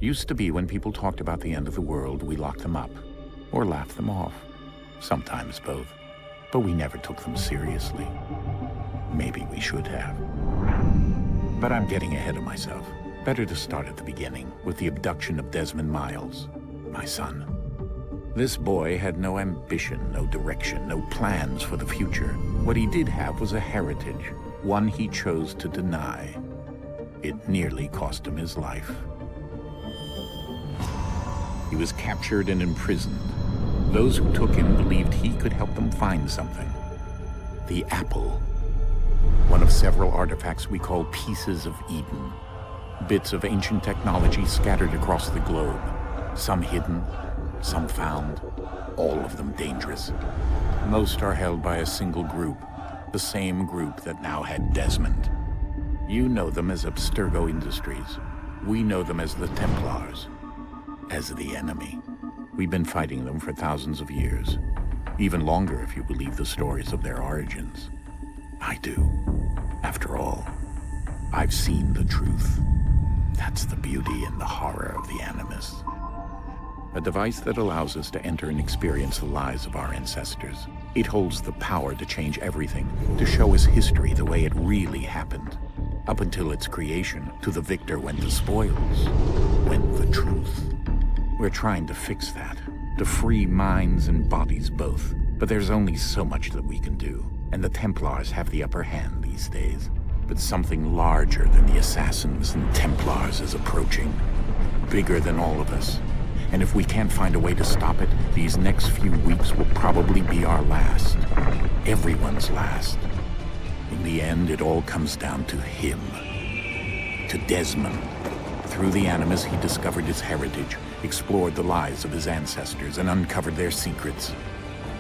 Used to be when people talked about the end of the world, we locked them up, or laughed them off. Sometimes both. But we never took them seriously. Maybe we should have. But I'm getting ahead of myself. Better to start at the beginning, with the abduction of Desmond Miles, my son. This boy had no ambition, no direction, no plans for the future. What he did have was a heritage, one he chose to deny. It nearly cost him his life. He was captured and imprisoned. Those who took him believed he could help them find something. The apple. One of several artifacts we call pieces of Eden. Bits of ancient technology scattered across the globe. Some hidden, some found, all of them dangerous. Most are held by a single group, the same group that now had Desmond. You know them as Abstergo Industries. We know them as the Templars, as the enemy. We've been fighting them for thousands of years, even longer if you believe the stories of their origins. I do. After all, I've seen the truth. That's the beauty and the horror of the Animus. A device that allows us to enter and experience the lives of our ancestors. It holds the power to change everything, to show us history the way it really happened. Up until its creation, to the victor went the spoils, went the truth. We're trying to fix that, to free minds and bodies both. But there's only so much that we can do, and the Templars have the upper hand these days. But something larger than the Assassins and Templars is approaching, bigger than all of us. And if we can't find a way to stop it, these next few weeks will probably be our last. Everyone's last. In the end, it all comes down to him. To Desmond. Through the Animus, he discovered his heritage, explored the lives of his ancestors, and uncovered their secrets.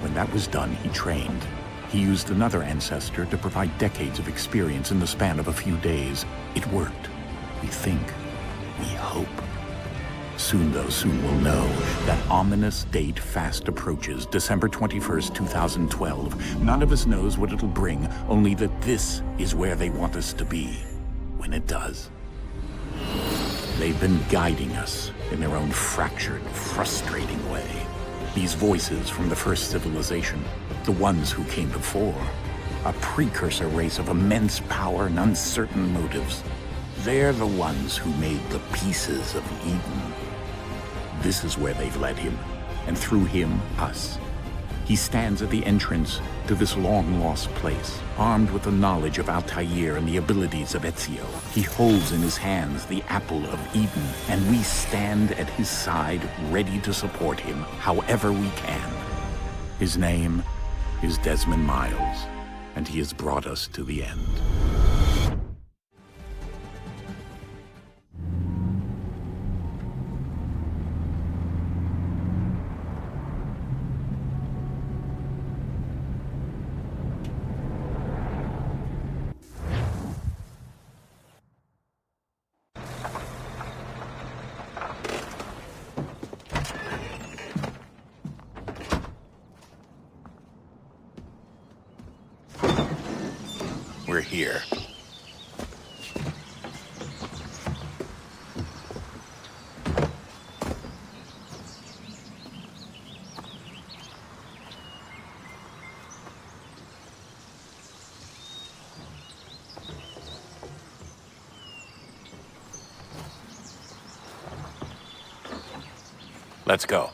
When that was done, he trained. He used another ancestor to provide decades of experience in the span of a few days. It worked. We think. We hope. Soon we'll know. That ominous date fast approaches, December 21st, 2012. None of us knows what it'll bring, only that this is where they want us to be, when it does. They've been guiding us in their own fractured, frustrating way. These voices from the first civilization, the ones who came before, a precursor race of immense power and uncertain motives. They're the ones who made the pieces of Eden. This is where they've led him, and through him, us. He stands at the entrance to this long-lost place, armed with the knowledge of Altair and the abilities of Ezio. He holds in his hands the apple of Eden, and we stand at his side, ready to support him however we can. His name is Desmond Miles, and he has brought us to the end. We're here. Let's go.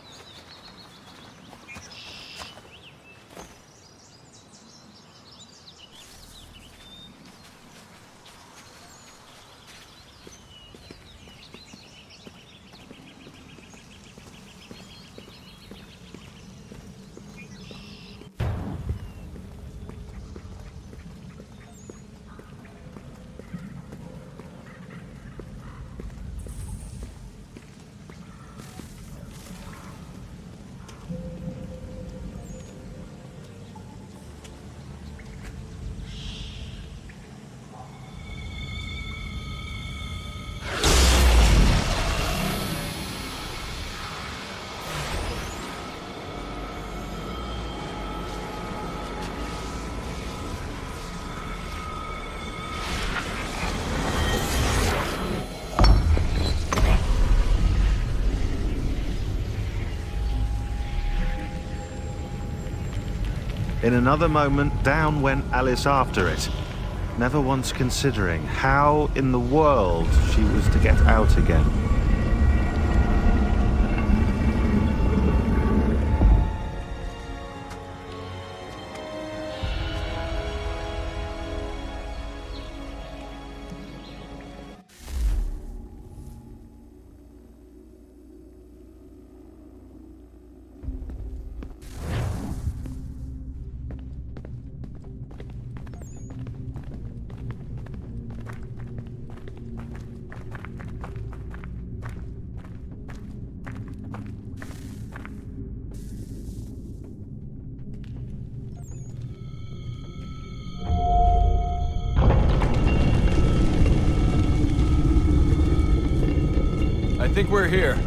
In another moment, down went Alice after it, never once considering how in the world she was to get out again. I think we're here.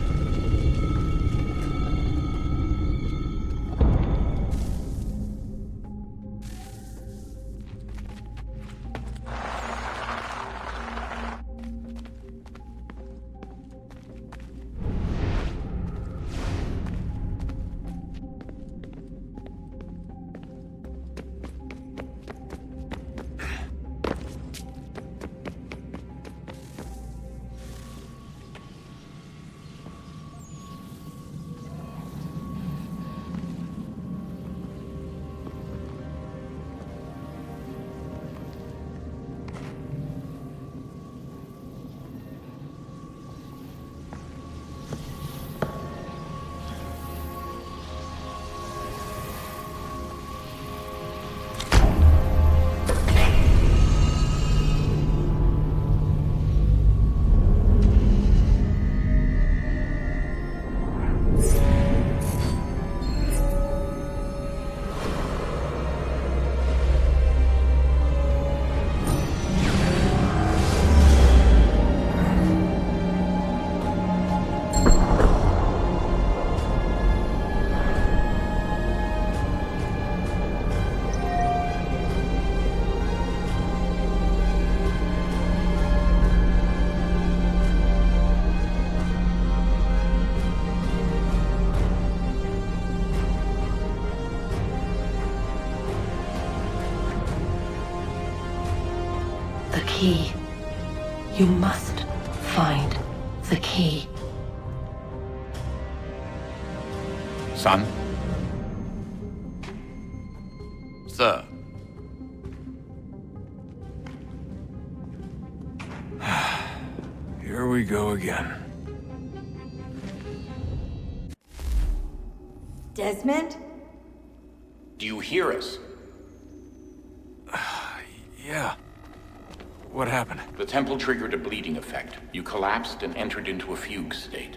The key. You must find the key. Son? Sir. Here we go again. Desmond? Do you hear us? Yeah. What happened? The temple triggered a bleeding effect. You collapsed and entered into a fugue state.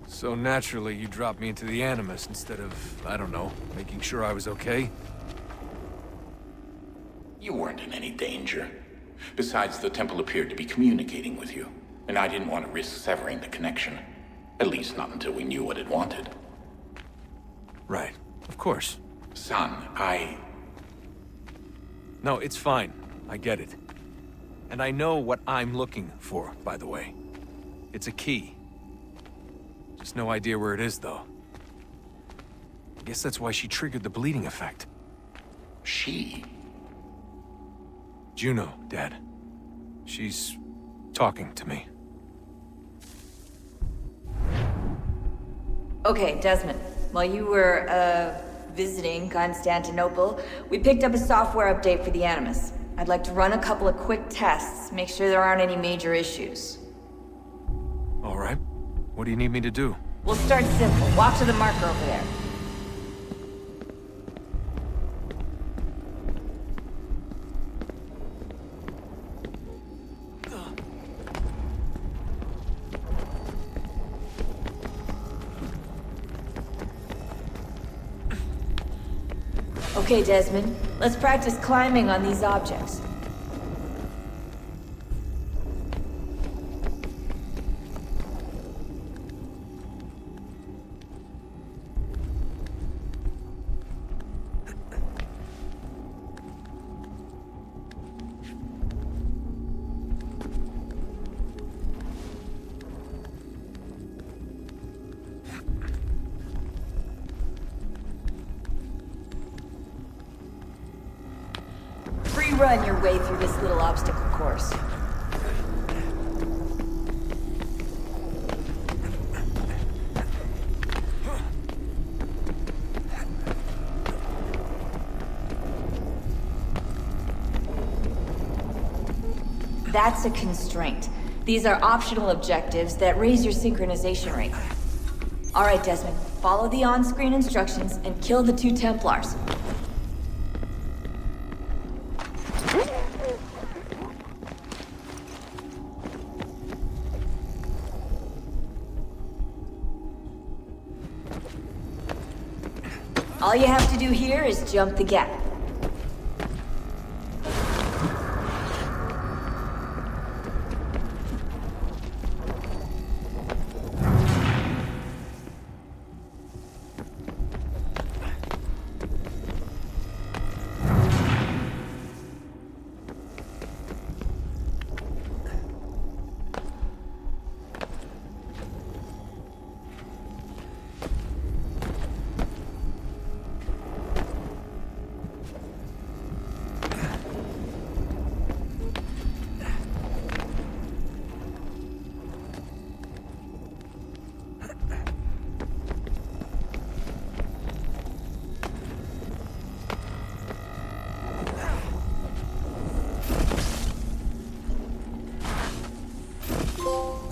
So naturally, you dropped me into the Animus instead of, I don't know, making sure I was okay? You weren't in any danger. Besides, the temple appeared to be communicating with you, and I didn't want to risk severing the connection. At least not until we knew what it wanted. Right. Of course. Son, No, it's fine. I get it. And I know what I'm looking for, by the way. It's a key. Just no idea where it is, though. I guess that's why she triggered the bleeding effect. She? Juno, Dad. She's talking to me. Okay, Desmond. While you were, visiting Constantinople, we picked up a software update for the Animus. I'd like to run a couple of quick tests, make sure there aren't any major issues. All right. What do you need me to do? We'll start simple. Walk to the marker over there. Okay, Desmond. Let's practice climbing on these objects. run your way through this little obstacle course. That's a constraint. These are optional objectives that raise your synchronization rate. All right, Desmond. Follow the on-screen instructions and kill the 2 Templars. All you have to do here is jump the gap.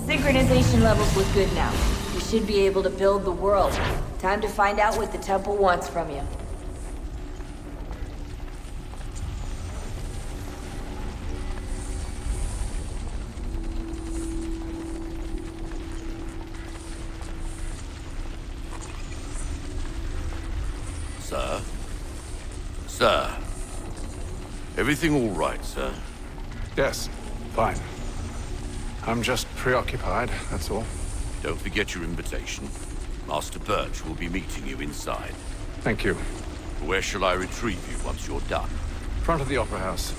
Synchronization levels look good now. You should be able to build the world. Time to find out what the temple wants from you. Sir? Sir? Everything all right, sir? Yes, fine. I'm just preoccupied, that's all. Don't forget your invitation. Master Birch will be meeting you inside. Thank you. Where shall I retrieve you once you're done? Front of the Opera House.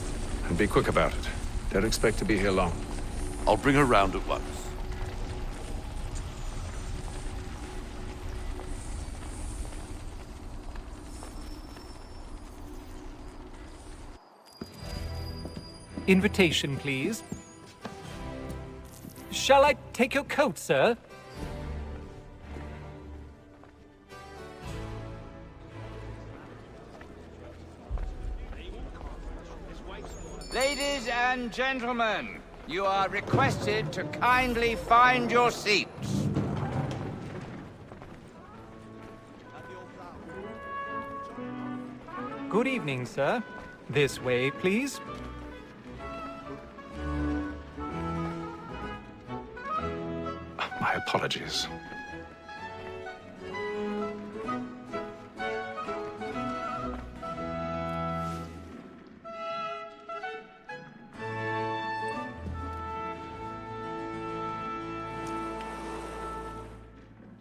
And be quick about it. Don't expect to be here long. I'll bring her round at once. Invitation, please. Shall I take your coat, sir? Ladies and gentlemen, you are requested to kindly find your seats. Good evening, sir. This way, please. My apologies.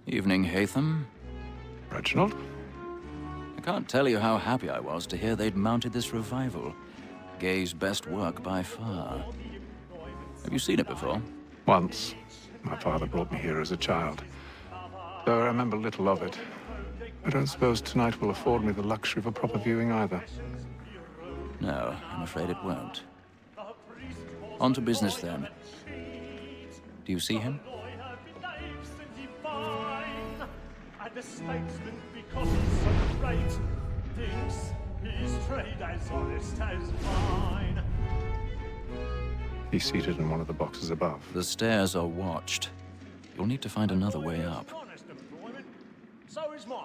Evening, Haytham. Reginald? I can't tell you how happy I was to hear they'd mounted this revival. Gay's best work by far. Have you seen it before? Once. My father brought me here as a child. Though I remember little of it. I don't suppose tonight will afford me the luxury of a proper viewing either. No, I'm afraid it won't. On to business then. Do you see him? The statesman, because he's so great, thinks his trade as honest as mine. He's seated in one of the boxes above. The stairs are watched. You'll need to find another way up. So is mine.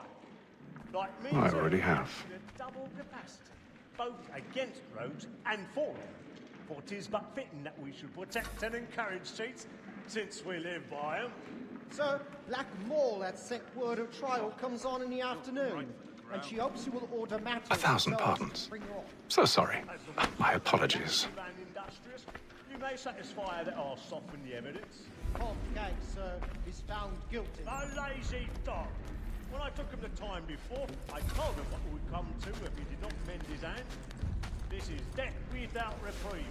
Like me, I already have. Double capacity, both against roads and for them. For 'tis but fitting that we should protect and encourage cheats, since we live by them. Sir, Black Maul, that set word of trial, comes on in the afternoon, and she hopes you will order matters. 1,000 pardons. So sorry. My apologies. You may satisfy that I'll soften the evidence. Homestead, sir, is found guilty. A lazy dog. When I took him the time before, I told him what would come to if he did not mend his hand. This is death without reprieve.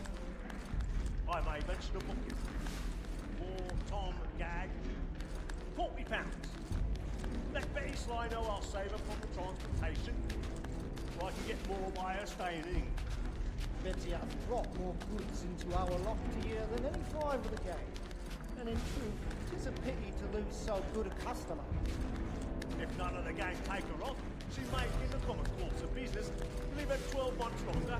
I may mention a booking. For Tom Gag. £40. Let Betty Sly know I'll save her from the transportation, so I can get more by her staying in. Betty has brought more goods into our loft here than any five of the game. And in truth, 'tis a pity to lose so good a customer. If none of the gang take her on, she may, in the common course of business, live her 12 months longer.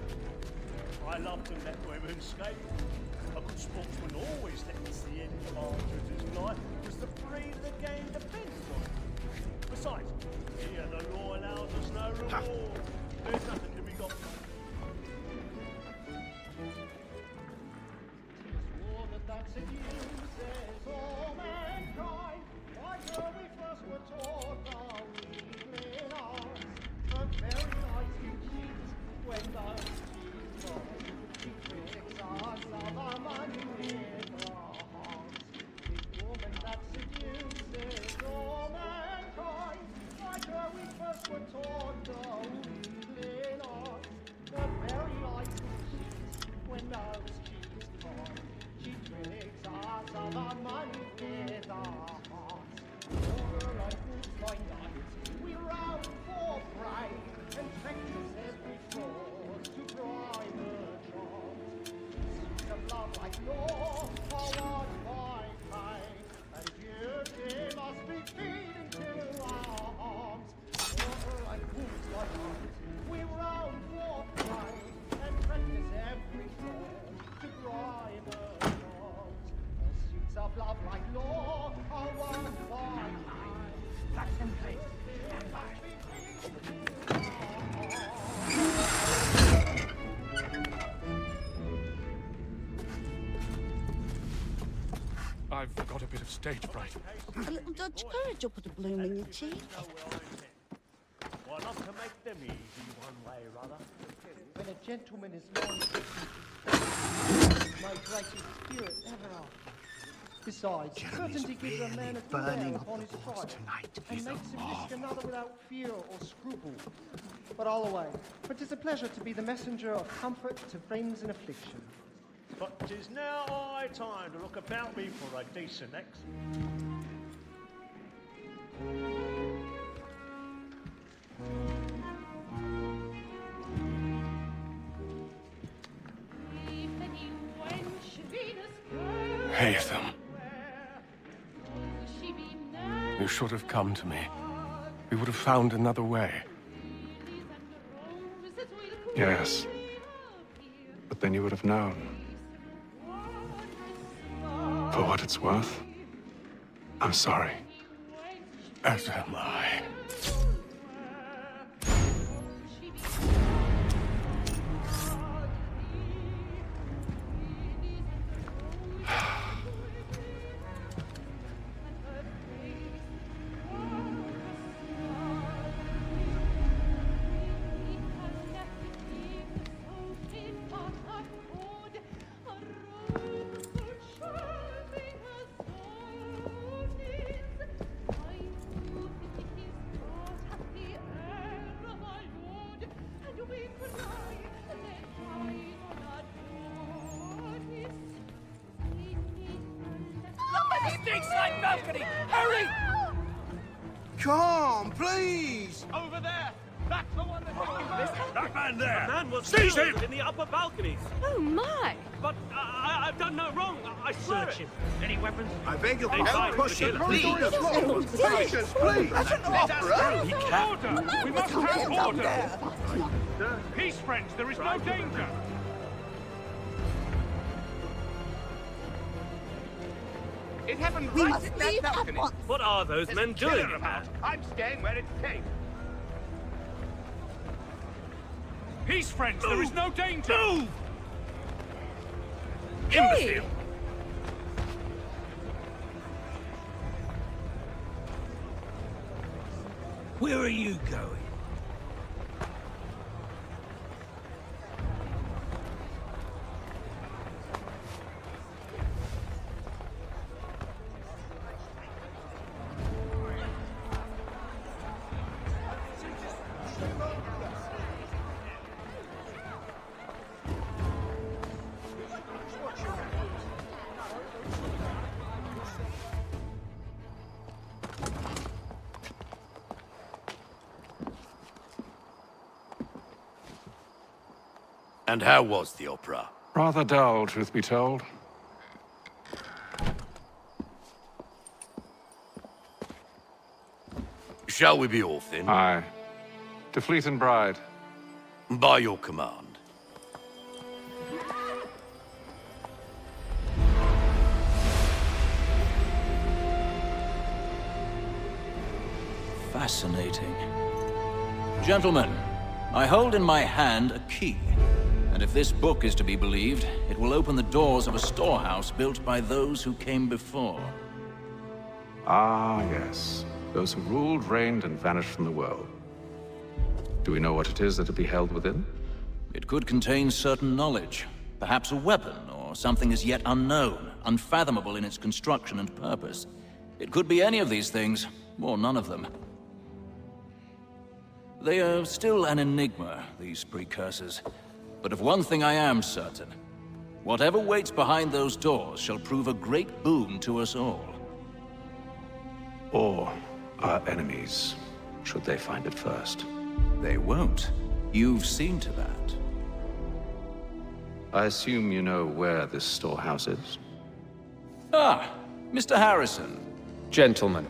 I love to let women skate. A good sportsman always lets the end of Archer's life, because the breed of the game depends on it. Besides, here the law allows us no reward. There's nothing to be got. That seduces all mankind. Why were we first were taught our evening hours? The very nights you cheat when those cheats fall. She tricks us of our money with our hearts. This woman that seduces all mankind. Why were we first were taught our evening hours? The very nights you cheat when those cheats fall. She tricks us of our money with our hearts. Over like wolves by night, we round for prey and practice every fraud to bribe her charms. Suits of love like law are won by pain, and duty must be feeding to our arms. Over like wolves by night, we round for prey and practice every fraud to bribe her. Of love like law are won by facts and place. I've got a bit of stage fright. A little Dutch courage will put a bloom in your cheek. Well, not to make them easy one way or other. When a gentleman is long, my greatest spirit ever after. Besides, certainty gives a man a good air upon his trial, and makes him risk another without fear or scruple. But all away, for 'tis a pleasure to be the messenger of comfort to friends in affliction. But 'tis now high time to look about me for a decent ex. Haytham. You should have come to me. We would have found another way. Yes. But then you would have known. For what it's worth, I'm sorry. As am I. Come, please! Over there! That's the one that... That man there! The man was Seize him! in the upper balconies. Oh my! But I've done no wrong. I swear it. Any weapons? I beg your Any pardon, signs push of the him, killer? please! Patience, please! Let us order! We must have order! Peace, friends, there is no danger! It happened We right must at that leave at balcony. once. What are those There's men a killer doing? about. I'm staying where it's safe. Peace, friends, there is no danger! Move! Imbecile! Where are you going? And how was the opera? Rather dull, truth be told. Shall we be off then? Aye. To Fleet and Bride. By your command. Fascinating. Gentlemen, I hold in my hand a key. And if this book is to be believed, it will open the doors of a storehouse built by those who came before. Ah, yes. Those who ruled, reigned, and vanished from the world. Do we know what it is that will be held within? It could contain certain knowledge. Perhaps a weapon, or something as yet unknown, unfathomable in its construction and purpose. It could be any of these things, or none of them. They are still an enigma, these precursors. But of one thing I am certain. Whatever waits behind those doors shall prove a great boon to us all. Or our enemies, should they find it first. They won't. You've seen to that. I assume you know where this storehouse is? Ah, Mr. Harrison. Gentlemen.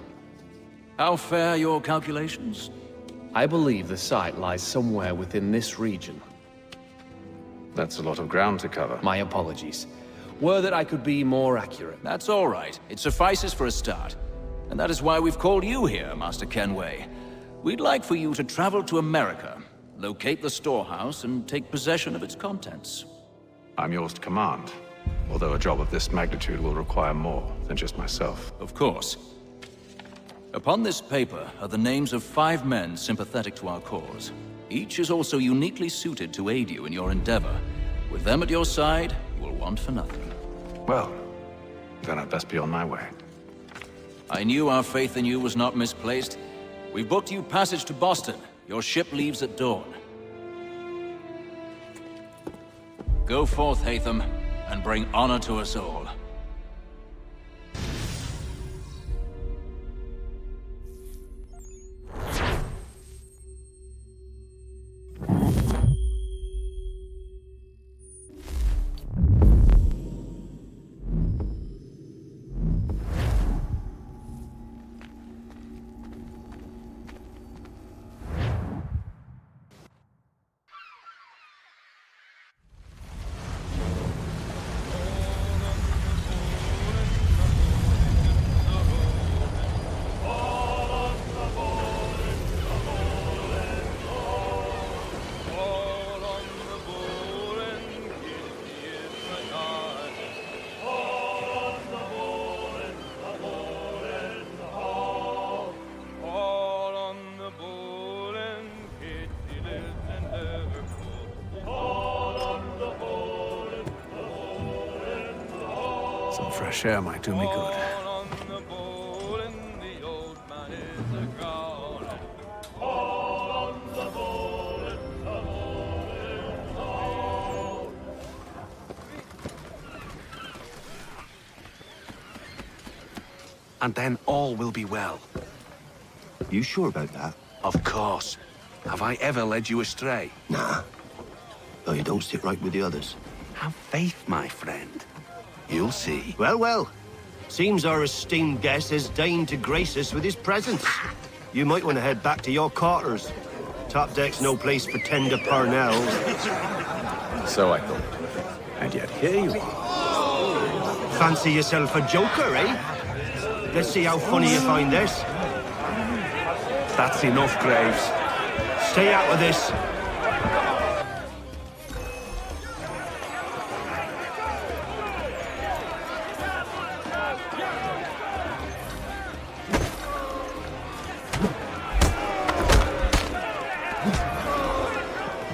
How fare your calculations? I believe the site lies somewhere within this region. That's a lot of ground to cover. My apologies. Were that I could be more accurate. That's all right. It suffices for a start. And that is why we've called you here, Master Kenway. We'd like for you to travel to America, locate the storehouse, and take possession of its contents. I'm yours to command, although a job of this magnitude will require more than just myself. Of course. Upon this paper are the names of 5 men sympathetic to our cause. Each is also uniquely suited to aid you in your endeavor. With them at your side, you will want for nothing. Well, then I'd best be on my way. I knew our faith in you was not misplaced. We've booked you passage to Boston. Your ship leaves at dawn. Go forth, Haytham, and bring honor to us all. Some fresh air might do me good. And then all will be well. You sure about that? Of course. Have I ever led you astray? Nah. Though you don't sit right with the others. Have faith, my friend. You'll see. Well, well. Seems our esteemed guest has deigned to grace us with his presence. You might want to head back to your quarters. Top deck's no place for tender parnells. So I thought. And yet here you are. Fancy yourself a joker, eh? Let's see how funny you find this. That's enough, Graves. Stay out of this.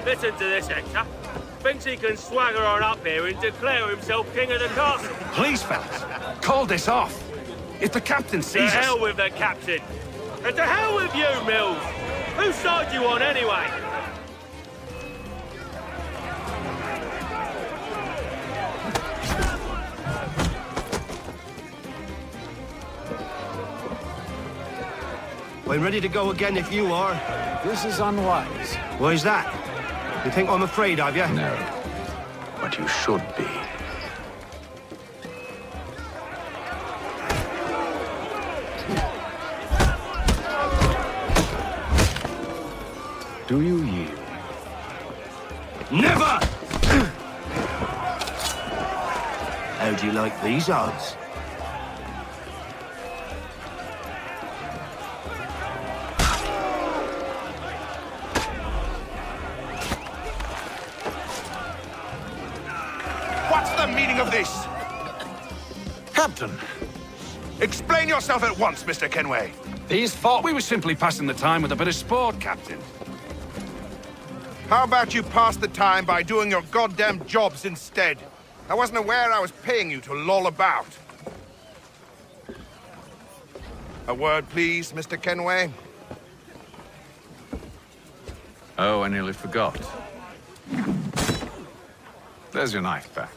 Listen to this, Hector. Thinks he can swagger on up here and declare himself king of the castle. Please, fellas, call this off. If the captain sees us... To hell with the captain. And to hell with you, Mills. Whose side you on, anyway? I'm ready to go again if you are. This is unwise. Why's that? You think I'm afraid of you? No. what you should be. Do you yield? Never! How do you like these odds? What's the meaning of this? Captain! Explain yourself at once, Mr. Kenway. These thought we were simply passing the time with a bit of sport, Captain. How about you pass the time by doing your goddamn jobs instead? I wasn't aware I was paying you to loll about. A word, please, Mr. Kenway. Oh, I nearly forgot. There's your knife back.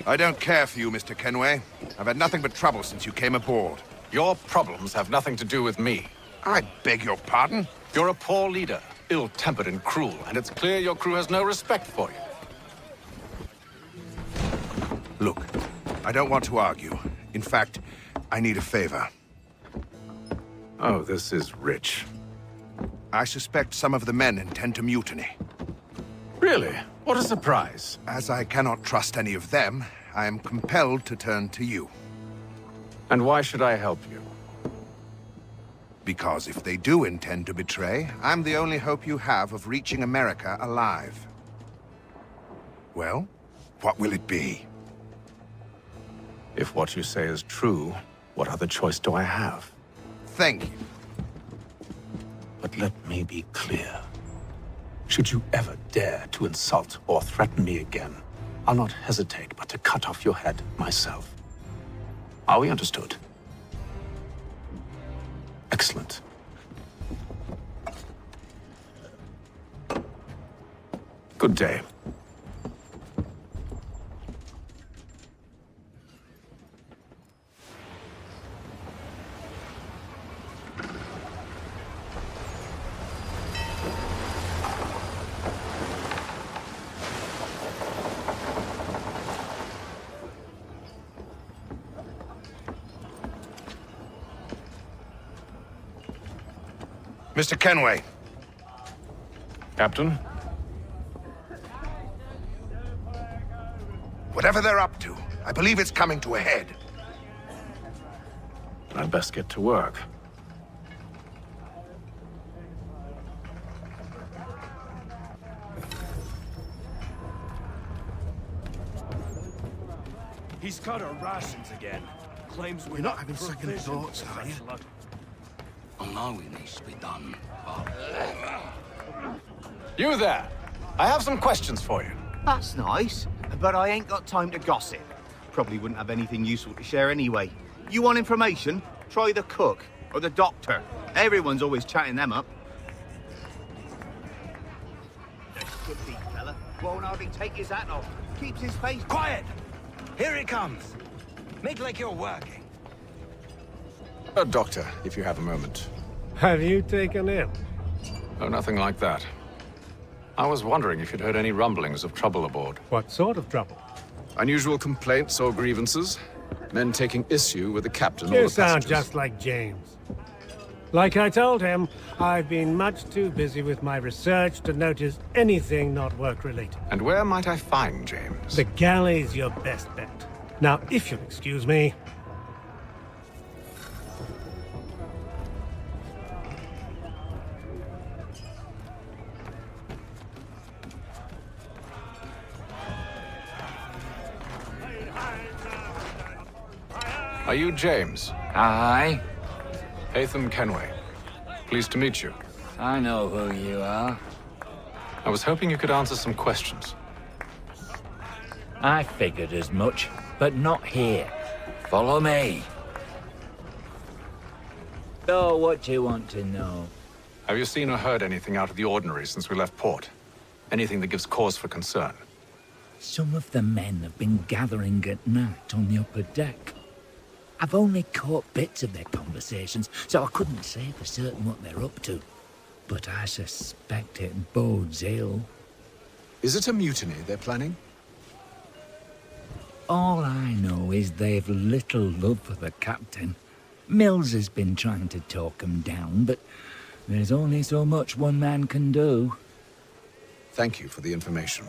I don't care for you, Mr. Kenway. I've had nothing but trouble since you came aboard. Your problems have nothing to do with me. I beg your pardon? You're a poor leader, ill-tempered and cruel, and it's clear your crew has no respect for you. Look, I don't want to argue. In fact, I need a favor. Oh, this is rich. I suspect some of the men intend to mutiny. Really? What a surprise. As I cannot trust any of them, I am compelled to turn to you. And why should I help you? Because if they do intend to betray, I'm the only hope you have of reaching America alive. Well, what will it be? If what you say is true, what other choice do I have? Thank you. But let me be clear. Should you ever dare to insult or threaten me again, I'll not hesitate but to cut off your head myself. Are we understood? Excellent. Good day. Mr. Kenway. Captain? Whatever they're up to, I believe it's coming to a head. I'd best get to work. He's cut our rations again. Claims we're not having second thoughts, are you? I know it needs to be done, You there! I have some questions for you. That's nice, but I ain't got time to gossip. Probably wouldn't have anything useful to share anyway. You want information? Try the cook or the doctor. Everyone's always chatting them up. Good big fella. Won't hardly take his hat off. Keeps his face... Quiet! Here it comes. Make like you're working. Doctor, if you have a moment. Have you taken ill? Oh, nothing like that. I was wondering if you'd heard any rumblings of trouble aboard. What sort of trouble? Unusual complaints or grievances? Men taking issue with the captain or You the sound passengers? just like James. Like I told him, I've been much too busy with my research to notice anything not work-related. And where might I find James? The galley's your best bet. Now, if you'll excuse me... Are you James? Aye. Haytham Kenway. Pleased to meet you. I know who you are. I was hoping you could answer some questions. I figured as much, but not here. Follow me. So, what do you want to know? Have you seen or heard anything out of the ordinary since we left port? Anything that gives cause for concern? Some of the men have been gathering at night on the upper deck. I've only caught bits of their conversations, so I couldn't say for certain what they're up to. But I suspect it bodes ill. Is it a mutiny they're planning? All I know is they've little love for the captain. Mills has been trying to talk 'em down, but there's only so much one man can do. Thank you for the information.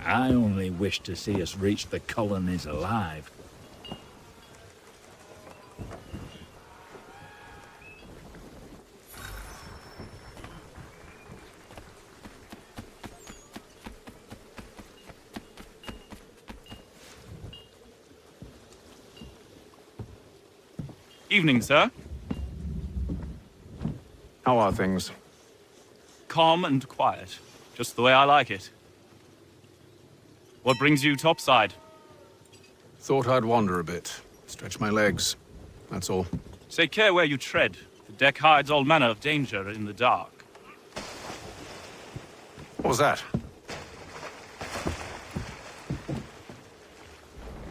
I only wish to see us reach the colonies alive. Evening, sir. How are things? Calm and quiet. Just the way I like it. What brings you topside? Thought I'd wander a bit. Stretch my legs. That's all. Take care where you tread. The deck hides all manner of danger in the dark. What was that?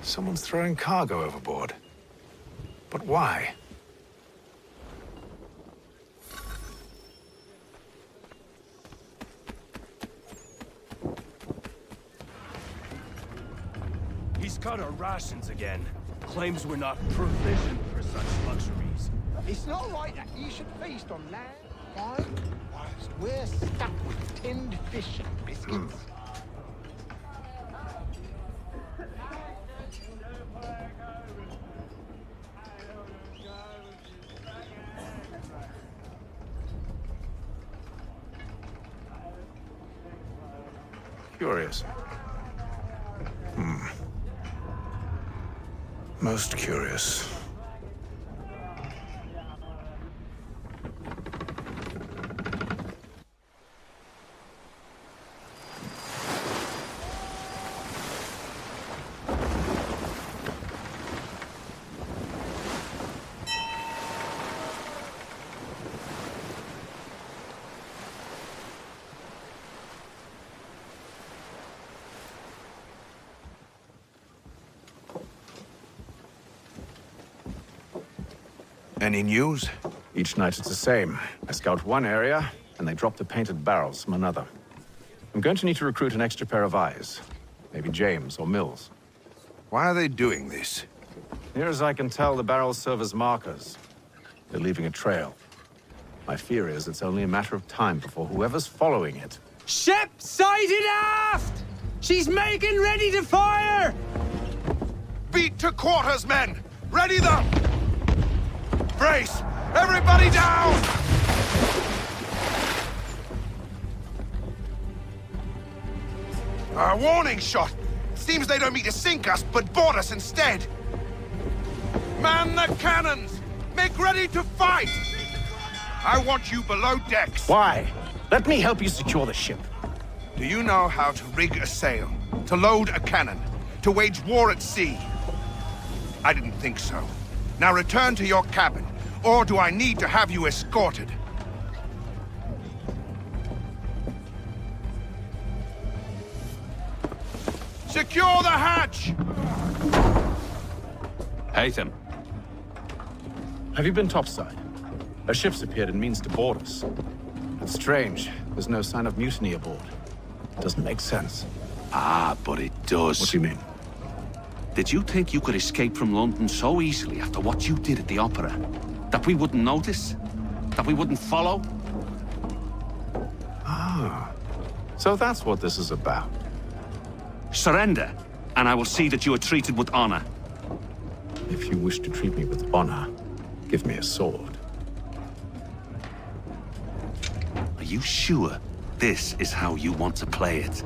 Someone's throwing cargo overboard. But why? He's cut our rations again. Claims we're not provisioned for such luxuries. It's not right that you should feast on land, wine, whilst we're stuck with tinned fish and biscuits. Curious. Most curious. Any news? Each night it's the same. I scout one area, and they drop the painted barrels from another. I'm going to need to recruit an extra pair of eyes. Maybe James or Mills. Why are they doing this? Near as I can tell, the barrels serve as markers. They're leaving a trail. My fear is it's only a matter of time before whoever's following it... Ship sighted aft! She's making ready to fire! Beat to quarters, men! Ready them! Brace! Everybody down! A warning shot! Seems they don't mean to sink us, but board us instead! Man the cannons! Make ready to fight! I want you below decks! Why? Let me help you secure the ship. Do you know how to rig a sail? To load a cannon? To wage war at sea? I didn't think so. Now return to your cabin, or do I need to have you escorted? Secure the hatch! Haytham. Have you been topside? A ship's appeared and means to board us. It's strange. There's no sign of mutiny aboard. Doesn't make sense. Ah, but it does. What do you mean? Did you think you could escape from London so easily after what you did at the opera? That we wouldn't notice? That we wouldn't follow? Ah. So that's what this is about. Surrender, and I will see that you are treated with honor. If you wish to treat me with honor, give me a sword. Are you sure this is how you want to play it?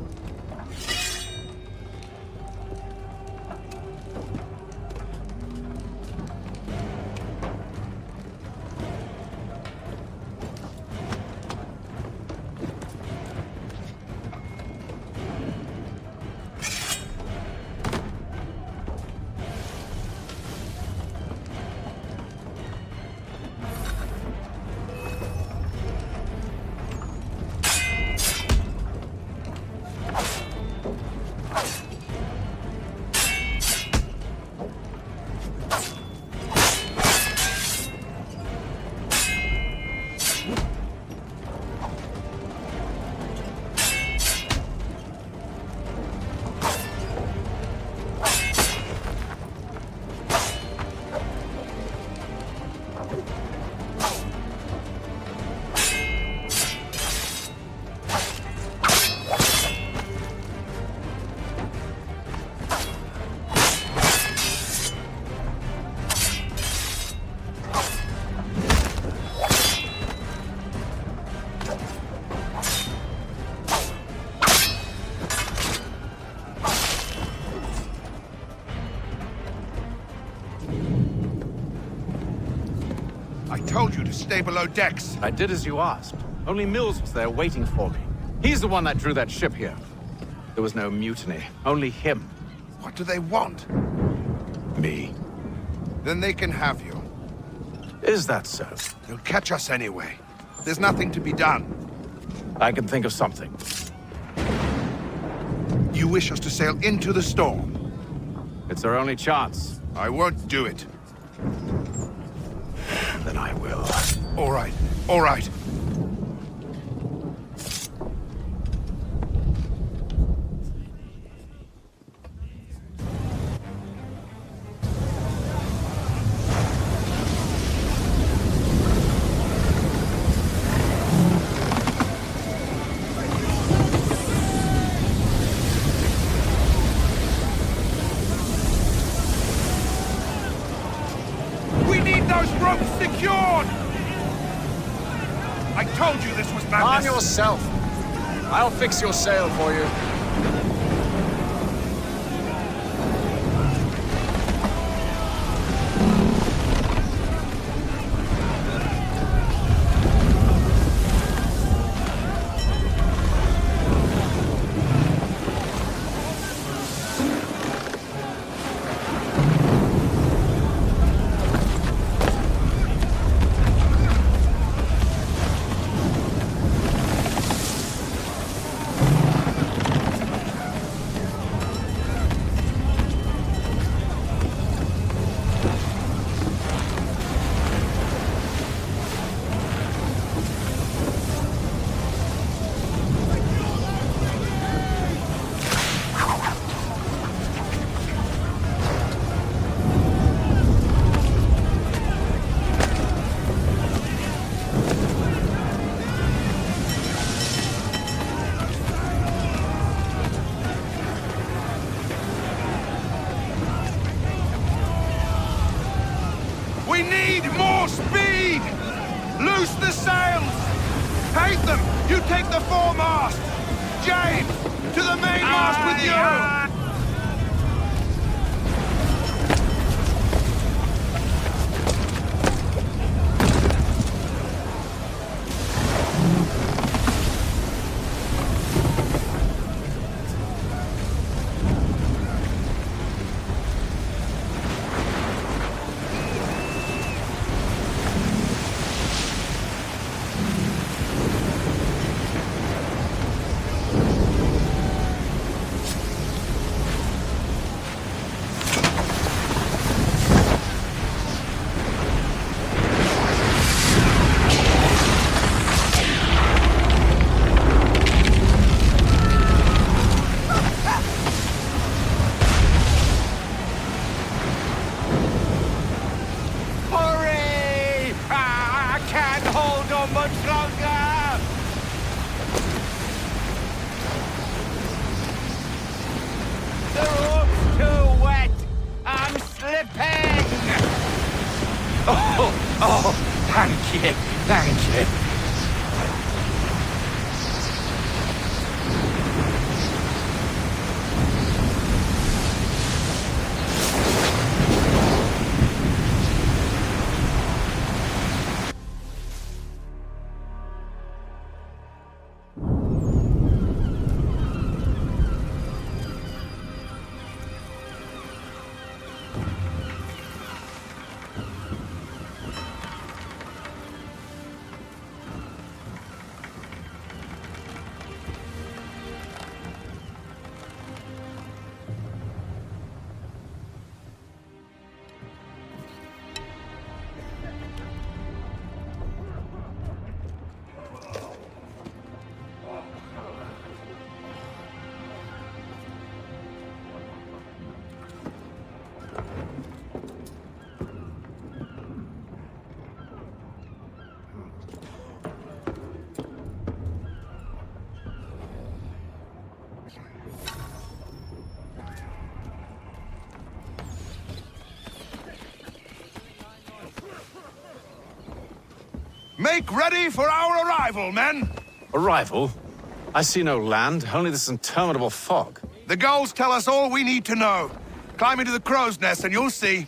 told you to stay below decks. I did as you asked. Only Mills was there waiting for me. He's the one that drew that ship here. There was no mutiny, only him. What do they want? Me. Then they can have you. Is that so? They'll catch us anyway. There's nothing to be done. I can think of something. You wish us to sail into the storm? It's our only chance. I won't do it. Then I will. All right, all right. Arm yourself. I'll fix your sail for you. We need more speed! Loose the sails! Haytham, you take the foremast! James, to the mainmast with you! Make ready for our arrival, men! Arrival? I see no land, only this interminable fog. The gulls tell us all we need to know. Climb into the crow's nest and you'll see.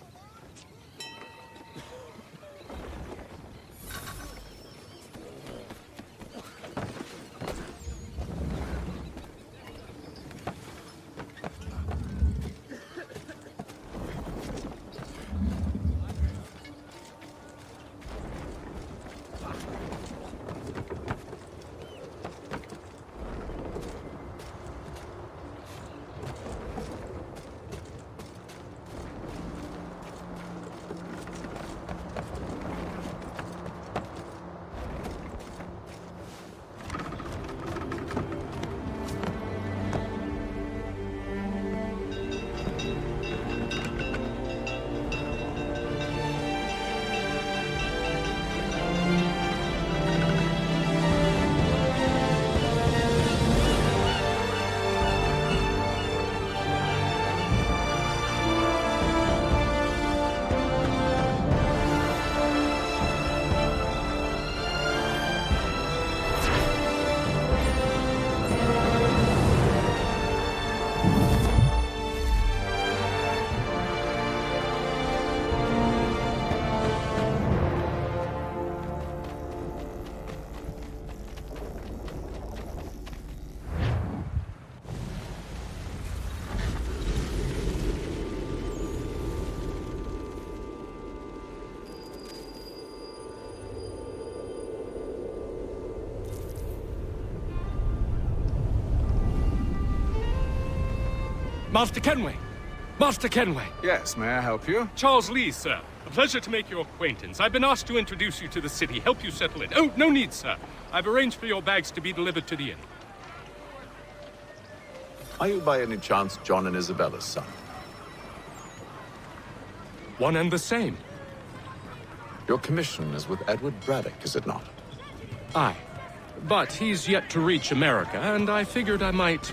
Master Kenway! Master Kenway! Yes, may I help you? Charles Lee, sir. A pleasure to make your acquaintance. I've been asked to introduce you to the city, help you settle in. Oh, no need, sir. I've arranged for your bags to be delivered to the inn. Are you by any chance John and Isabella's son? One and the same. Your commission is with Edward Braddock, is it not? Aye. But he's yet to reach America, and I figured I might...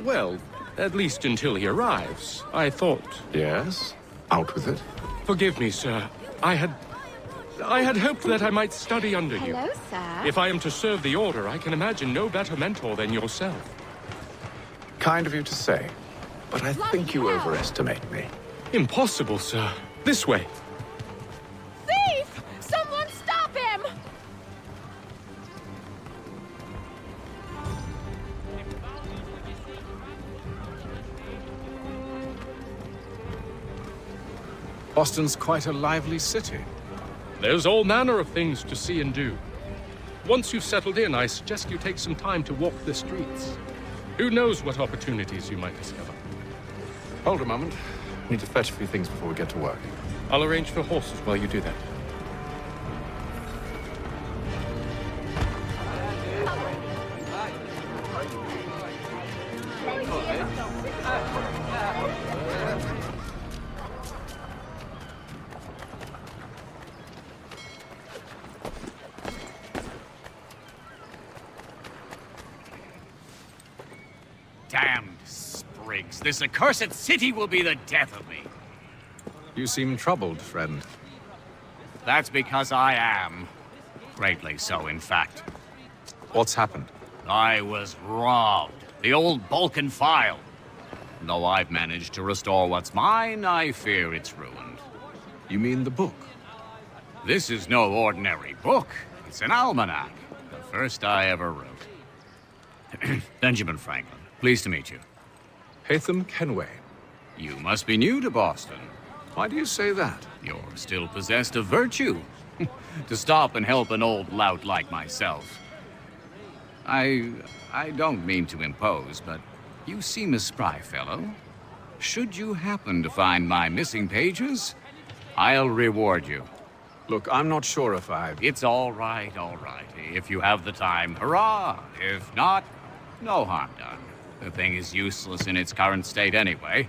Well, at least until he arrives, I thought... Yes? Out with it. Forgive me, sir. I had hoped that I might study under you. Hello, sir. If I am to serve the Order, I can imagine no better mentor than yourself. Kind of you to say, but I think you overestimate me. Impossible, sir. This way. Thief! Someone stop him! Boston's quite a lively city. There's all manner of things to see and do. Once you've settled in, I suggest you take some time to walk the streets. Who knows what opportunities you might discover. Hold a moment. Need to fetch a few things before we get to work. I'll arrange for horses while you do that. Damned sprigs. This accursed city will be the death of me. You seem troubled, friend. That's because I am. Greatly so, in fact. What's happened? I was robbed. The old Balkan file. Though I've managed to restore what's mine, I fear it's ruined. You mean the book? This is no ordinary book. It's an almanac. The first I ever wrote. Benjamin Franklin. Pleased to meet you. Haytham Kenway. You must be new to Boston. Why do you say that? You're still possessed of virtue. To stop and help an old lout like myself. I don't mean to impose, but you seem a spry fellow. Should you happen to find my missing pages, I'll reward you. Look, I'm not sure if I... It's all right. If you have the time, hurrah! If not, no harm done. The thing is useless in its current state anyway.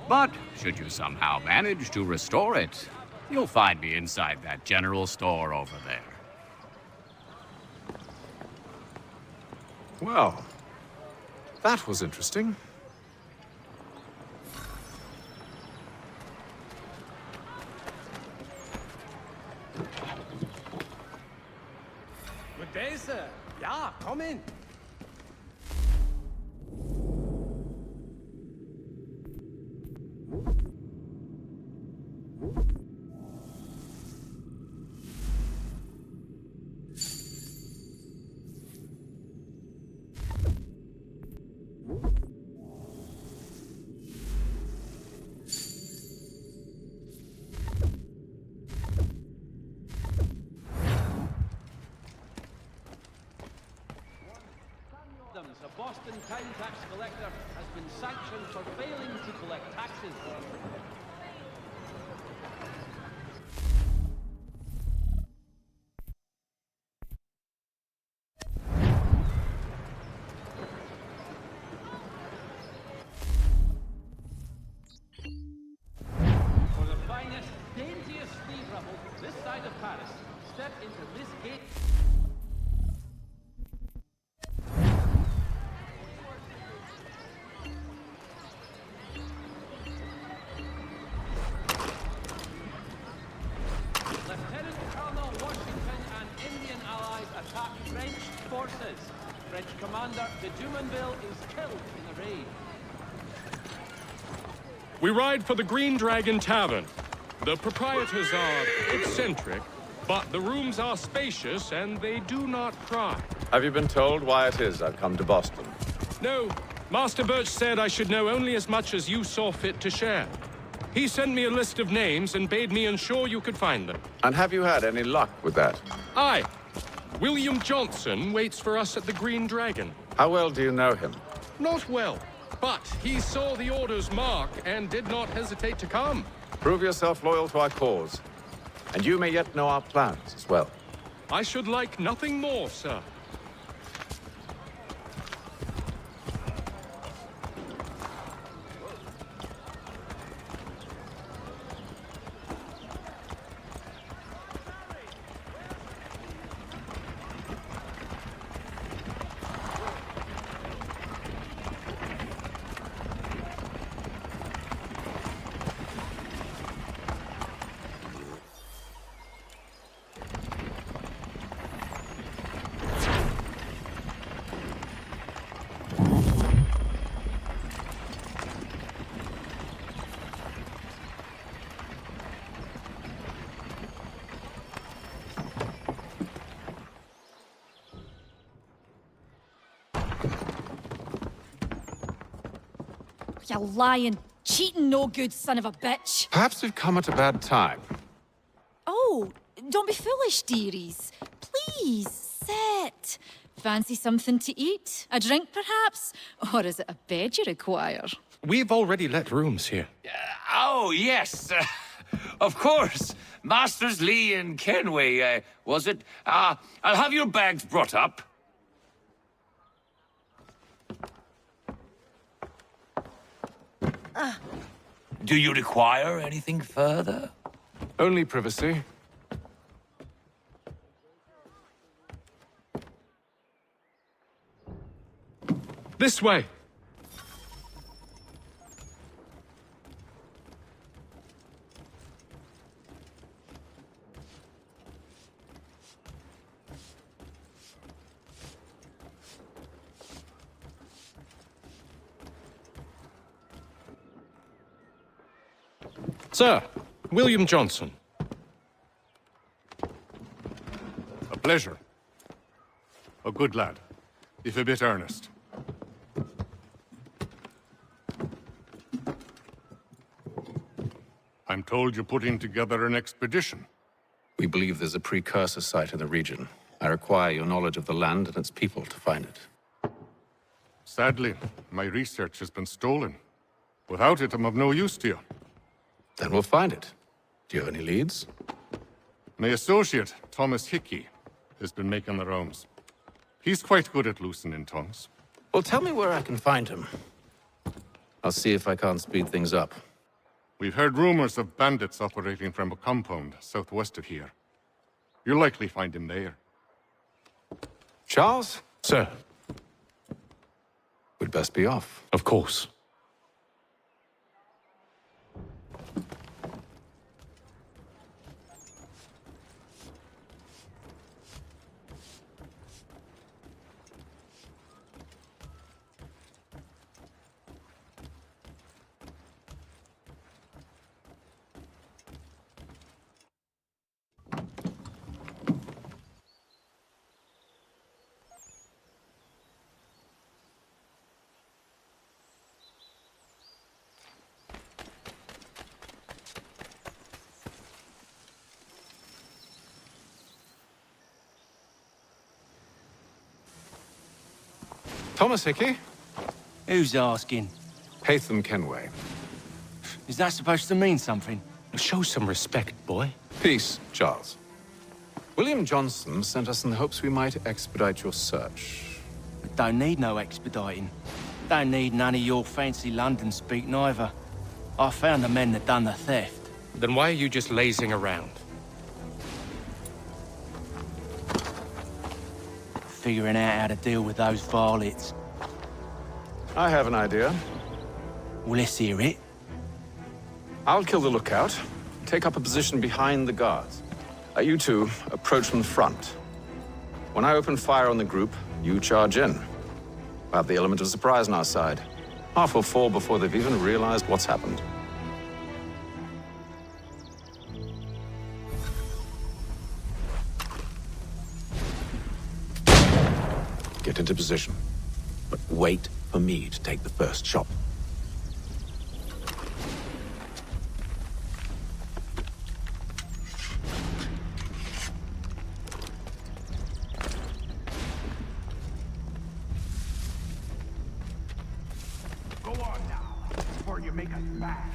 But should you somehow manage to restore it, you'll find me inside that general store over there. Well, that was interesting. Good day, sir. Yeah, come in. A Boston town tax collector has been sanctioned for failing to collect taxes. For the finest, daintiest flea rubble this side of Paris, step into this gate. French commander de Jumonville is killed in the raid. We ride for the Green Dragon Tavern. The proprietors are eccentric, but the rooms are spacious and they do not cry. Have you been told why it is I've come to Boston? No. Master Birch said I should know only as much as you saw fit to share. He sent me a list of names and bade me ensure you could find them. And have you had any luck with that? Aye. William Johnson waits for us at the Green Dragon. How well do you know him? Not well. But he saw the Order's mark and did not hesitate to come. Prove yourself loyal to our cause. And you may yet know our plans as well. I should like nothing more, sir. You lying, cheating, no good son of a bitch. Perhaps we've come at a bad time. Oh, don't be foolish, dearies. Please, sit. Fancy something to eat? A drink, perhaps? Or is it a bed you require? We've already let rooms here. Oh, yes. Of course. Masters Lee and Kenway, was it? I'll have your bags brought up. Do you require anything further? Only privacy. This way. Sir, William Johnson. A pleasure. A good lad, if a bit earnest. I'm told you're putting together an expedition. We believe there's a precursor site in the region. I require your knowledge of the land and its people to find it. Sadly, my research has been stolen. Without it, I'm of no use to you. Then we'll find it. Do you have any leads? My associate, Thomas Hickey, has been making the rounds. He's quite good at loosening tongues. Well, tell me where I can find him. I'll see if I can't speed things up. We've heard rumors of bandits operating from a compound southwest of here. You'll likely find him there. Charles? Sir. We'd best be off. Of course. Thomas Hickey? Who's asking? Haytham Kenway. Is that supposed to mean something? Show some respect, boy. Peace, Charles. William Johnson sent us in the hopes we might expedite your search. Don't need no expediting. Don't need none of your fancy London speak neither. I found the men that done the theft. Then why are you just lazing around? Figuring out how to deal with those varlets. I have an idea. Well, let's hear it. I'll kill the lookout. Take up a position behind the guards. You two approach from the front. When I open fire on the group, you charge in. We'll have the element of surprise on our side. Half will fall before they've even realized what's happened. Get into position. But wait for me to take the first shot. Go on now, before you make us mad.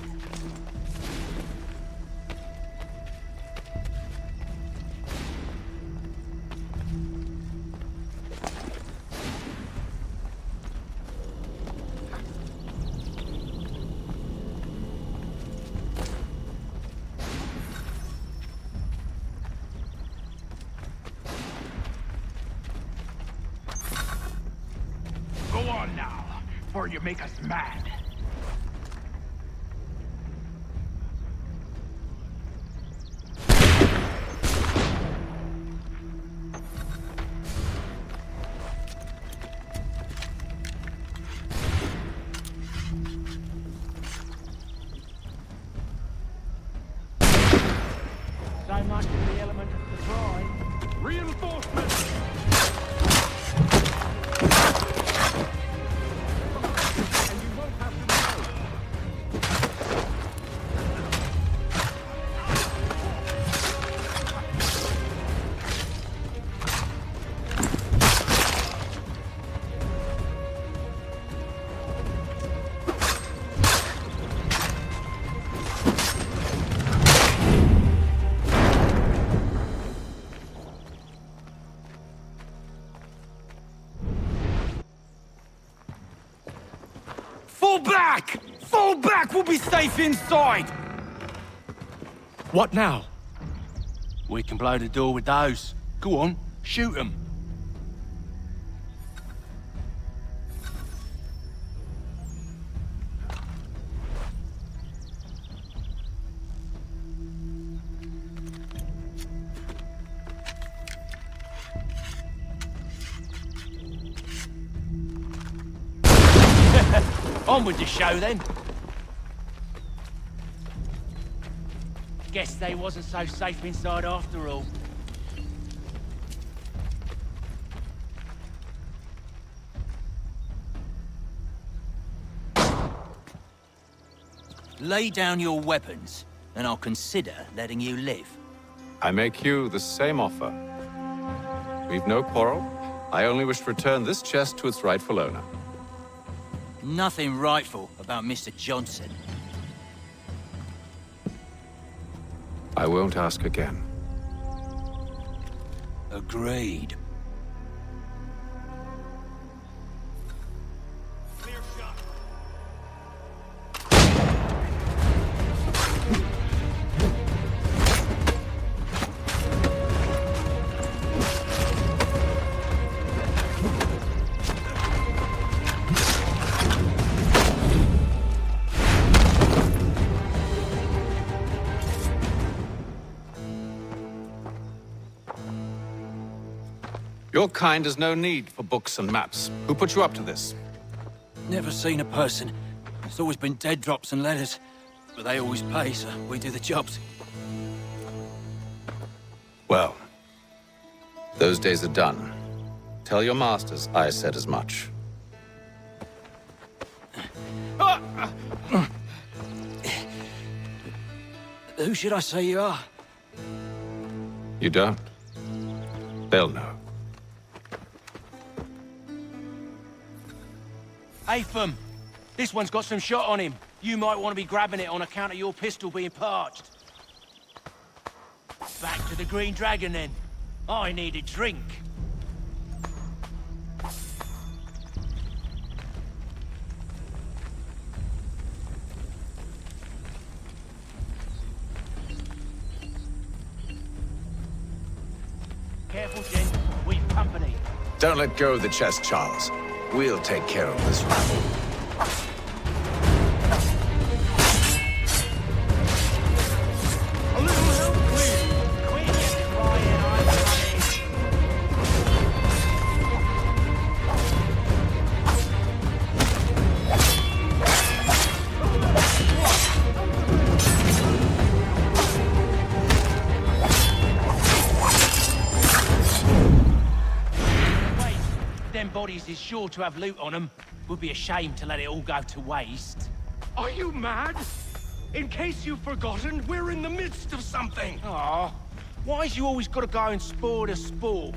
Go on now, before you make us mad. So much for the element of surprise. Reinforcements! Fall back! Fall back! We'll be safe inside! What now? We can blow the door with those. Go on, shoot them. On with the show, then. Guess they wasn't so safe inside after all. Lay down your weapons, and I'll consider letting you live. I make you the same offer. We've no quarrel. I only wish to return this chest to its rightful owner. Nothing rightful about Mr. Johnson. I won't ask again. Agreed. Your kind has no need for books and maps. Who put you up to this? Never seen a person. It's always been dead drops and letters. But they always pay, so we do the jobs. Well, those days are done. Tell your masters I said as much. Who should I say you are? You don't? They'll know. Haytham, this one's got some shot on him. You might want to be grabbing it on account of your pistol being parched. Back to the Green Dragon, then. I need a drink. Careful, Jen. We've company. Don't let go of the chest, Charles. We'll take care of this rabble. Bodies is sure to have loot on them. Would be a shame to let it all go to waste. Are you mad? In case you've forgotten, we're in the midst of something. Aw, why's you always gotta go and spoil the sport?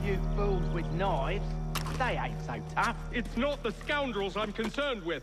few fools with knives. They ain't so tough. It's not the scoundrels I'm concerned with.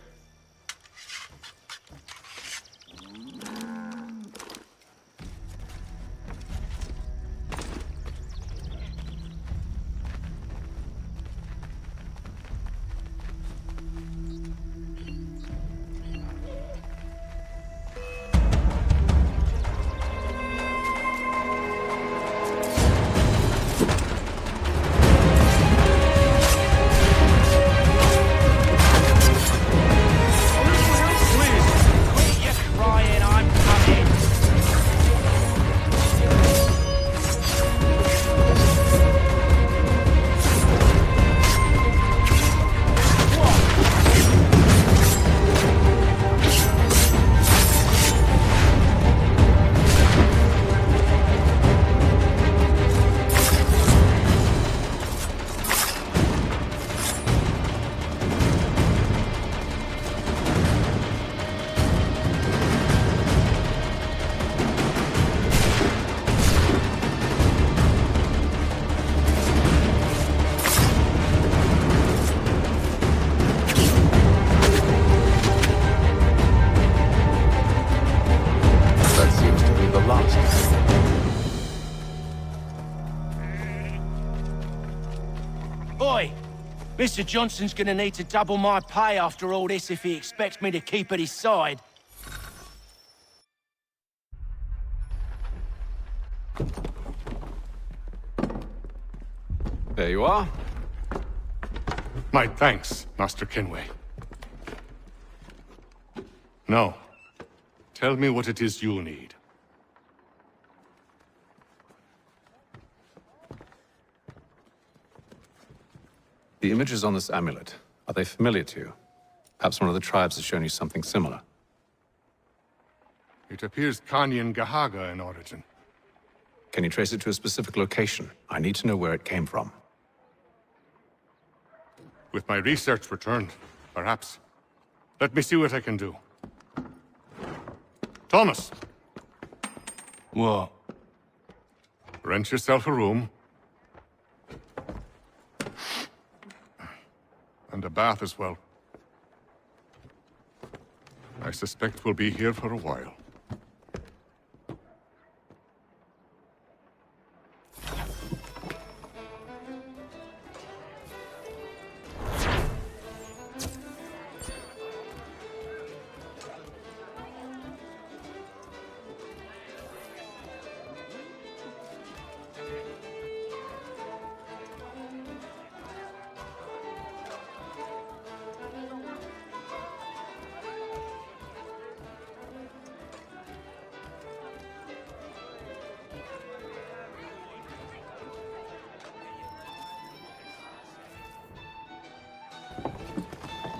Mr. Johnson's gonna need to double my pay after all this if he expects me to keep at his side. There you are. My thanks, Master Kenway. Now, tell me what it is you need. The images on this amulet, are they familiar to you? Perhaps one of the tribes has shown you something similar. It appears Kanyan Gahaga in origin. Can you trace it to a specific location? I need to know where it came from. With my research returned, perhaps. Let me see what I can do. Thomas! What? Rent yourself a room. And a bath as well. I suspect we'll be here for a while.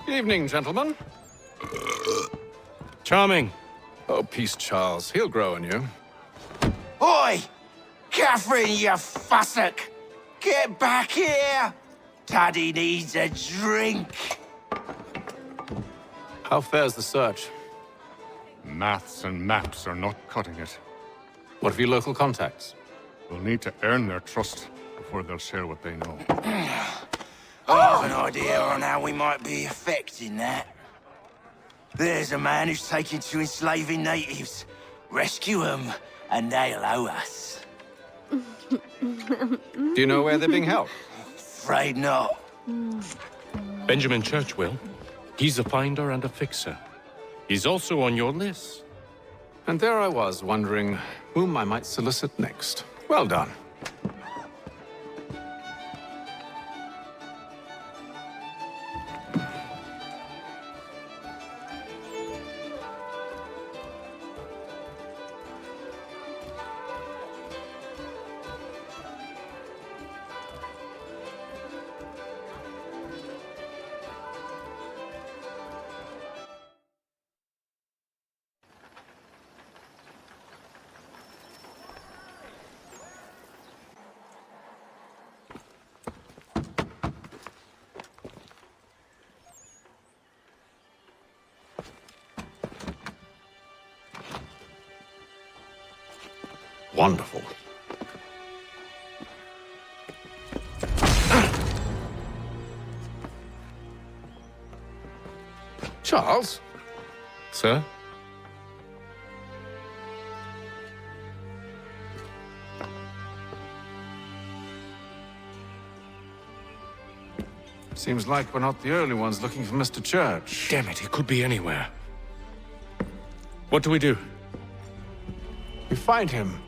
Evening, gentlemen. Charming. Oh, peace, Charles. He'll grow on you. Oi! Catherine, you fussock! Get back here! Daddy needs a drink. How fares the search? Maths and maps are not cutting it. What of your local contacts? We'll need to earn their trust before they'll share what they know. I have an idea on how we might be affecting that. There's a man who's taken to enslaving natives. Rescue them, and they'll owe us. Do you know where they're being held? Afraid not. Benjamin Churchwill. He's a finder and a fixer. He's also on your list. And there I was, wondering whom I might solicit next. Well done. Wonderful. Charles? Sir? Seems like we're not the only ones looking for Mr. Church. Damn it, he could be anywhere. What do we do? We find him.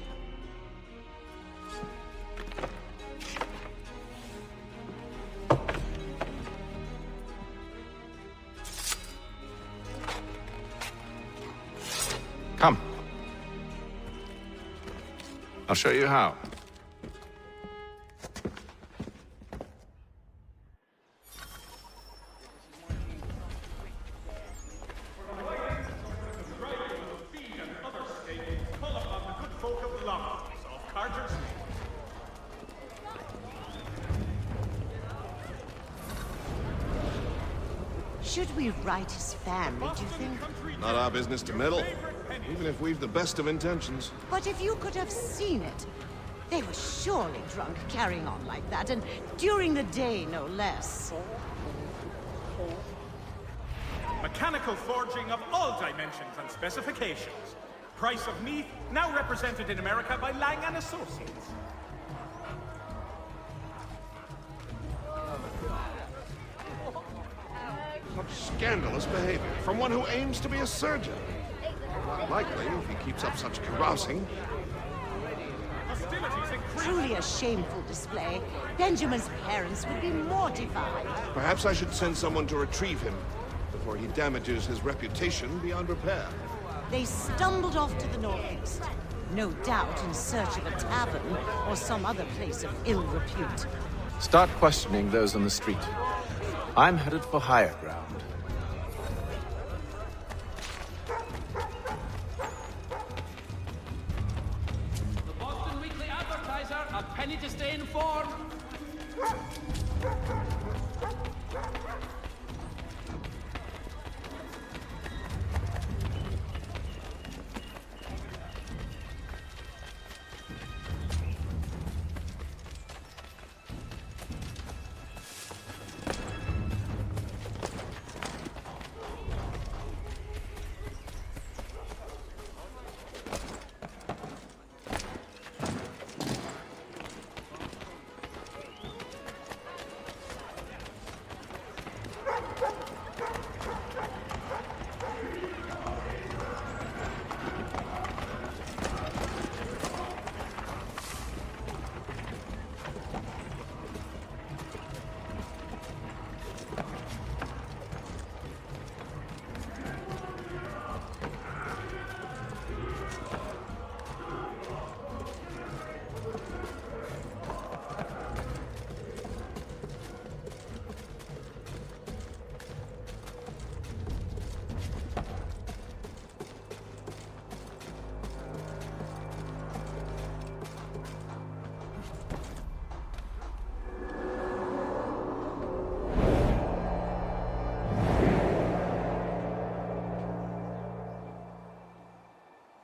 Come. I'll show you how. Should we write his family, do you think? Not our business to meddle, even if we've the best of intentions. But if you could have seen it, they were surely drunk carrying on like that, and during the day, no less. Mechanical forging of all dimensions and specifications. Price of meat, now represented in America by Lang & Associates. Such scandalous behavior from one who aims to be a surgeon. Not likely if he keeps up such carousing. Truly a shameful display. Benjamin's parents would be mortified. Perhaps I should send someone to retrieve him before he damages his reputation beyond repair. They stumbled off to the northeast, no doubt in search of a tavern or some other place of ill repute. Start questioning those on the street. I'm headed for higher ground. The Boston Weekly Advertiser, a penny to stay informed.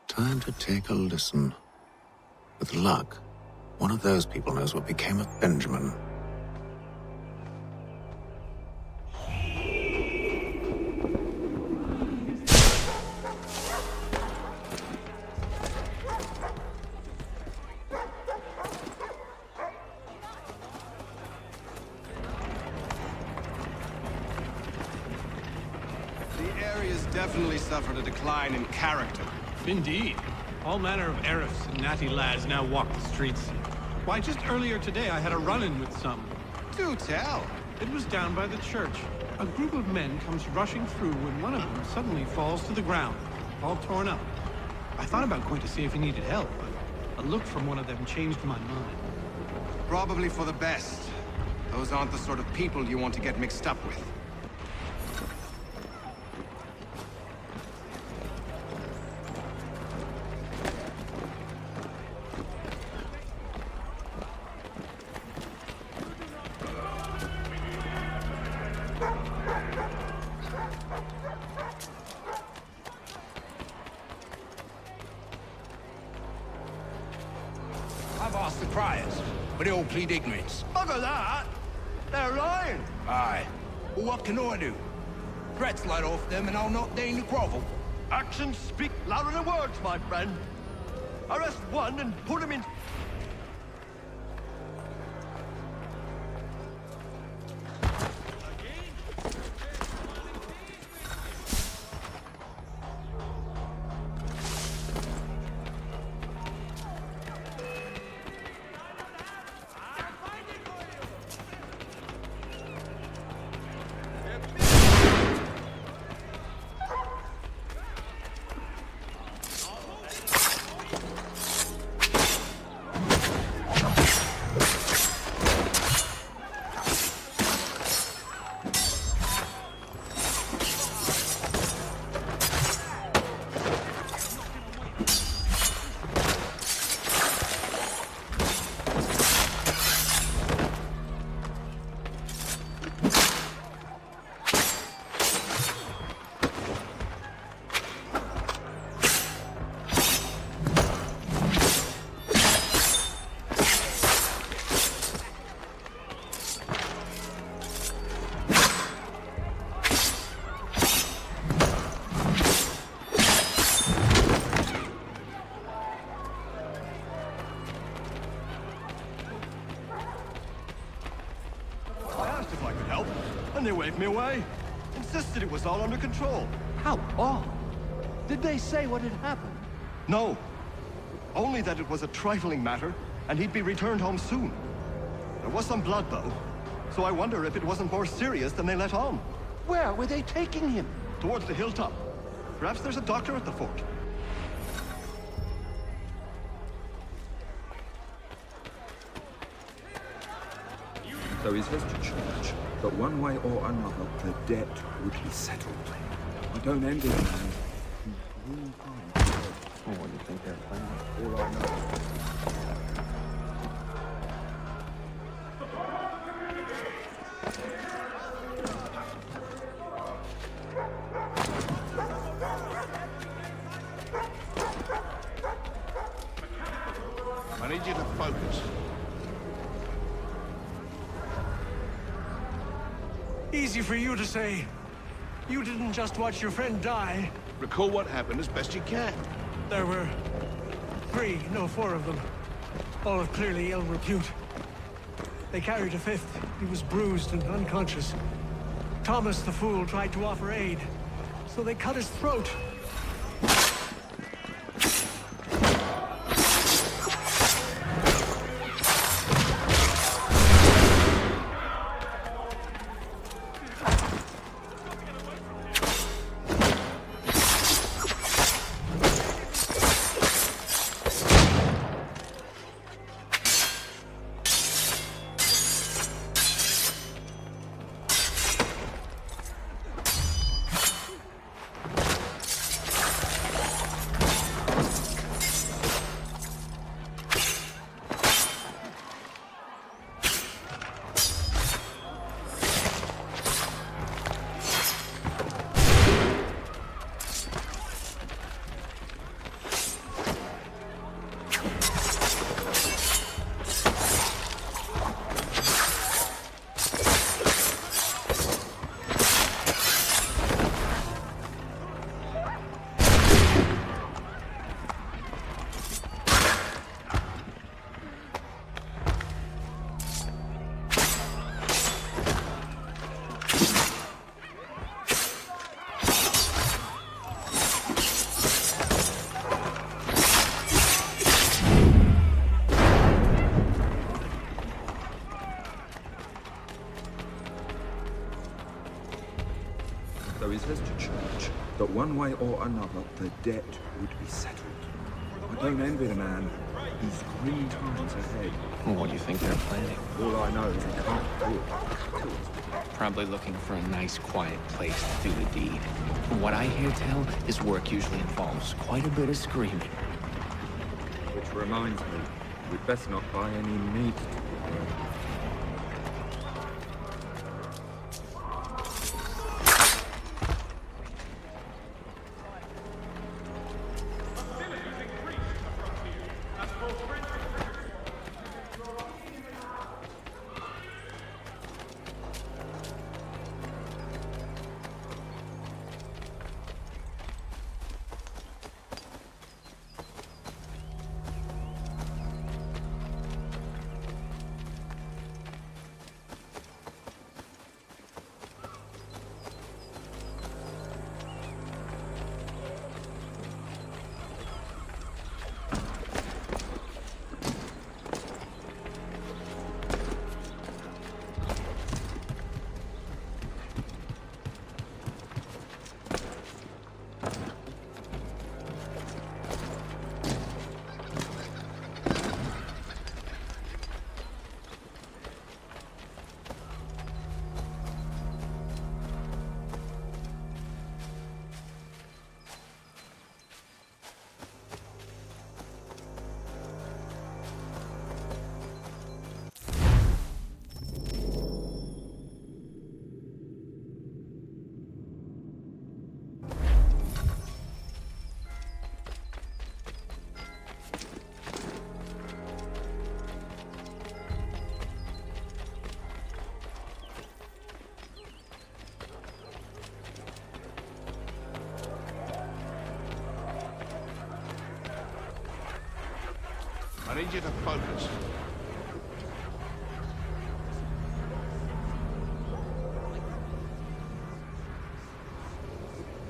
Time to take a listen. With luck, one of those people knows what became of Benjamin. The area's definitely suffered a decline in character. Indeed. All manner of Arifs and natty lads now walk the streets. Why, just earlier today I had a run-in with some. Do tell. It was down by the church. A group of men comes rushing through when one of them suddenly falls to the ground, all torn up. I thought about going to see if he needed help, but a look from one of them changed my mind. Probably for the best. Those aren't the sort of people you want to get mixed up with. I've asked the criers, but they all plead ignorance. Bugger that! They're lying! Aye. Well, what can I do? threats let off them and I'll not deign to grovel. Actions speak louder than words, my friend. Arrest one and put him in... They waved me away. Insisted it was all under control. How odd. Did they say what had happened? No. Only that it was a trifling matter, and he'd be returned home soon. There was some blood, though. So I wonder if it wasn't more serious than they let on. Where were they taking him? Towards the hilltop. Perhaps there's a doctor at the fort. So he says to church that one way or another the debt would be settled. I don't envy the man. Oh, what do you think they're playing? All I know. I need you to focus. Easy for you to say. You didn't just watch your friend die. Recall what happened as best you can. There were 4 of them. All of clearly ill repute. They carried a 5th. He was bruised and unconscious. Thomas the fool tried to offer aid, so they cut his throat. So he says to church that one way or another the debt would be settled. I don't envy the man. He's grim times ahead. Well, what do you think they're planning? All I know is he can't do it. Probably looking for a nice, quiet place to do the deed. From what I hear tell, this work usually involves quite a bit of screaming. Which reminds me, we'd best not buy any meat. I need you to focus.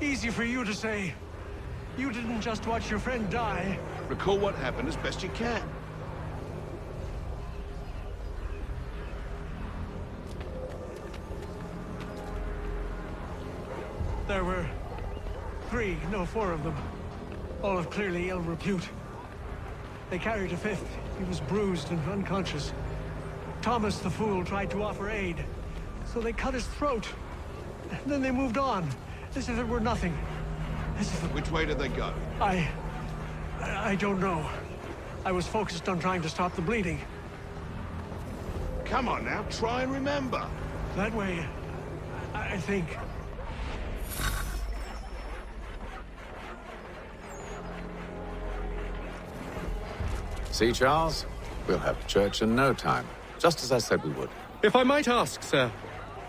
Easy for you to say. You didn't just watch your friend die. Recall what happened as best you can. There were 3, no 4 of them. All of clearly ill repute. They carried a 5th. He was bruised and unconscious. Thomas the Fool tried to offer aid, so they cut his throat. And then they moved on, as if it were nothing. As if... Which way did they go? I don't know. I was focused on trying to stop the bleeding. Come on now, try and remember. That way, I think. See, Charles? We'll have church in no time, just as I said we would. If I might ask, sir,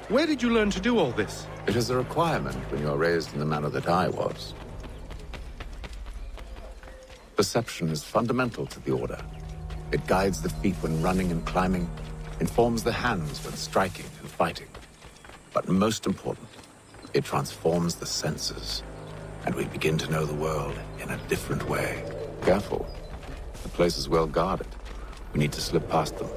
where did you learn to do all this? It is a requirement when you are raised in the manner that I was. Perception is fundamental to the Order. It guides the feet when running and climbing, informs the hands when striking and fighting. But most important, it transforms the senses, and we begin to know the world in a different way. Careful. The place is well guarded. We need to slip past them.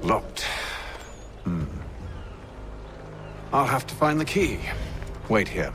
Locked. I'll have to find the key. Wait here.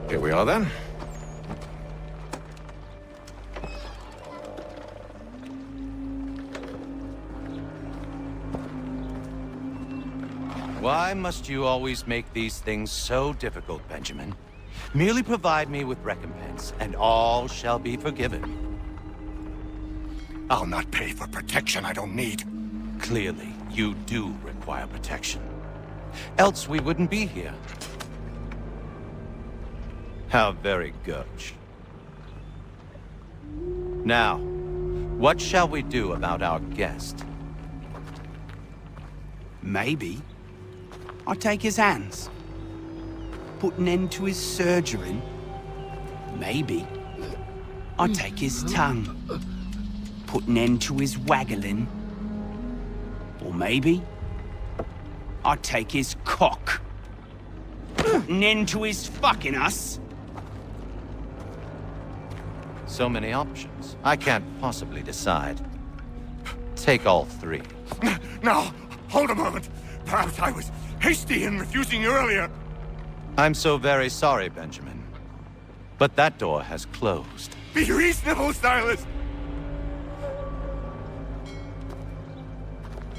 Here we are, then. Why must you always make these things so difficult, Benjamin? Merely provide me with recompense, and all shall be forgiven. I'll not pay for protection I don't need. Clearly, you do require protection. Else we wouldn't be here. How very gauche. Now, what shall we do about our guest? Maybe I'll take his hands. Put an end to his surgery. Maybe I'll take his tongue. Put an end to his waggling. Or maybe I'll take his cock. Put an end to his fucking us. So many options. I can't possibly decide. Take all three. Now, hold a moment. Perhaps I was hasty in refusing you earlier. I'm so very sorry, Benjamin. But that door has closed. Be reasonable, Silas!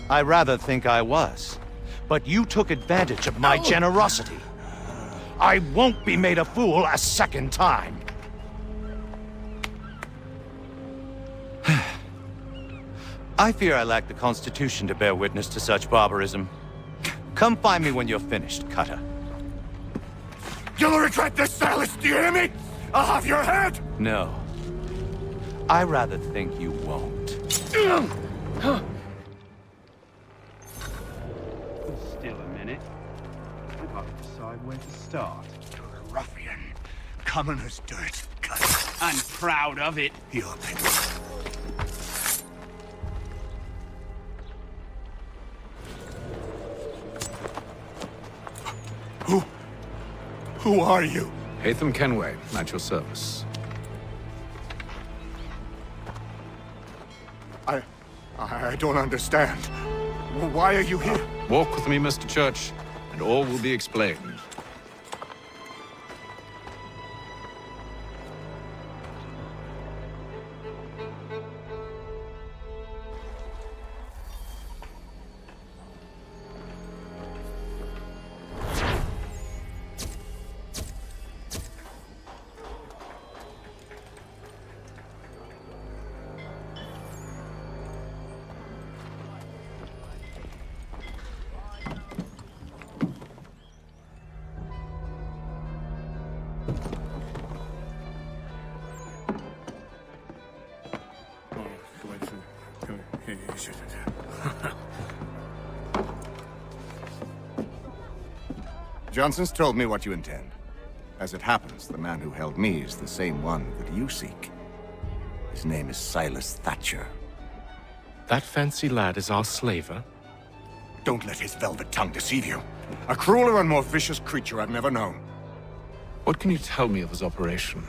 I rather think I was. But you took advantage of my generosity. I won't be made a fool a second time. I fear I lack the constitution to bear witness to such barbarism. Come find me when you're finished, Cutter. You'll regret this, Silas, do you hear me? I'll have your head! No. I rather think you won't. Still a minute. I've got to decide where to start. You're a ruffian. Commoner's dirt. I'm proud of it. You'll be. Who are you? Haytham Kenway, at your service. I don't understand. Why are you here? Walk with me, Mr. Church, and all will be explained. Johnson's told me what you intend. As it happens, the man who held me is the same one that you seek. His name is Silas Thatcher. That fancy lad is our slaver? Don't let his velvet tongue deceive you. A crueler and more vicious creature I've never known. What can you tell me of his operation?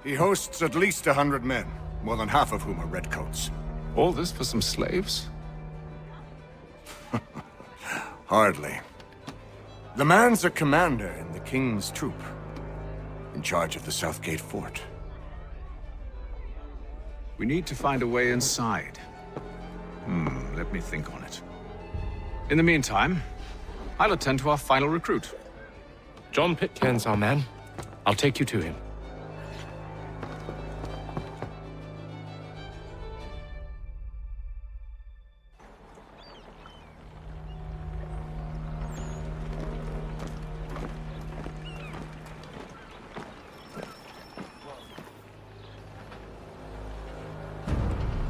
He hosts at least 100 men, more than half of whom are redcoats. All this for some slaves? Hardly. The man's a commander in the King's troop, in charge of the Southgate fort. We need to find a way inside. Let me think on it. In the meantime, I'll attend to our final recruit. John Pitcairn's our man. I'll take you to him.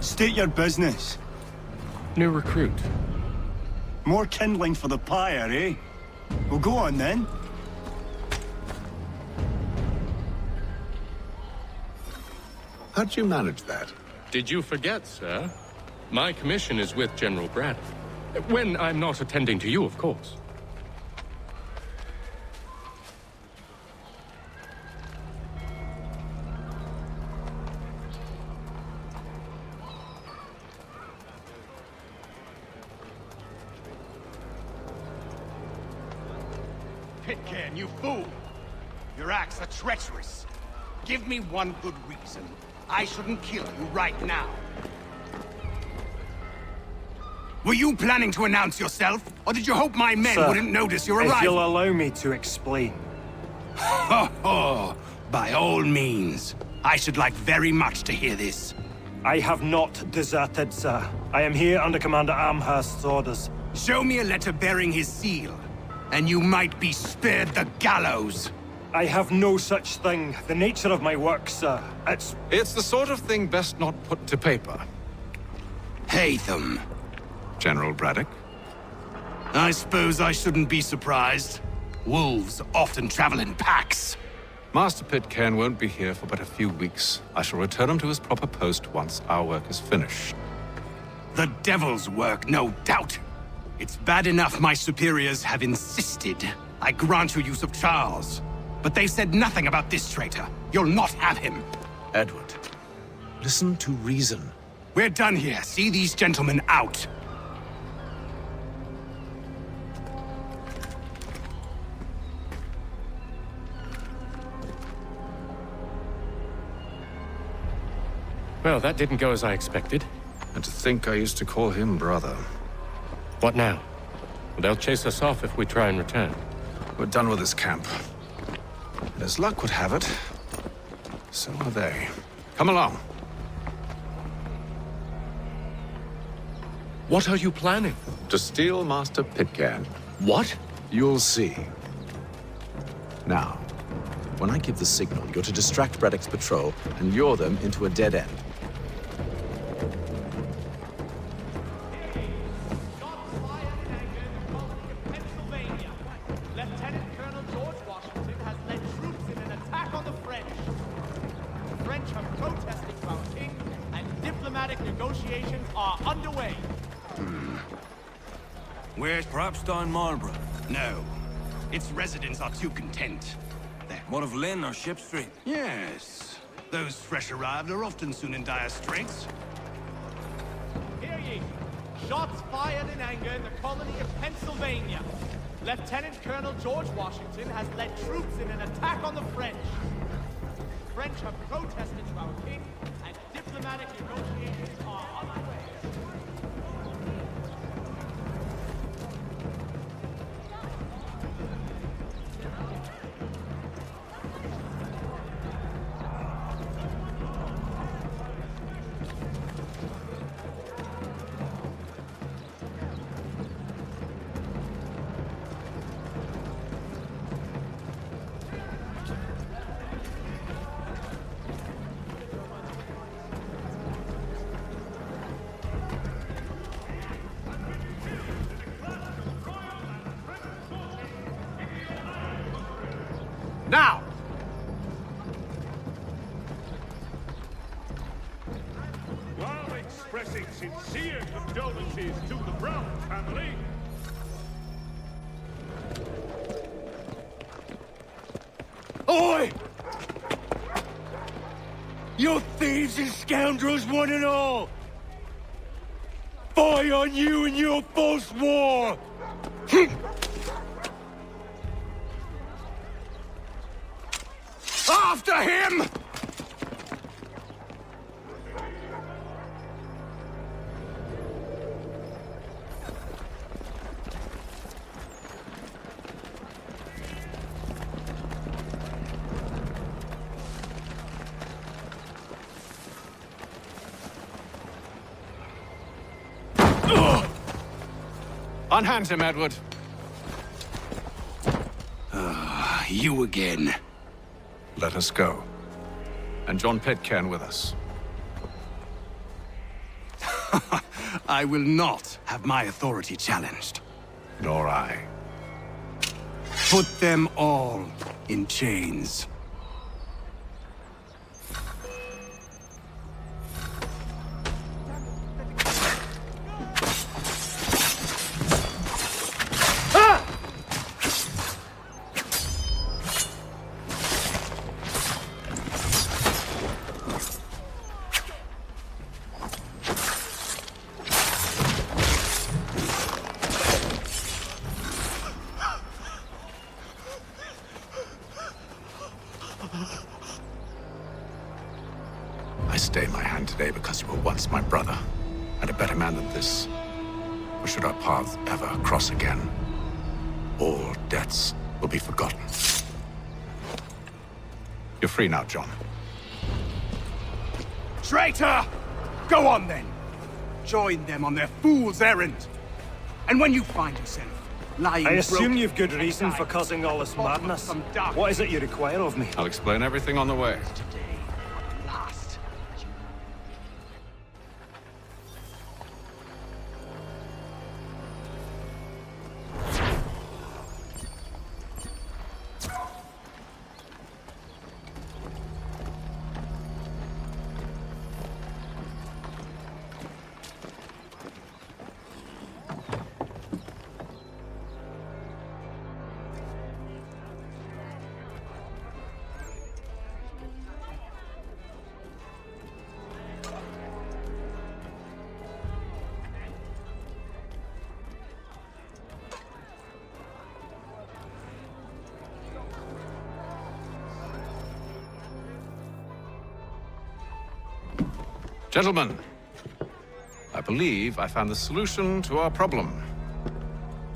State your business. New recruit. More kindling for the pyre, eh? Well, go on then. How'd you manage that? Did you forget, sir? My commission is with General Braddock. When I'm not attending to you, of course. Pitcairn, you fool! Your acts are treacherous. Give me one good reason I shouldn't kill you right now. Were you planning to announce yourself, or did you hope my men wouldn't notice your arrival? If you'll allow me to explain. Ho ho! By all means. I should like very much to hear this. I have not deserted, sir. I am here under Commander Amherst's orders. Show me a letter bearing his seal, and you might be spared the gallows. I have no such thing. The nature of my work, sir, It's the sort of thing best not put to paper. Haytham. General Braddock? I suppose I shouldn't be surprised. Wolves often travel in packs. Master Pitcairn won't be here for but a few weeks. I shall return him to his proper post once our work is finished. The devil's work, no doubt. It's bad enough my superiors have insisted I grant you use of Charles. But they've said nothing about this traitor. You'll not have him. Edward, listen to reason. We're done here. See these gentlemen out. Well, that didn't go as I expected. And to think I used to call him brother. What now? They'll chase us off if we try and return. We're done with this camp. And as luck would have it, so are they. Come along. What are you planning? To steal Master Pitcairn. What? You'll see. Now, when I give the signal, you're to distract Braddock's patrol and lure them into a dead end. Lieutenant Colonel George Washington has led troops in an attack on the French. The French are protesting to our king, and diplomatic negotiations are underway. Where's Propstein Marlborough? No. Its residents are too content. What of Lynn or Ship Street? Yes. Those fresh arrived are often soon in dire straits. Hear ye! Shots fired in anger in the colony of Pennsylvania. Lieutenant Colonel George Washington has led troops in an attack on the French. The French have protested to our king, and diplomatic negotiations are underway. Now! While expressing sincere condolences to the Brown family, Oi! You thieves and scoundrels, one and all! Fie on you and your false war! After him! Unhand him, Edward. You again. Let us go. And John Pitcairn with us. I will not have my authority challenged. Nor I. Put them all in chains. I stay my hand today because you were once my brother, and a better man than this. Or should our paths ever cross again, all debts will be forgotten. You're free now, John. Traitor! Go on then! Join them on their fool's errand! And when you find yourself lying I assume broken, you've good reason for causing all this madness. What is it you require of me? I'll explain everything on the way. Gentlemen, I believe I found the solution to our problem.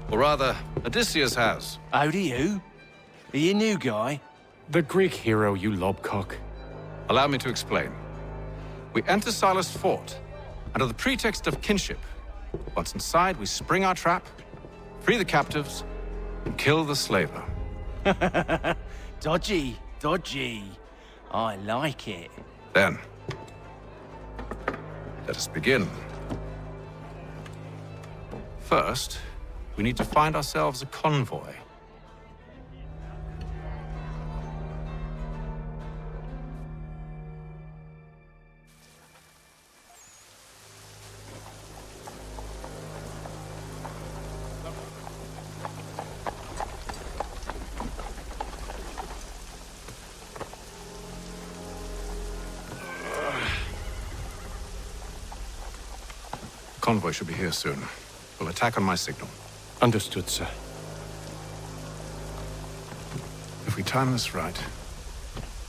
Or rather, Odysseus has. How do you? Are you a new guy? The Greek hero, you lobcock. Allow me to explain. We enter Silas' fort, under the pretext of kinship. Once inside, we spring our trap, free the captives, and kill the slaver. Dodgy, dodgy. I like it. Then, let us begin. First, we need to find ourselves a convoy. Convoy should be here soon. We'll attack on my signal. Understood, sir. If we time this right,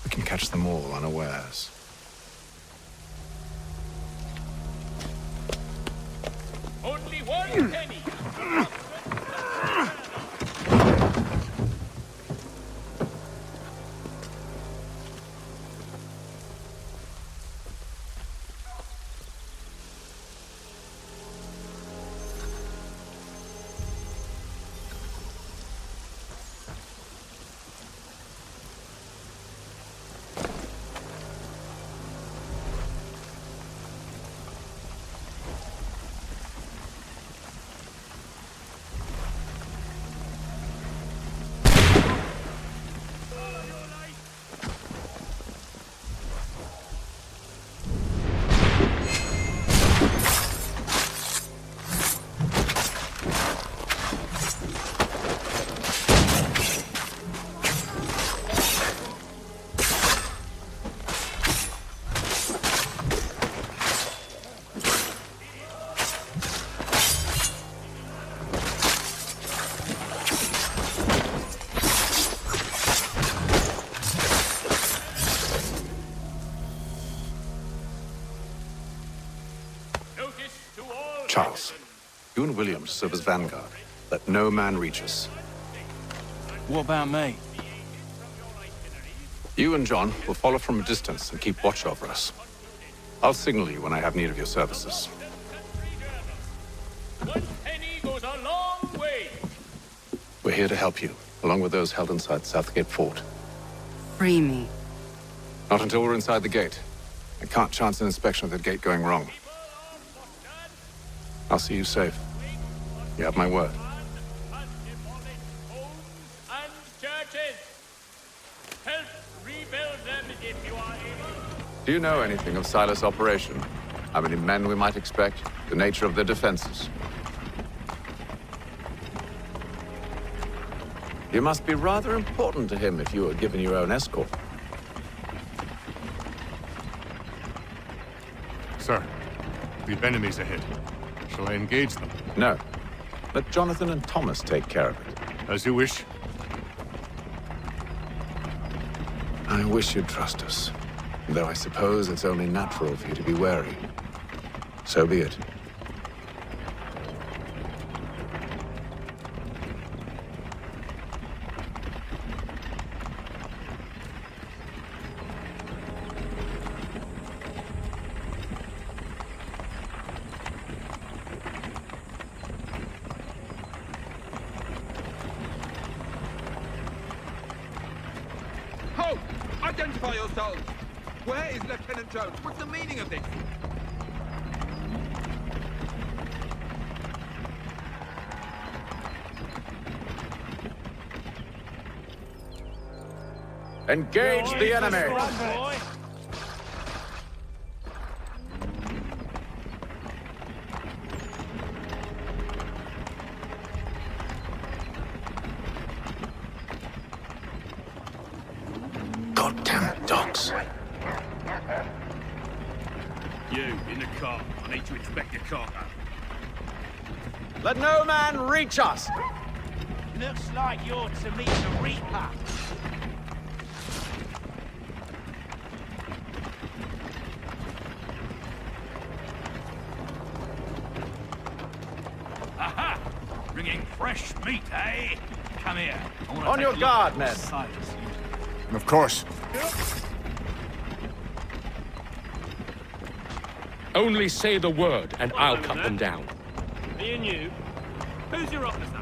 we can catch them all unawares. Only one penny. Charles, you and William serve as vanguard. Let no man reach us. What about me? You and John will follow from a distance and keep watch over us. I'll signal you when I have need of your services. One penny goes a long way. We're here to help you, along with those held inside Southgate Fort. Free me. Not until we're inside the gate. I can't chance an inspection of the gate going wrong. I'll see you safe. You have my word. And churches. Help rebuild them if you are able. Do you know anything of Silas' operation? How many men we might expect? The nature of their defenses? You must be rather important to him if you were given your own escort. Sir, we've enemies ahead. Shall I engage them? No. Let Jonathan and Thomas take care of it. As you wish. I wish you'd trust us. Though I suppose it's only natural for you to be wary. So be it. Halt! Identify yourselves! Where is Lieutenant Jones? What's the meaning of this? Engage the enemy! Goddamn dogs. You, in the car. I need to inspect your cargo. Let no man reach us! Looks like you're to meet the Reaper. Fresh meat, eh? Come here. I wanna On take your a look guard, at men. what Silas used. Of course. Only say the word, and I'll cut them down. Me and you. Who's your officer?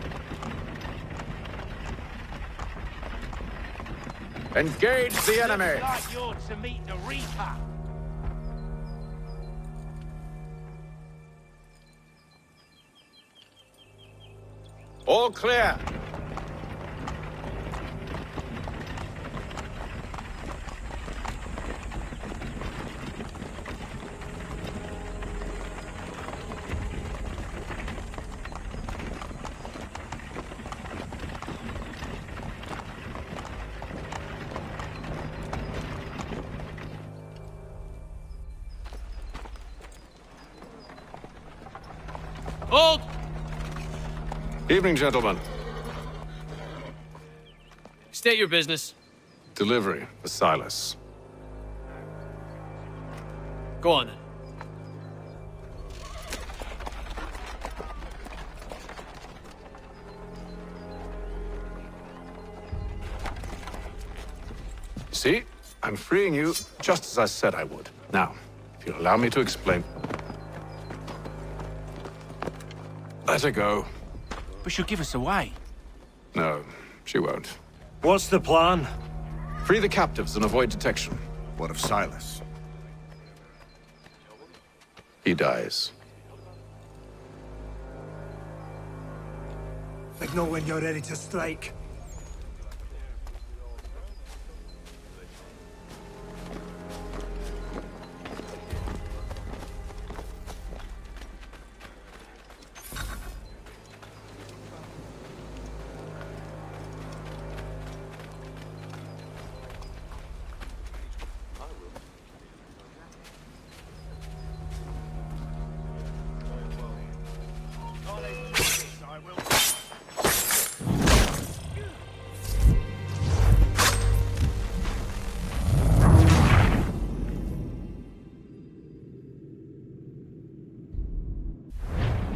Engage the enemy! Looks like you're to meet the Reaper. All clear. Hold! Evening, gentlemen. State your business. Delivery for Silas. Go on then. See? I'm freeing you just as I said I would. Now, if you'll allow me to explain. Let her go. But she'll give us away. No, she won't. What's the plan? Free the captives and avoid detection. What of Silas? He dies. Signal when you're ready to strike.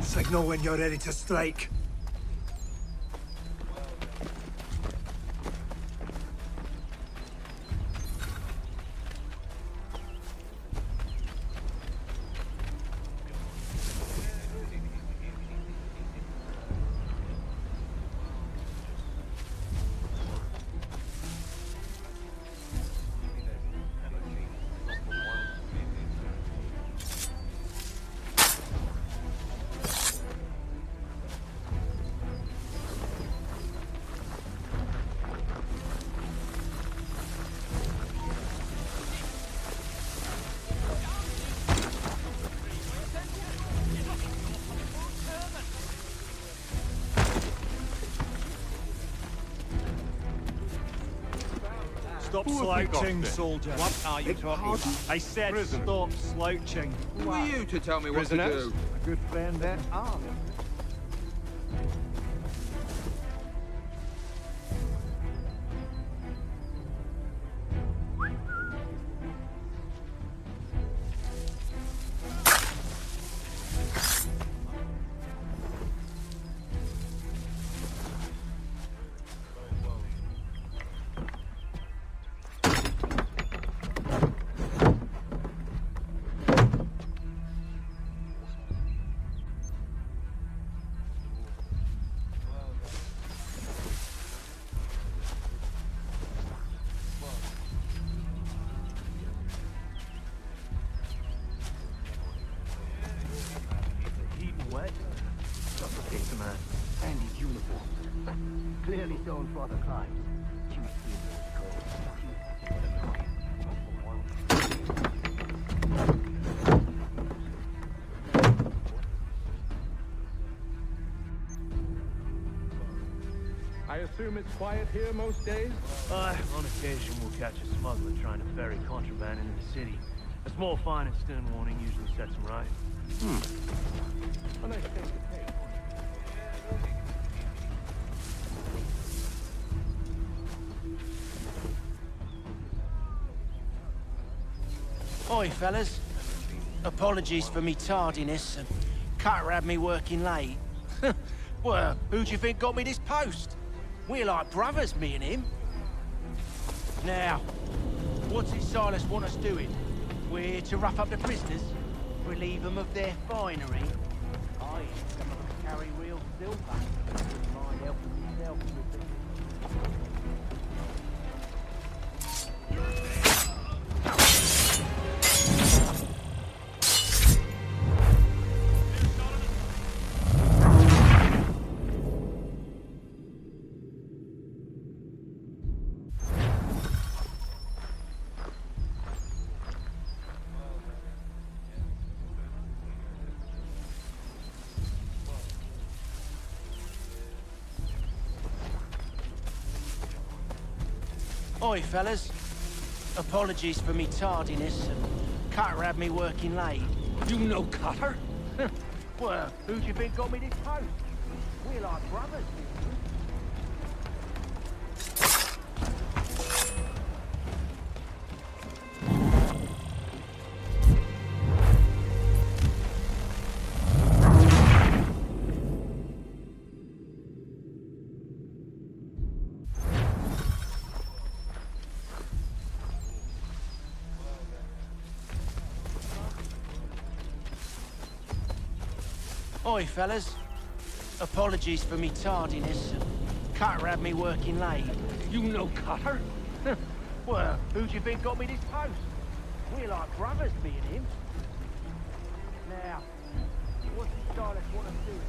Signal when you're ready to strike. Stop slouching, soldier. What are you talking about? I said stop slouching. Who are you to tell me what to do? A good friend at arms. Suffocates a man. And his uniform. Clearly shown for other crimes. I assume it's quiet here most days? On occasion we'll catch a smuggler trying to ferry contraband into the city. A small fine and stern warning usually sets him right. A nice thing to pay. Oi, fellas. Apologies for me tardiness and Cutter had me working late. Well, who do you think got me this post? We're like brothers, me and him. Now, what's his Silas want us doing? We're to rough up the prisoners, relieve them of their finery. Aye, some of them carry real silver. Wouldn't mind helping yourself with it. Oi, fellas. Apologies for me tardiness. Cutter had me working late. You know Cutter? Well, who do you think got me this post? We're like brothers. Oi, fellas. Apologies for me tardiness. Cutter had me working late. You know Cutter? Well, who do you think got me this post? We're like brothers, me and him. Now, what's the Silas want us doing?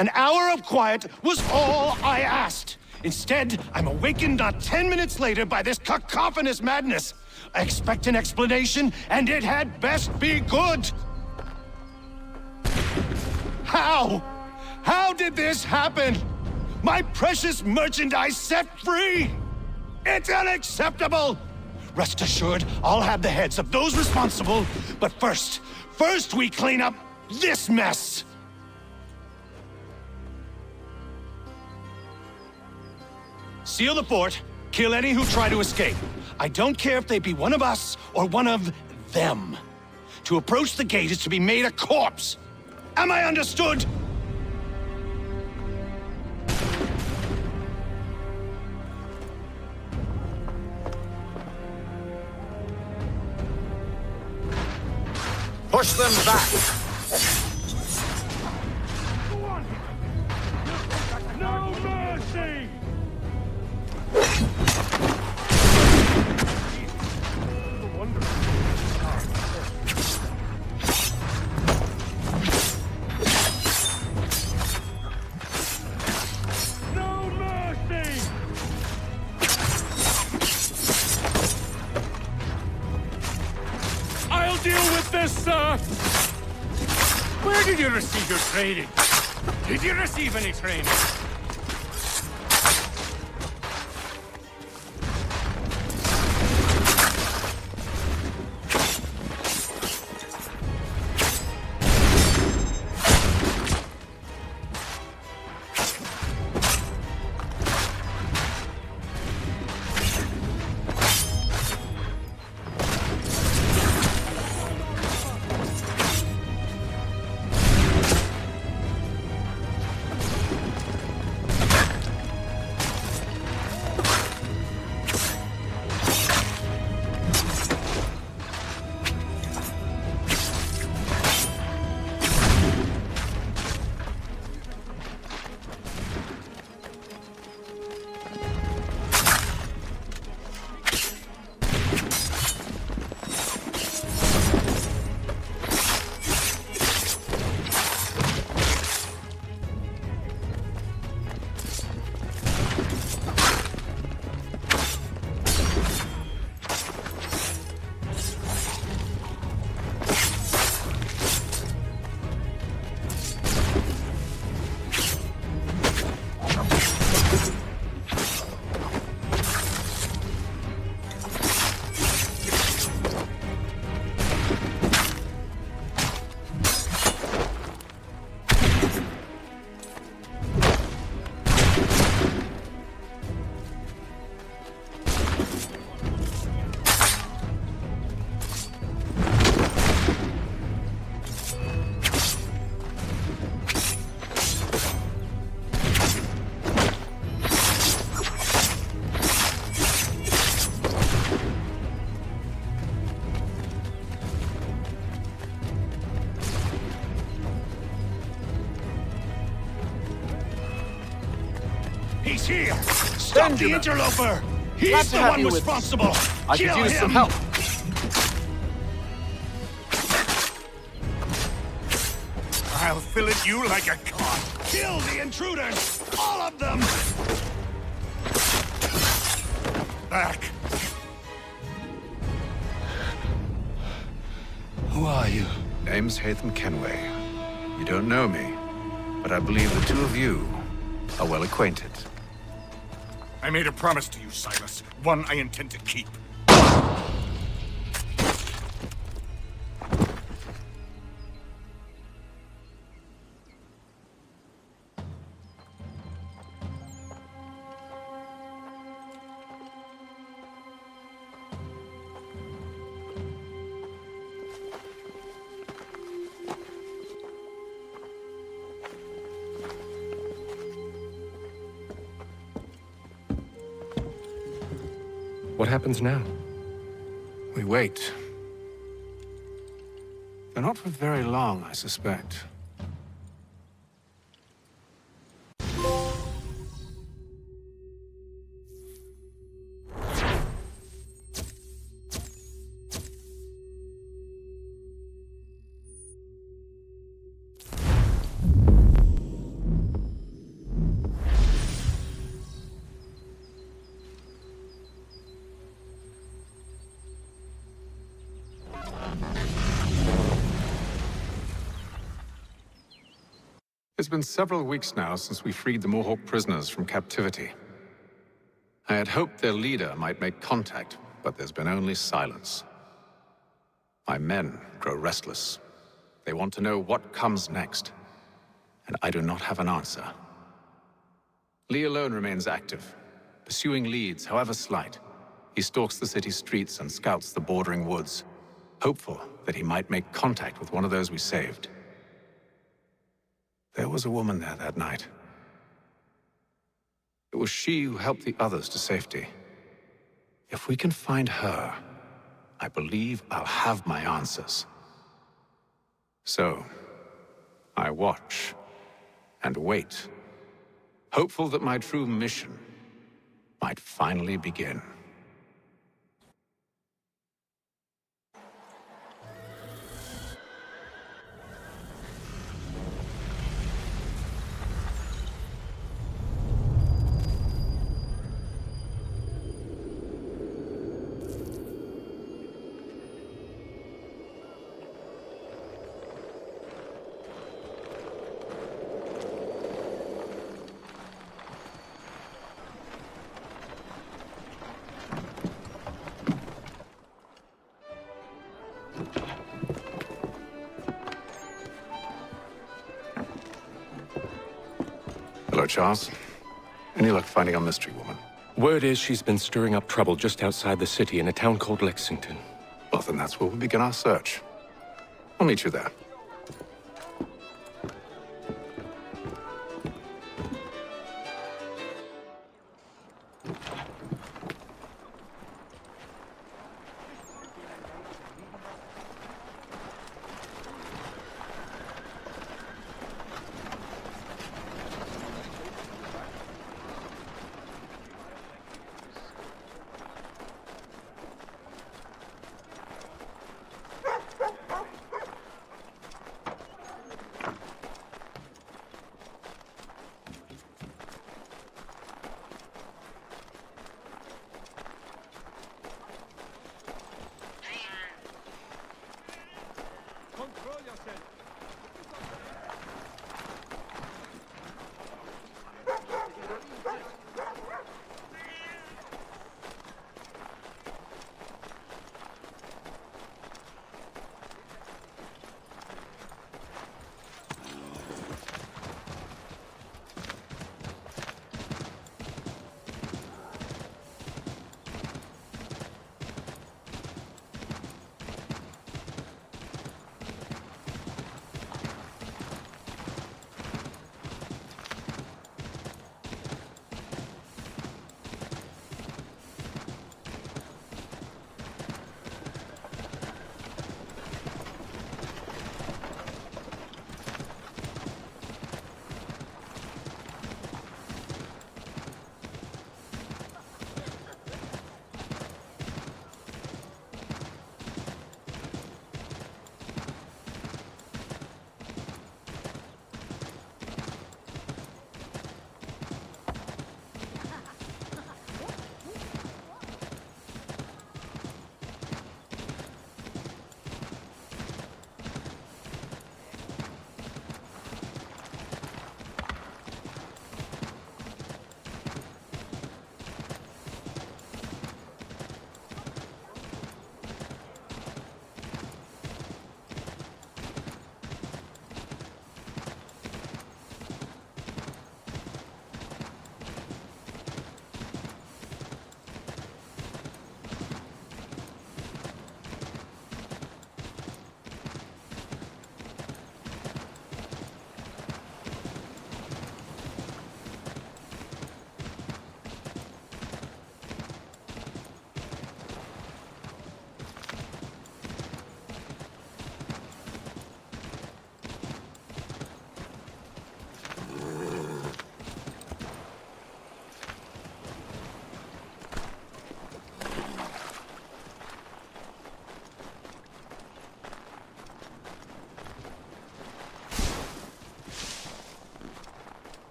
An hour of quiet was all I asked. Instead, I'm awakened not 10 minutes later by this cacophonous madness. I expect an explanation, and it had best be good. How? How did this happen? My precious merchandise set free! It's unacceptable! Rest assured, I'll have the heads of those responsible, but first we clean up this mess! Seal the fort, kill any who try to escape. I don't care if they be one of us or one of them. To approach the gate is to be made a corpse. Am I understood? Push them back! No mercy! No mercy! I'll deal with this, sir! Where did you receive your training? Did you receive any training? here! Stop the interloper! He's the one responsible! I could use some help. I'll fillet you like a cod! Kill the intruders! All of them! Back! Who are you? Name's Haytham Kenway. You don't know me, but I believe the two of you are well acquainted. I made a promise to you, Silas. One I intend to keep. What happens now? We wait. But not for very long, I suspect. It's been several weeks now since we freed the Mohawk prisoners from captivity. I had hoped their leader might make contact, but there's been only silence. My men grow restless. They want to know what comes next, and I do not have an answer. Lee alone remains active, pursuing leads, however slight. He stalks the city streets and scouts the bordering woods, hopeful that he might make contact with one of those we saved. There was a woman there that night. It was she who helped the others to safety. If we can find her, I believe I'll have my answers. So, I watch and wait, hopeful that my true mission might finally begin. Hello, Charles. Any luck finding our mystery woman? Word is she's been stirring up trouble just outside the city in a town called Lexington. Well, then that's where we'll begin our search. I'll meet you there.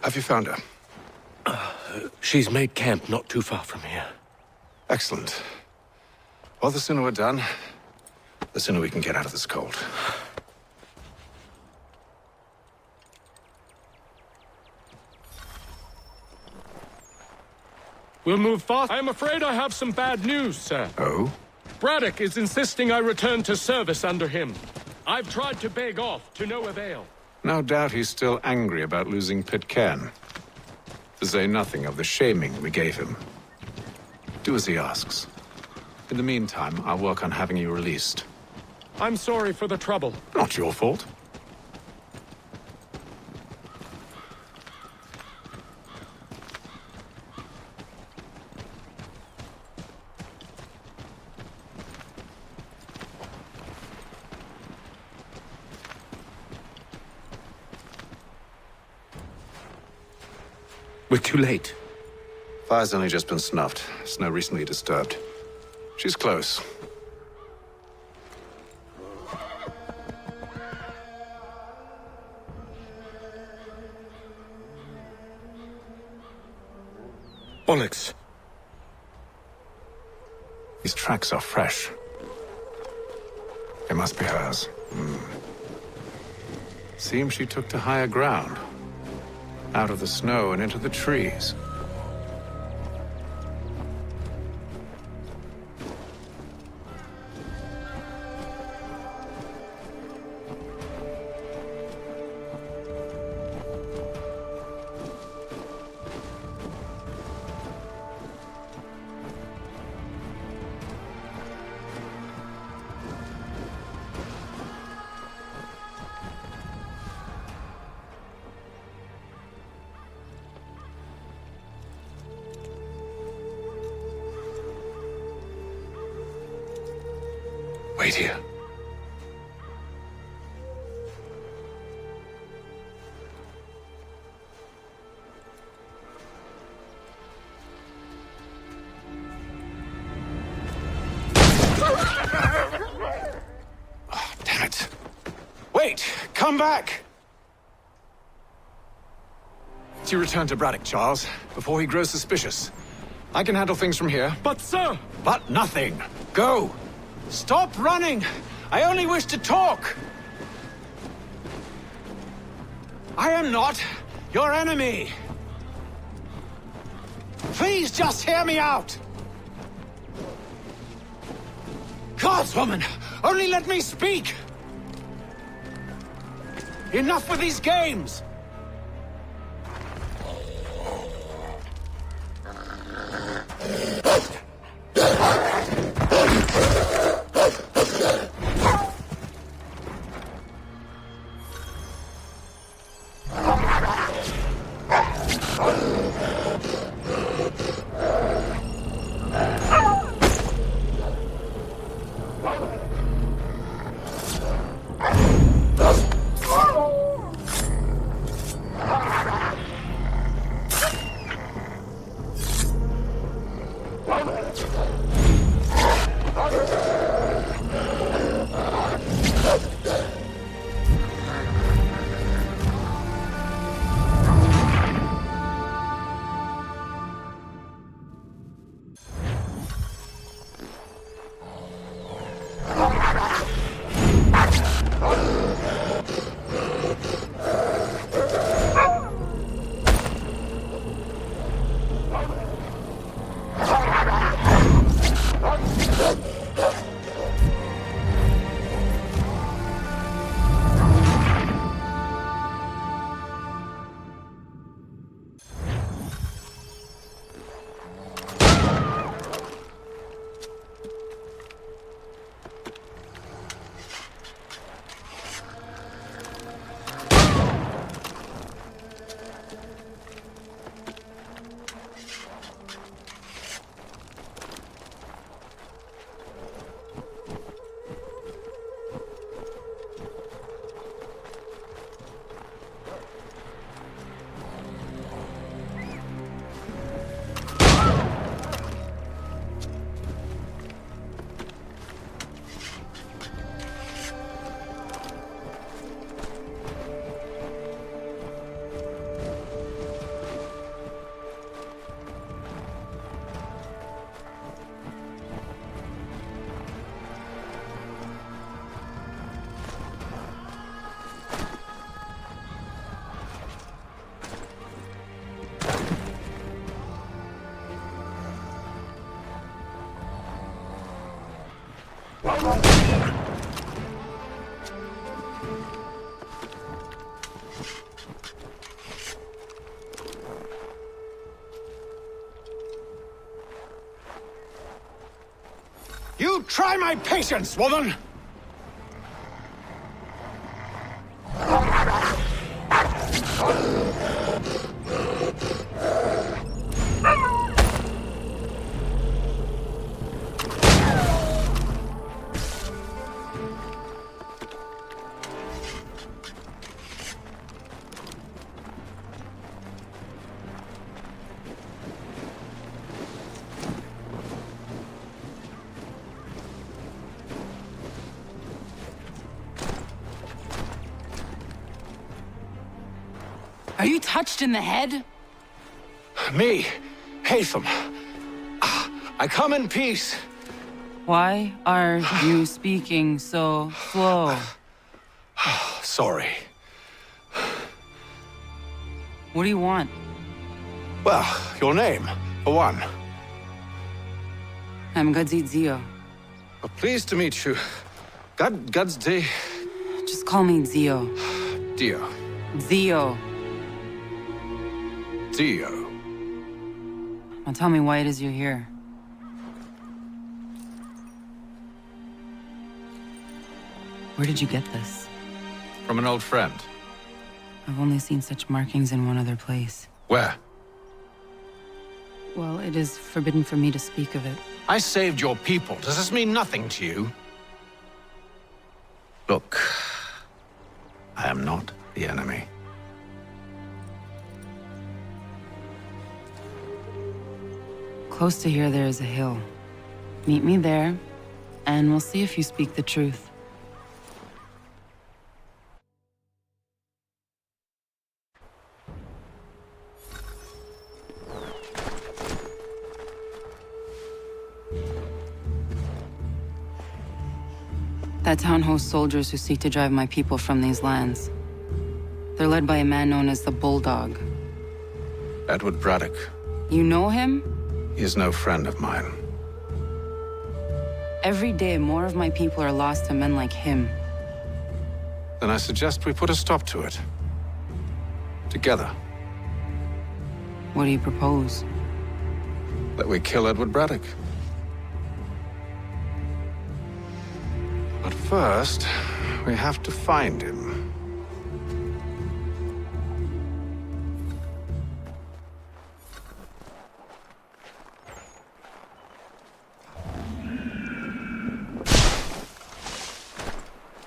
Have you found her? She's made camp not too far from here. Excellent. Well, the sooner we're done, the sooner we can get out of this cold. We'll move fast. I am afraid I have some bad news, sir. Oh? Braddock is insisting I return to service under him. I've tried to beg off, to no avail. No doubt he's still angry about losing Pitcairn. To say nothing of the shaming we gave him. Do as he asks. In the meantime, I'll work on having you released. I'm sorry for the trouble. Not your fault. We're too late. Fire's only just been snuffed. Snow recently disturbed. She's close. Bollocks. These tracks are fresh. They must be hers. Seems she took to higher ground. Out of the snow and into the trees. Wait here. Oh, damn it. Wait! Come back! You return to Braddock, Charles, before he grows suspicious. I can handle things from here. But, sir! But nothing. Go! Stop running! I only wish to talk! I am not your enemy! Please just hear me out! Gods, woman! Only let me speak! Enough with these games! You try my patience, woman! Are you touched in the head? Me, Haytham. I come in peace. Why are you speaking so slow? Sorry. What do you want? Well, your name, for one. I'm Gadzit Zio. Pleased to meet you. God's day. Just call me Zio. Dio. Zio. Dio. Now tell me why it is you're here. Where did you get this? From an old friend. I've only seen such markings in one other place. Where? Well, it is forbidden for me to speak of it. I saved your people. Does this mean nothing to you? Look, I am not the enemy. Close to here, there is a hill. Meet me there, and we'll see if you speak the truth. That town hosts soldiers who seek to drive my people from these lands. They're led by a man known as the Bulldog. Edward Braddock. You know him? He is no friend of mine. Every day, more of my people are lost to men like him. Then I suggest we put a stop to it. Together. What do you propose? That we kill Edward Braddock. But first, we have to find him.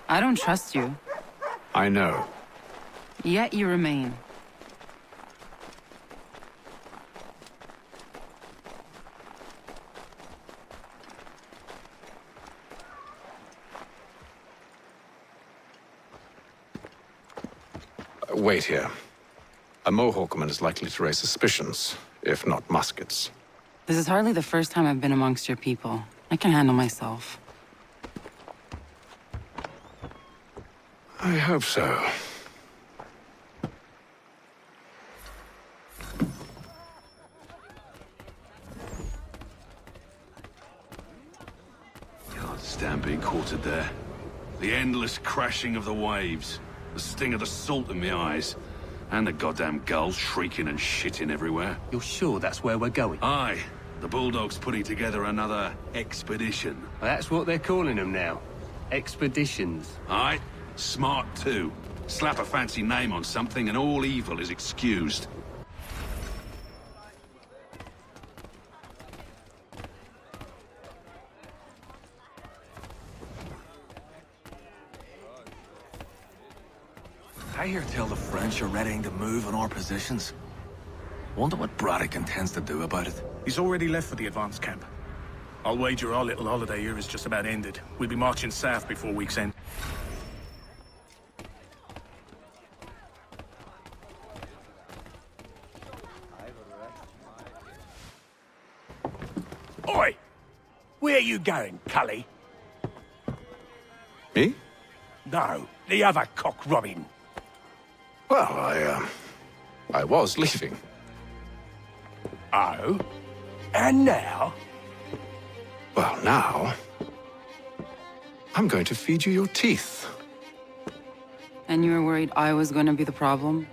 I don't trust you. I know. Yet you remain. Wait here. A Mohawkman is likely to raise suspicions, if not muskets. This is hardly the first time I've been amongst your people. I can handle myself. I hope so. Can't stand being quartered there. The endless crashing of the waves, the sting of the salt in my eyes, and the goddamn gulls shrieking and shitting everywhere. You're sure that's where we're going? Aye. The Bulldog's putting together another expedition. Well, that's what they're calling them now. Expeditions. Aye. Smart too. Slap a fancy name on something and all evil is excused. I hear tell the French are readying to move on our positions. Wonder what Braddock intends to do about it. He's already left for the advance camp. I'll wager our little holiday here is just about ended. We'll be marching south before week's end. Oi! Where you going, Cully? Me? No, the other cock robin. Well, I was leaving. Oh? And now? Well, now... I'm going to feed you your teeth. And you were worried I was going to be the problem?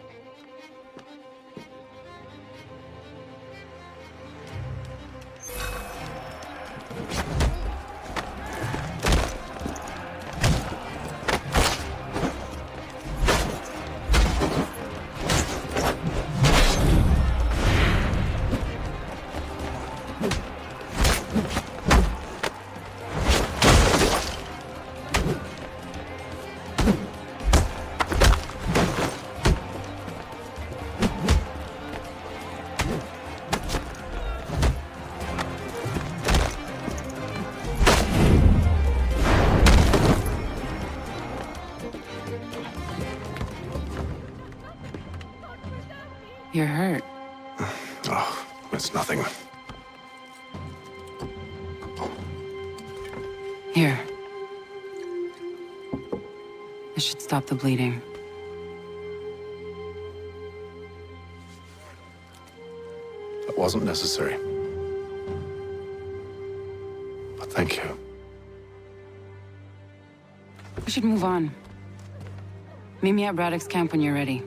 You're hurt. Oh, it's nothing. Here. This should stop the bleeding. That wasn't necessary. But thank you. We should move on. Meet me at Braddock's camp when you're ready.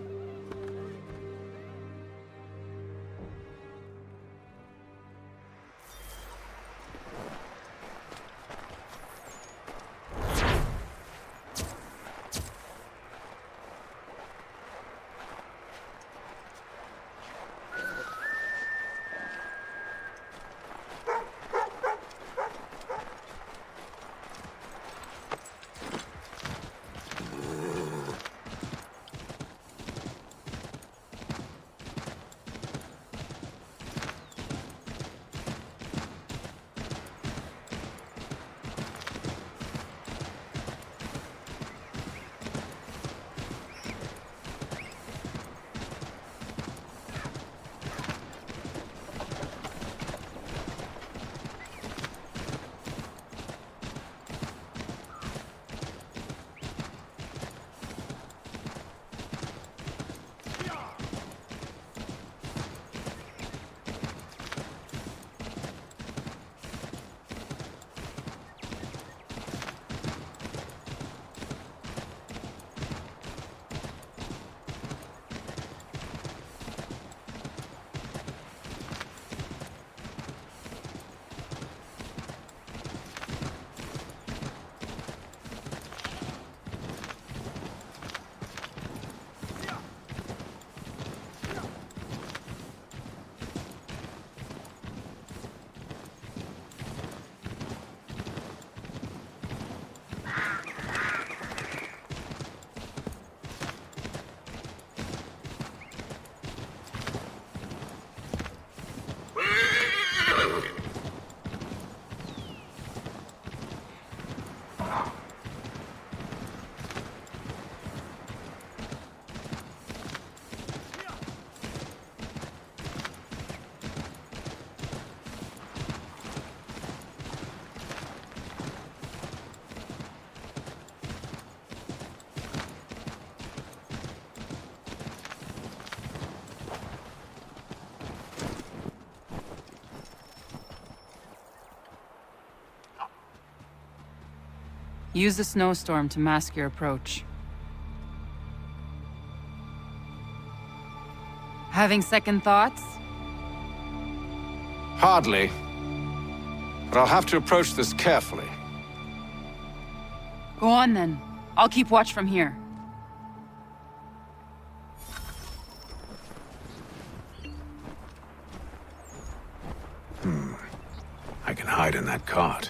Use the snowstorm to mask your approach. Having second thoughts? Hardly. But I'll have to approach this carefully. Go on then. I'll keep watch from here. I can hide in that cart.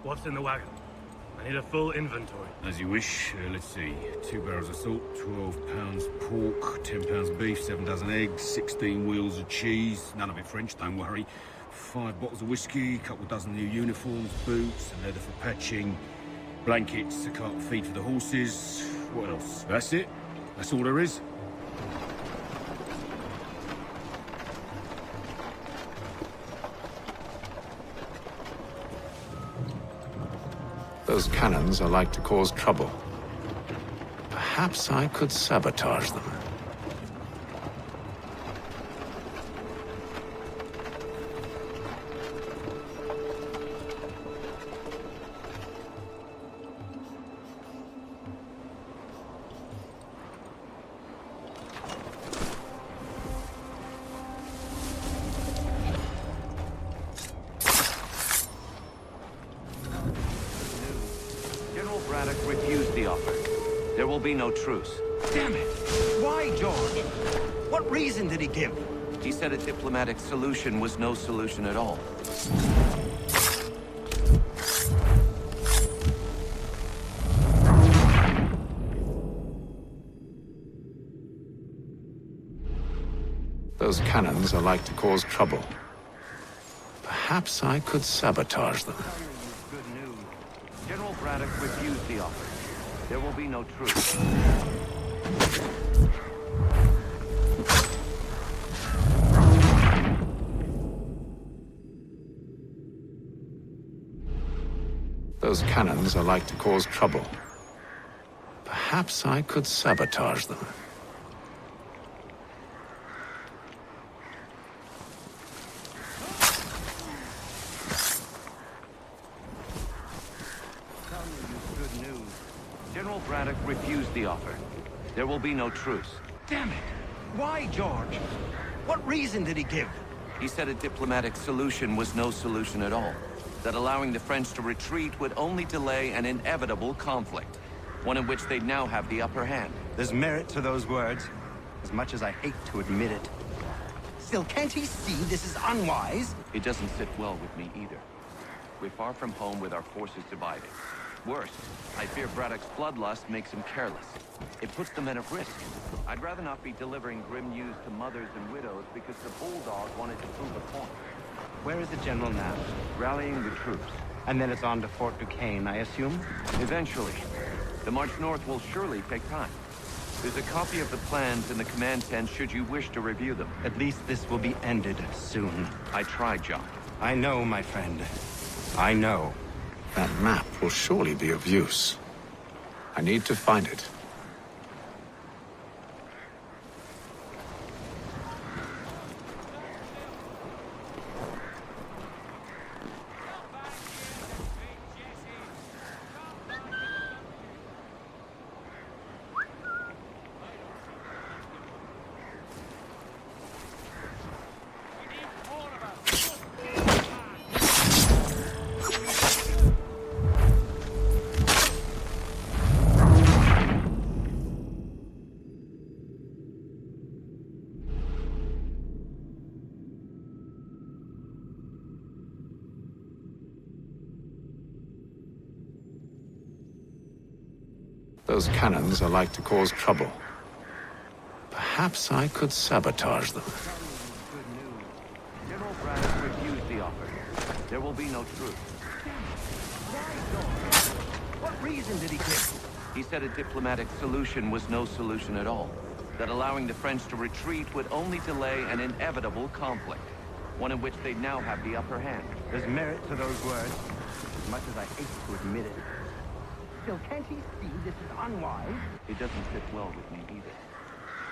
What's in the wagon? I need a full inventory. As you wish. Let's see. 2 barrels of salt, 12 pounds pork, 10 pounds beef, 7 dozen eggs, 16 wheels of cheese. None of it French, don't worry. 5 bottles of whiskey, a couple dozen new uniforms, boots, and leather for patching, blankets, a cart feed for the horses. What else? That's it. That's all there is. Those cannons are like to cause trouble. Perhaps I could sabotage them. General Braddock refused the offer. There will be no truce. Damn it! Why, George? What reason did he give? He said a diplomatic solution was no solution at all. Those cannons are like to cause trouble. Perhaps I could sabotage them. Good news. General Braddock refused the offer. There will be no truce. Those cannons are like to cause trouble. Perhaps I could sabotage them. Good news. General Braddock refused the offer. There will be no truce. Damn it! Why, George? What reason did he give? He said a diplomatic solution was no solution at all. That allowing the French to retreat would only delay an inevitable conflict. One in which they now have the upper hand. There's merit to those words, as much as I hate to admit it. Still, can't he see this is unwise? It doesn't sit well with me either. We're far from home with our forces divided. Worse, I fear Braddock's bloodlust makes him careless. It puts the men at risk. I'd rather not be delivering grim news to mothers and widows because the Bulldog wanted to prove a point. Where is the general now? Rallying the troops. And then it's on to Fort Duquesne, I assume? Eventually. The march north will surely take time. There's a copy of the plans in the command tent should you wish to review them. At least this will be ended soon. I tried, John. I know, my friend. I know. That map will surely be of use. I need to find it. Those cannons are like to cause trouble. Perhaps I could sabotage them. Good news. General Braddock refused the offer. There will be no truce. What reason did he give? He said a diplomatic solution was no solution at all. That allowing the French to retreat would only delay an inevitable conflict. One in which they now have the upper hand. There's merit to those words, as much as I hate to admit it. Still, can't he see this is unwise? It doesn't sit well with me either.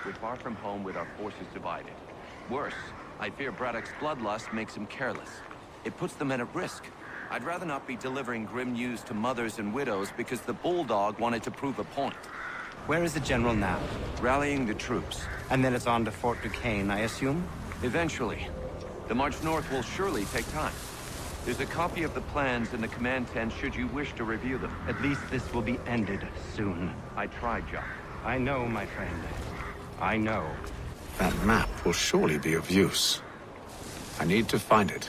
We're far from home with our forces divided. Worse, I fear Braddock's bloodlust makes him careless. It puts the men at risk. I'd rather not be delivering grim news to mothers and widows because the Bulldog wanted to prove a point. Where is the general now? Rallying the troops. And then it's on to Fort Duquesne, I assume? Eventually. The march north will surely take time. There's a copy of the plans in the command tent should you wish to review them. At least this will be ended soon. I tried, John. I know, my friend. I know. That map will surely be of use. I need to find it.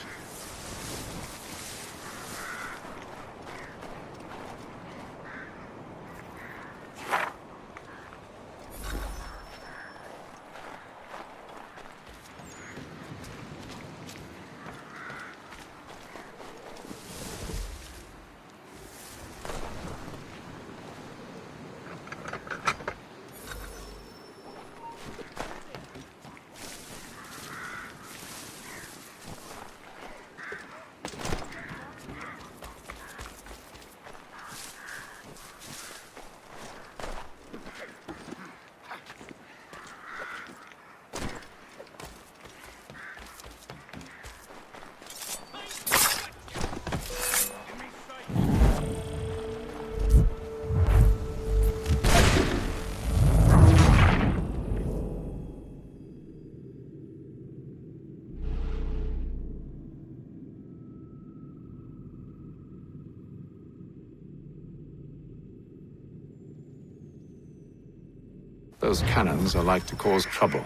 Those cannons are like to cause trouble.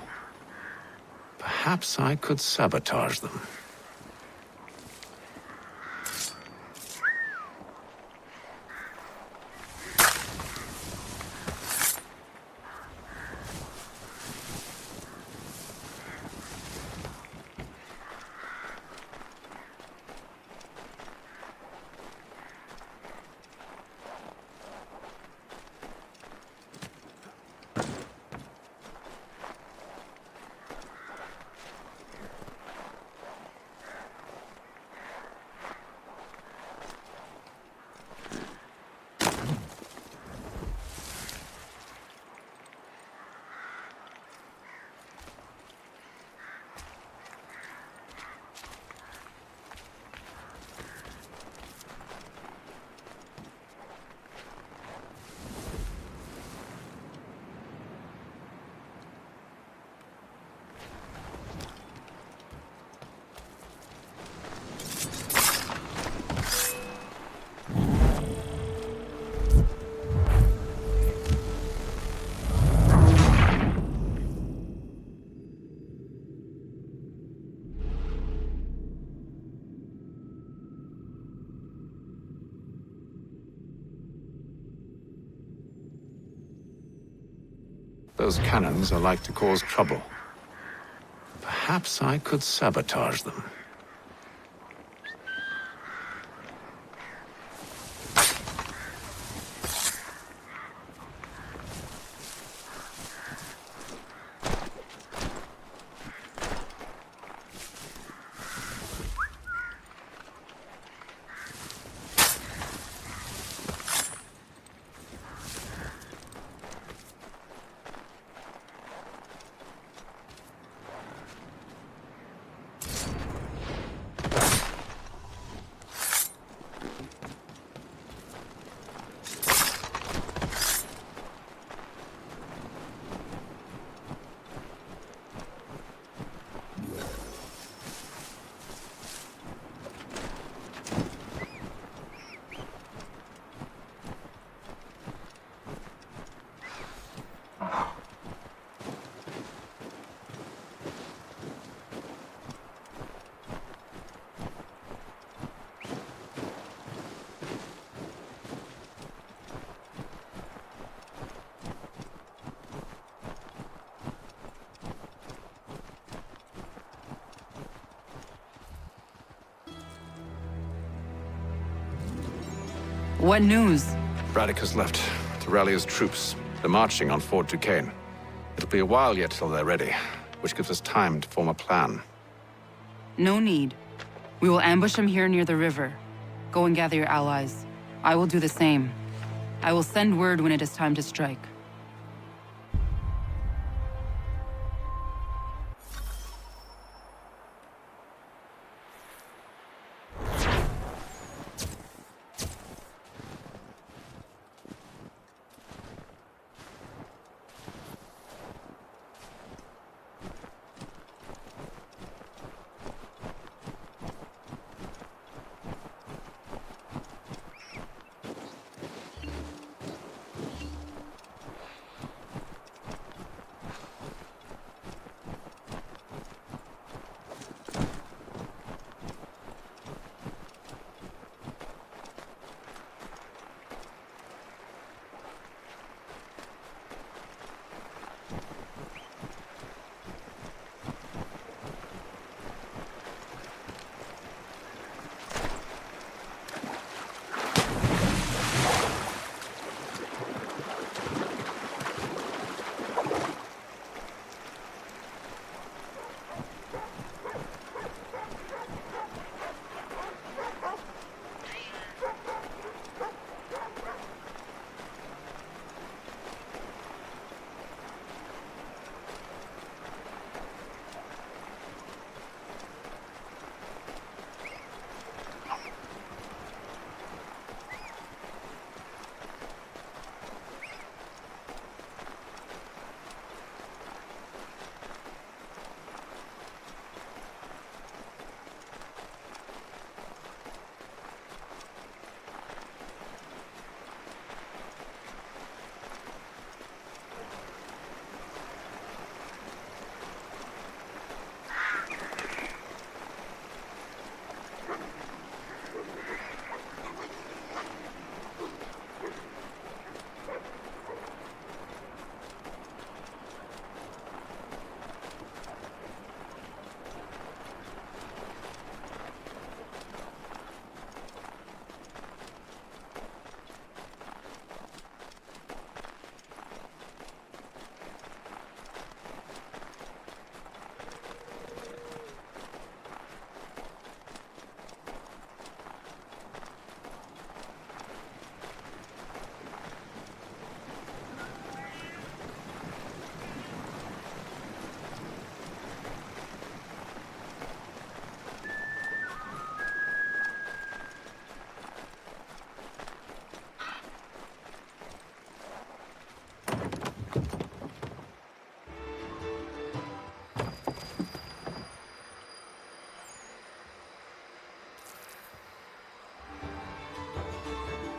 Perhaps I could sabotage them. Those cannons are like to cause trouble. Perhaps I could sabotage them. What news? Braddock has left to rally his troops. They're marching on Fort Duquesne. It'll be a while yet till they're ready, which gives us time to form a plan. No need. We will ambush him here near the river. Go and gather your allies. I will do the same. I will send word when it is time to strike.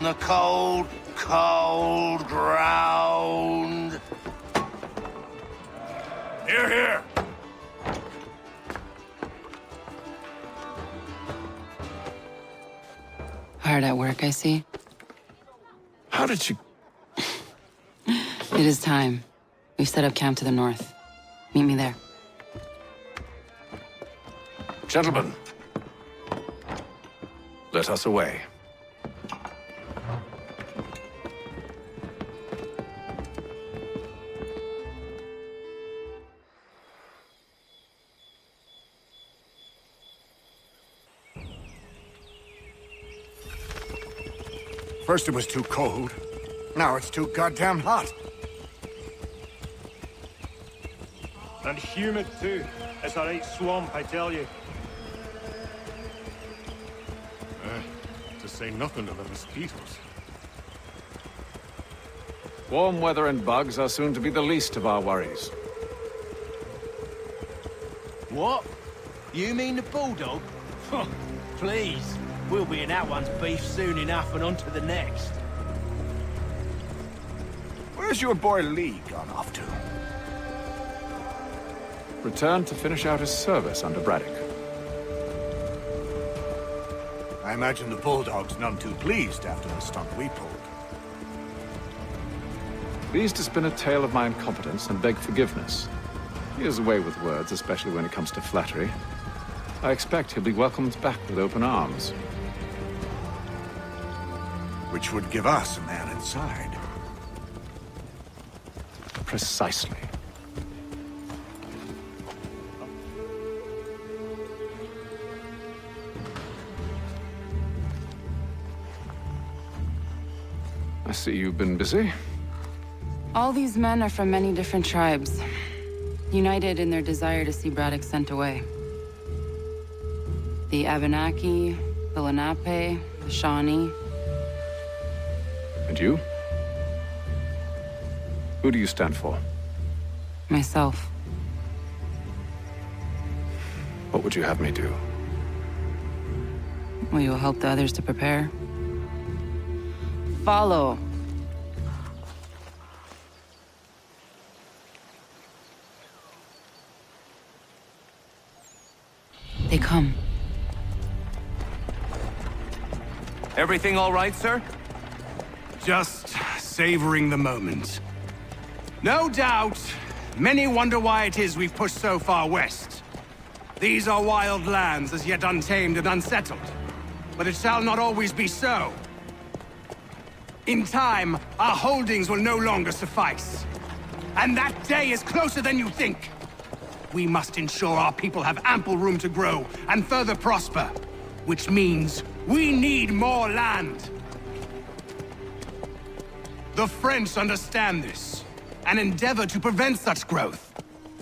The cold, cold ground. Here, here. Hard at work, I see. How did you... It is time. We've set up camp to the north. Meet me there. Gentlemen, let us away. First it was too cold. Now it's too goddamn hot. And humid too. It's a right swamp, I tell you. To say nothing of the mosquitoes. Warm weather and bugs are soon to be the least of our worries. What? You mean the Bulldog? Please. We'll be in that one's beef soon enough and on to the next. Where's your boy Lee gone off to? Returned to finish out his service under Braddock. I imagine the Bulldog's none too pleased after the stunt we pulled. Pleased to spin a tale of my incompetence and beg forgiveness. He has a way with words, especially when it comes to flattery. I expect he'll be welcomed back with open arms. Which would give us a man inside. Precisely. I see you've been busy. All these men are from many different tribes, united in their desire to see Braddock sent away. The Abenaki, the Lenape, the Shawnee. And you? Who do you stand for? Myself. What would you have me do? Will you help the others to prepare? Follow. They come. Everything all right, sir? Just savoring the moment. No doubt, many wonder why it is we've pushed so far west. These are wild lands, as yet untamed and unsettled. But it shall not always be so. In time, our holdings will no longer suffice. And that day is closer than you think. We must ensure our people have ample room to grow and further prosper. Which means we need more land. The French understand this, and endeavor to prevent such growth.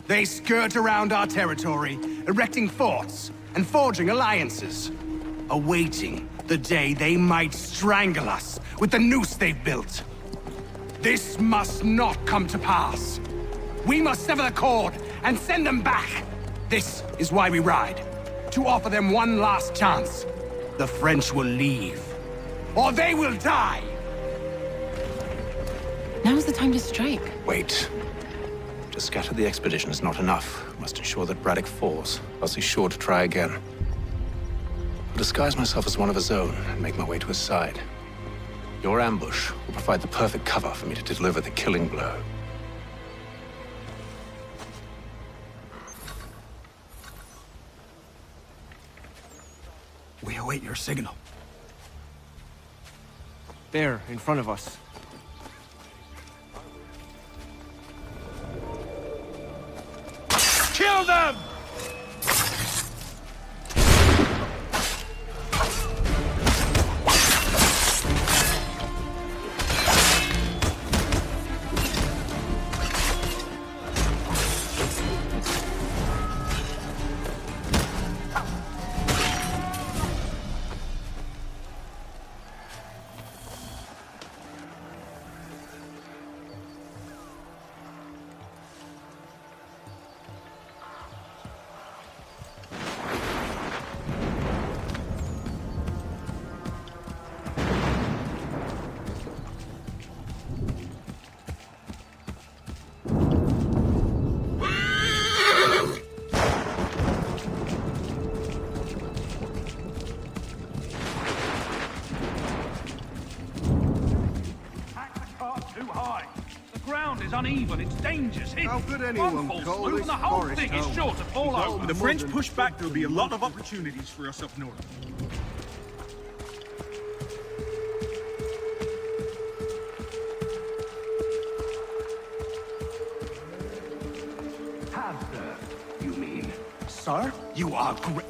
They skirt around our territory, erecting forts and forging alliances, awaiting the day they might strangle us with the noose they've built. This must not come to pass. We must sever the cord and send them back. This is why we ride, to offer them one last chance. The French will leave, or they will die. Now's the time to strike. Wait. To scatter the expedition is not enough. We must ensure that Braddock falls, else he's sure to try again. I'll disguise myself as one of his own and make my way to his side. Your ambush will provide the perfect cover for me to deliver the killing blow. We await your signal. There, in front of us. Kill them! Rangers hit. How could anyone One false call move this and the whole forest thing is home? sure to fall over. With the French push back, there'll be a lot of opportunities for us up north. You mean? Sir? You are great.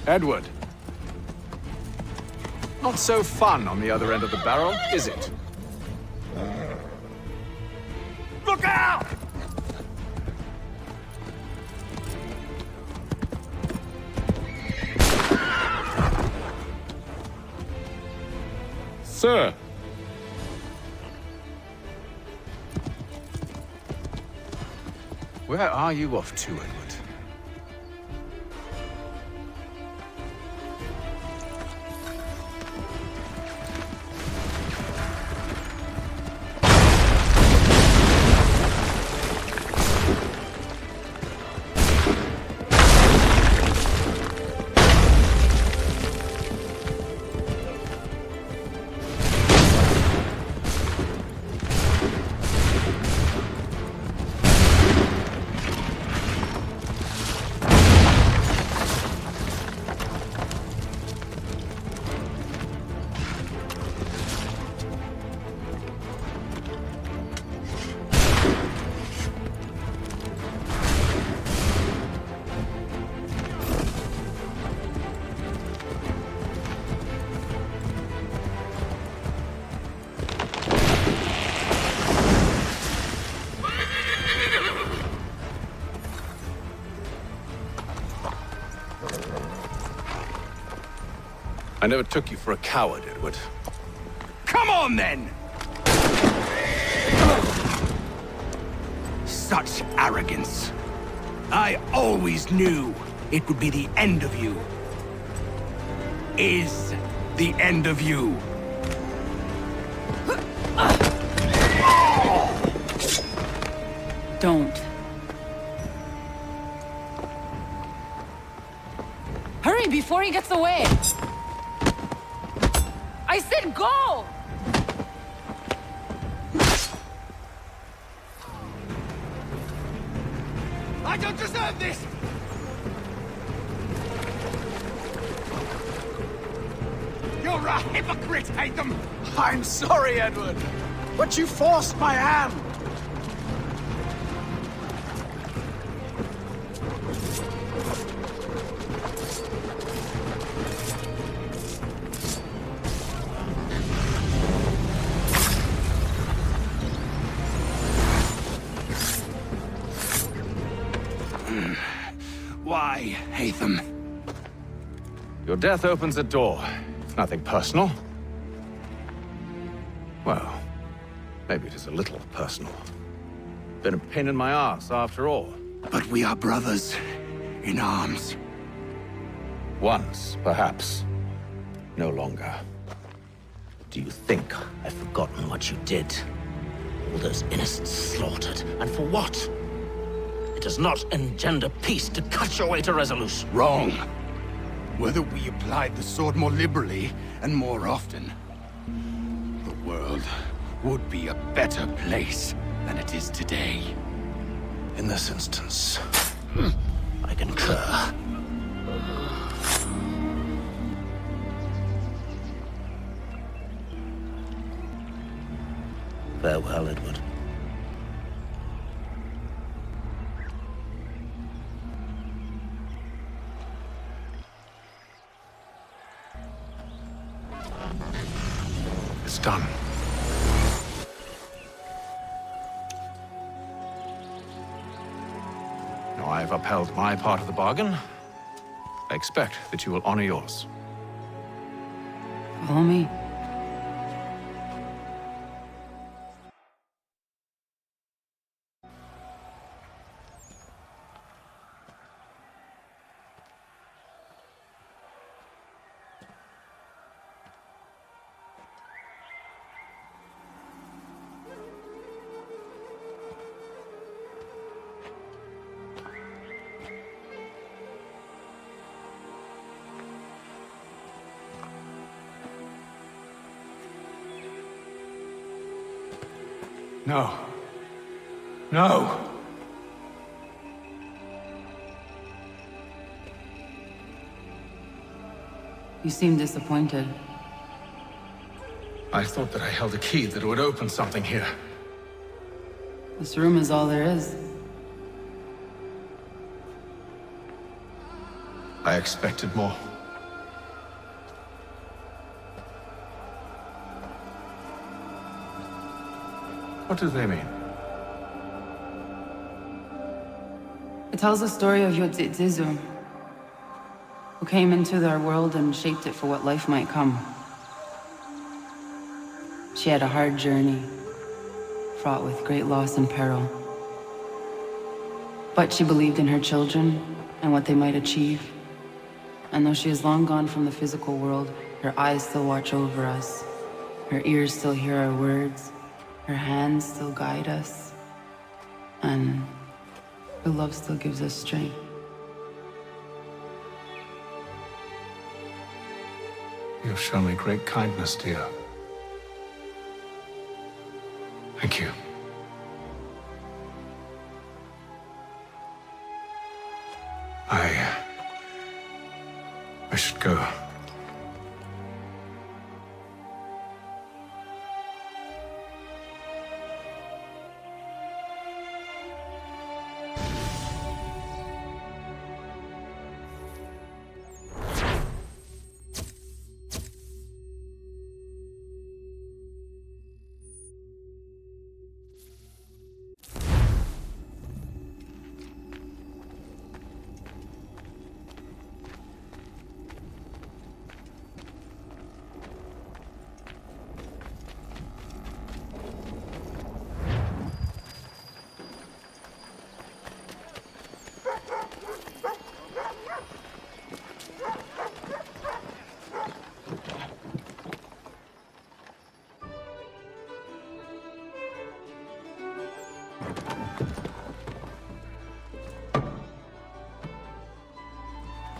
Edward. Not so fun on the other end of the barrel, is it? Look out! Sir! Where are you off to, Edward? I never took you for a coward, Edward. Come on, then! Such arrogance. I always knew it would be the end of you. Is the end of you. Don't. Hurry before he gets away! I said go! I don't deserve this! You're a hypocrite, Haytham! I'm sorry, Edward, but you forced my hand. Why, Haytham? Your death opens a door. It's nothing personal. Well, maybe it is a little personal. Been a pain in my ass, after all. But we are brothers in arms. Once, perhaps. No longer. Do you think I've forgotten what you did? All those innocents slaughtered, and for what? It does not engender peace to cut your way to resolution. Wrong. Whether we applied the sword more liberally and more often, the world would be a better place than it is today. In this instance, I concur. Farewell, Edward. It's done. Now I've upheld my part of the bargain. I expect that you will honor yours. Follow me. No. No! You seem disappointed. I thought that I held a key that would open something here. This room is all there is. I expected more. What do they mean? It tells the story of Yodzizu, who came into their world and shaped it for what life might come. She had a hard journey, fraught with great loss and peril. But she believed in her children and what they might achieve. And though she is long gone from the physical world, her eyes still watch over us. Her ears still hear our words. Her hands still guide us. And her love still gives us strength. You have shown me great kindness, dear. Thank you. I should go.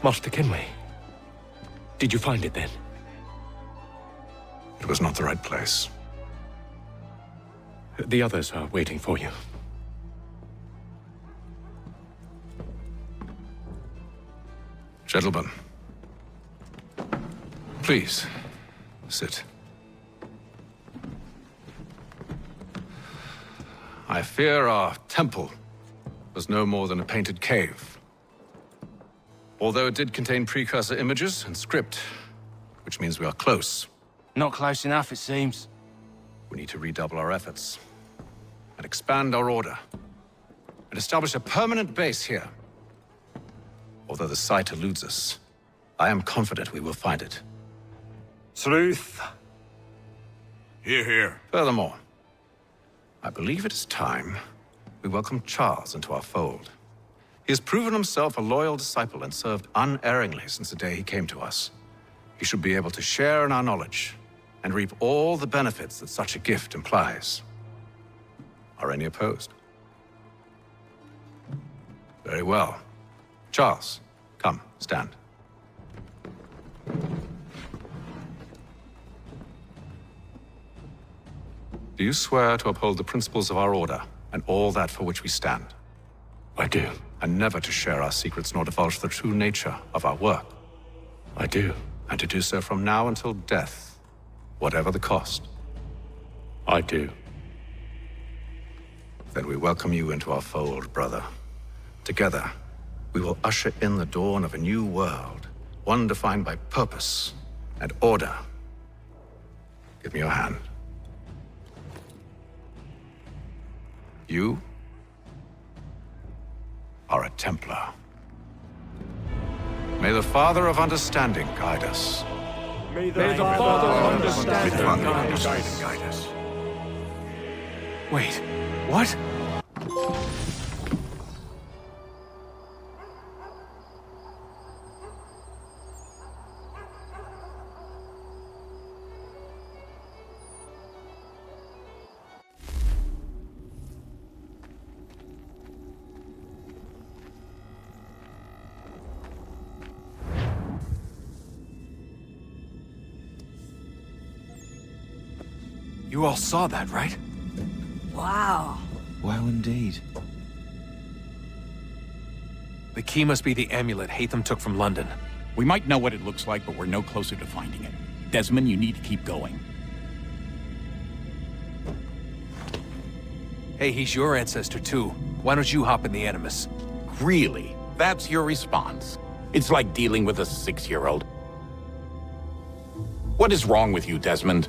Master Kenway, did you find it then? It was not the right place. The others are waiting for you. Gentlemen, please, sit. I fear our temple was no more than a painted cave. Although it did contain precursor images and script, which means we are close. Not close enough, it seems. We need to redouble our efforts and expand our order and establish a permanent base here. Although the site eludes us, I am confident we will find it. Truth. Hear, hear. Furthermore, I believe it is time we welcome Charles into our fold. He has proven himself a loyal disciple and served unerringly since the day he came to us. He should be able to share in our knowledge and reap all the benefits that such a gift implies. Are any opposed? Very well. Charles, come, stand. Do you swear to uphold the principles of our order and all that for which we stand? I do. And never to share our secrets nor divulge the true nature of our work? I do. And to do so from now until death, whatever the cost? I do. Then we welcome you into our fold, brother. Together, we will usher in the dawn of a new world, one defined by purpose and order. Give me your hand. You are a Templar. May the Father of Understanding guide us. May the Father of Understanding guide us. Wait, what? You all saw that, right? Wow. Wow, indeed. The key must be the amulet Haytham took from London. We might know what it looks like, but we're no closer to finding it. Desmond, you need to keep going. Hey, he's your ancestor too. Why don't you hop in the Animus? Really? That's your response? It's like dealing with a 6-year-old. What is wrong with you, Desmond?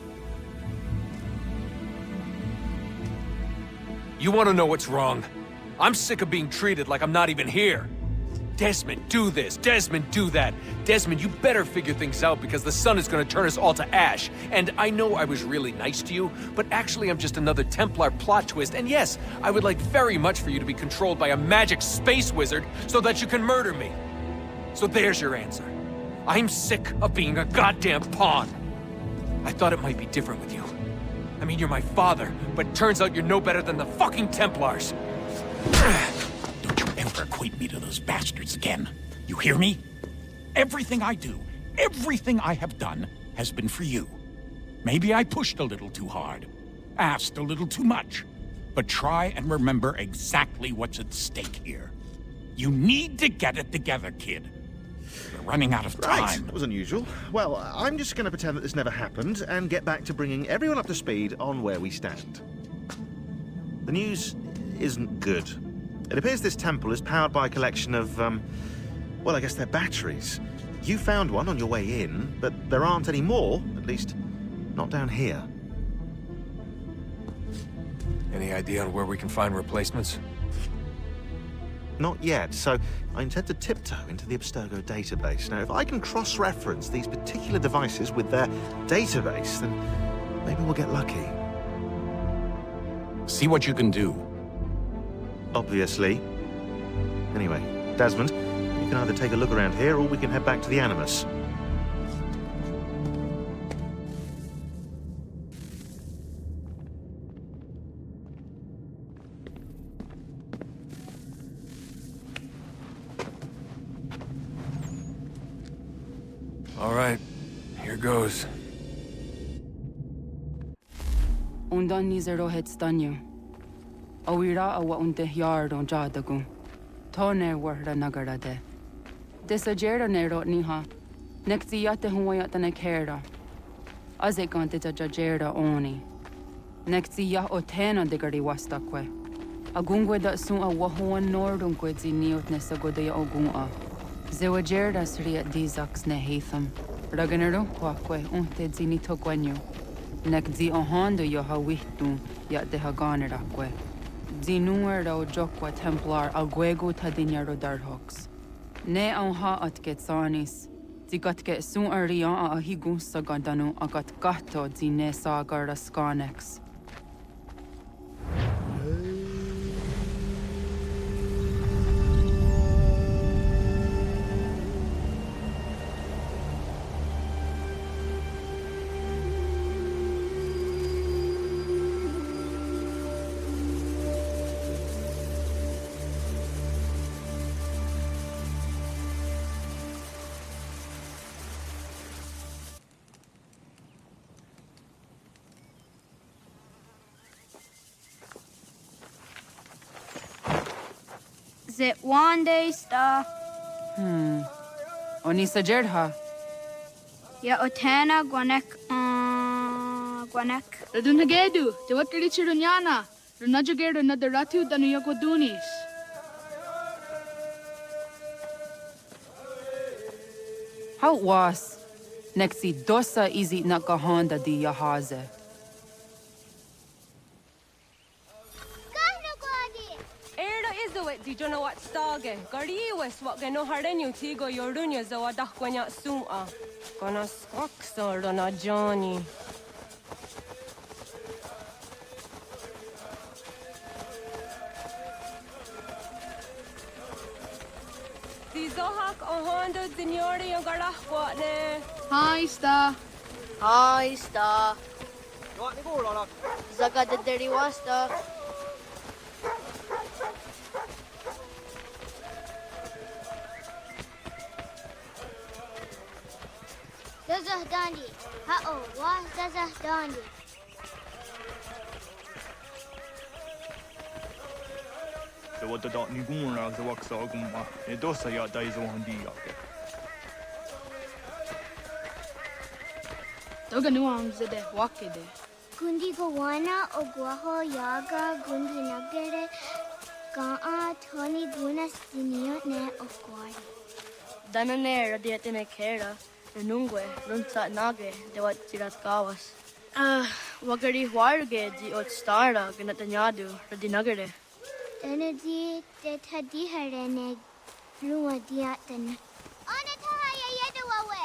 You want to know what's wrong? I'm sick of being treated like I'm not even here. Desmond, do this. Desmond, do that. Desmond, you better figure things out because the sun is going to turn us all to ash. And I know I was really nice to you, but actually I'm just another Templar plot twist. And yes, I would like very much for you to be controlled by a magic space wizard so that you can murder me. So there's your answer. I'm sick of being a goddamn pawn. I thought it might be different with you. I mean, you're my father, but turns out you're no better than the fucking Templars. Don't you ever equate me to those bastards again. You hear me? Everything I do, everything I have done, has been for you. Maybe I pushed a little too hard, asked a little too much, but try and remember exactly what's at stake here. You need to get it together, kid. We're running out of time. Right, that was unusual. Well, I'm just going to pretend that this never happened and get back to bringing everyone up to speed on where we stand. The news isn't good. It appears this temple is powered by a collection of, well, I guess they're batteries. You found one on your way in, but there aren't any more, at least not down here. Any idea on where we can find replacements? Not yet, so I intend to tiptoe into the Abstergo database. Now, if I can cross-reference these particular devices with their database, then maybe we'll get lucky. See what you can do. Obviously. Anyway, Desmond, you can either take a look around here or we can head back to the Animus. All right, here goes. Undan nizero het stanyu. Awira awa unte yard on jadagu. Tone warda nagarade. Desajera nero niha. Nexi yate huwayat na kera. Azekante jajera oni. Nexi ya otena degari wastakwe. Agungwe da sun a wahuan nordun kwezi niot nesagode ya ogunga. Zewajerda sriat dizax ne Haytham. Raganero kwakwe unte zini tokwanyo. Nekzi ohando yo hawitu ya de haganerakwe. Zinuero jokwa Templar agwego tadinyaro darhox. Ne onha atgetsanis. Zigatke sun arian a higun sagandanu agat gato zine sagar skanex. It one day star. Onisa Jerdha. Ya otena guanek guanek. Radunhagedu, te wakarichirunyana. Runajageru na daratu danu yagodunis. How was? Nexi dosa izi nakahanda di yahaze. Di Juno wat stage, Gariwes what geno harenu tigo yorunya zawadahquanya suma. Gonna squaxor on a Johnny. Di Zohak Ohondo Signori and Garahquatne. Hi, Star. Hi, Star. Zaga de Deriwasta. Zazahdandi. Ha-oh, wa Zazahdandi. the what the dot Niguna, the Waxaguma, a dosaya dies on the Doganuam zede wakede. Gundi Gawana, Oguaho, Yaga, Gundi Nagere, Gaa, Tony Gunas, Dinio, Ne, of Guadi. Dananera, Dietine Kera, Renungue, Runta Nage, de what Tirat Gawas. Wagari Warge, the Ot Stara, Ganatanyadu, Radinagare. Danadi, de Tadiharene, Rua Diatan. Onataya Yedawawe.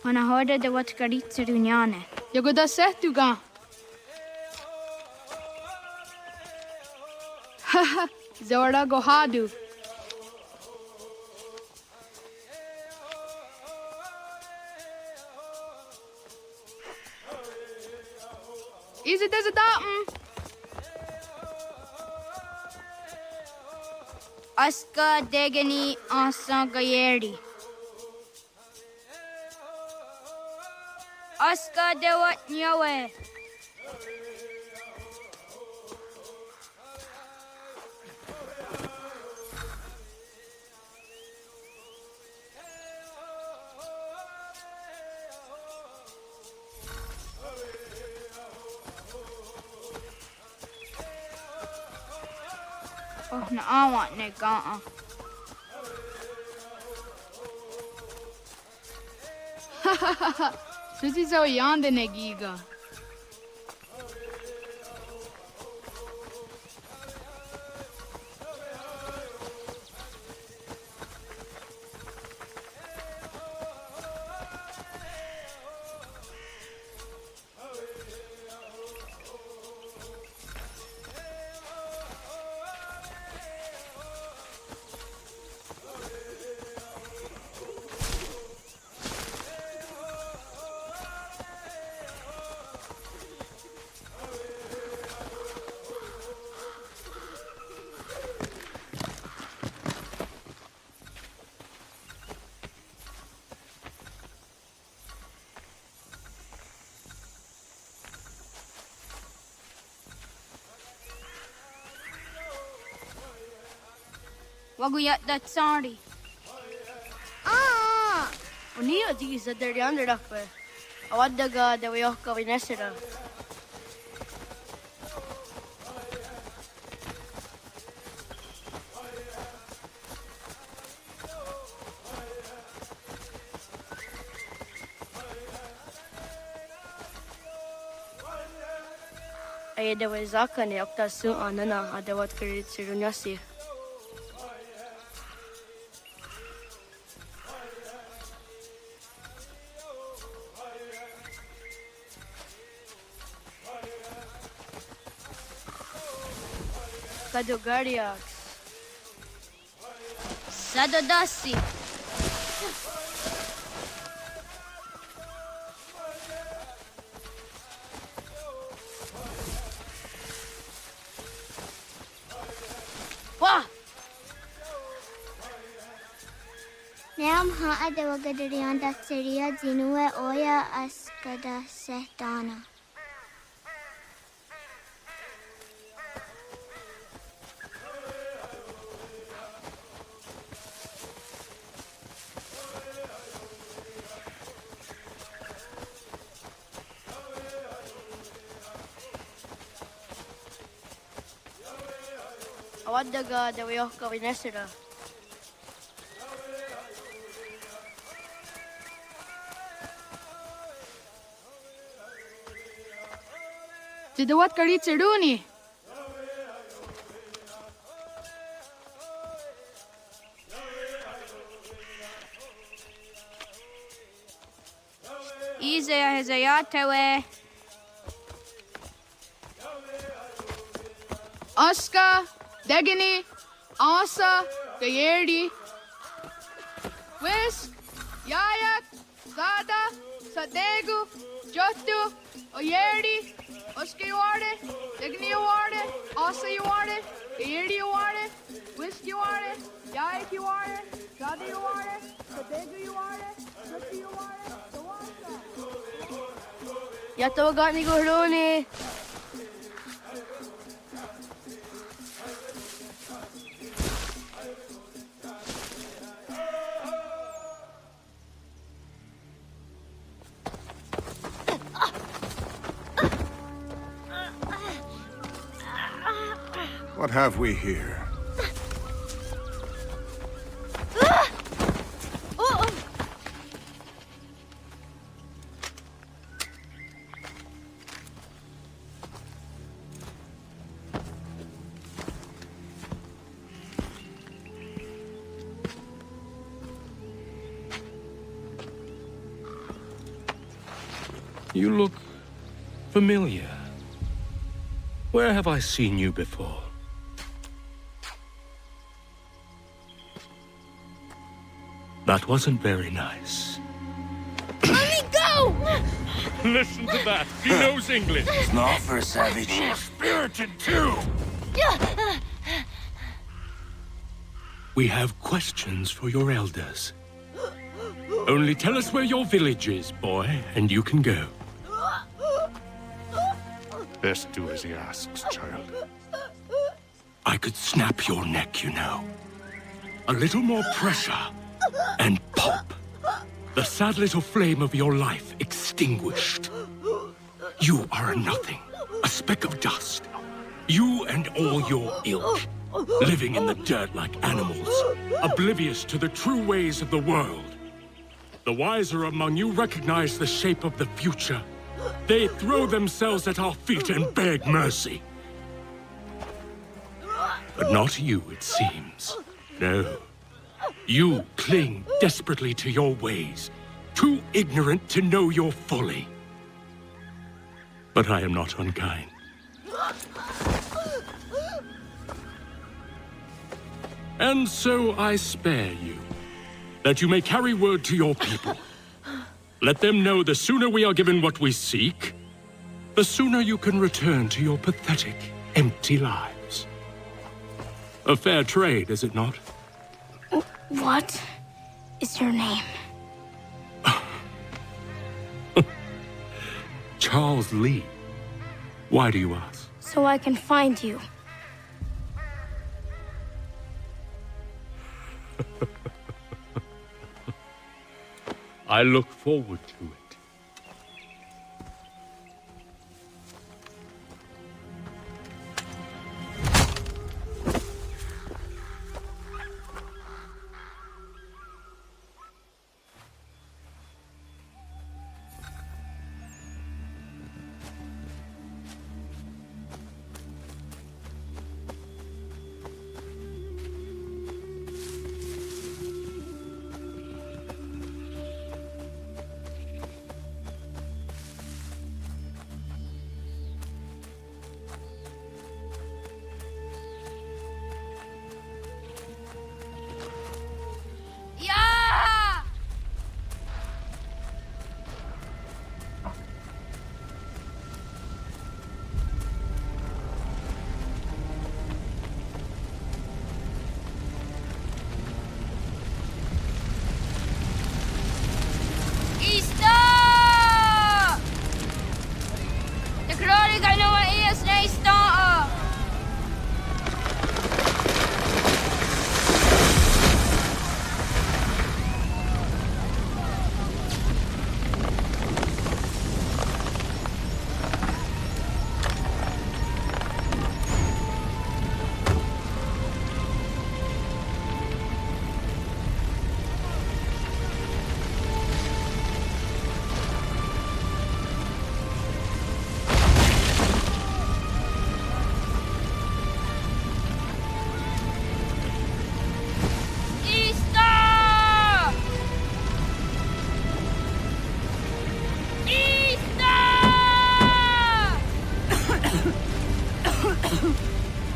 Ana hörde det var Tkaritserunjane. Jag går där sett du ga. Haha, Zora Gohadu. Is it as a datum? Aska Degani Asa Gayeri. Aska Dewat Nyawe. Oh, na awat ne ga'a. Ha ha ha ha. Susi zo yande ne giga. Waguyat that sorry. Unia these at the under up. Awadaga, the Wayoka Vinesera. Ay, the Wazaka, the Octasu, Anana, at the what created Sirunasi. Kadogariax. Sadodasi. Wah! Nam ha de wagadarianda seria zinue oya askada sehtana. Awadaga, the Wayoka Vinesera. Did what Karitseruni? Isaiah has a yatewe. Aska, Degani, Asa, Gayerdi, Whisk, Yayak, Zada, Sadegu, Jotu, Oyerdi, Oska you are it, Degani you are it, Asa you are it, Gayerdi you are it, Whisk you are it, Yayak you are it, Zada you are it, Sadegu you are it, Jotu you are it, Yatawagat ni Gordoni. What have we here? You look familiar. Where have I seen you before? That wasn't very nice. Let me go! Listen to that. He knows English. Smart for a savage. You're spirited too. We have questions for your elders. Only tell us where your village is, boy, and you can go. Best do as he asks, child. I could snap your neck, you know. A little more pressure, and pop. The sad little flame of your life extinguished. You are a nothing, a speck of dust. You and all your ilk, living in the dirt like animals, oblivious to the true ways of the world. The wiser among you recognize the shape of the future. They throw themselves at our feet and beg mercy. But not you, it seems. No. You cling desperately to your ways, too ignorant to know your folly. But I am not unkind. And so I spare you, that you may carry word to your people. Let them know the sooner we are given what we seek, the sooner you can return to your pathetic, empty lives. A fair trade, is it not? What is your name? Charles Lee. Why do you ask? So I can find you. I look forward to it.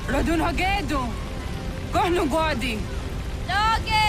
Radun Hagedu! Kohnu Guadi! Doge!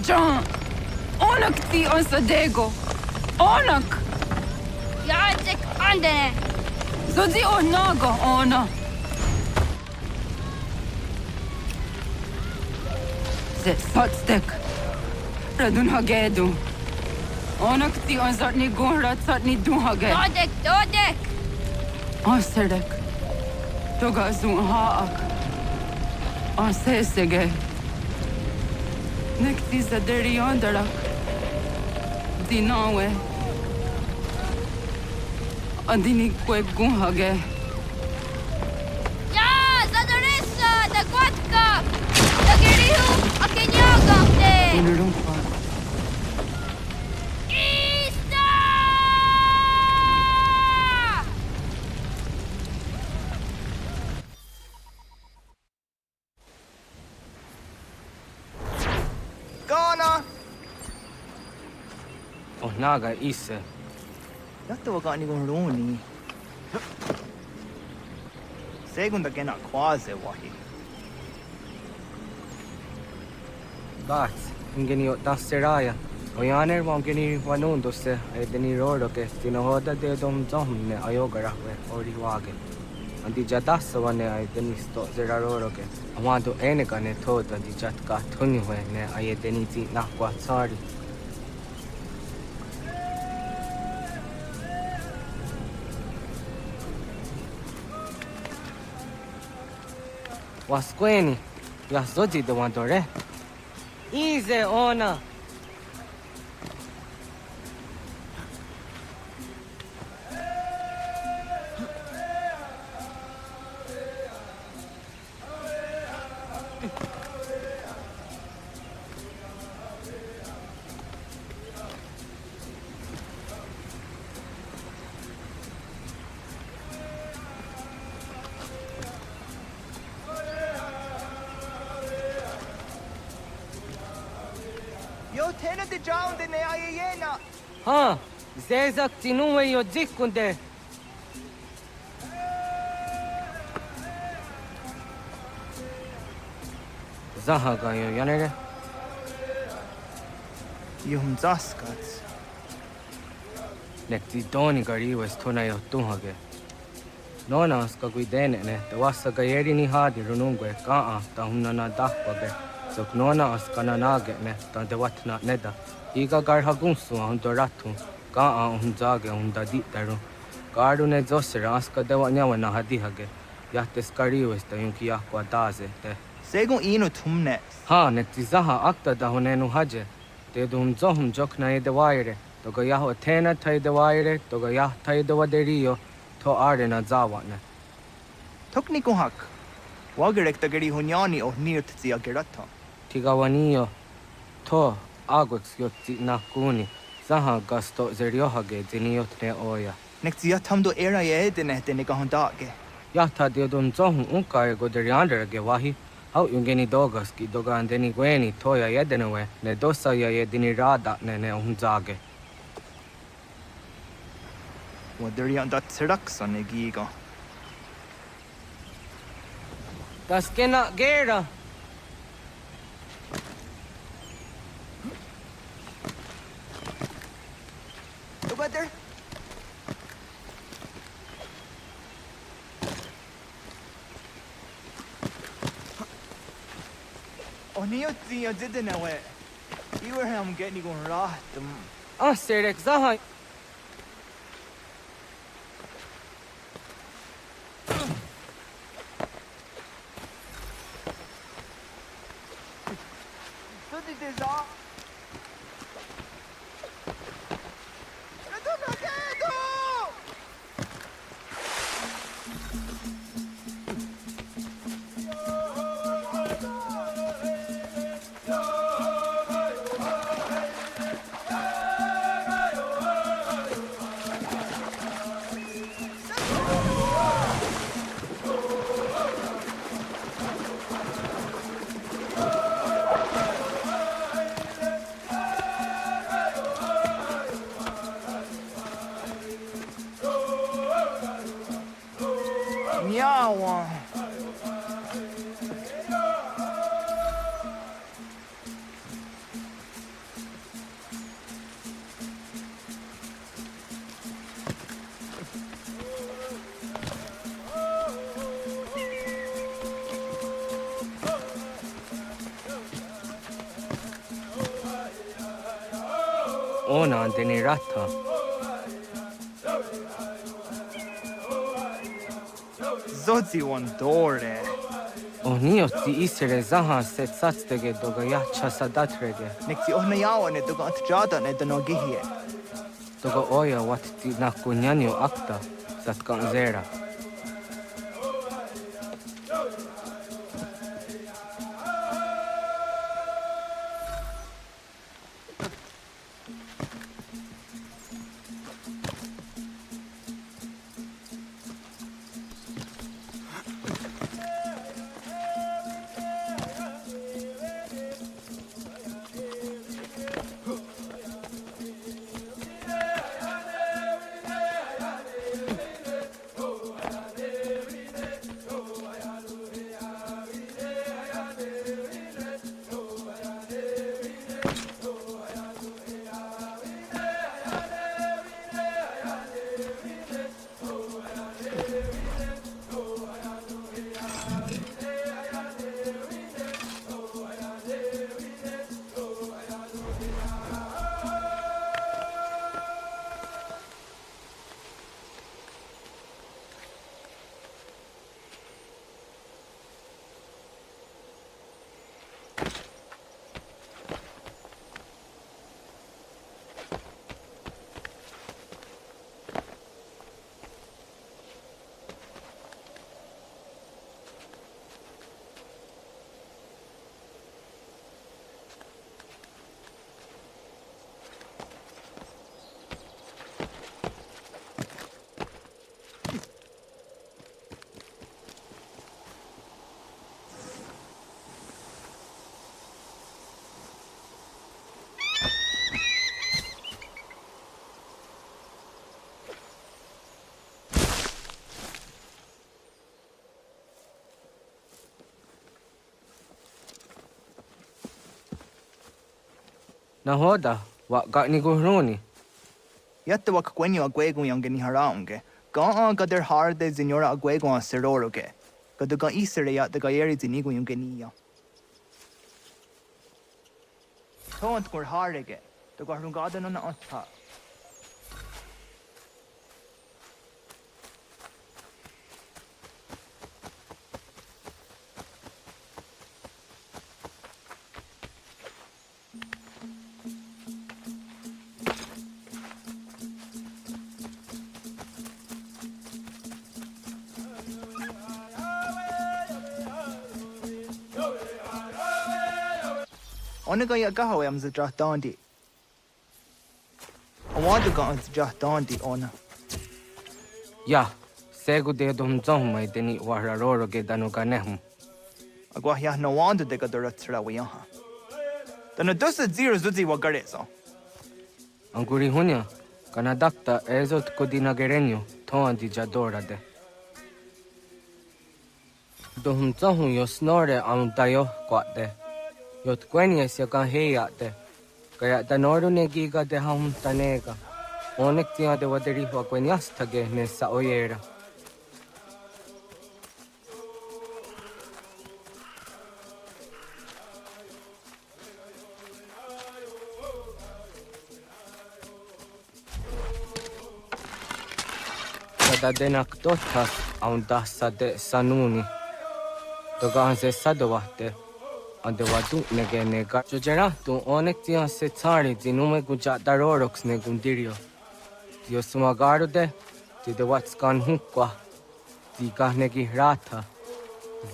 John. Onak ti on Sadego. Onak. Jacek andene. Zodi onago ona. Zet satstek. Radun hagedu. Onak ti on zatni gunrat satni duhage. Dodek. Asedek. Toga zun haak. Asesege. Nekti zaderi ondarak. Dinawe. Adini kwe gunhage. Ja, zadaressa, da kwatka. Da gerihu, akenyagante. Unurumpa. Naga ise. Yatta wakani gonroni. Segunda kena quase wahi. Bat, ingeni daseraya. Oyaner wangeni wanundo se edeni rodo ke tinohoda de dom ne ayogarakwe oriwage. Andi jadasa wane edeni sto zeraroro ke. Amado enega ne toda di jatka tuniwe ne ayedeni ti nakwa tsari. Wasqueni, Yasoji the Wandore. Easy, Ona. Ha, zezak tinuwe yo dikunde. Zahaga yo yanere. Yum zaskats. Nekti doni gari was tuna yo tuhage. Nona ska guidene ne, the wasa gayeri ni hadi runungwe kaa ta hunana dahwage. So nona askana nage ne, ta de watna neda. Iga garhagunsu hundoratu, kaa hunzage hundaditaru. Garu ne zosera aska dewa nyawa na hadihage. Yates kariwes ta yunki yakwa daze te. Segun ino tumne. Ha, nekti zaha akta da hunenu haje. Te dum zohum jokna ede waire. Toga yaho tena taide waire, toga yah taide waderio, to arena zawane. Tokni kuhak. Wagerek tagari hunyani o nirt zia gerata. Tigawanio, to. Agwex yotti nakuni, zaha gasto zeriohage ziniotne oya. Nekzia tamdo era yedene de negahondage. Yata diodun zohun unka ego derianderage wahi, hau yungeni dogaski doga andeni gweni toya yedenewe, ne dosa ya yedini rada ne unzage. Waderian dat seraksa negiga. Das kena gera. Together. Onioti ya didnawe. You were him getting on rahat. Serek zaha. ona deni ratha. Zodzi on dore. Onio ti isere zaha set satstege doga yacha sadatrege. Nexi ohnayawa ne doga atjada ne danogihie. Doga oya wat ti nakunyanyo akta satkan zera. Nahoda, wat got ni guhroni? Yatta wak kwenyo agwego yonge ni haraunge. Ga gader harde zinora agwego a seroroge. Gaduga isere yat the gayeri zinigo yonge niya. Tont gur harege. The garungada non otpa. Onega ya gaho am the drahtandi. I want to go on the drahtandi ona. Ya, segu de dom zomai deni wararoro ge danuga nehum. Agwa ya no wanda de gadura trawiyaha. Dana dosa zero zuzi wagarezo. Anguri hunya, kanadakta ezot kodina gerenyo, toan di jadora de. Dohum zohum yo snore am dayo kwate. Yot kwenies ya kan heyate. Kaya danoru ne giga de ham tanega. Onek tia de waderi wa kwenias tage ne sa oyera. Sada denak dotas aun dasa de sanuni. Dogan se sadovate. Ande wadu nege nega. Jojera tu onek tia se tsari zinume guja darorox ne gundirio. Tio sumagaru de, ti de watskan hukwa. Ti gahnegi rata.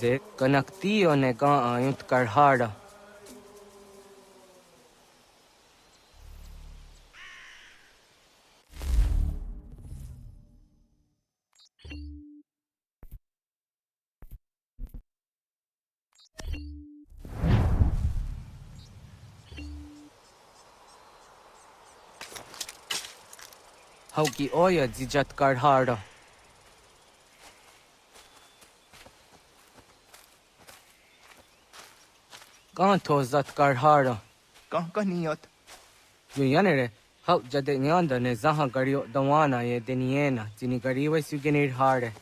Ze kanak tio nega ayunt karhara. Hauki oya zijat karhara. Kanto zat karhara. Kaniyot. Yo yanere, hau jade nyanda ne zaha gario dawana ye deniena, zini gariwe sugenir hare.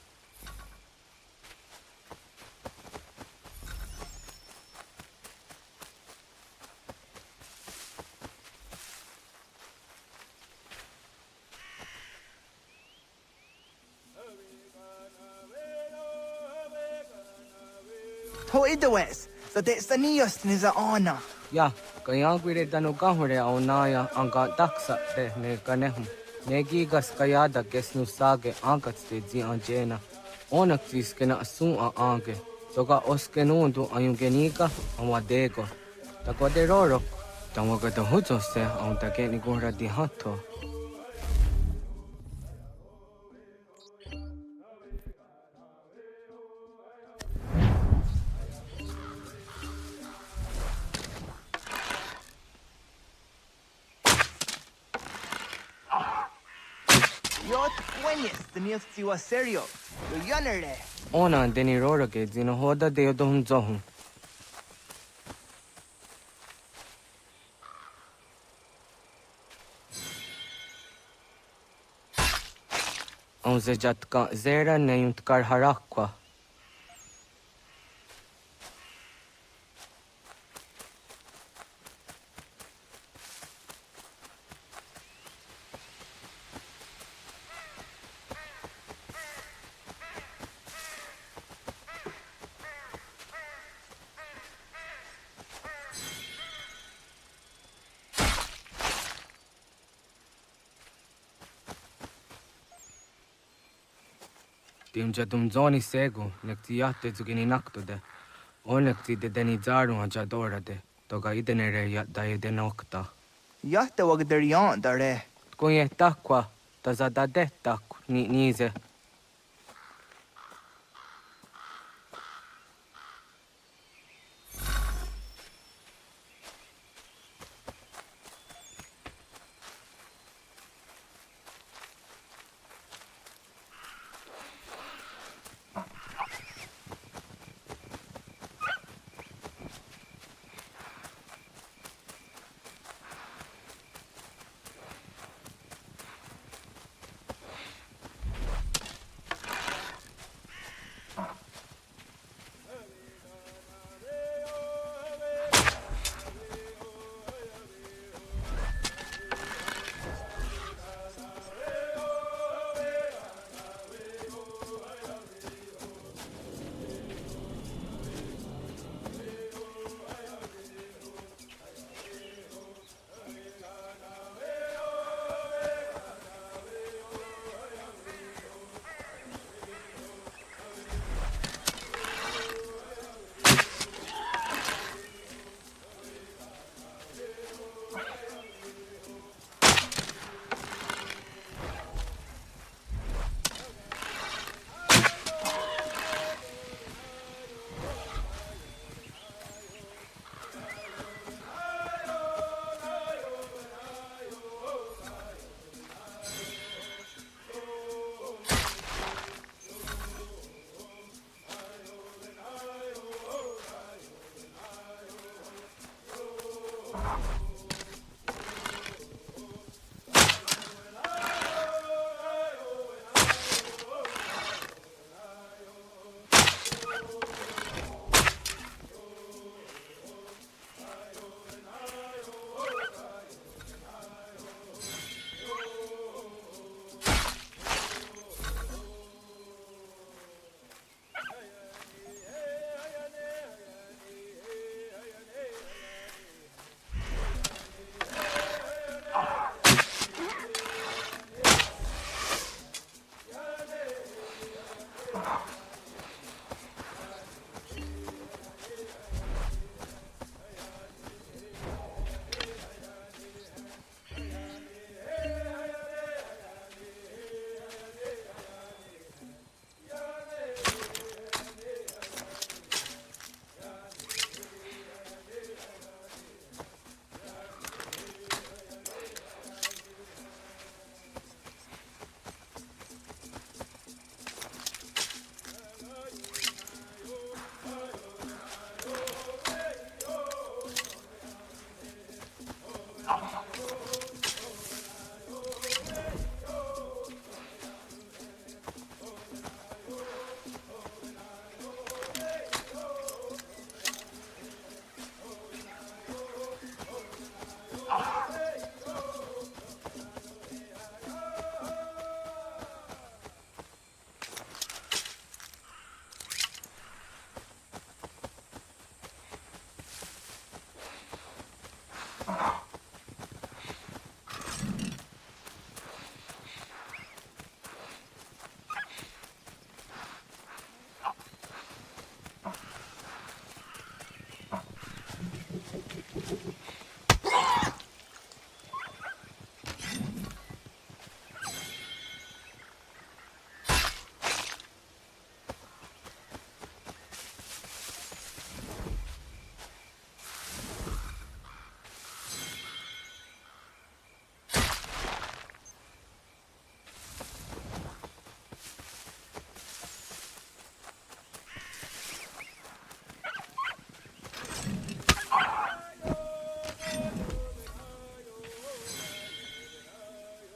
Toidawes, so that's the nearest is a honor. Ya, kaya gwire danu kahore au naya anga daksa de ne kanehum. Negigas kaya da gesnu sage angats de zi anjena. Onaktis kena asun a ange. Toga oskenundu ayungenika awadego. Tako de roro. Tawaga da hujose aun takeni gura di hatto. The news to a serio. You're yonder. Ona deni roro ke zino hoda de yodum zohum. On se jatka zera ne yuntkar harakwa. Timja zoni segu, nekti jahte zugini naktode. Onekti de deni zaru anja dorade. Toga idenere da iden okta. Jahte wag der jan dare. Kun je takwa, ta zada de tak nize.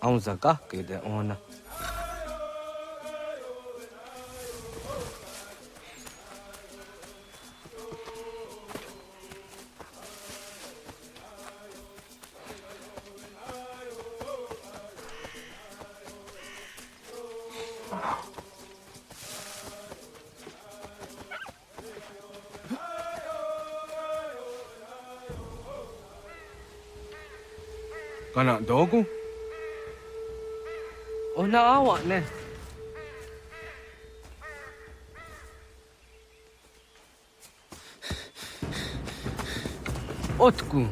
Aunzaga de ona. Kana dogu? Ona awa ne. Otku.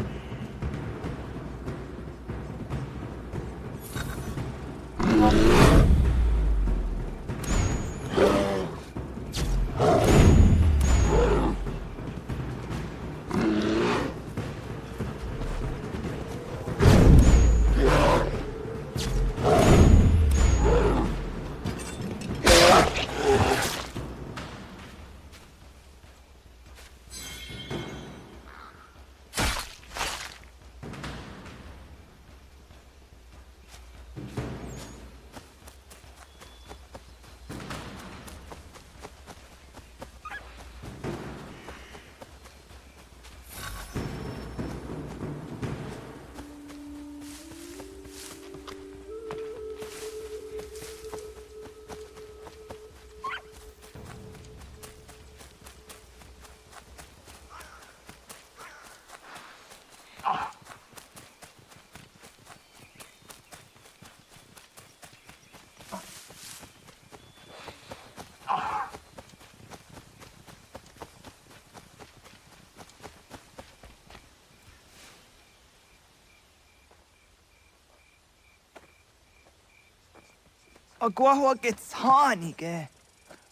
Agua gets honey, ge.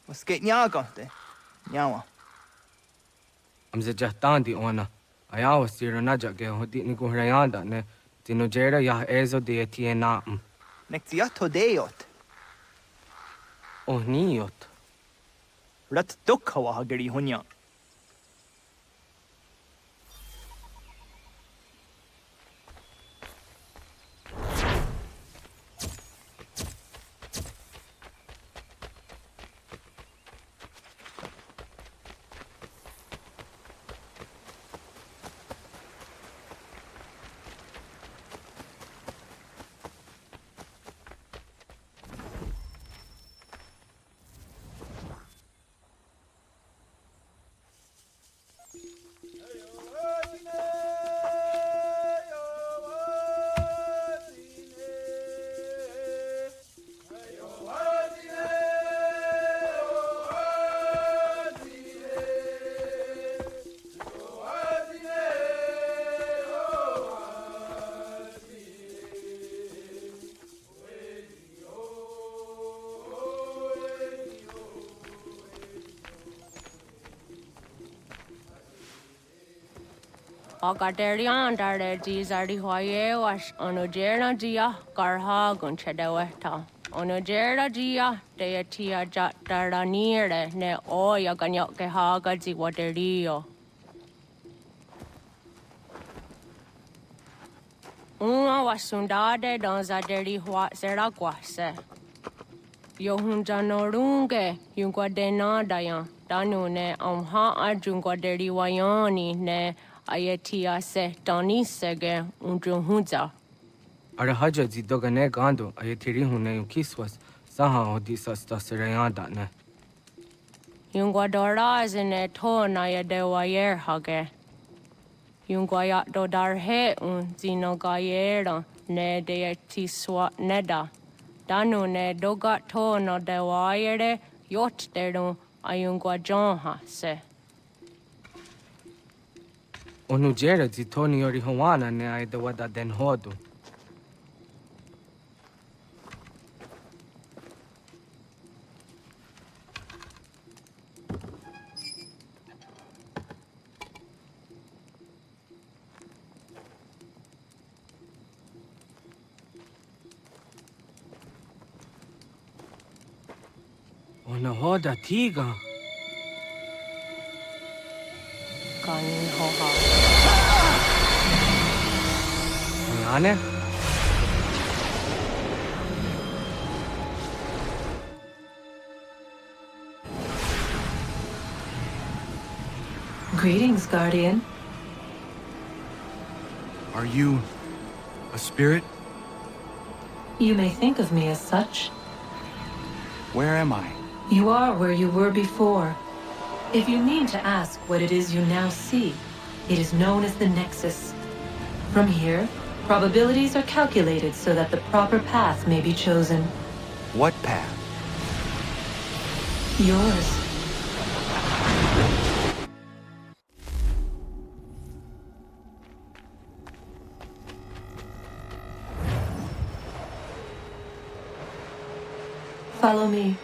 Was get nyagante. Nyawa. Amze jahtandi ona. Ayawa sira najage hodi ni guhrayanda ne. Tinojera ya ezo de tiena. Nextiato deot. Oh niot. Rat dukhawa hageri hunya. Agaderian dare dizari hoye was onojera dia garha gunchedeweta. Onojera dia deatia jataranire ne oya ganyoke haga ziwaderio. Una wasundade donzaderi hua seraguase. Yohunjanorunge yungwadena dayan. Danune amha ajungwaderi wayani ne Ayatia se Doni Sege Undruhunza. Arahaja zidogane gando ayatiri hune yukiswas saha odisa stasirayanda ne. Yungwadora zine to na yadewayer hage. Yungwayat dodar he zinogayera ne deetiswa neda. Danu ne dogat to no dewayere yot deru ayungwajonha se. Onujera zitoni yori hawana ne aida wada den hodu. Ona hoda tiga. Kanin hoha. Ane? Greetings, Guardian. Are you a spirit? You may think of me as such. Where am I? You are where you were before. If you mean to ask what it is you now see, it is known as the Nexus. From here, probabilities are calculated so that the proper path may be chosen. What path? Yours. Follow me.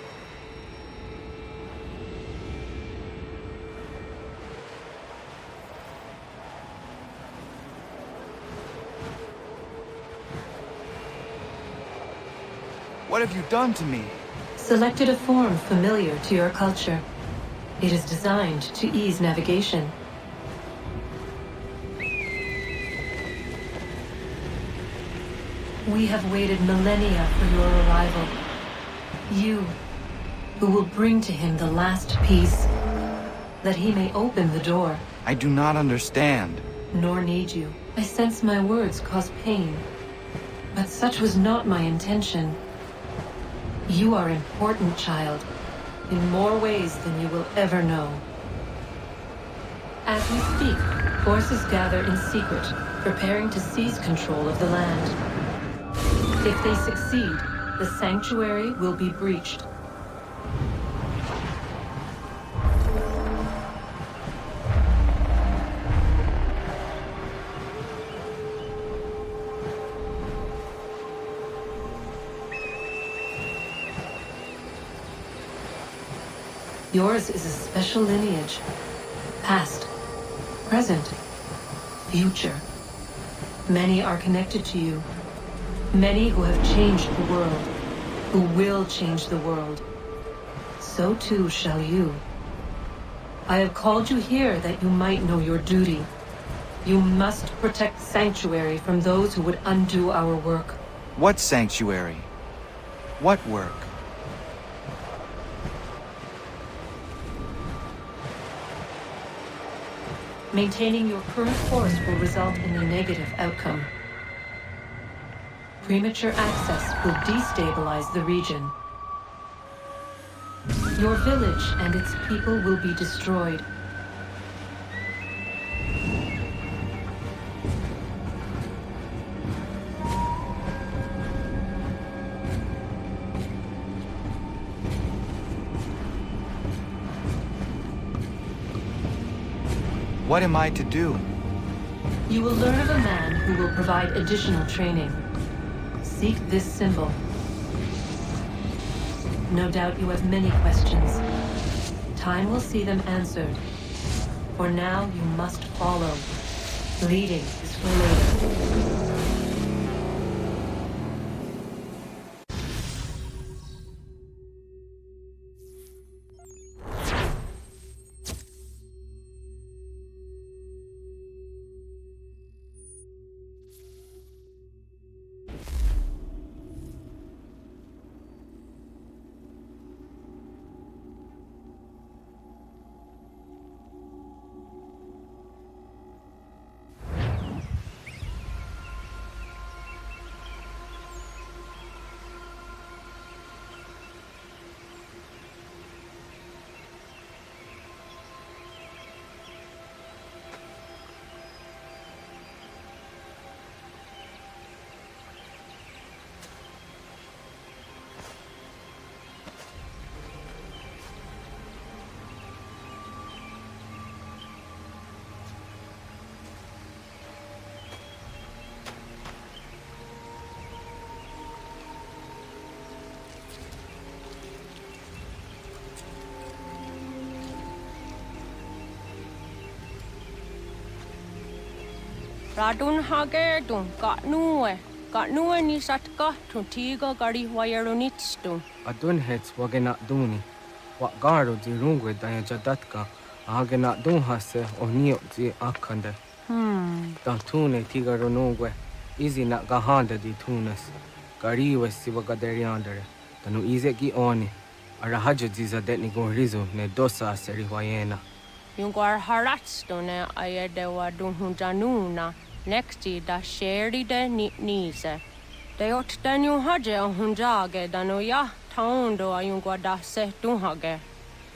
What have you done to me? Selected a form familiar to your culture. It is designed to ease navigation. We have waited millennia for your arrival. You, who will bring to him the last piece, that he may open the door. I do not understand. Nor need you. I sense my words cause pain. But such was not my intention. You are important, child, in more ways than you will ever know. As we speak, forces gather in secret, preparing to seize control of the land. If they succeed, the sanctuary will be breached. Yours is a special lineage. Past, present, future. Many are connected to you. Many who have changed the world, who will change the world. So too shall you. I have called you here that you might know your duty. You must protect Sanctuary from those who would undo our work. What sanctuary? What work? Maintaining your current course will result in a negative outcome. Premature access will destabilize the region. Your village and its people will be destroyed. What am I to do? You will learn of a man who will provide additional training. Seek this symbol. No doubt you have many questions. Time will see them answered. For now, you must follow. Leading is for later. Radun Hagertun, got nue ni satka, tuntiga gari wayarunitstun. Adun hets wagena duni. What garo di rungwe daya jadatka, agena dun hase o nio di akande. Tantune tigaro nungwe, easy na gahanda di tunas. Gari wesi wagaderiandere, tanu ize gi oni. Arahajo di zadetni gon rizo ne dosa seri wayena. Yung går haratstone ayedewa dunhunjanuna nexti da sheri de nise. De otten yung haje hunjage danoya taundo ayung guada se dunhage.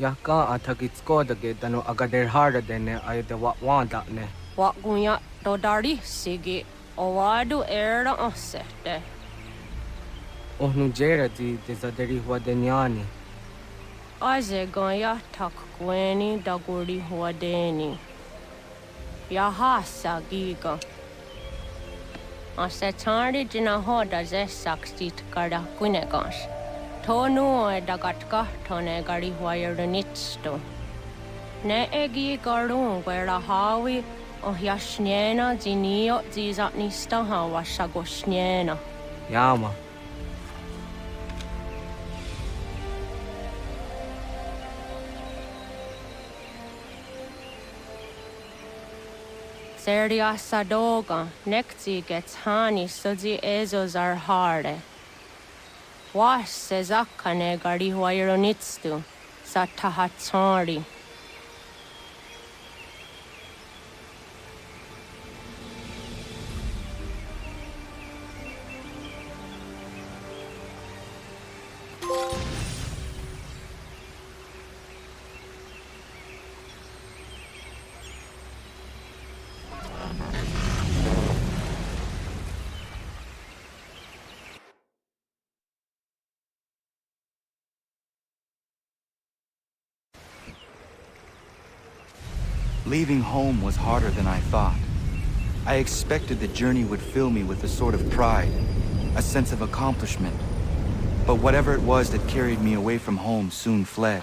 Ja ka atakitskodige dano agader harda dene ayedewa wanda ne. Wa gunya dodari sigi owadu era osete. Ohnu jera di desaderi huadenyani. Aze gaya tak gweni daguri huadeni. Yahasa giga. Ase tari jina hoda ze sakstit kada kunegas. Tonu e dagatka tone gari huayernitsto. Ne egi garun gwera hawi o yashnena zinio zizatnista hawa shagoshnena. Yama. Seria sadoga, nekti gets hani sudzi ezos are harde. Was sezakane gari huayronitstu, satahatsari. Leaving home was harder than I thought. I expected the journey would fill me with a sort of pride, a sense of accomplishment. But whatever it was that carried me away from home soon fled,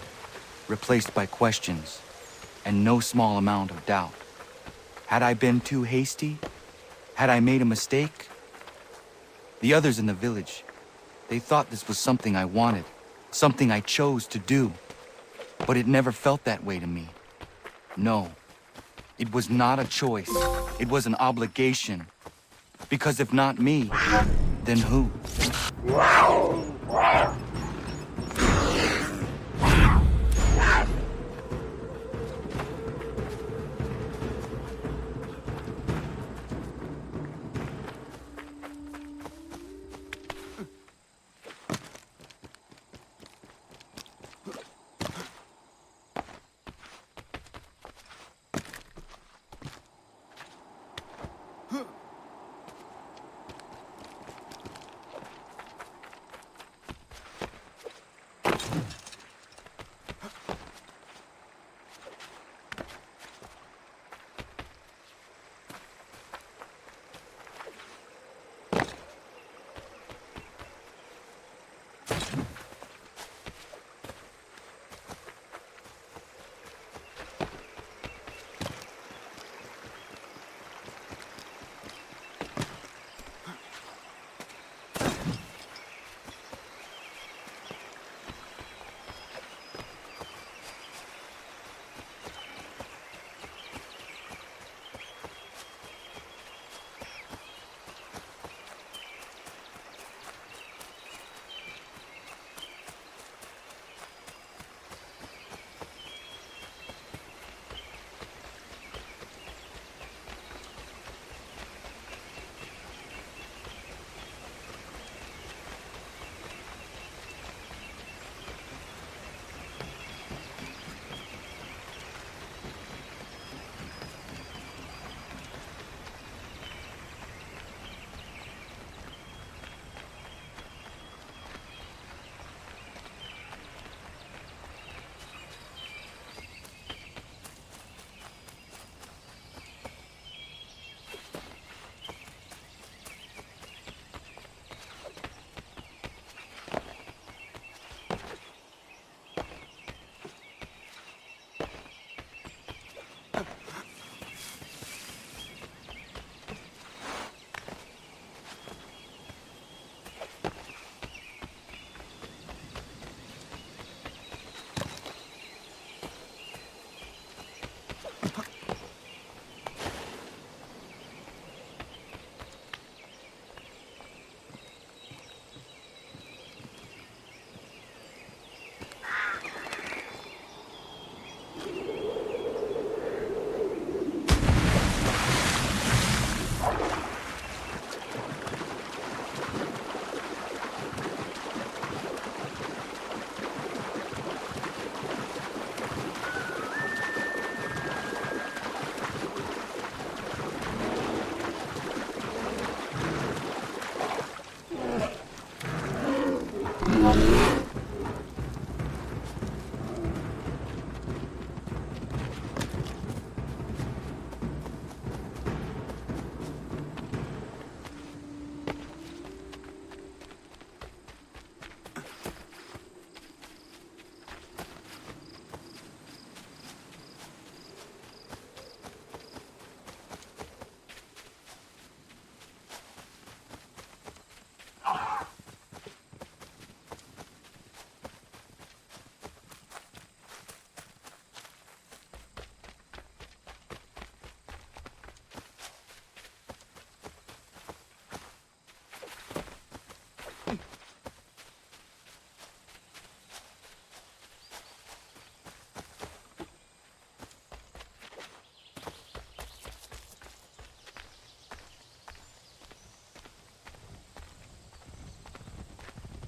replaced by questions, and no small amount of doubt. Had I been too hasty? Had I made a mistake? The others in the village, they thought this was something I wanted, something I chose to do. But it never felt that way to me. No. It was not a choice. It was an obligation. Because if not me, then who?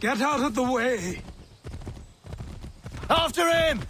Get out of the way! After him!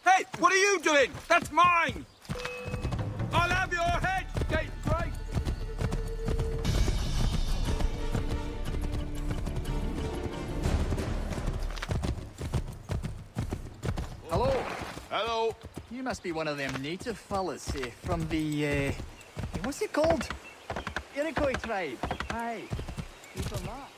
Hey, what are you doing? That's mine! I'll have your head, Scapegrace! Hello. Hello. You must be one of them native fellas from the, what's it called? Iroquois tribe. Aye. You from that?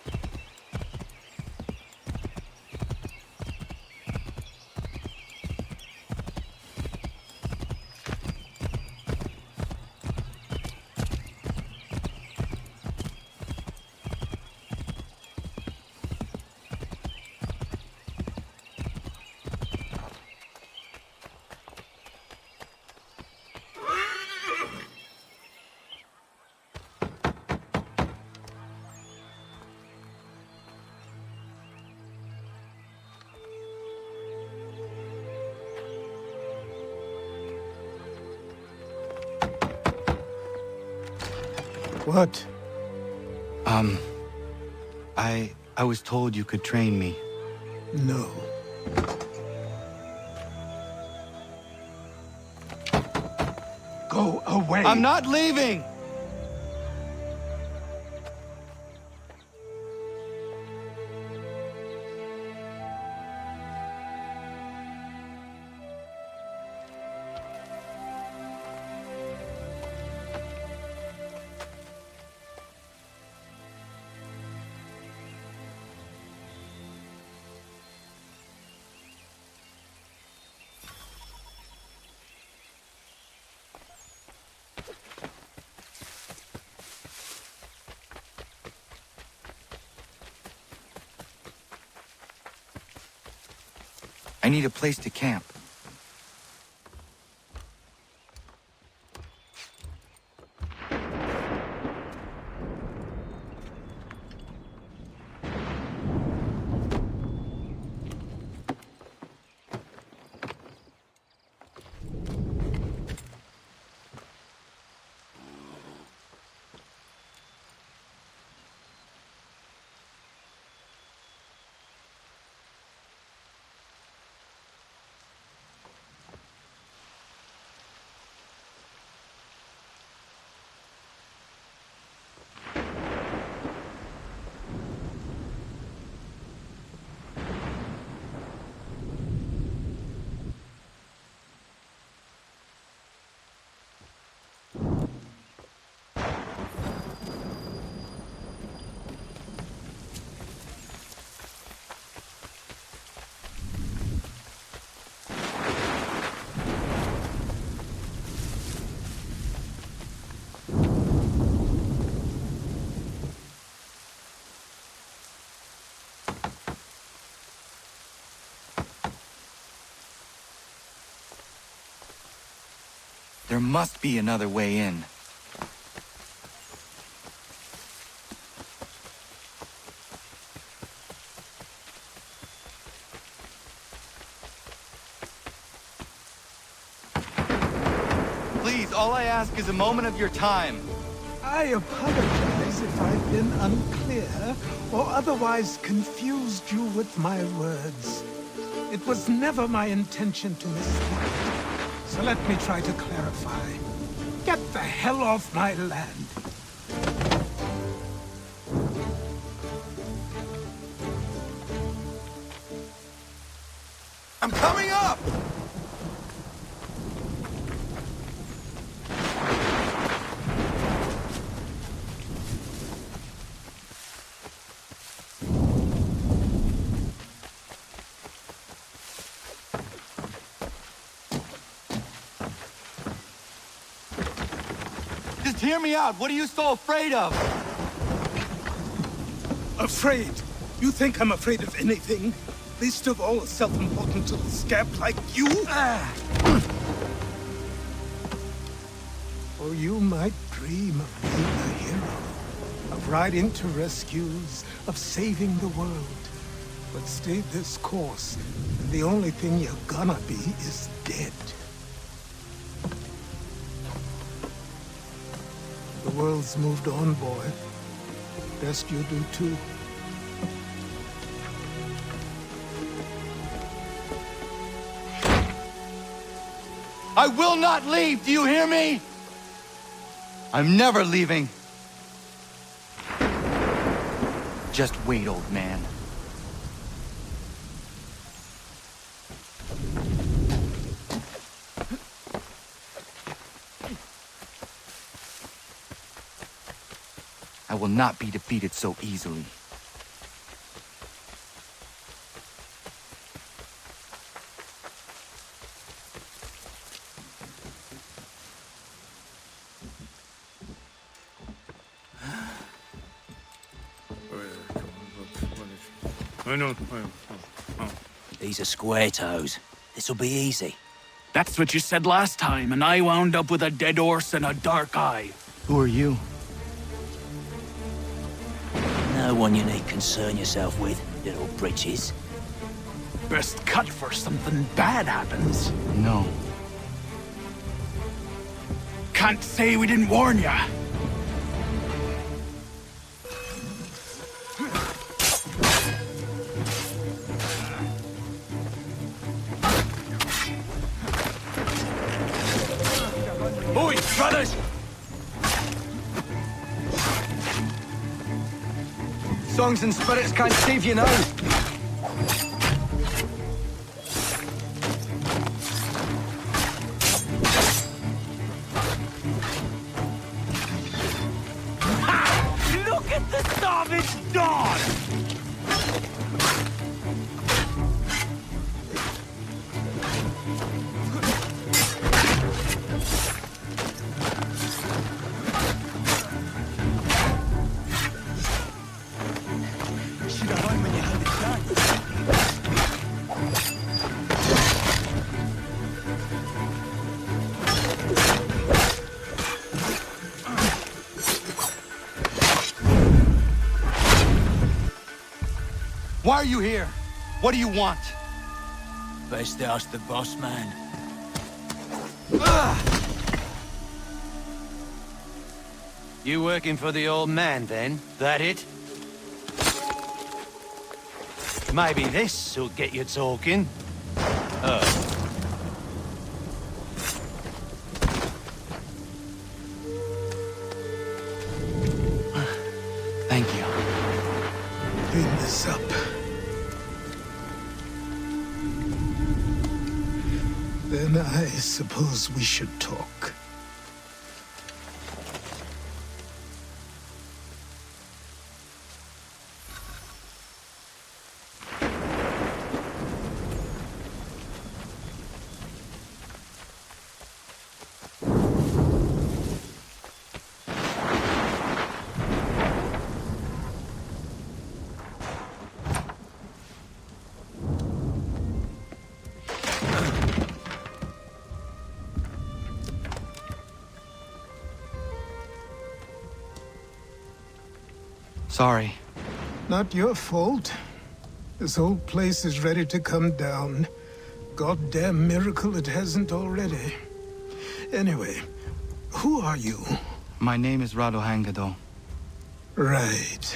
What? I was told you could train me. No. Go away! I'm not leaving! I need a place to camp. There must be another way in. Please, all I ask is a moment of your time. I apologize if I've been unclear or otherwise confused you with my words. It was never my intention to mislead. So let me try to clarify. Get the hell off my land. I'm coming up! Just hear me out. What are you so afraid of? Afraid? You think I'm afraid of anything? Least of all a self-important little scab like you? Or you might dream of being a hero, of riding to rescues, of saving the world. But stay this course, and the only thing you're gonna be is dead. The world's moved on, boy. Best you do too. I will not leave, do you hear me? I'm never leaving. Just wait, old man. I will not be defeated so easily. These are square toes. This'll be easy. That's what you said last time, and I wound up with a dead horse and a dark eye. Who are you? No one you need concern yourself with, little britches. Best cut for something bad happens. No. Can't say we didn't warn ya. Oi, brothers! Songs and spirits can't save you now. Look at the savage dawn! Why are you here? What do you want? Best ask the boss man. You working for the old man, then? That it? Maybe this'll get you talking. Thank you. Clean this up. Then I suppose we should talk. Sorry. Not your fault. This whole place is ready to come down. Goddamn miracle it hasn't already. Anyway, who are you? My name is Radohangado. Right.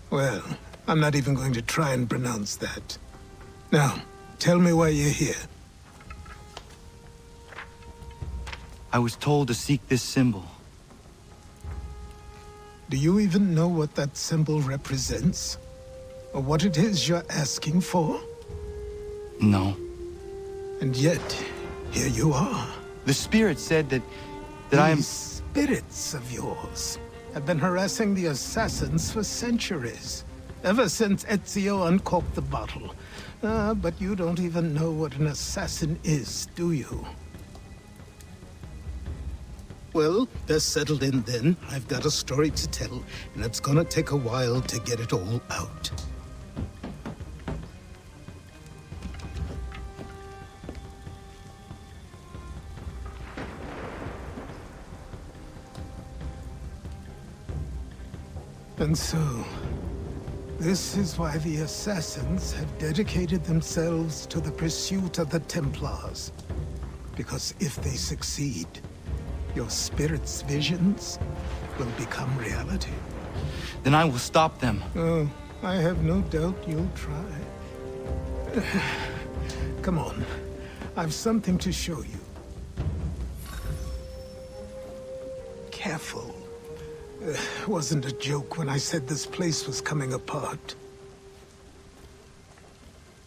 Well, I'm not even going to try and pronounce that. Now, tell me why you're here. I was told to seek this symbol. Do you even know what that symbol represents? Or what it is you're asking for? No. And yet, here you are. The spirit said that I am... These spirits of yours have been harassing the assassins for centuries. Ever since Ezio uncorked the bottle. But you don't even know what an assassin is, do you? Well, that's settled in then. I've got a story to tell, and it's gonna take a while to get it all out. And so, this is why the Assassins have dedicated themselves to the pursuit of the Templars. Because if they succeed, your spirit's visions will become reality. Then I will stop them. Oh, I have no doubt you'll try. Come on, I've something to show you. Careful. Wasn't a joke when I said this place was coming apart.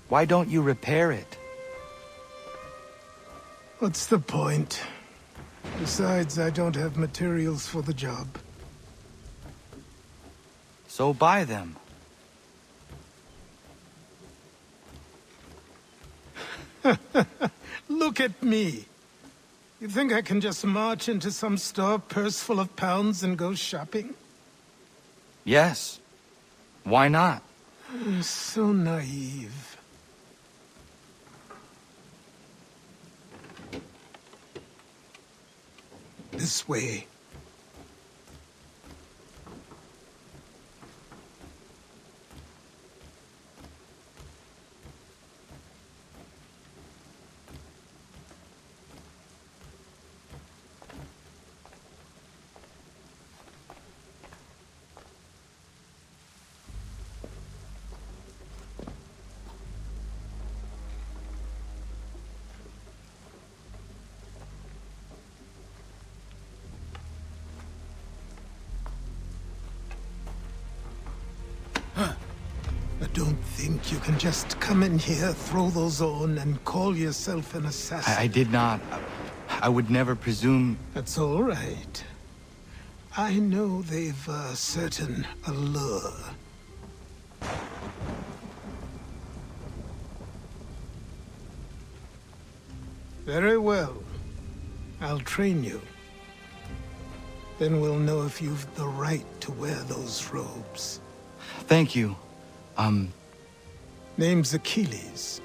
Why don't you repair it? What's the point? Besides, I don't have materials for the job. So buy them. Look at me. You think I can just march into some store, purse full of pounds, and go shopping? Yes. Why not? So naive. This way. Don't think you can just come in here, throw those on, and call yourself an assassin. I did not. I would never presume... That's all right. I know they've a certain allure. Very well. I'll train you. Then we'll know if you've the right to wear those robes. Thank you. Name's Achilles.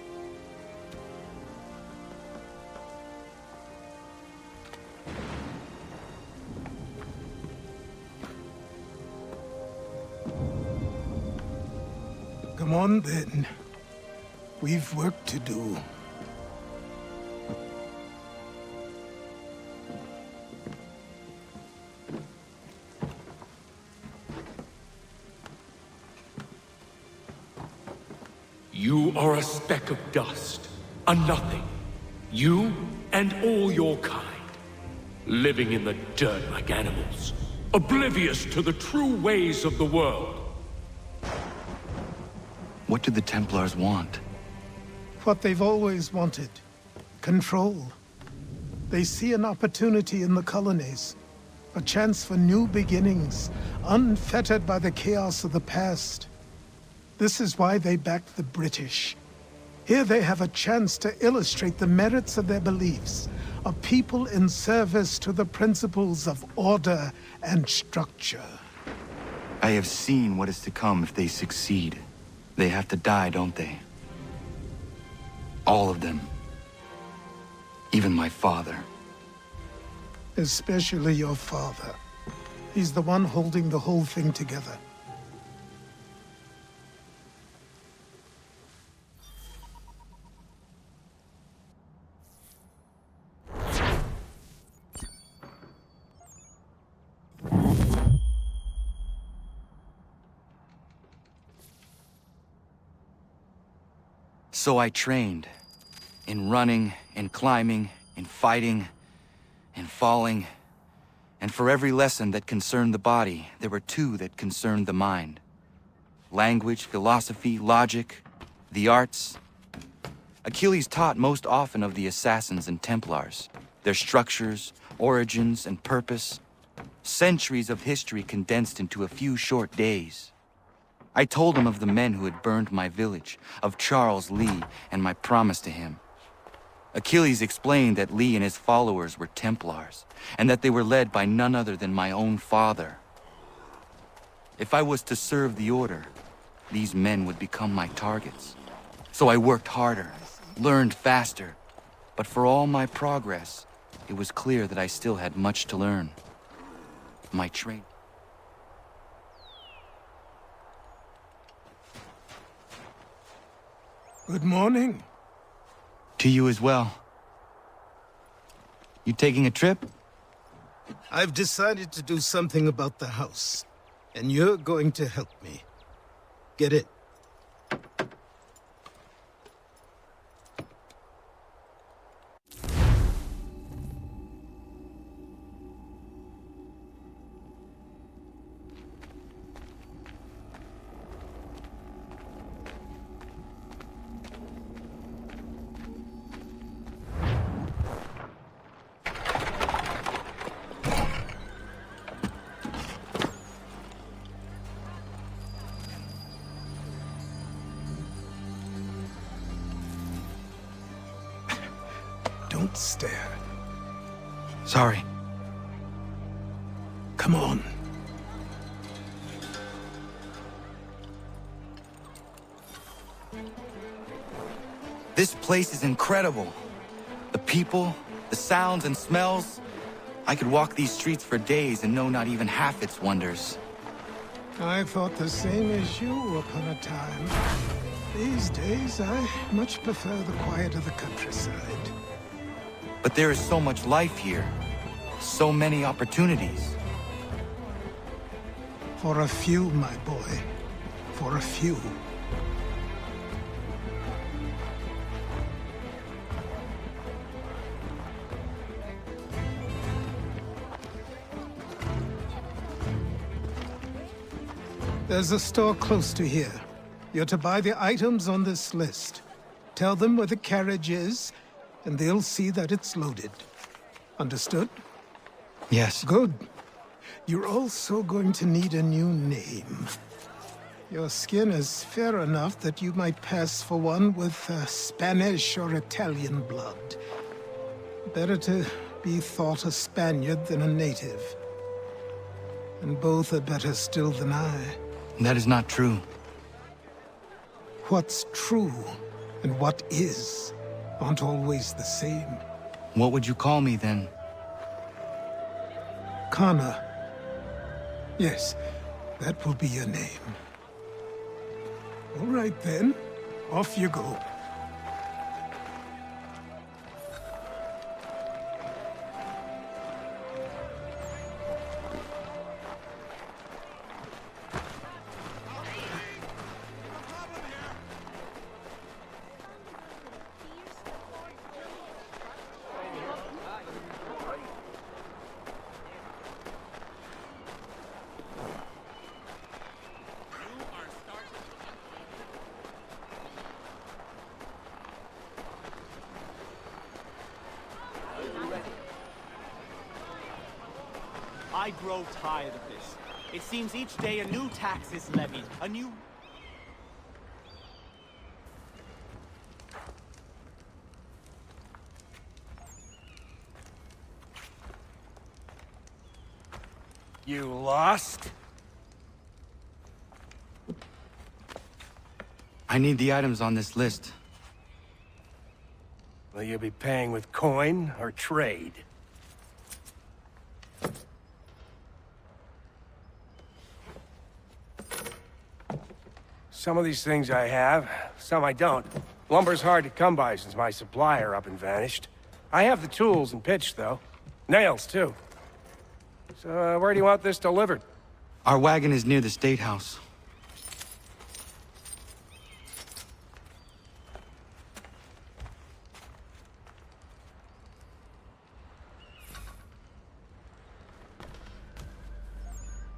Come on, then. We've work to do. You are a speck of dust, a nothing. You and all your kind. Living in the dirt like animals. Oblivious to the true ways of the world. What do the Templars want? What they've always wanted. Control. They see an opportunity in the colonies. A chance for new beginnings, unfettered by the chaos of the past. This is why they backed the British. Here they have a chance to illustrate the merits of their beliefs, a people in service to the principles of order and structure. I have seen what is to come if they succeed. They have to die, don't they? All of them. Even my father. Especially your father. He's the one holding the whole thing together. So I trained. In running, in climbing, in fighting, in falling. And for every lesson that concerned the body, there were two that concerned the mind. Language, philosophy, logic, the arts. Achilles taught most often of the assassins and Templars, their structures, origins, and purpose. Centuries of history condensed into a few short days. I told him of the men who had burned my village, of Charles Lee, and my promise to him. Achilles explained that Lee and his followers were Templars, and that they were led by none other than my own father. If I was to serve the Order, these men would become my targets. So I worked harder, learned faster, but for all my progress, it was clear that I still had much to learn. My training. Good morning. To you as well. You taking a trip? I've decided to do something about the house, and you're going to help me. Get it? Don't stare. Sorry. Come on. This place is incredible. The people, the sounds and smells. I could walk these streets for days and know not even half its wonders. I thought the same as you upon a time. These days, I much prefer the quiet of the countryside. But there is so much life here. So many opportunities. For a few, my boy. For a few. There's a store close to here. You're to buy the items on this list. Tell them where the carriage is, and they'll see that it's loaded. Understood? Yes. Good. You're also going to need a new name. Your skin is fair enough that you might pass for one with Spanish or Italian blood. Better to be thought a Spaniard than a native. And both are better still than I. That is not true. What's true and what is aren't always the same. What would you call me then? Connor. Yes, that will be your name. All right then, off you go. I grow tired of this. It seems each day a new tax is levied, a new... You lost? I need the items on this list. Will you be paying with coin or trade? Some of these things I have, some I don't. Lumber's hard to come by since my supplier up and vanished. I have the tools and pitch, though. Nails, too. So, where do you want this delivered? Our wagon is near the State House.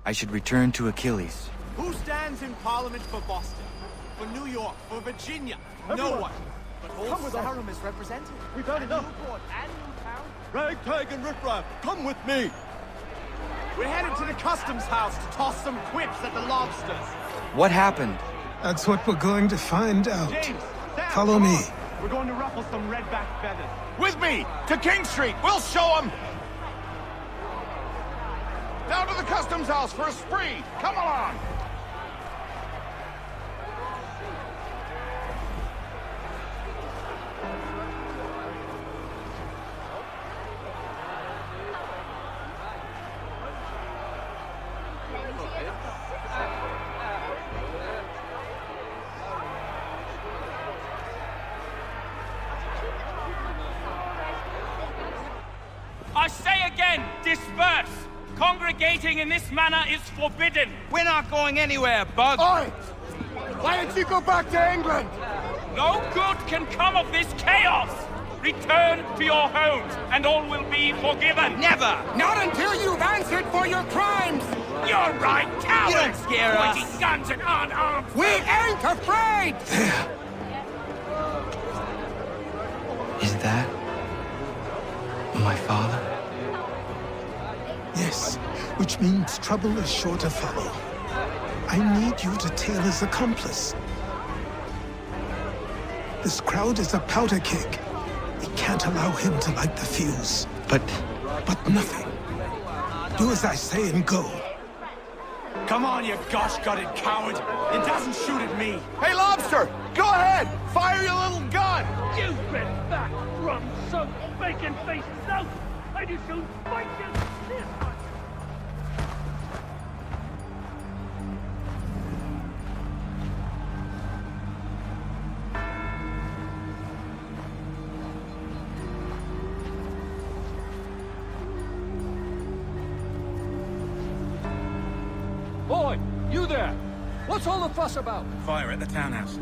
I should return to Achilles. Who stands in Parliament for Boston? For New York? For Virginia? No one. Come with Sarum is represented. We've had enough. Newport and Newtown. Ragtag and riffraff, come with me. We're headed to the customs house to toss some quips at the lobsters. What happened? That's what we're going to find out. James, Sam, Follow come me. on. We're going to ruffle some redback feathers. With me! To King Street! We'll show them! Down to the customs house for a spree! Come along! I say again, disperse! Congregating in this manner is forbidden! We're not going anywhere, Bug! Oi! Why don't you go back to England? No good can come of this chaos! Return to your homes, and all will be forgiven! Never! Not until you've answered for your crimes! You're right, cowards! You don't scare us! Pointing guns and unarmed! We ain't afraid! Is that my father? Yes, which means trouble is sure to follow. I need you to tail his accomplice. This crowd is a powder keg. We can't allow him to light the fuse. But nothing. Do as I say and go. Come on, you gosh-gutted coward! It doesn't shoot at me! Hey, Lobster! Go ahead! Fire your little gun! You been back, rum-soaked, bacon-faced south! I do soon fight you this much! Boy, you there! What's all the fuss about? Fire at the townhouse.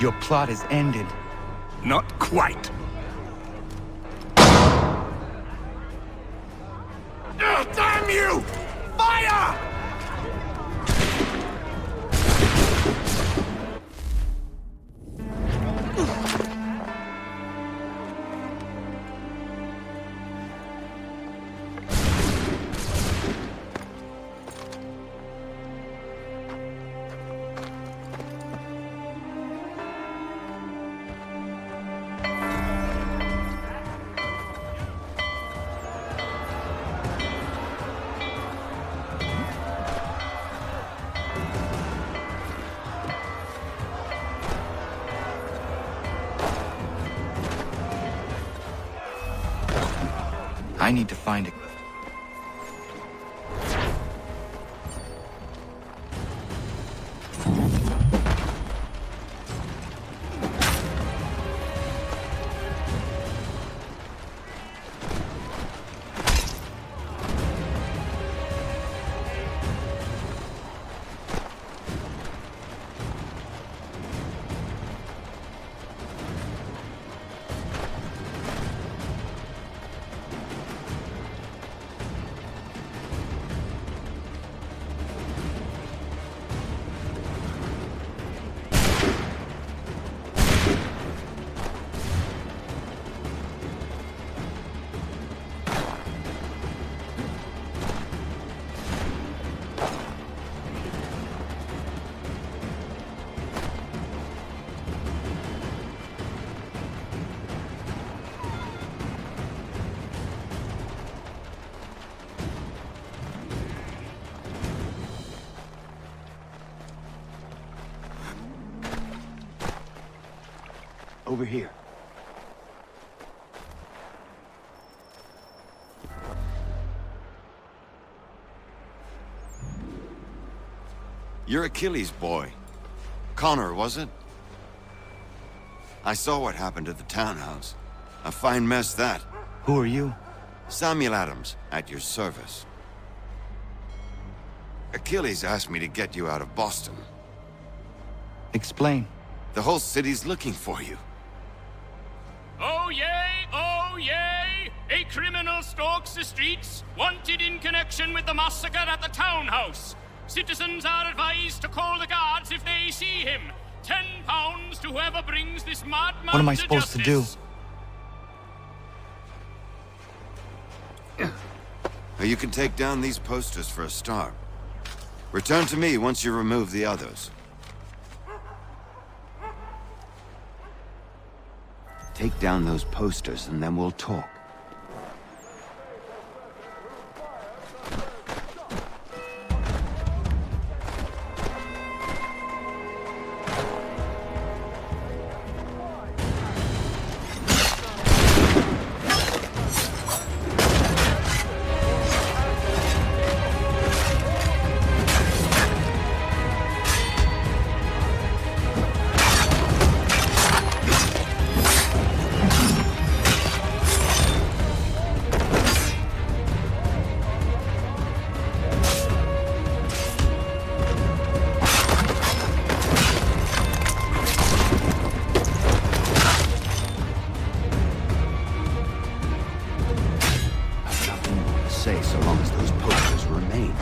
Your plot is ended. Not quite. Damn you! Fire! I need to find it. Over here. You're Achilles' boy. Connor, was it? I saw what happened at the townhouse. A fine mess, that. Who are you? Samuel Adams, at your service. Achilles asked me to get you out of Boston. Explain. The whole city's looking for you. Oh yay, oh yay! A criminal stalks the streets, wanted in connection with the massacre at the townhouse. Citizens are advised to call the guards if they see him. £10 to whoever brings this madman What am I supposed to do? You can take down these posters for a start. Return to me once you remove the others. Take down those posters and then we'll talk. So long as those posters remain.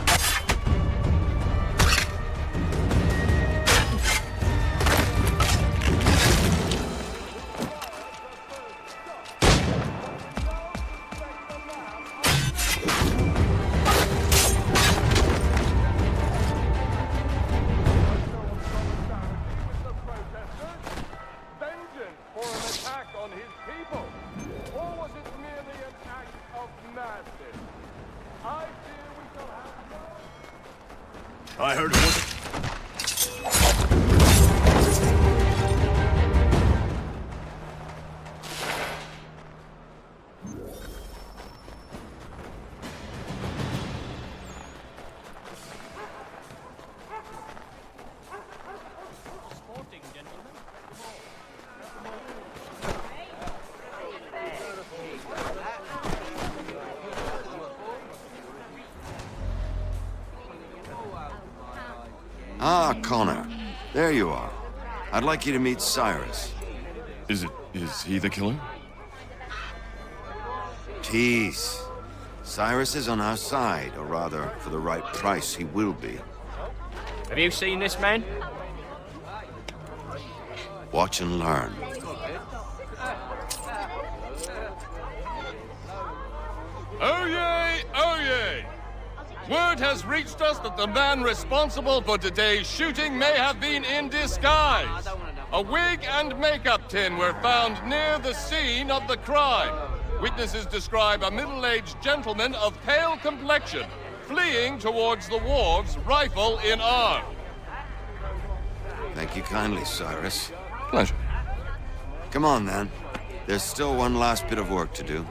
I heard it was... Ah, Connor. There you are. I'd like you to meet Cyrus. Is he the killer? Tease. Cyrus is on our side, or rather, for the right price, he will be. Have you seen this man? Watch and learn. Oh yay! Oh yay! Word has reached us that the man responsible for today's shooting may have been in disguise. A wig and makeup tin were found near the scene of the crime. Witnesses describe a middle-aged gentleman of pale complexion fleeing towards the wharves, rifle in arm. Thank you kindly, Cyrus. Pleasure. Come on, then. There's still one last bit of work to do.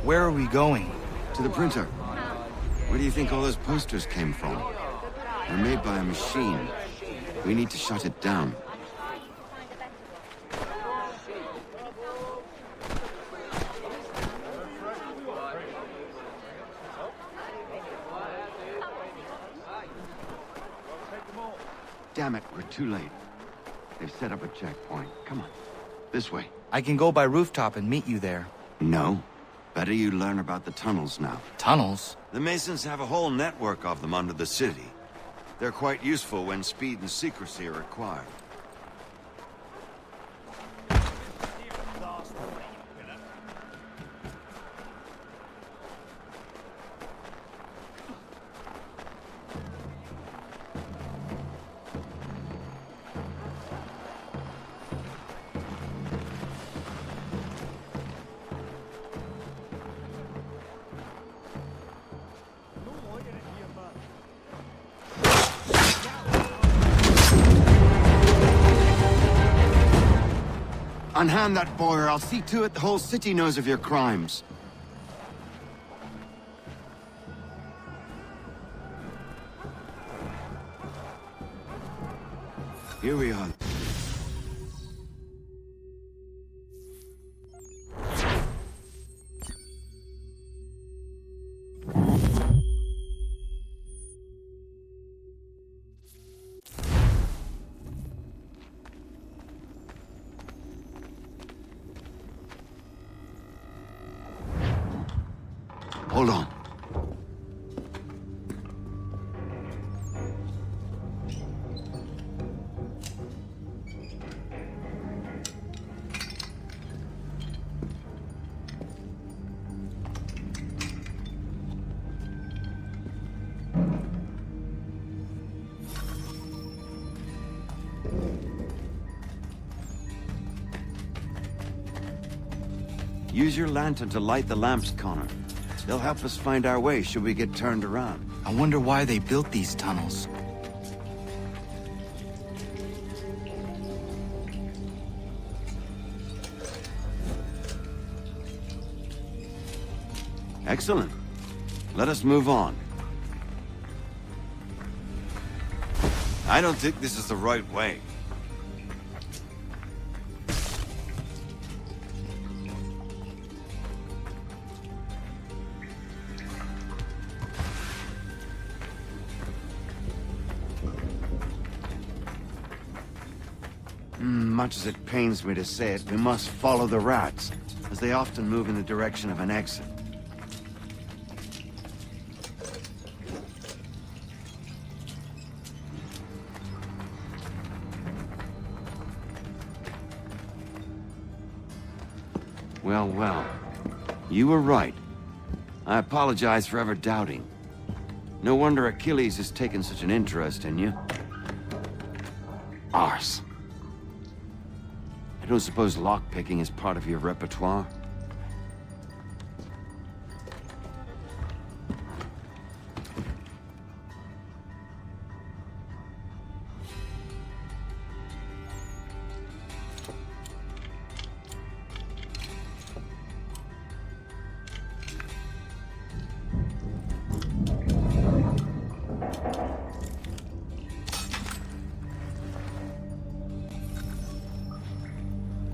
Where are we going? To the printer. Where do you think all those posters came from? They're made by a machine. We need to shut it down. Damn it, we're too late. They've set up a checkpoint. Come on. This way. I can go by rooftop and meet you there. No. Better you learn about the tunnels now. Tunnels? The Masons have a whole network of them under the city. They're quite useful when speed and secrecy are required. Unhand that boy, or I'll see to it the whole city knows of your crimes. Here we are. Hold on. Use your lantern to light the lamps, Connor. They'll help us find our way should we get turned around. I wonder why they built these tunnels. Excellent. Let us move on. I don't think this is the right way. Much as it pains me to say it, we must follow the rats, as they often move in the direction of an exit. Well, well. You were right. I apologize for ever doubting. No wonder Achilles has taken such an interest in you. Arse. I don't suppose lockpicking is part of your repertoire?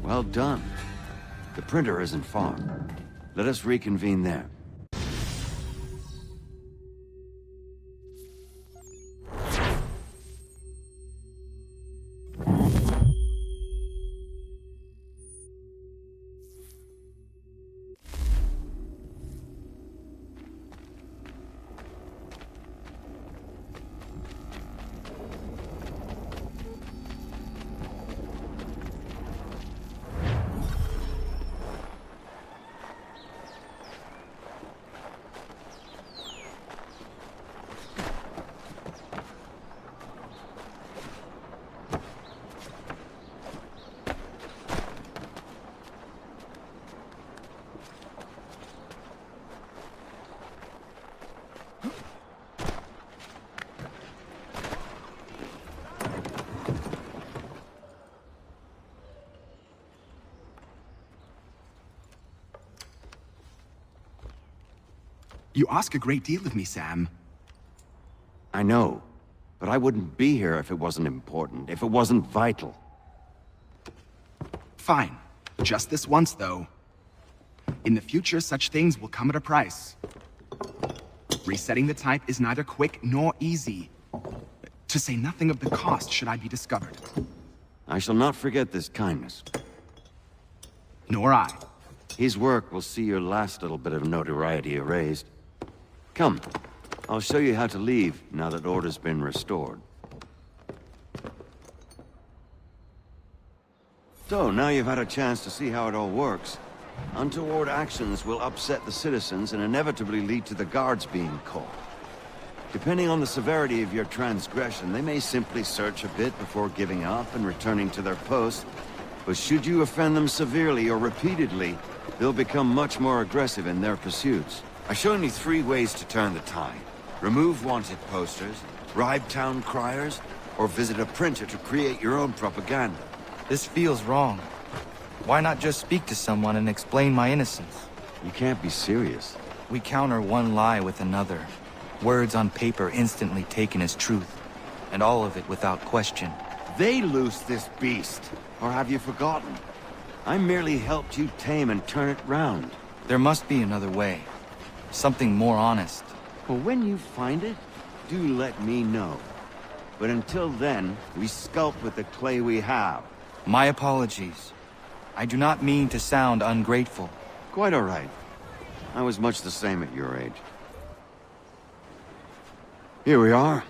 Well done. The printer isn't far. Let us reconvene there. You ask a great deal of me, Sam. I know, but I wouldn't be here if it wasn't important, if it wasn't vital. Fine. Just this once, though. In the future, such things will come at a price. Resetting the type is neither quick nor easy. To say nothing of the cost should I be discovered. I shall not forget this kindness. Nor I. His work will see your last little bit of notoriety erased. Come, I'll show you how to leave now that order's been restored. So, now you've had a chance to see how it all works. Untoward actions will upset the citizens and inevitably lead to the guards being caught. Depending on the severity of your transgression, they may simply search a bit before giving up and returning to their posts. But should you offend them severely or repeatedly, they'll become much more aggressive in their pursuits. I've shown you 3 ways to turn the tide. Remove wanted posters, bribe town criers, or visit a printer to create your own propaganda. This feels wrong. Why not just speak to someone and explain my innocence? You can't be serious. We counter one lie with another. Words on paper instantly taken as truth. And all of it without question. They loose this beast. Or have you forgotten? I merely helped you tame and turn it round. There must be another way. Something more honest. Well, when you find it, do let me know. But until then, we sculpt with the clay we have. My apologies. I do not mean to sound ungrateful. Quite all right. I was much the same at your age. Here we are.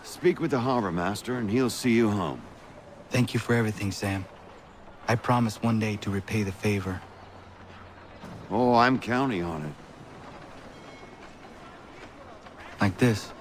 Speak with the harbor master and he'll see you home. Thank you for everything, Sam. I promise one day to repay the favor. Oh, I'm counting on it. Like this.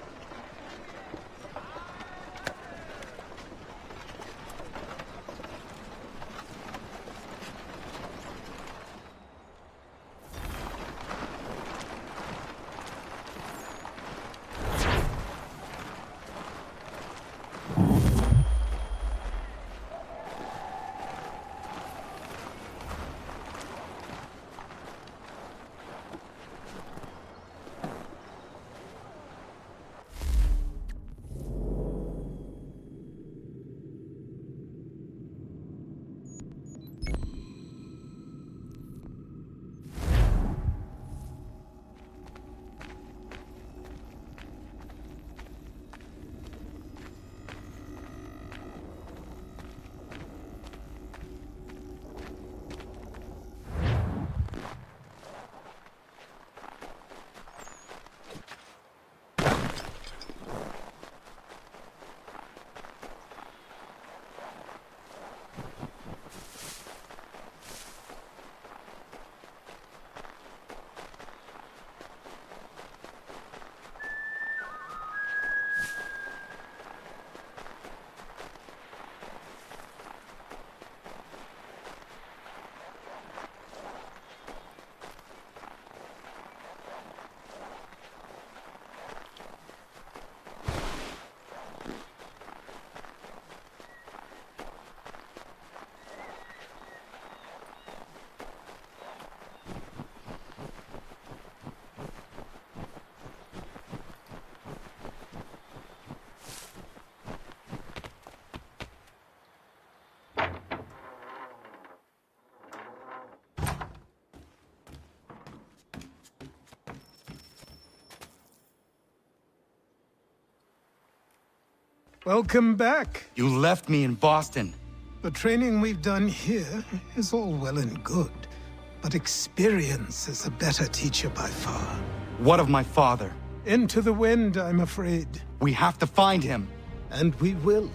Welcome back. You left me in Boston. The training we've done here is all well and good, but experience is a better teacher by far. What of my father? Into the wind, I'm afraid. We have to find him. And we will,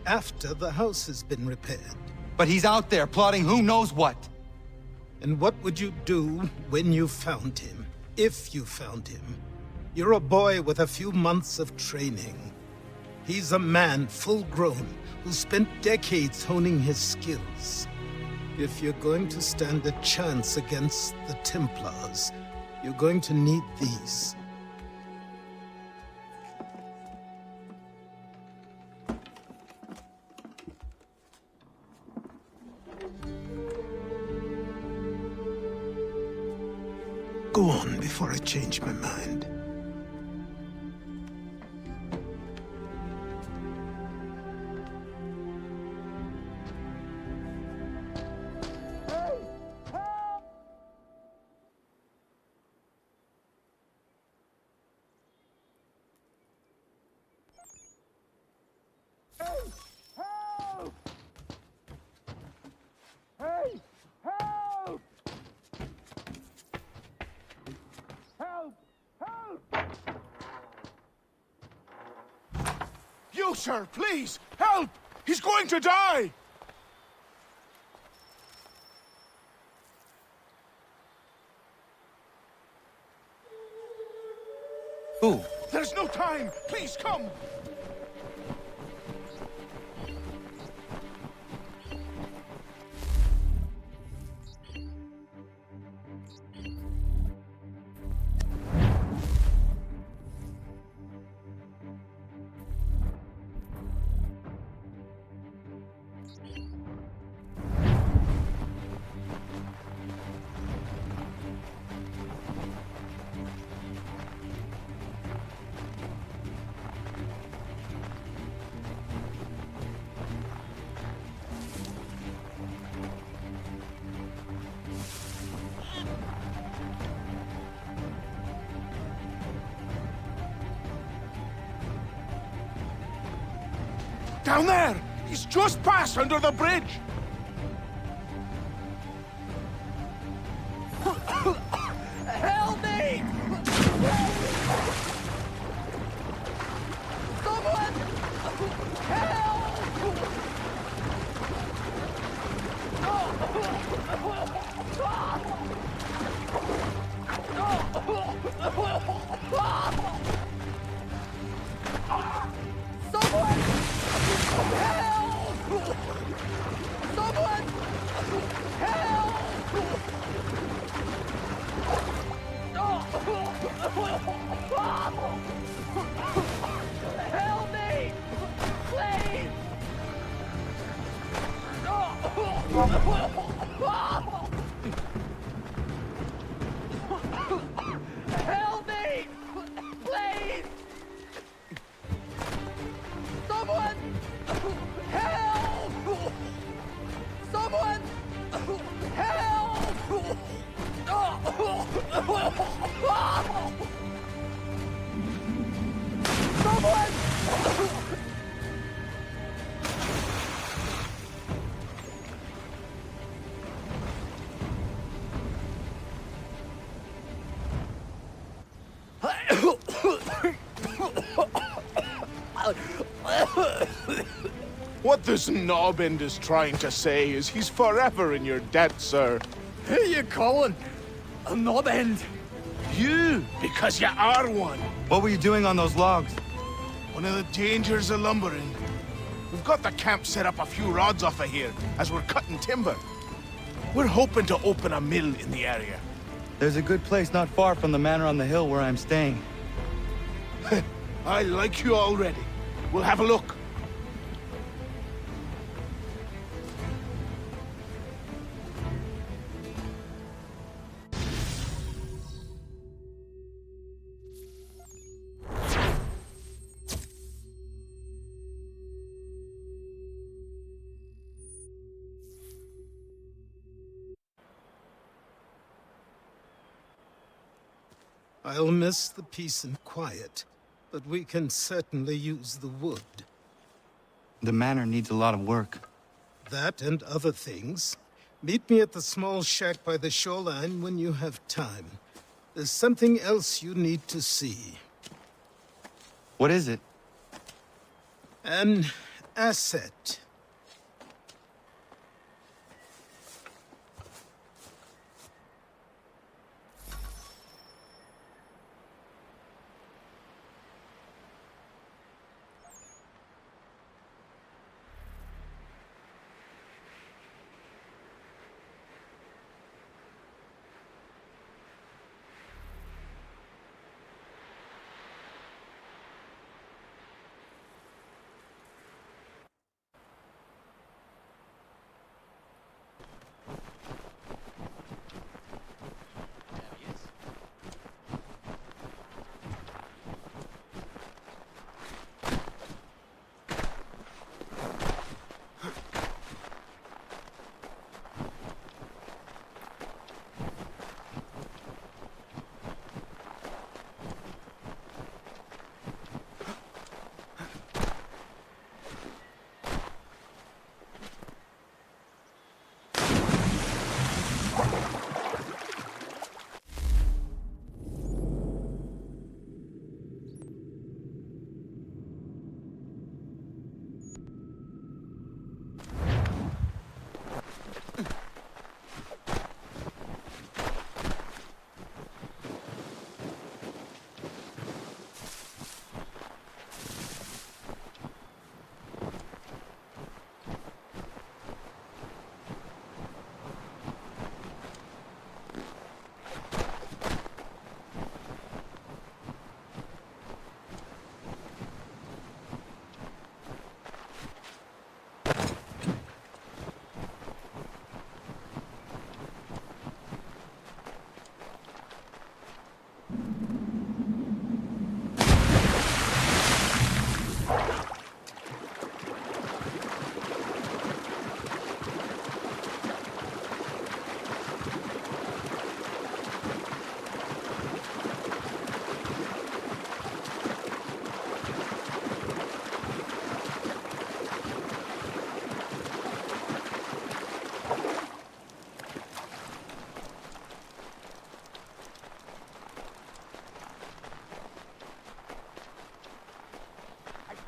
after the house has been repaired. But he's out there plotting who knows what. And what would you do when you found him? If you found him? You're a boy with a few months of training. He's a man full grown who spent decades honing his skills. If you're going to stand a chance against the Templars, you're going to need these. Go on before I change my mind. You, sir, please, help! He's going to die! Who? There's no time! Please, come! Down there! He's just passed under the bridge! Help me! Someone! Someone! Help! Someone! Help! Help me! Please! Help me! Please! Someone! Help! Someone! Help! Someone! What this knobbend is trying to say is he's forever in your debt, sir. Who you calling? A knob-end? You, because you are one. What were you doing on those logs? One of the dangers of lumbering. We've got the camp set up a few rods off of here, as we're cutting timber. We're hoping to open a mill in the area. There's a good place not far from the manor on the hill where I'm staying. I like you already. We'll have a look. I'll miss the peace and quiet, but we can certainly use the wood. The manor needs a lot of work. That and other things. Meet me at the small shack by the shoreline when you have time. There's something else you need to see. What is it? An asset.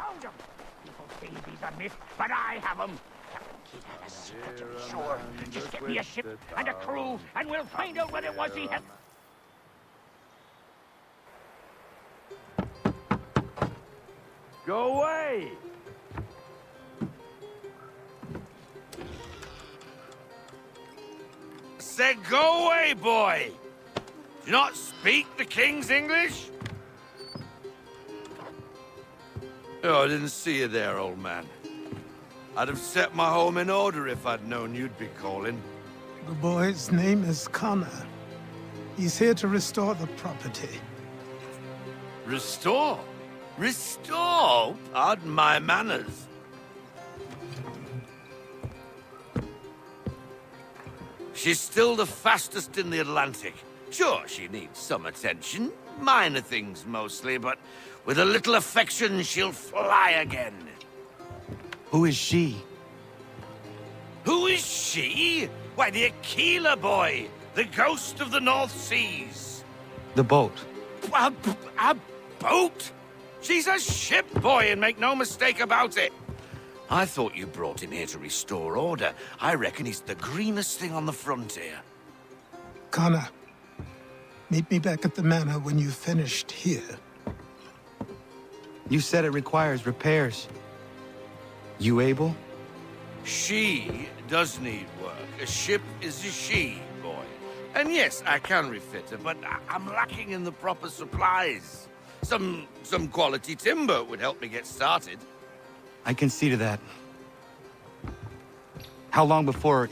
found them! People say these are myths, but I have them! Captain Kidd had a secret to be sure. Just get me a ship and a crew, and we'll find out what it was he had... Go away! Said go away, boy! Do you not speak the King's English? Oh, I didn't see you there, old man. I'd have set my home in order if I'd known you'd be calling. The boy's name is Connor. He's here to restore the property. Restore? Restore? Pardon my manners. She's still the fastest in the Atlantic. Sure, she needs some attention. Minor things mostly, but with a little affection, she'll fly again. Who is she? Who is she? Why, the Aquila boy, the ghost of the North Seas. The boat. A boat? She's a ship, boy, and make no mistake about it. I thought you brought him here to restore order. I reckon he's the greenest thing on the frontier. Connor, meet me back at the manor when you've finished here. You said it requires repairs. You able? She does need work. A ship is a she, boy. And yes, I can refit her, but I'm lacking in the proper supplies. Some quality timber would help me get started. I can see to that. How long before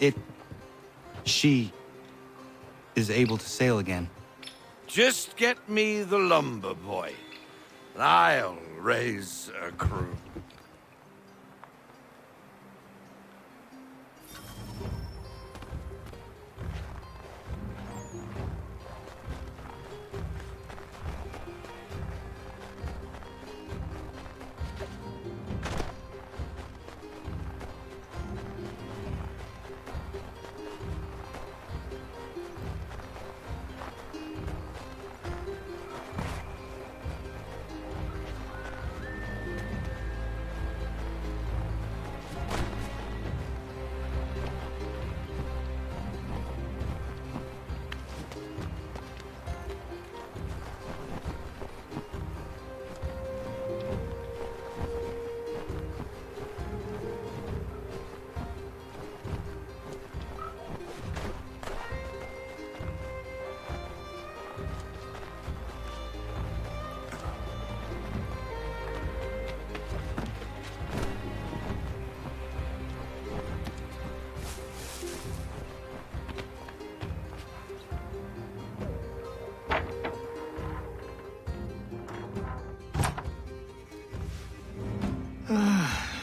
she is able to sail again? Just get me the lumber, boy. And I'll raise a crew.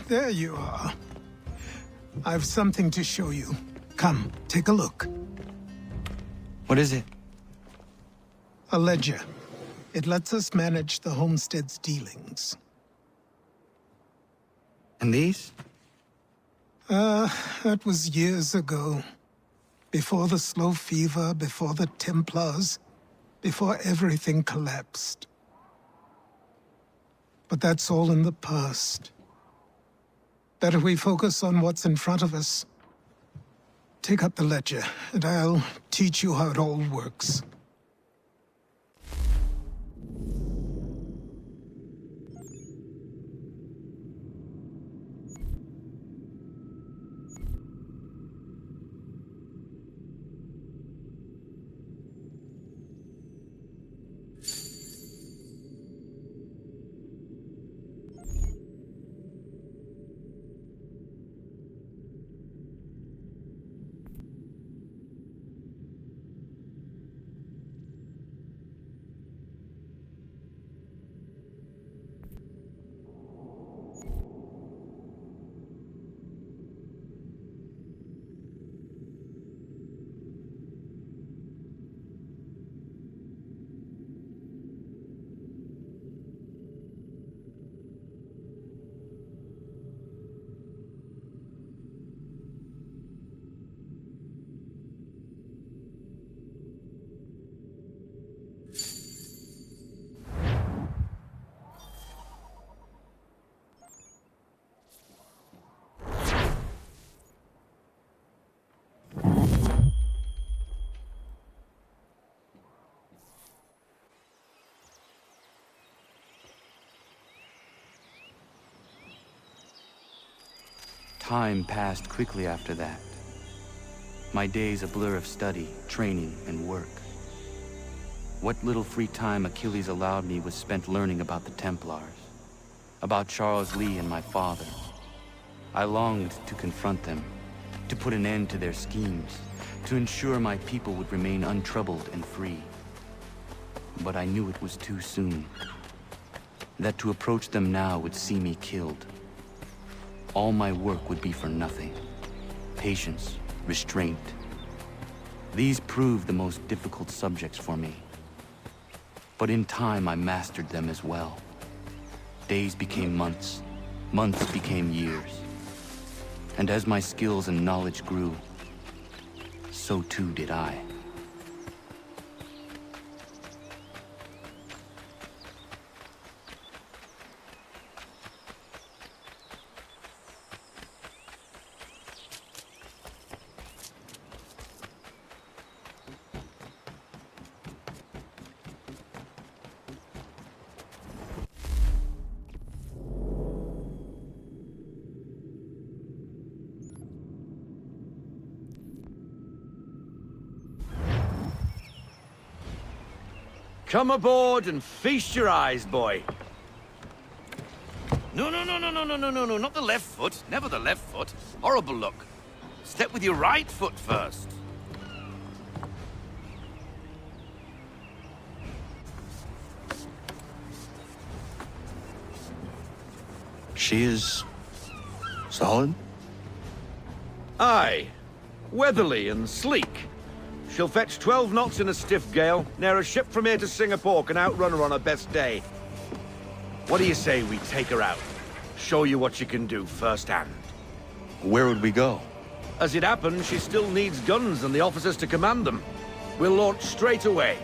There you are. I've something to show you. Come, take a look. What is it? A ledger. It lets us manage the Homestead's dealings. And these? That was years ago. Before the slow fever, before the Templars, before everything collapsed. But that's all in the past. Better we focus on what's in front of us. Take up the ledger, and I'll teach you how it all works. Time passed quickly after that. My days a blur of study, training, and work. What little free time Achilles allowed me was spent learning about the Templars, about Charles Lee and my father. I longed to confront them, to put an end to their schemes, to ensure my people would remain untroubled and free. But I knew it was too soon, that to approach them now would see me killed. All my work would be for nothing. Patience, restraint. These proved the most difficult subjects for me. But in time, I mastered them as well. Days became months, months became years. And as my skills and knowledge grew, so too did I. Come aboard and feast your eyes, boy. No, not the left foot. Never the left foot. Horrible look. Step with your right foot first. She is solid? Aye. Weatherly and sleek. She'll fetch 12 knots in a stiff gale. Ne'er a ship from here to Singapore can outrun her on her best day. What do you say we take her out? Show you what she can do firsthand. Where would we go? As it happens, she still needs guns and the officers to command them. We'll launch straight away.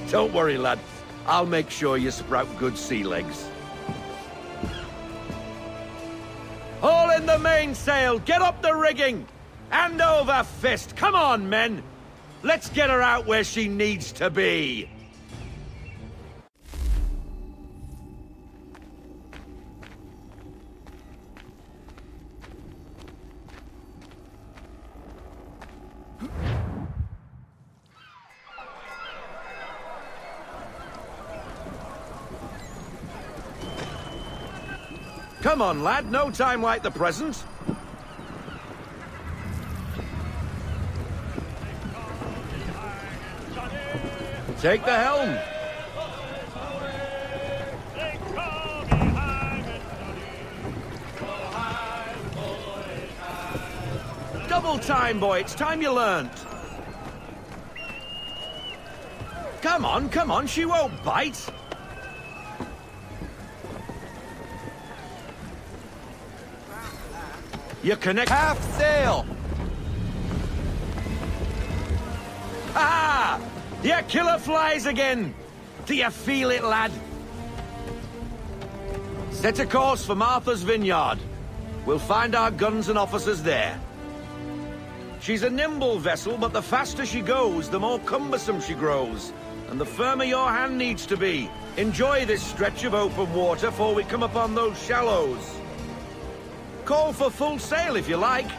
Don't worry, lad. I'll make sure you sprout good sea legs. Haul in the mainsail! Get up the rigging! Hand over fist! Come on, men! Let's get her out where she needs to be! Come on, lad. No time like the present. Take the helm. Double time, boy. It's time you learned. Come on. She won't bite. You connect half sail. Ah! The Aquila flies again. Do you feel it, lad? Set a course for Martha's Vineyard. We'll find our guns and officers there. She's a nimble vessel, but the faster she goes, the more cumbersome she grows. And the firmer your hand needs to be. Enjoy this stretch of open water before we come upon those shallows. Call for full sail if you like.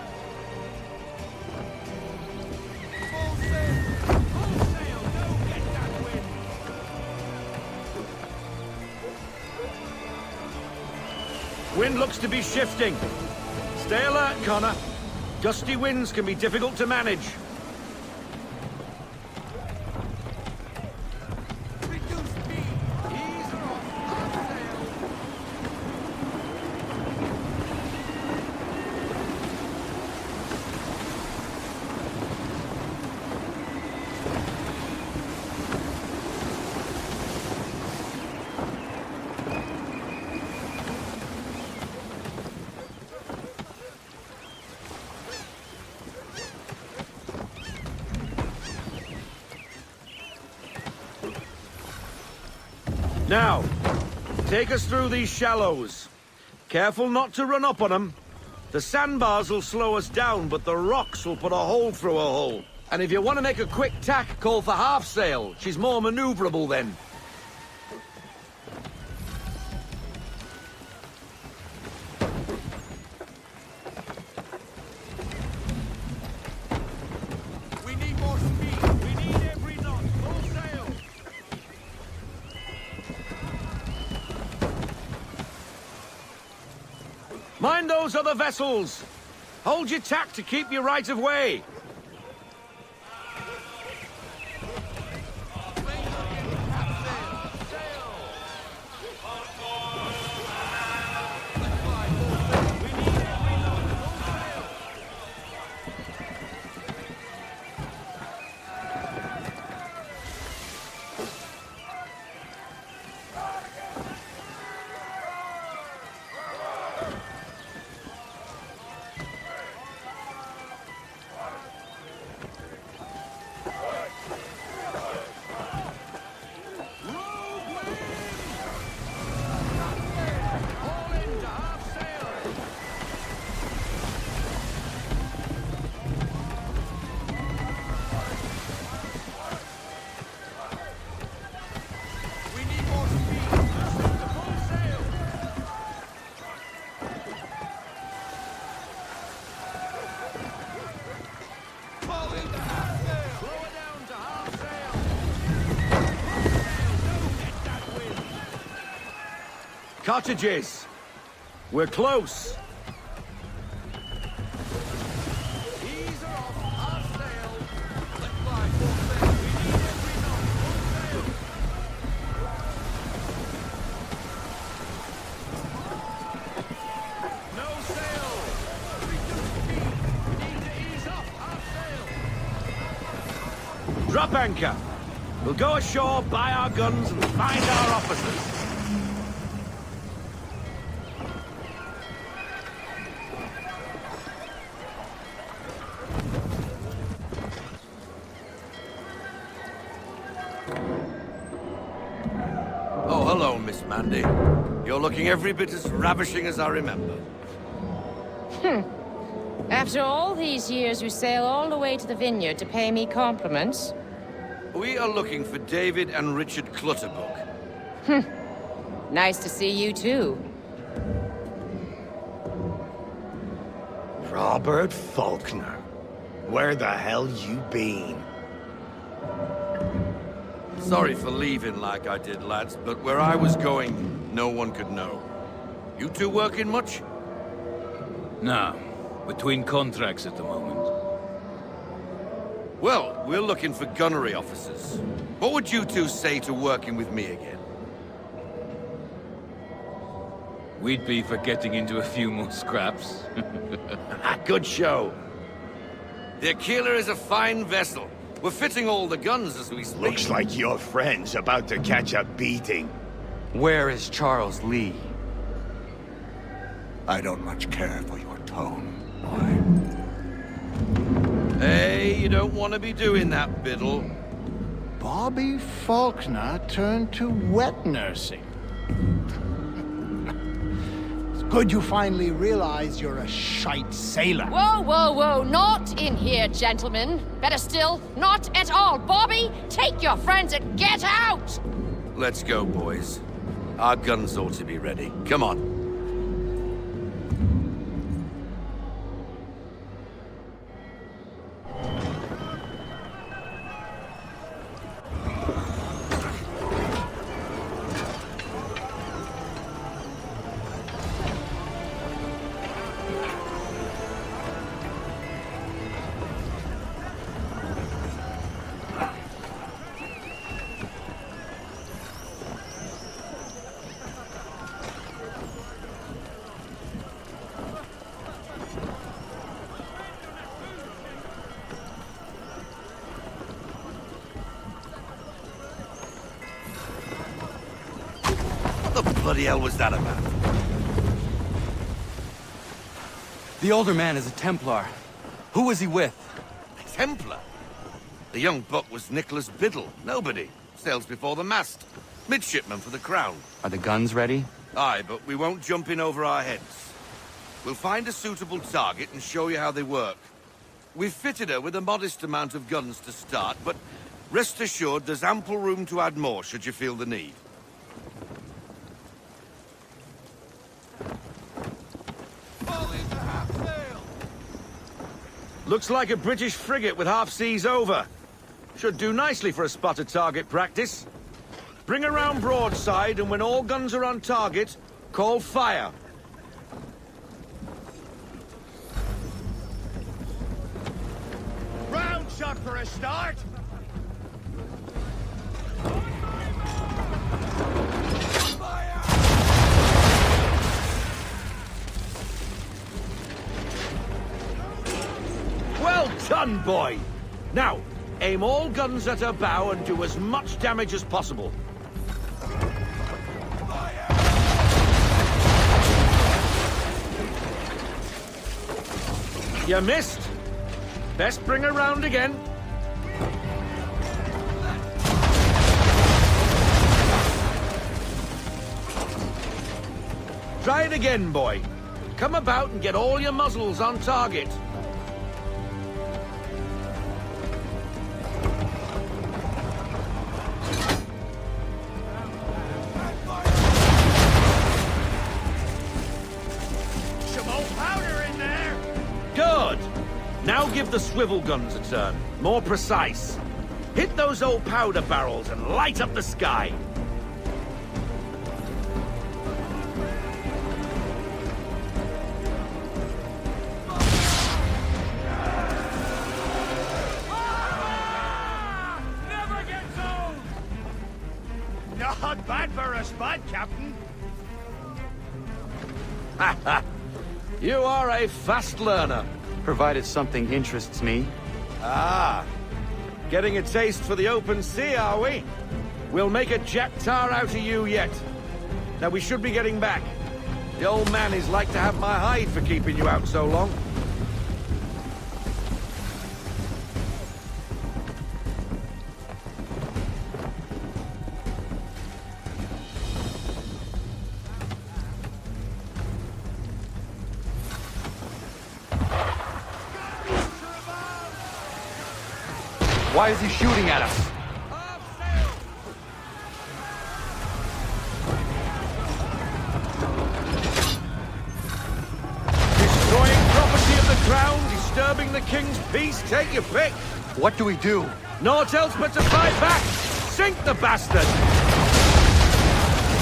Wind looks to be shifting. Stay alert, Connor. Gusty winds can be difficult to manage. Now, take us through these shallows. Careful not to run up on them. The sandbars will slow us down, but the rocks will put a hole through a hull. And if you want to make a quick tack, call for half sail. She's more maneuverable then. Mind those other vessels! Hold your tack to keep your right of way! Cottages! We're close! Drop anchor! We'll go ashore, buy our guns, and find our officers. Oh, hello, Miss Mandy. You're looking every bit as ravishing as I remember. After all these years, you sail all the way to the vineyard to pay me compliments? We are looking for David and Richard Clutterbuck. Nice to see you, too. Robert Faulkner. Where the hell you been? Sorry for leaving like I did, lads, but where I was going, no one could know. You two working much? No. Between contracts at the moment. Well, we're looking for gunnery officers. What would you two say to working with me again? We'd be for getting into a few more scraps. Good show. The Aquila is a fine vessel. We're fitting all the guns as we speak. Looks like your friend's about to catch a beating. Where is Charles Lee? I don't much care for your tone, boy. Hey, you don't want to be doing that, Biddle. Bobby Faulkner turned to wet nursing. It's good you finally realize you're a shite sailor. Whoa, whoa, whoa, not in here, gentlemen. Better still, not at all. Bobby, take your friends and get out! Let's go, boys. Our guns ought to be ready. Come on. What the bloody hell was that about? The older man is a Templar. Who was he with? A Templar? The young buck was Nicholas Biddle. Nobody. Sails before the mast. Midshipman for the Crown. Are the guns ready? Aye, but we won't jump in over our heads. We'll find a suitable target and show you how they work. We've fitted her with a modest amount of guns to start, but rest assured there's ample room to add more should you feel the need. Looks like a British frigate with half seas over. Should do nicely for a spotted target practice. Bring her round broadside, and when all guns are on target, call fire. shot for a start. Well done, boy! Now, aim all guns at her bow and do as much damage as possible. You missed. Best bring her round again. Try it again, boy. Come about and get all your muzzles on target. Now give the swivel guns a turn. More precise. Hit those old powder barrels and light up the sky. Never gets old! Not bad for a spud, Captain. You are a fast learner. Provided something interests me. Ah, getting a taste for the open sea, are we? We'll make a jack tar out of you yet. Now we should be getting back. The old man is like to have my hide for keeping you out so long. Why is he shooting at us? Destroying property of the crown, disturbing the king's peace, take your pick. What do we do? Naught else but to fight back. Sink the bastard.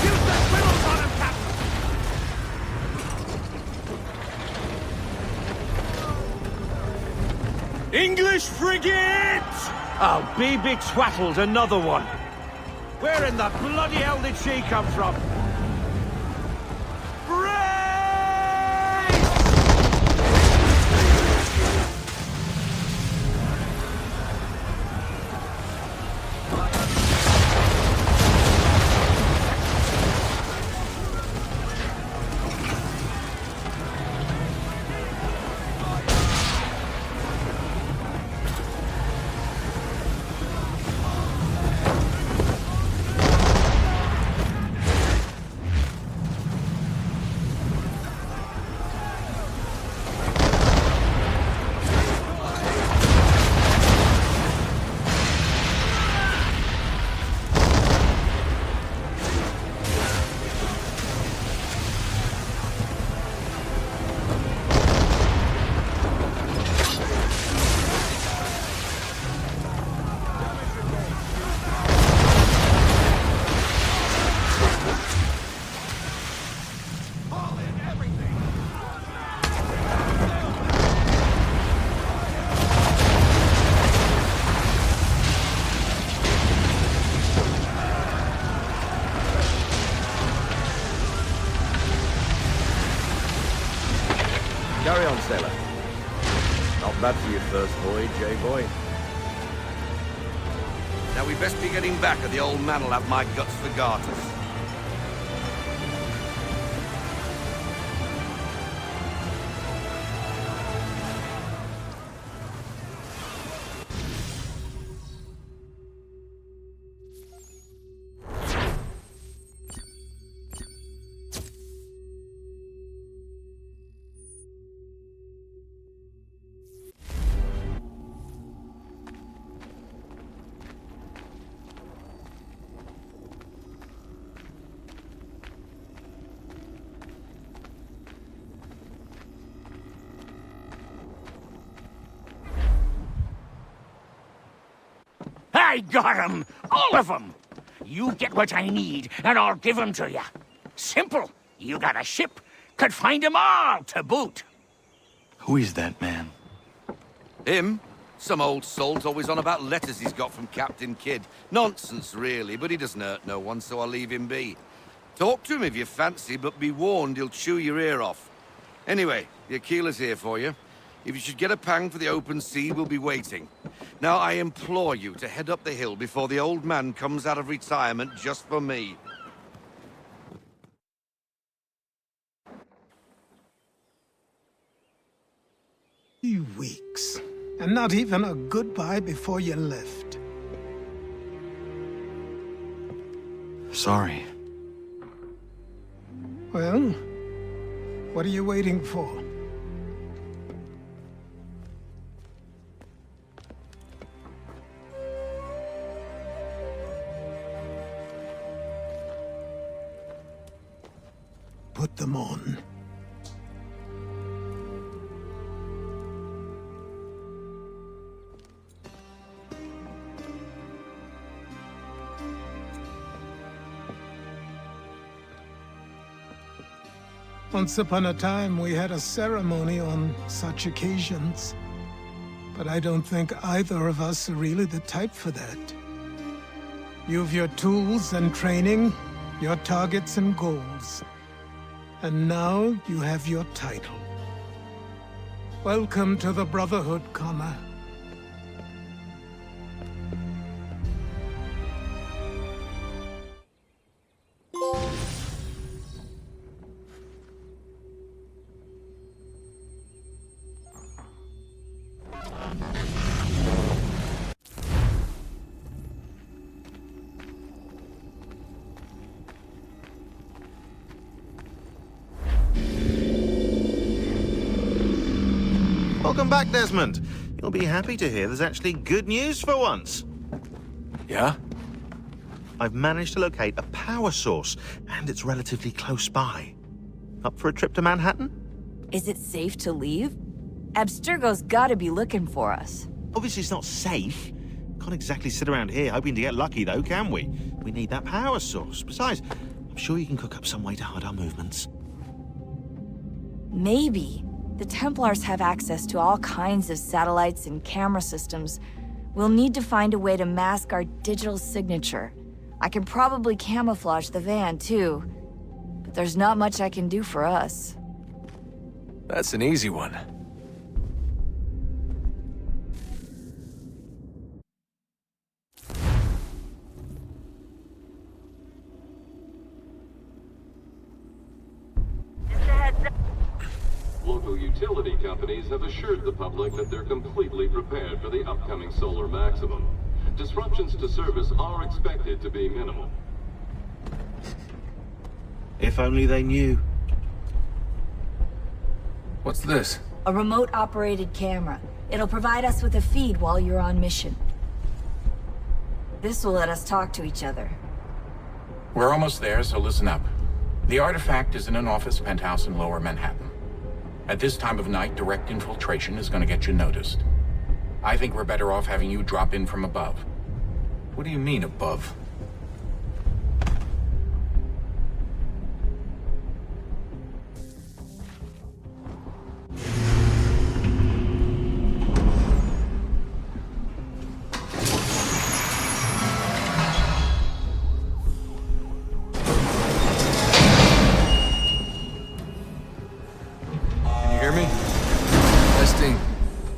Use the swivel on him, Captain! English frigate! Oh, be twaddled, another one. Where in the bloody hell did she come from? Carry on, sailor. Not bad for your first voyage, eh, boy? Now we best be getting back, or the old man'll have my guts for garters. I got 'em! All of 'em! You get what I need, and I'll give 'em to you. Simple. You got a ship, could find 'em all to boot. Who is that man? Him? Some old salt always on about letters he's got from Captain Kidd. Nonsense, really, but he doesn't hurt no one, so I'll leave him be. Talk to him if you fancy, but be warned he'll chew your ear off. Anyway, the Aquila's here for you. If you should get a pang for the open sea, we'll be waiting. Now, I implore you to head up the hill before the old man comes out of retirement just for me. Weeks. And not even a goodbye before you left. Sorry. Well, what are you waiting for? Put them on. Once upon a time, we had a ceremony on such occasions. But I don't think either of us are really the type for that. You've your tools and training, your targets and goals. And now you have your title. Welcome to the Brotherhood, Connor. Welcome back, Desmond. You'll be happy to hear there's actually good news for once. Yeah? I've managed to locate a power source, and it's relatively close by. Up for a trip to Manhattan? Is it safe to leave? Abstergo's gotta be looking for us. Obviously it's not safe. Can't exactly sit around here hoping to get lucky, though, can we? We need that power source. Besides, I'm sure you can cook up some way to hide our movements. Maybe. The Templars have access to all kinds of satellites and camera systems. We'll need to find a way to mask our digital signature. I can probably camouflage the van, too. But there's not much I can do for us. That's an easy one. Local utility companies have assured the public that they're completely prepared for the upcoming solar maximum. Disruptions to service are expected to be minimal. If only they knew. What's this? A remote-operated camera. It'll provide us with a feed while you're on mission. This will let us talk to each other. We're almost there, so listen up. The artifact is in an office penthouse in Lower Manhattan. At this time of night, direct infiltration is going to get you noticed. I think we're better off having you drop in from above. What do you mean, above?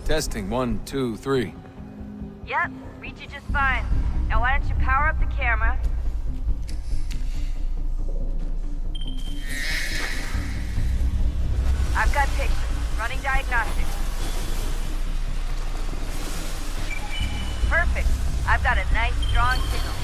Testing, 1, 2, 3. Yep, read you just fine. Now why don't you power up the camera? I've got pictures. Running diagnostics. Perfect. I've got a nice, strong signal.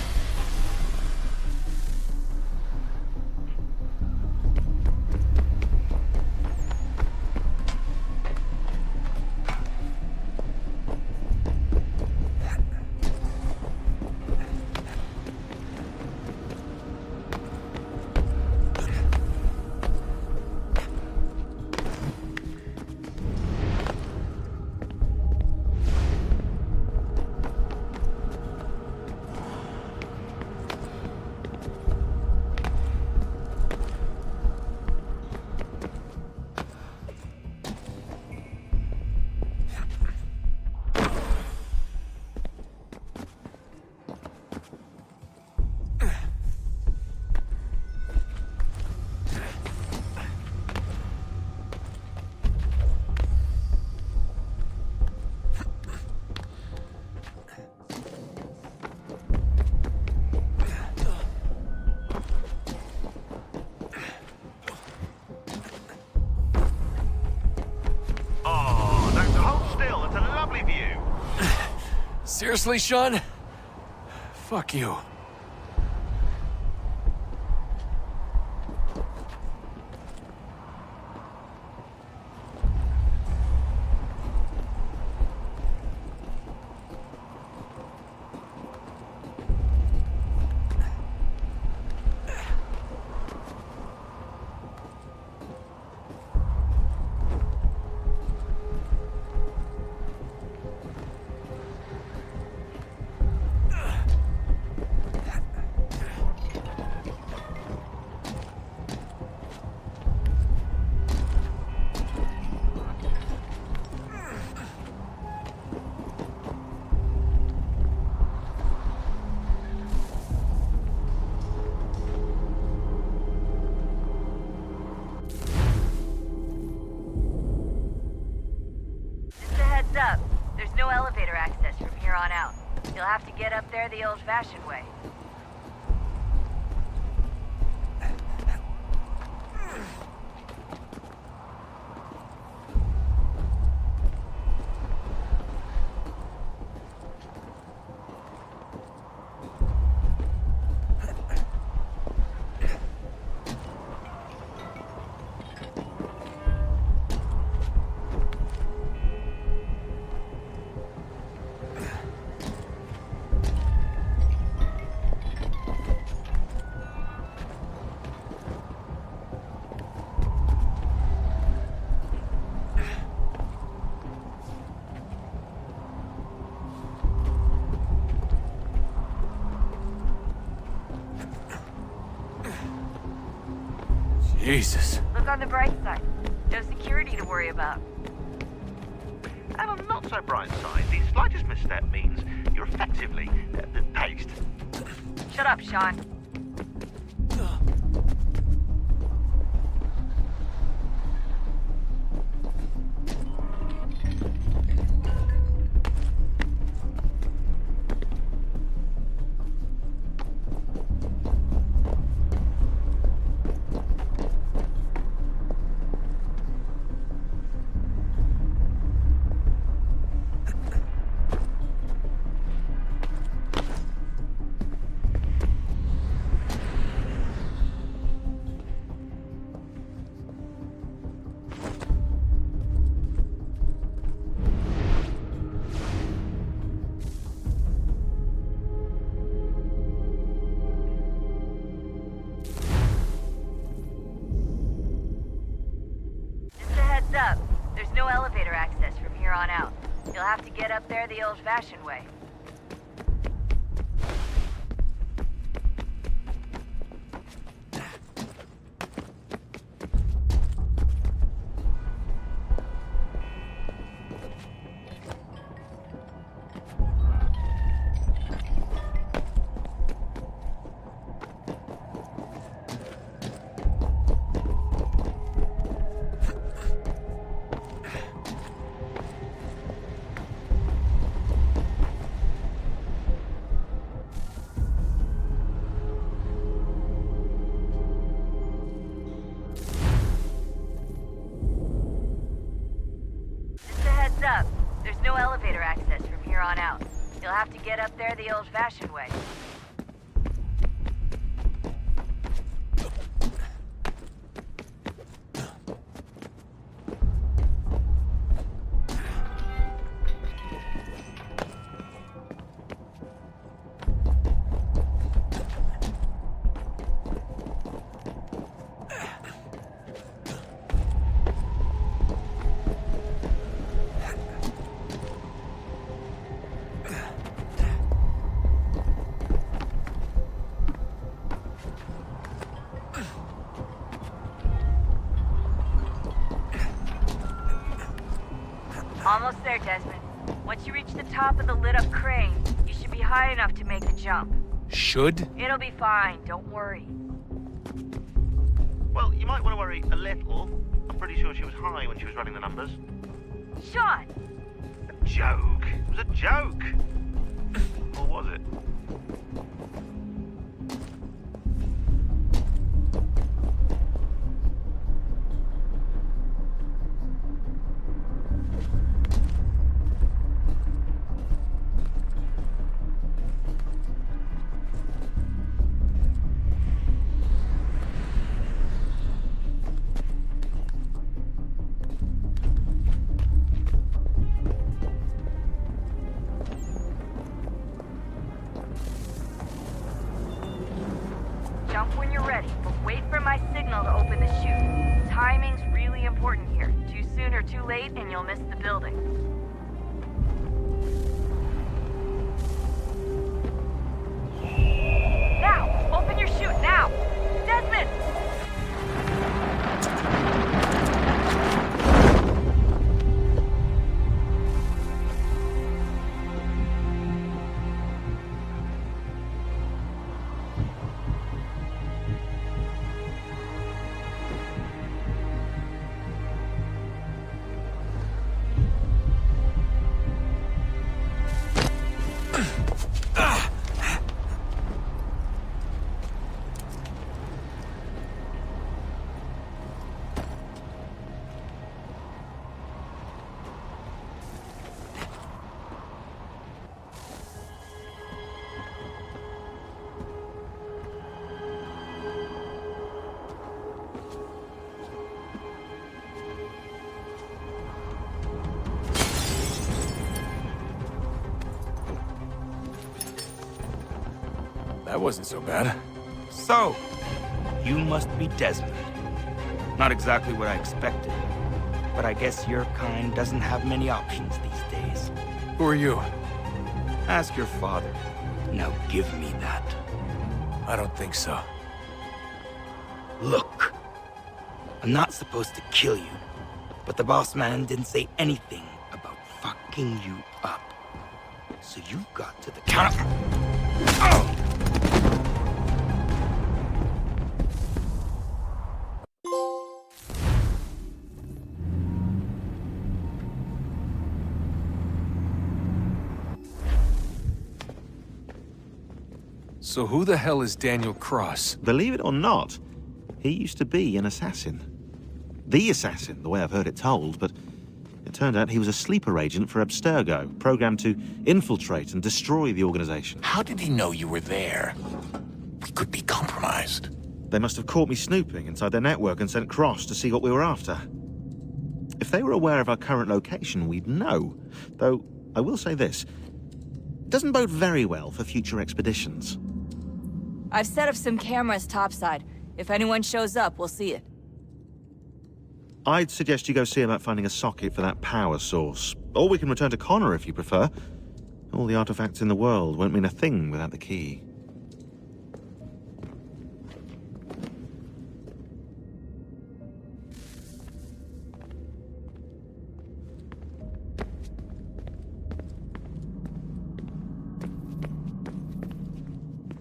Seriously, Sean? Fuck you. Up. There's no elevator access from here on out. You'll have to get up there the old-fashioned way. Jesus. Look on the bright side. No security to worry about. And on the not so bright side, the slightest misstep means you're effectively paced. Shut up, Sean. Up. There's no elevator access from here on out. You'll have to get up there the old-fashioned way. Up. There's no elevator access from here on out. You'll have to get up there the old-fashioned way. Almost there, Desmond. Once you reach the top of the lit-up crane, you should be high enough to make the jump. Should? It'll be fine, don't worry. Well, you might want to worry a little. I'm pretty sure she was high when she was running the numbers. Sean! A joke! It was a joke! Or was it? too late and you'll miss the building. Now! Open your chute, now! Desmond! That wasn't so bad. So, you must be Desmond. Not exactly what I expected, but I guess your kind doesn't have many options these days. Who are you? Ask your father. Now give me that. I don't think so. Look, I'm not supposed to kill you, but the boss man didn't say anything about fucking you up. So you got to the counter. Oh! So who the hell is Daniel Cross? Believe it or not, he used to be an assassin. The assassin, the way I've heard it told, but it turned out he was a sleeper agent for Abstergo, programmed to infiltrate and destroy the organization. How did he know you were there? We could be compromised. They must have caught me snooping inside their network and sent Cross to see what we were after. If they were aware of our current location, we'd know. Though, I will say this, it doesn't bode very well for future expeditions. I've set up some cameras topside. If anyone shows up, we'll see it. I'd suggest you go see about finding a socket for that power source. Or we can return to Connor if you prefer. All the artifacts in the world won't mean a thing without the key.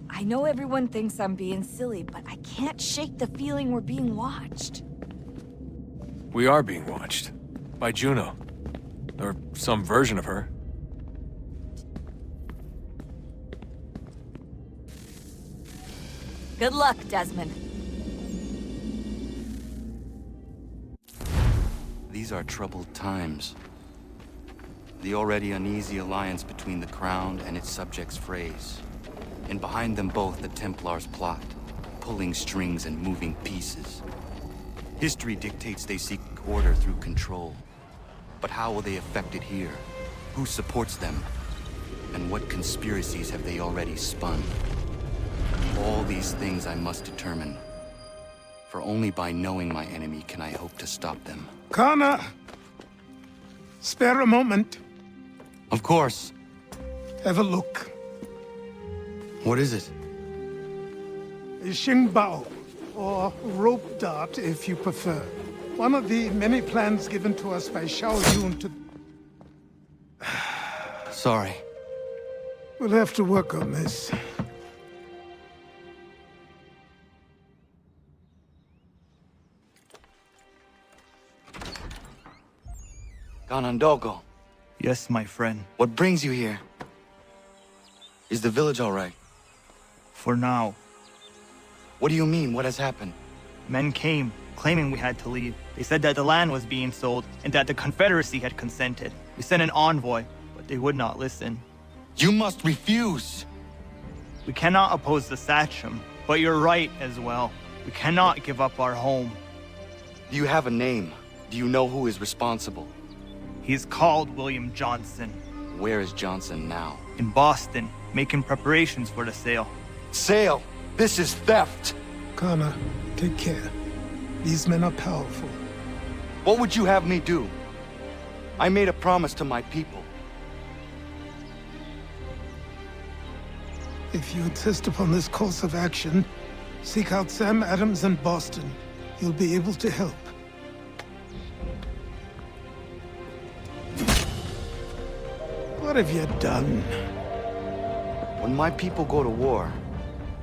I know everyone thinks I'm being silly, but I can't shake the feeling we're being watched. We are being watched. By Juno. Or some version of her. Good luck, Desmond. These are troubled times. The already uneasy alliance between the Crown and its subjects frays. And behind them both the Templars plot, pulling strings and moving pieces. History dictates they seek order through control. But how will they affect it here? Who supports them? And what conspiracies have they already spun? All these things I must determine. For only by knowing my enemy can I hope to stop them. Connor! Spare a moment. Of course. Have a look. What is it? A Xingbao, or rope dart if you prefer. One of the many plans given to us by Xiao Yun to... Sorry. We'll have to work on this. Ganondogo. Yes, my friend. What brings you here? Is the village all right? For now. What do you mean? What has happened? Men came, claiming we had to leave. They said that the land was being sold, and that the Confederacy had consented. We sent an envoy, but they would not listen. You must refuse! We cannot oppose the Sachem, but you're right as well. We cannot give up our home. Do you have a name? Do you know who is responsible? He is called William Johnson. Where is Johnson now? In Boston, making preparations for the sale. Sale? This is theft! Connor, take care. These men are powerful. What would you have me do? I made a promise to my people. If you insist upon this course of action, seek out Sam Adams in Boston. He'll be able to help. What have you done? When my people go to war,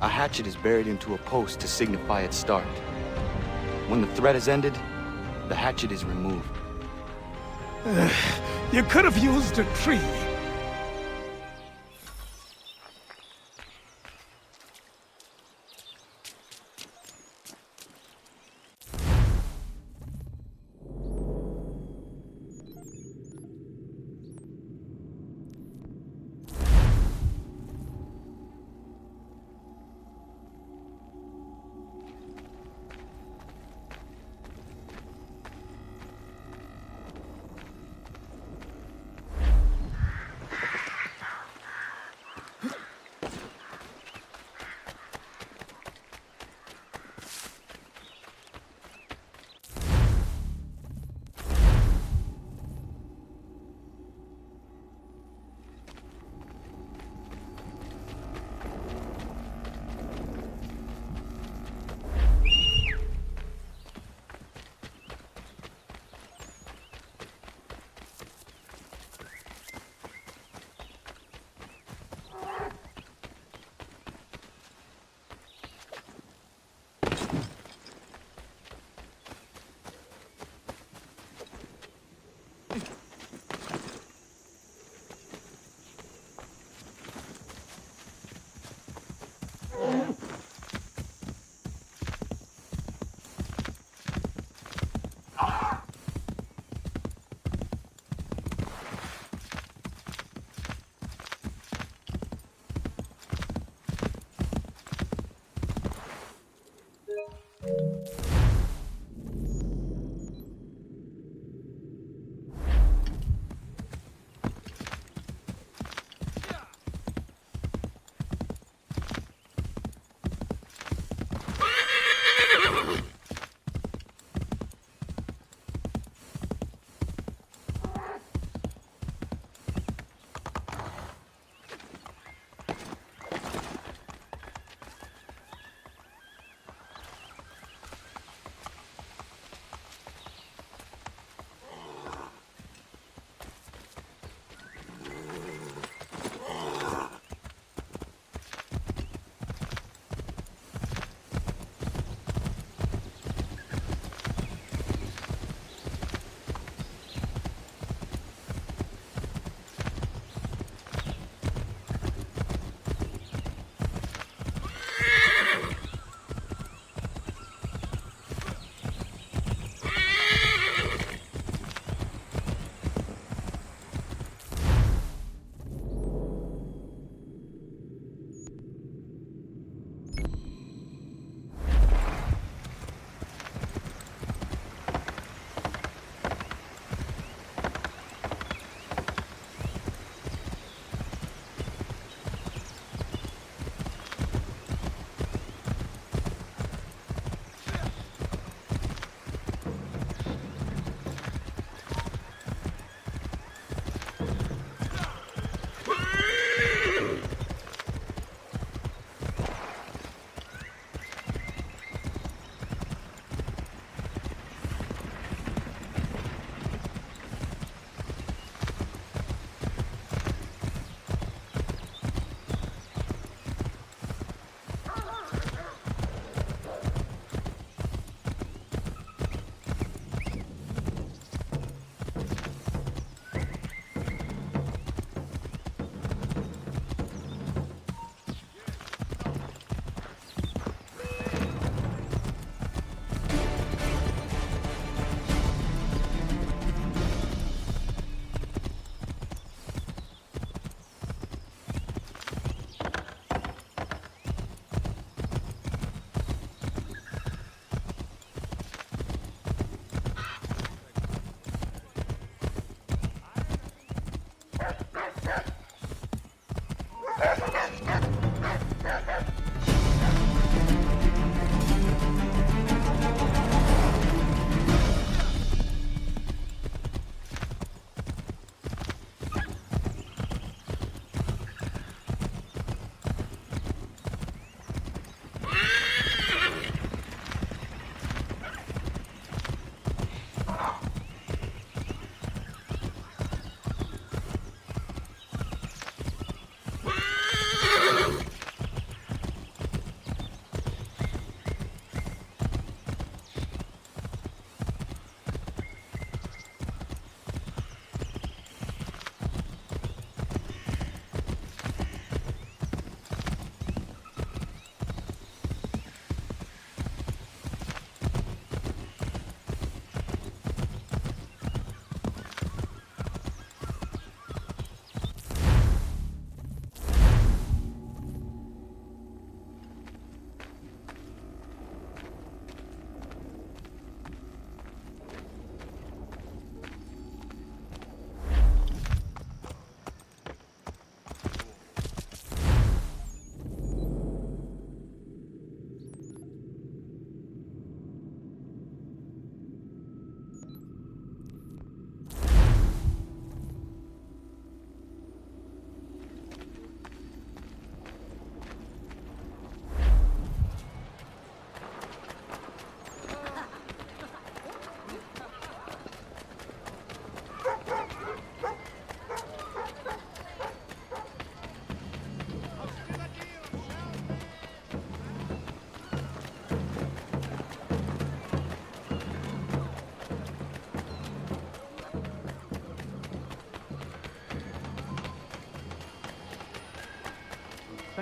a hatchet is buried into a post to signify its start. When the threat is ended, the hatchet is removed. You could have used a tree.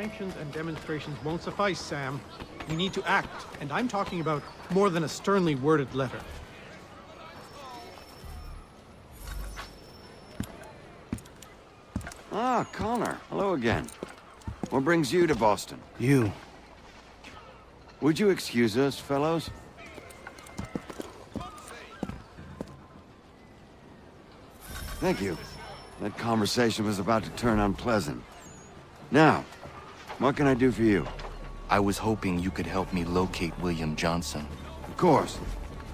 sanctions and demonstrations won't suffice, Sam. We need to act, and I'm talking about more than a sternly worded letter. Ah, Connor. Hello again. What brings you to Boston? You. Would you excuse us, fellows? Thank you. That conversation was about to turn unpleasant. Now, what can I do for you? I was hoping you could help me locate William Johnson. Of course.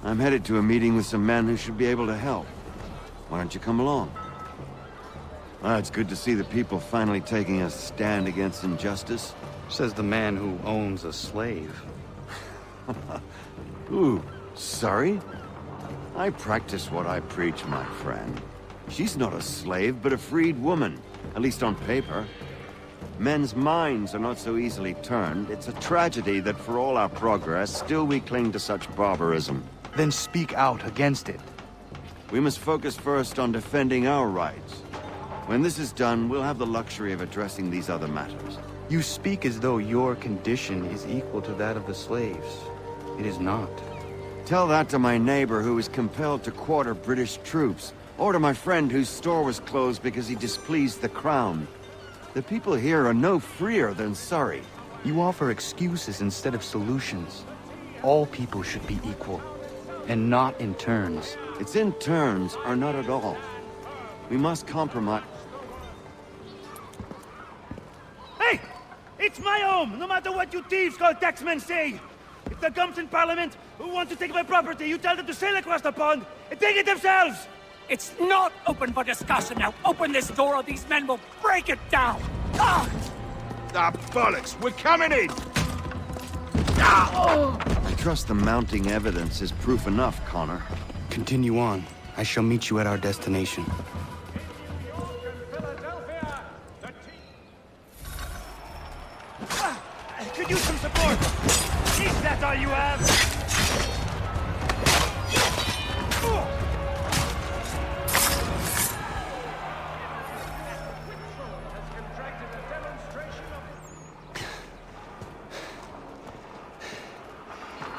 I'm headed to a meeting with some men who should be able to help. Why don't you come along? Well, it's good to see the people finally taking a stand against injustice. Says the man who owns a slave. Ooh, sorry? I practice what I preach, my friend. She's not a slave, but a freed woman, at least on paper. Men's minds are not so easily turned. It's a tragedy that for all our progress, still we cling to such barbarism. Then speak out against it. We must focus first on defending our rights. When this is done, we'll have the luxury of addressing these other matters. You speak as though your condition is equal to that of the slaves. It is not. Tell that to my neighbor who was compelled to quarter British troops, or to my friend whose store was closed because he displeased the crown. The people here are no freer than Surrey. You offer excuses instead of solutions. All people should be equal, and not in turns. It's in turns, or not at all. We must compromise. Hey! It's my home, no matter what you thieves called taxmen say! If the gums in Parliament who want to take my property, you tell them to sail across the pond and take it themselves! It's not open for discussion now. Open this door or these men will break it down. Ah! Ah, bollocks! We're coming in! I trust the mounting evidence is proof enough, Connor. Continue on. I shall meet you at our destination. Could use some support! Is that all you have?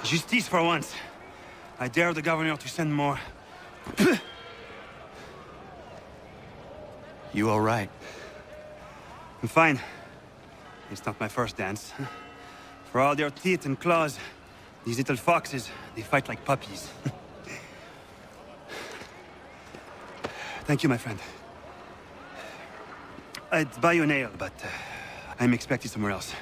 Justice for once. I dare the governor to send more. You all right? I'm fine. It's not my first dance. For all their teeth and claws, these little foxes, they fight like puppies. Thank you, my friend. I'd buy you an ale, but I'm expecting somewhere else.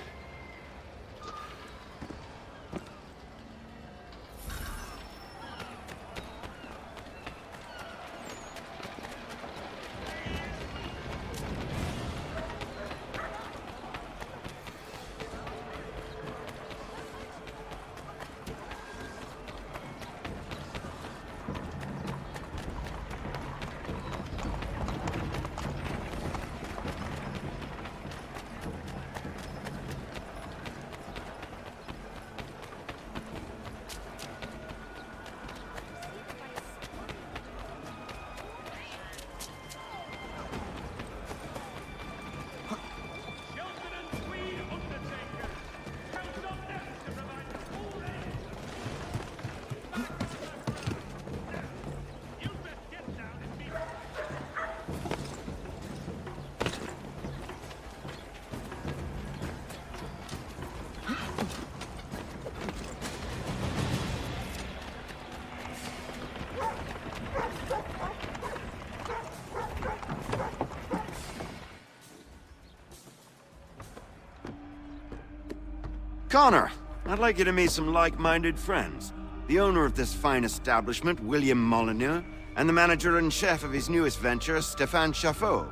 Connor, I'd like you to meet some like-minded friends. The owner of this fine establishment, William Molyneux, and the manager and chef of his newest venture, Stéphane Chaffeau.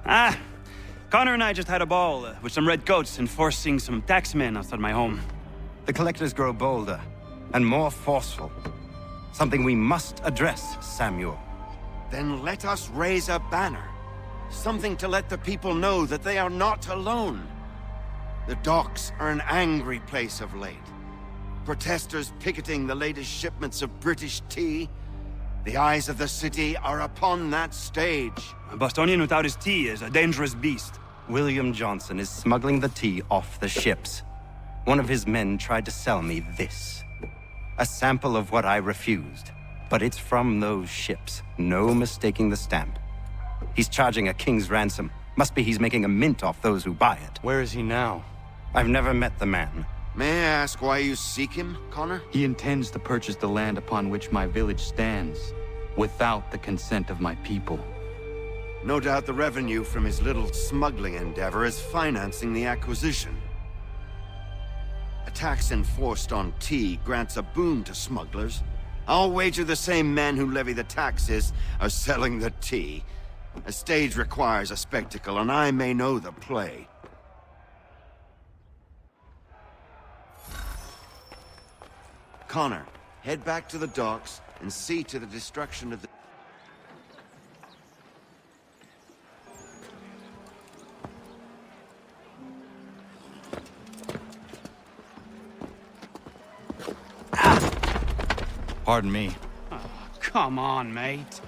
Ah, Connor and I just had a ball with some red coats enforcing some taxmen outside my home. The collectors grow bolder and more forceful. Something we must address, Samuel. Then let us raise a banner. Something to let the people know that they are not alone. The docks are an angry place of late. Protesters picketing the latest shipments of British tea. The eyes of the city are upon that stage. A Bostonian without his tea is a dangerous beast. William Johnson is smuggling the tea off the ships. One of his men tried to sell me this. A sample of what I refused. But it's from those ships. No mistaking the stamp. He's charging a king's ransom. Must be he's making a mint off those who buy it. Where is he now? I've never met the man. May I ask why you seek him, Connor? He intends to purchase the land upon which my village stands, without the consent of my people. No doubt the revenue from his little smuggling endeavor is financing the acquisition. A tax enforced on tea grants a boon to smugglers. I'll wager the same men who levy the taxes are selling the tea. A stage requires a spectacle, and I may know the play. Connor, head back to the docks and see to the destruction of the... Pardon me. Oh, come on, mate.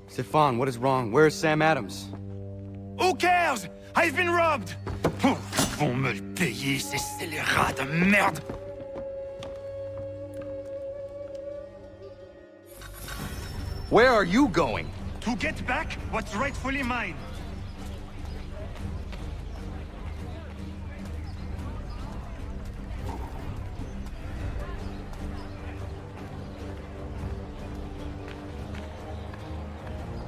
Stefan, what is wrong? Where is Sam Adams? Who cares? I've been robbed! Vont me le payer, ces scélérats de merde! Where are you going? To get back what's rightfully mine.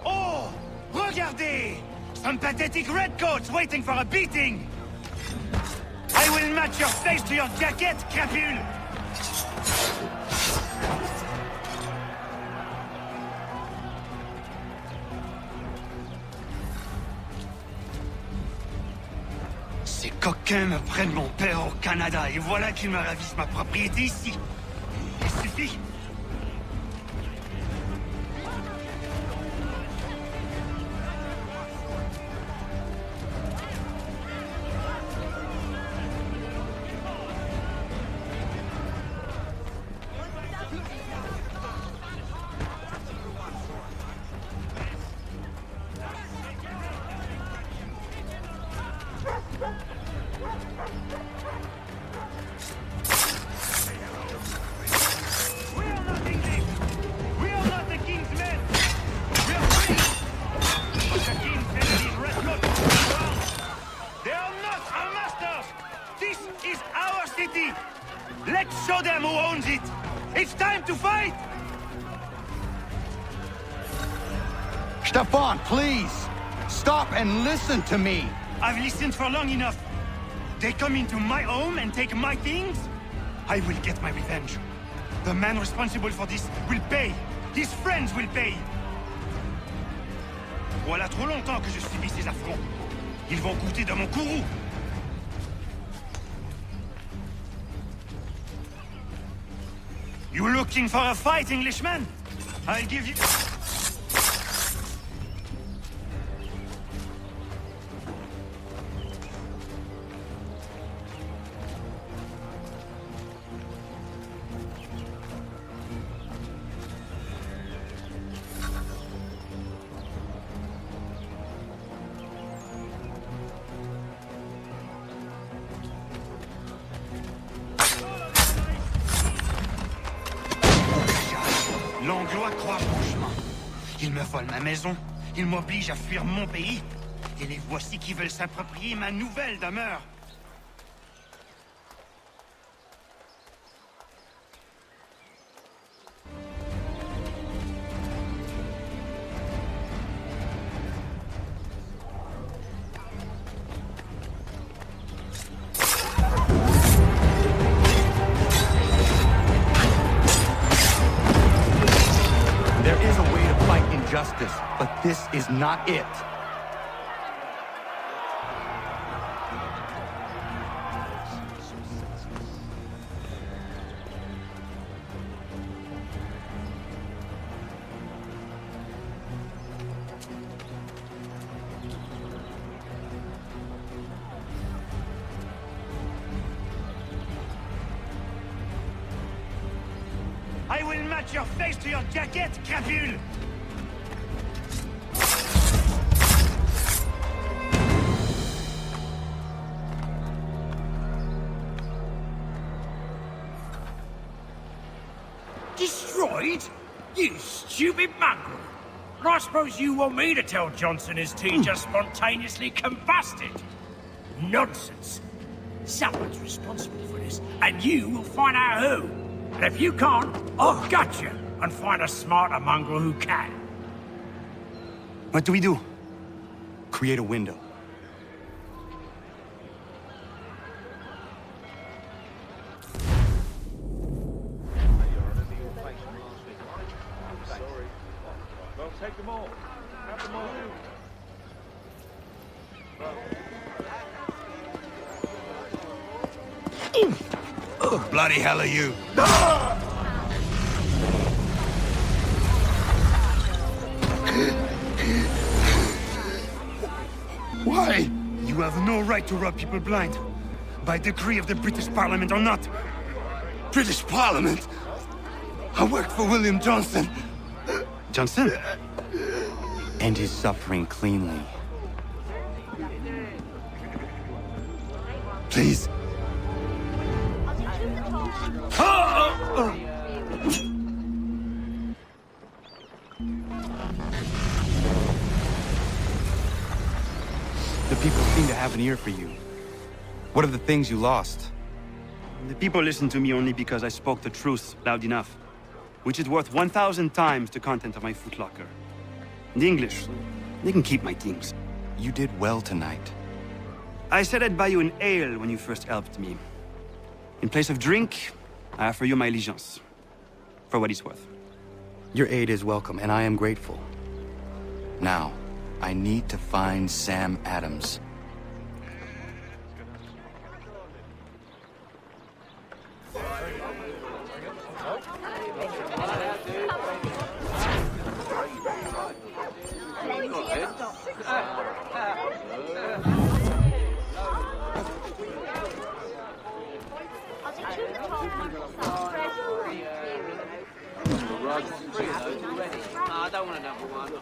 Oh! Regardez! Some pathetic redcoats waiting for a beating! I will match your face to your jacket, crapule! Ces coquins me prennent mon père au Canada et voilà qu'ils me ravissent ma propriété ici. Il suffit. Let's show them who owns it! It's time to fight! Stefan, please! Stop and listen to me! I've listened for long enough. They come into my home and take my things? I will get my revenge. The man responsible for this will pay. His friends will pay. Voilà trop longtemps que je subis ces affronts. Ils vont goûter de mon courroux. You looking for a fight, Englishman? I'll give you... L'Anglois croit franchement. Ils me volent ma maison, ils m'obligent à fuir mon pays, et les voici qui veulent s'approprier ma nouvelle demeure. But this is not it. I will match your face to your jacket, crapule! Destroyed? You stupid mongrel! And I suppose you want me to tell Johnson his tea just spontaneously combusted? Nonsense! Someone's responsible for this, and you will find out who. And if you can't, I'll gut you and find a smarter mongrel who can. What do we do? Create a window. Take them all. Have them all. Who bloody hell are you? Why? You have no right to rob people blind. By decree of the British Parliament or not. British Parliament? I worked for William Johnson. Johnson? End his suffering cleanly. Please. The people seem to have an ear for you. What are the things you lost? The people listen to me only because I spoke the truth loud enough, which is worth 1,000 times the content of my footlocker. The English, they can keep my things. You did well tonight. I said I'd buy you an ale when you first helped me. In place of drink, I offer you my allegiance. For what it's worth. Your aid is welcome, and I am grateful. Now, I need to find Sam Adams. I don't want another one.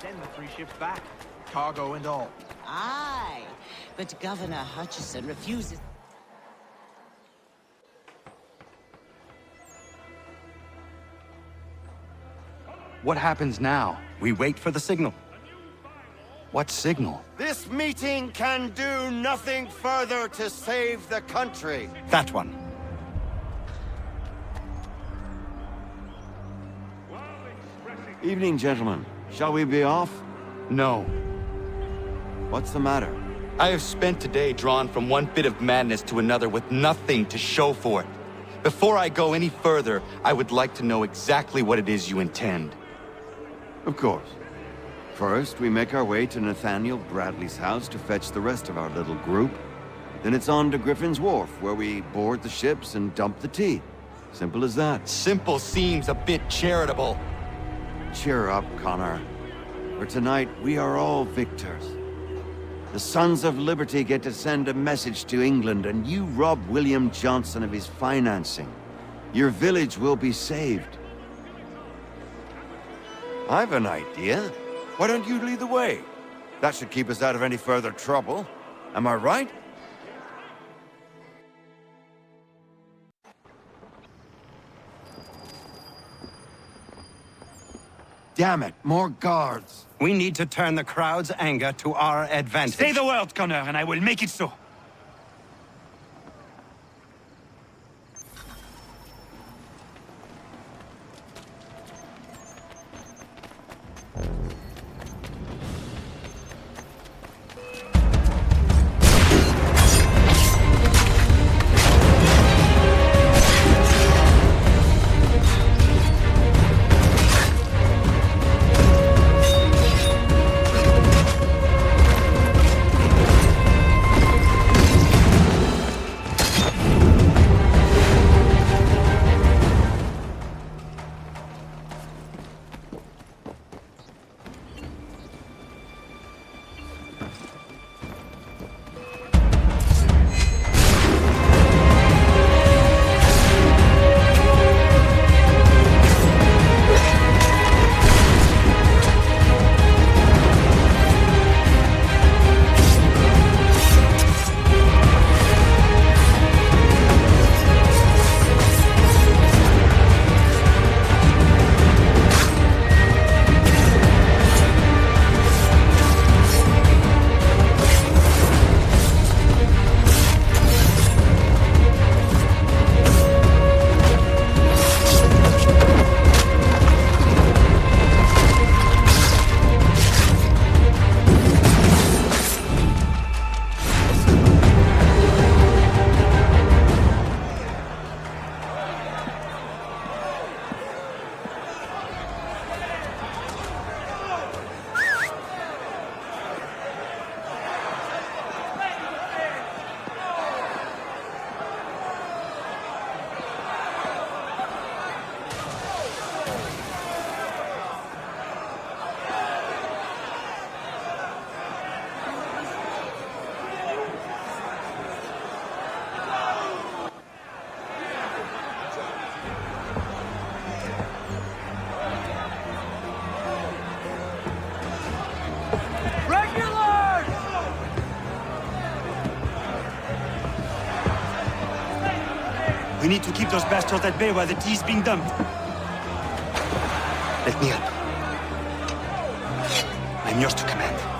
Send the 3 ships back, cargo and all. Aye, but Governor Hutchison refuses. What happens now? We wait for the signal. What signal? This meeting can do nothing further to save the country. That one. Evening, gentlemen. Shall we be off? No. What's the matter? I have spent today drawn from one bit of madness to another with nothing to show for it. Before I go any further, I would like to know exactly what it is you intend. Of course. First, we make our way to Nathaniel Bradley's house to fetch the rest of our little group. Then it's on to Griffin's Wharf, where we board the ships and dump the tea. Simple as that. Simple seems a bit charitable. Cheer up, Connor. For tonight, we are all victors. The Sons of Liberty get to send a message to England, and you rob William Johnson of his financing. Your village will be saved. I've an idea. Why don't you lead the way? That should keep us out of any further trouble. Am I right? Damn it, more guards. We need to turn the crowd's anger to our advantage. Say the word, Connor, and I will make it so. We need to keep those bastards at bay while the tea's being dumped. Let me help. I'm yours to command.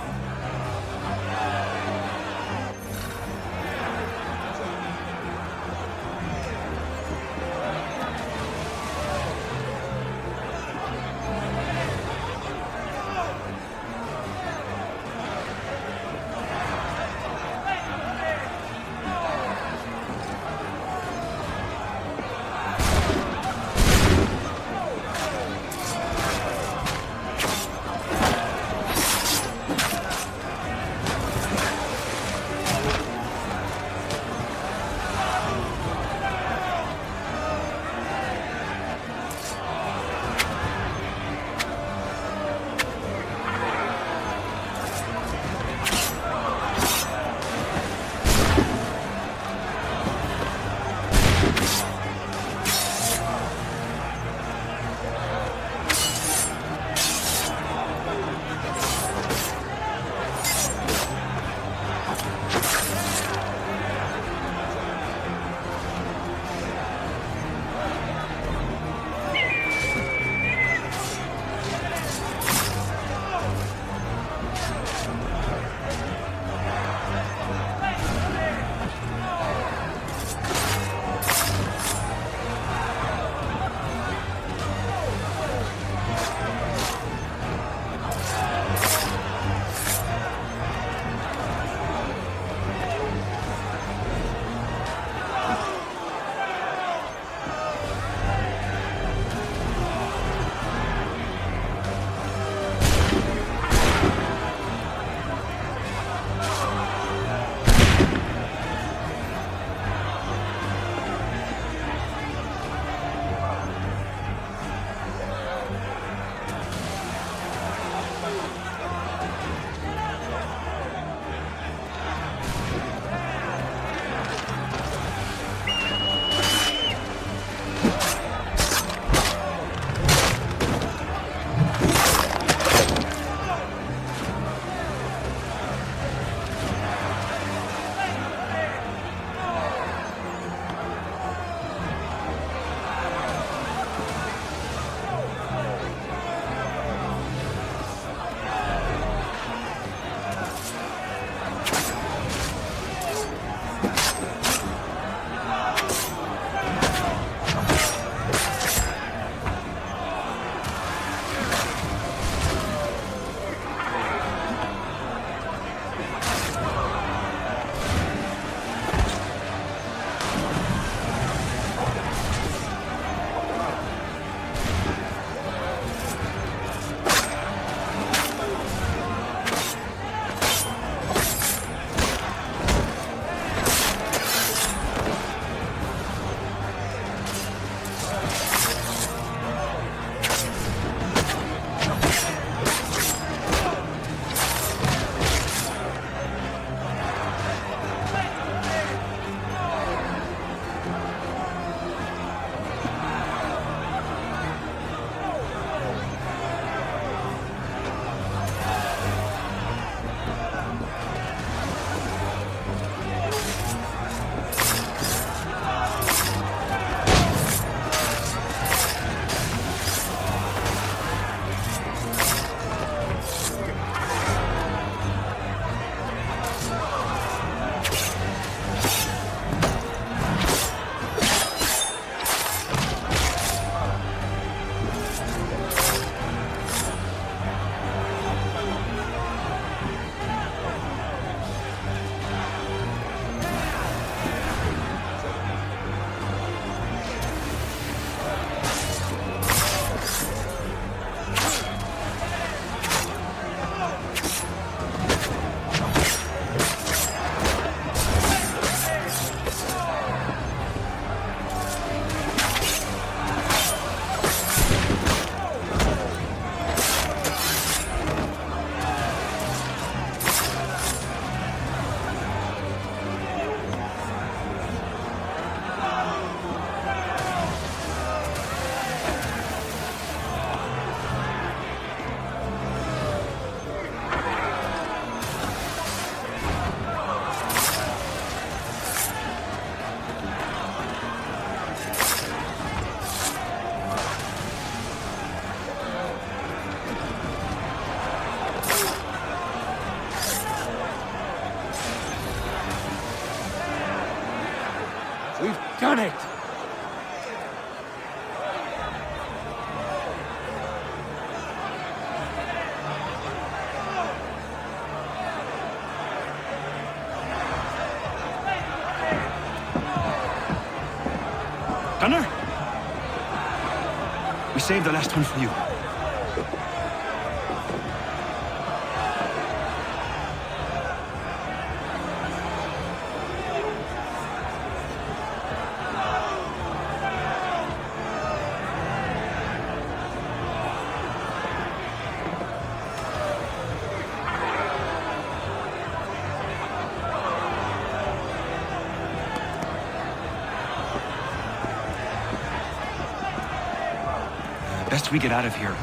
on it! Connor? We saved the last one for you. Best we get out of here.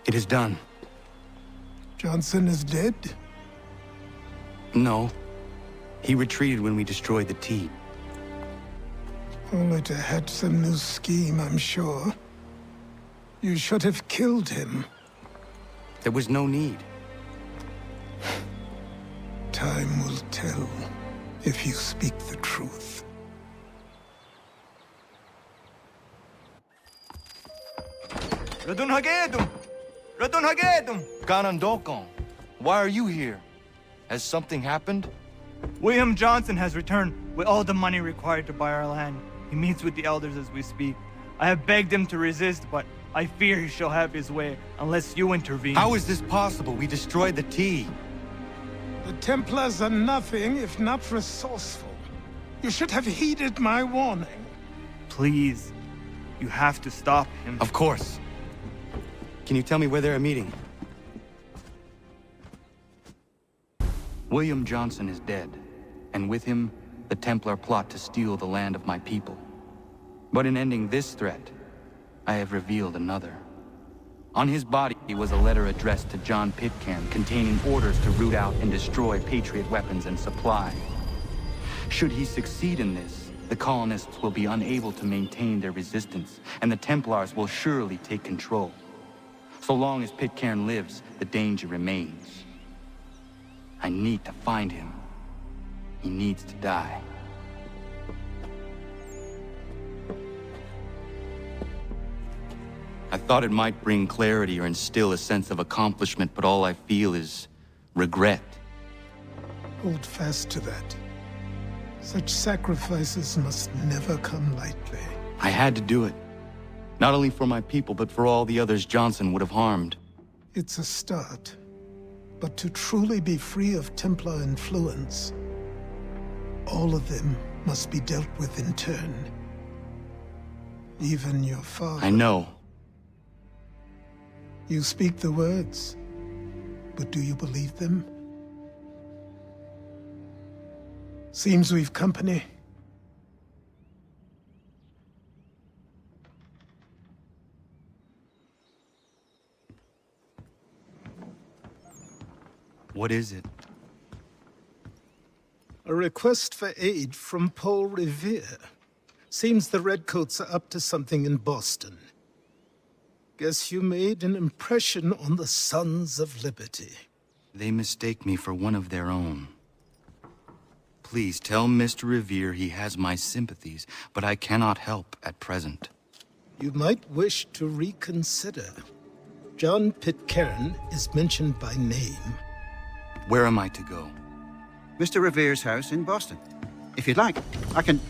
It is done. Johnson is dead? No. He retreated when we destroyed the T. Only to hatch some new scheme, I'm sure. You should have killed him. There was no need. Time will tell if you speak the truth. Ganondokon, why are you here? Has something happened? William Johnson has returned with all the money required to buy our land. He meets with the elders as we speak. I have begged him to resist, but I fear he shall have his way unless you intervene. How is this possible? We destroyed the T. The Templars are nothing if not resourceful. You should have heeded my warning. Please. You have to stop him. Of course. Can you tell me where they're meeting? William Johnson is dead, and with him, the Templar plot to steal the land of my people. But in ending this threat, I have revealed another. On his body was a letter addressed to John Pitcairn containing orders to root out and destroy Patriot weapons and supply. Should he succeed in this, the colonists will be unable to maintain their resistance, and the Templars will surely take control. So long as Pitcairn lives, the danger remains. I need to find him. He needs to die. I thought it might bring clarity or instill a sense of accomplishment, but all I feel is regret. Hold fast to that. Such sacrifices must never come lightly. I had to do it. Not only for my people, but for all the others Johnson would have harmed. It's a start. But to truly be free of Templar influence, all of them must be dealt with in turn. Even your father. I know. You speak the words, but do you believe them? Seems we've company. What is it? A request for aid from Paul Revere. Seems the Redcoats are up to something in Boston. Guess you made an impression on the Sons of Liberty. They mistake me for one of their own. Please tell Mr. Revere he has my sympathies, but I cannot help at present. You might wish to reconsider. John Pitcairn is mentioned by name. Where am I to go? Mr. Revere's house in Boston. If you'd like, I can...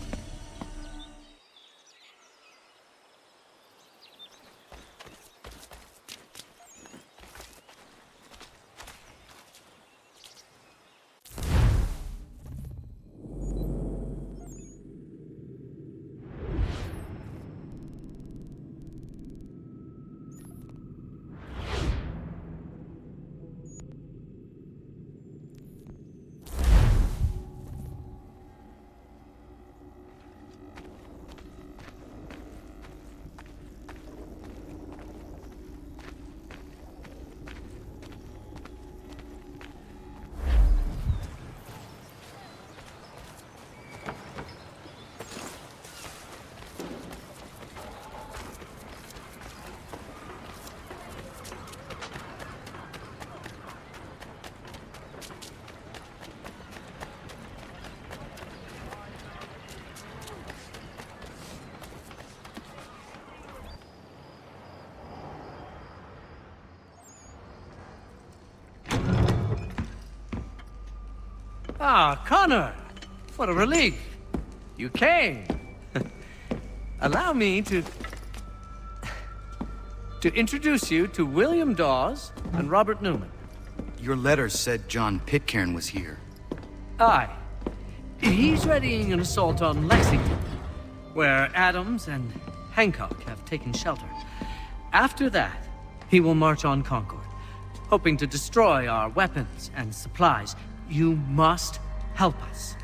Ah, Connor! What a relief! You came! Allow me to introduce you to William Dawes and Robert Newman. Your letter said John Pitcairn was here. Aye. He's readying an assault on Lexington, where Adams and Hancock have taken shelter. After that, he will march on Concord, hoping to destroy our weapons and supplies. You must help us.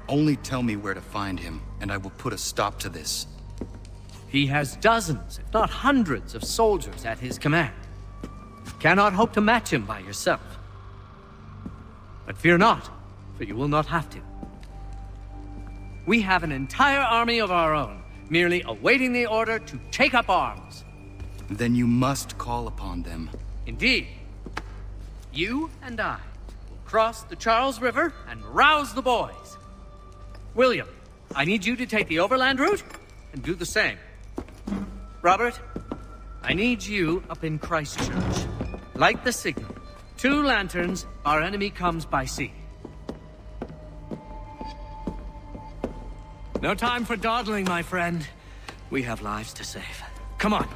Only tell me where to find him, and I will put a stop to this. He has dozens, if not hundreds, of soldiers at his command. You cannot hope to match him by yourself. But fear not, for you will not have to. We have an entire army of our own, merely awaiting the order to take up arms. Then you must call upon them. Indeed. You and I cross the Charles River and rouse the boys. William, I need you to take the overland route and do the same. Robert, I need you up in Christchurch. Light the signal. 2 lanterns, our enemy comes by sea. No time for dawdling, my friend. We have lives to save. Come on.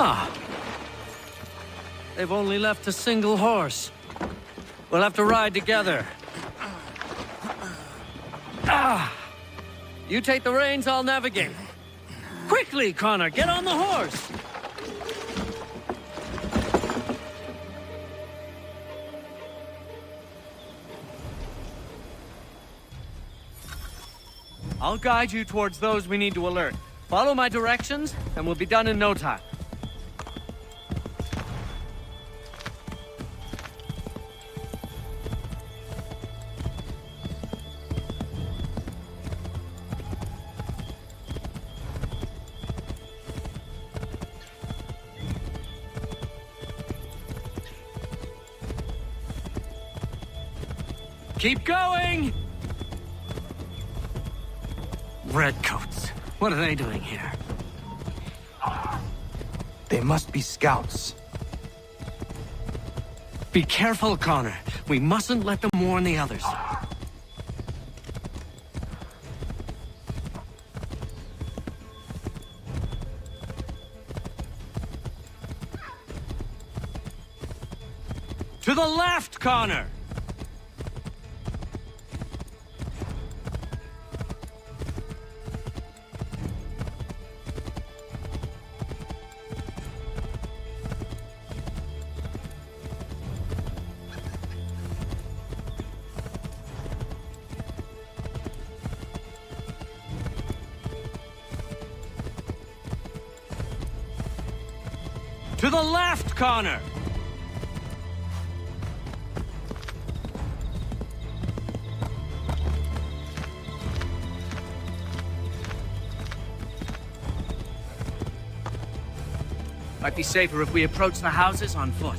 Ah. They've only left a single horse. We'll have to ride together. Ah! You take the reins, I'll navigate. Quickly, Connor, get on the horse! I'll guide you towards those we need to alert. Follow my directions, and we'll be done in no time. Keep going! Redcoats. What are they doing here? They must be scouts. Be careful, Connor. We mustn't let them warn the others. To the left, Connor! To the left, Connor! Might be safer if we approach the houses on foot.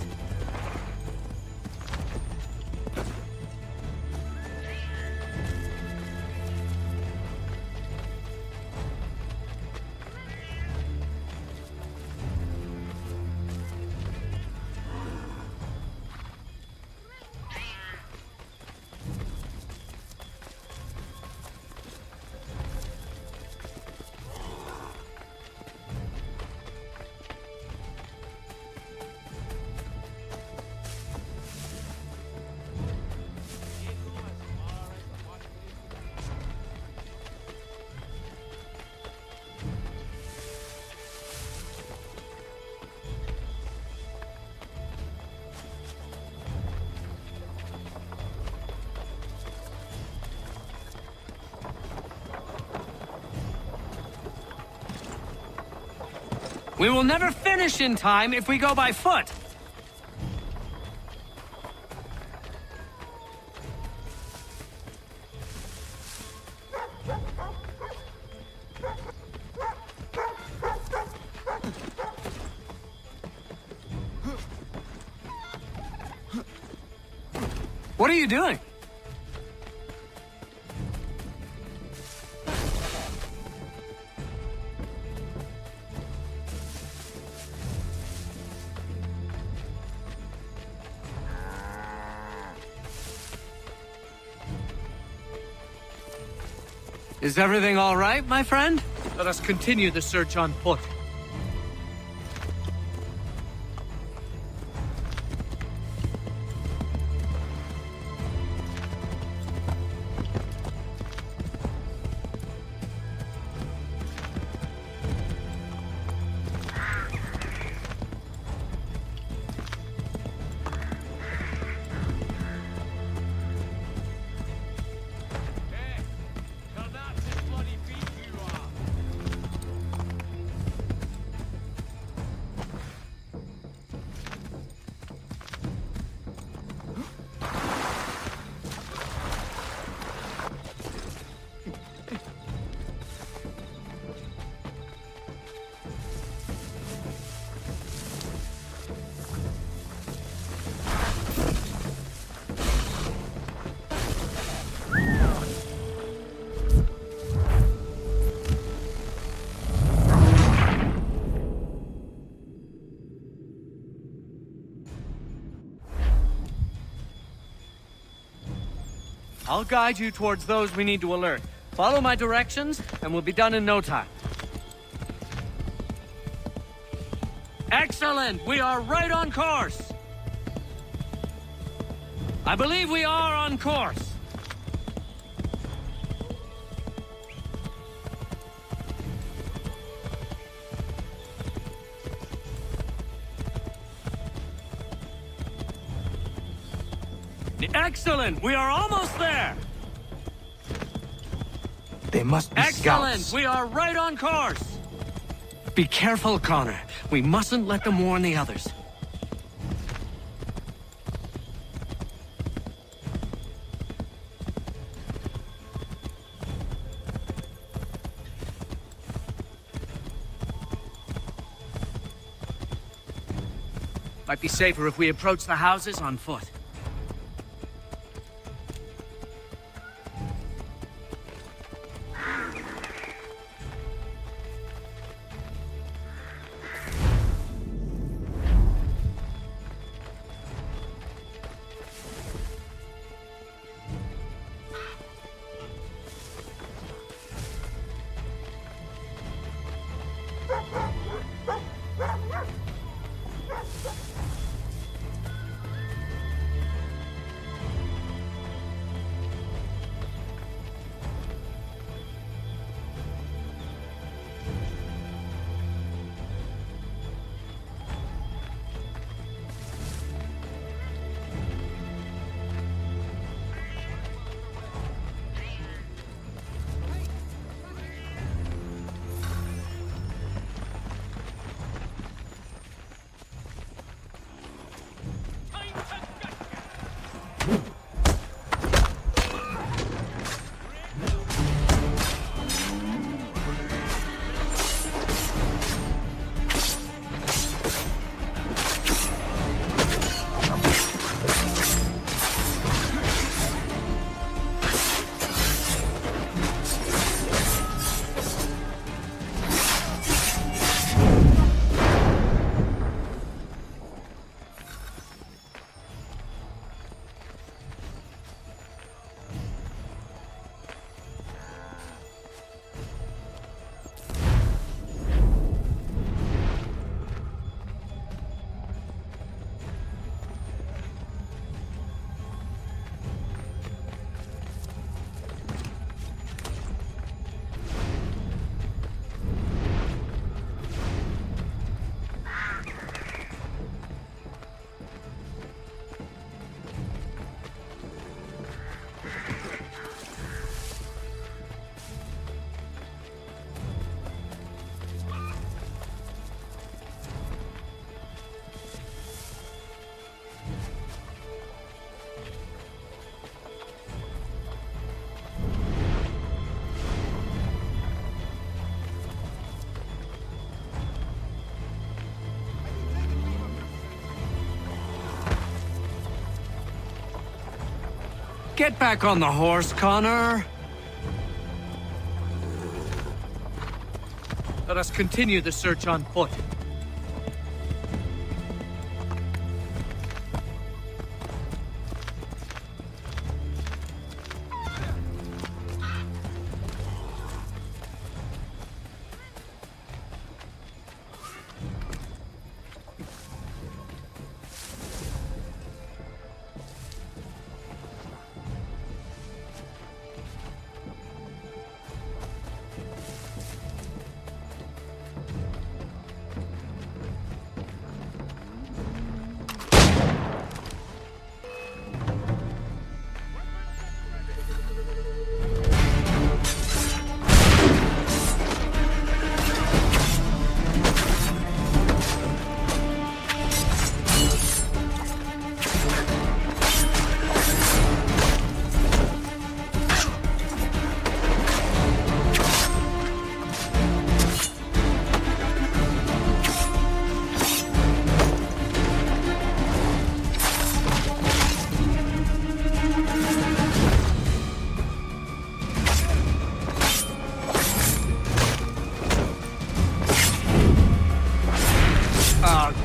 We will never finish in time if we go by foot! What are you doing? Is everything all right, my friend? Let us continue the search on foot. I'll guide you towards those we need to alert. Follow my directions, and we'll be done in no time. Excellent! We are right on course! I believe we are on course. Excellent! We are almost there! They must be Excellent! scouts. We are right on course! Be careful, Connor. We mustn't let them warn the others. Might be safer if we approach the houses on foot. Get back on the horse, Connor! Let us continue the search on foot.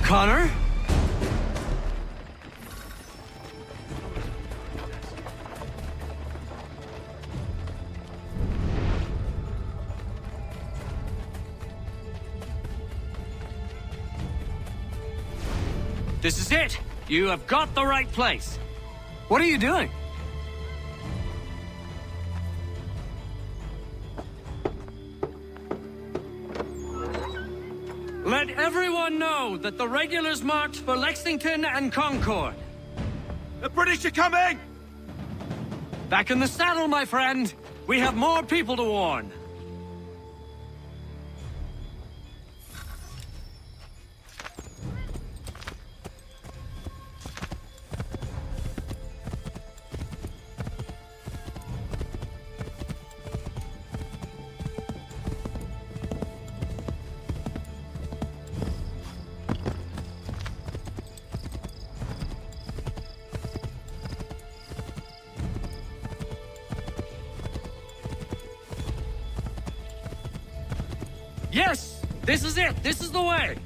Connor? This is it! You have got the right place! What are you doing? Let everyone know that the regulars marched for Lexington and Concord. The British are coming! Back in the saddle, my friend! We have more people to warn! Yes! This is it! This is the way!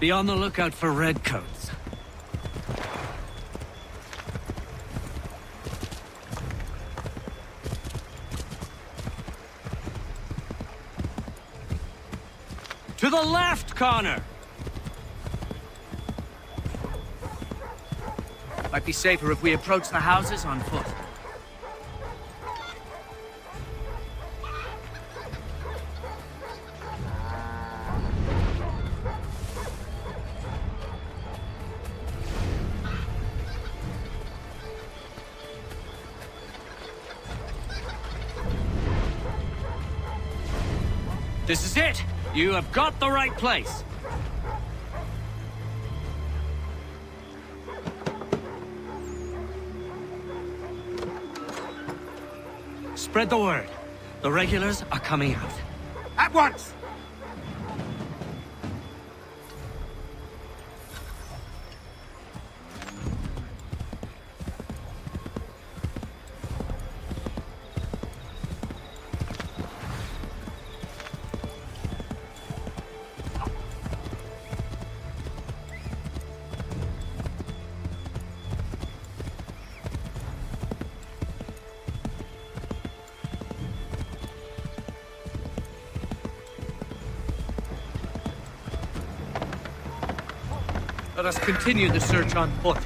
Be on the lookout for redcoats. To the left, Connor! Might be safer if we approach the houses on foot. This is it! You have got the right place! Spread the word. The regulars are coming out. At once! Let us continue the search on foot.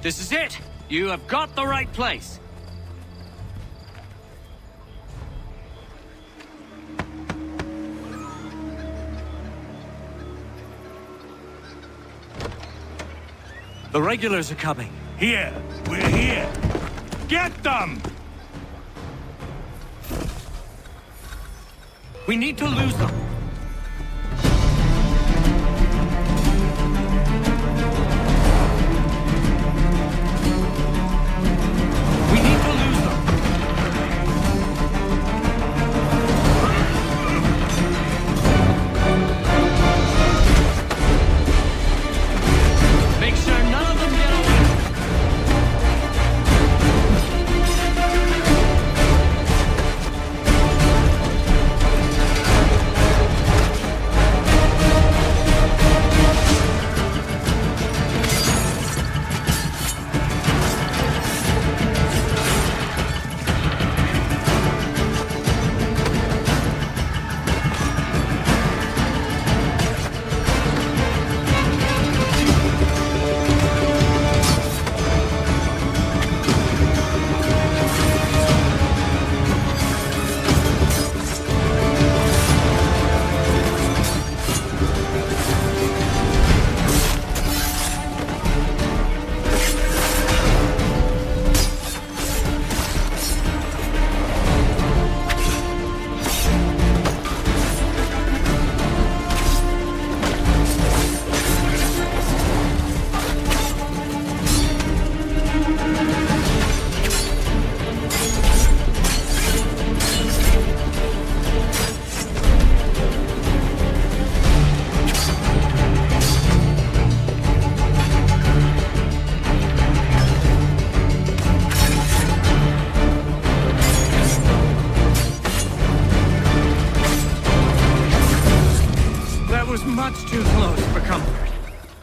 This is it! You have got the right place! The regulars are coming. Here! We're here! Get them! We need to lose them.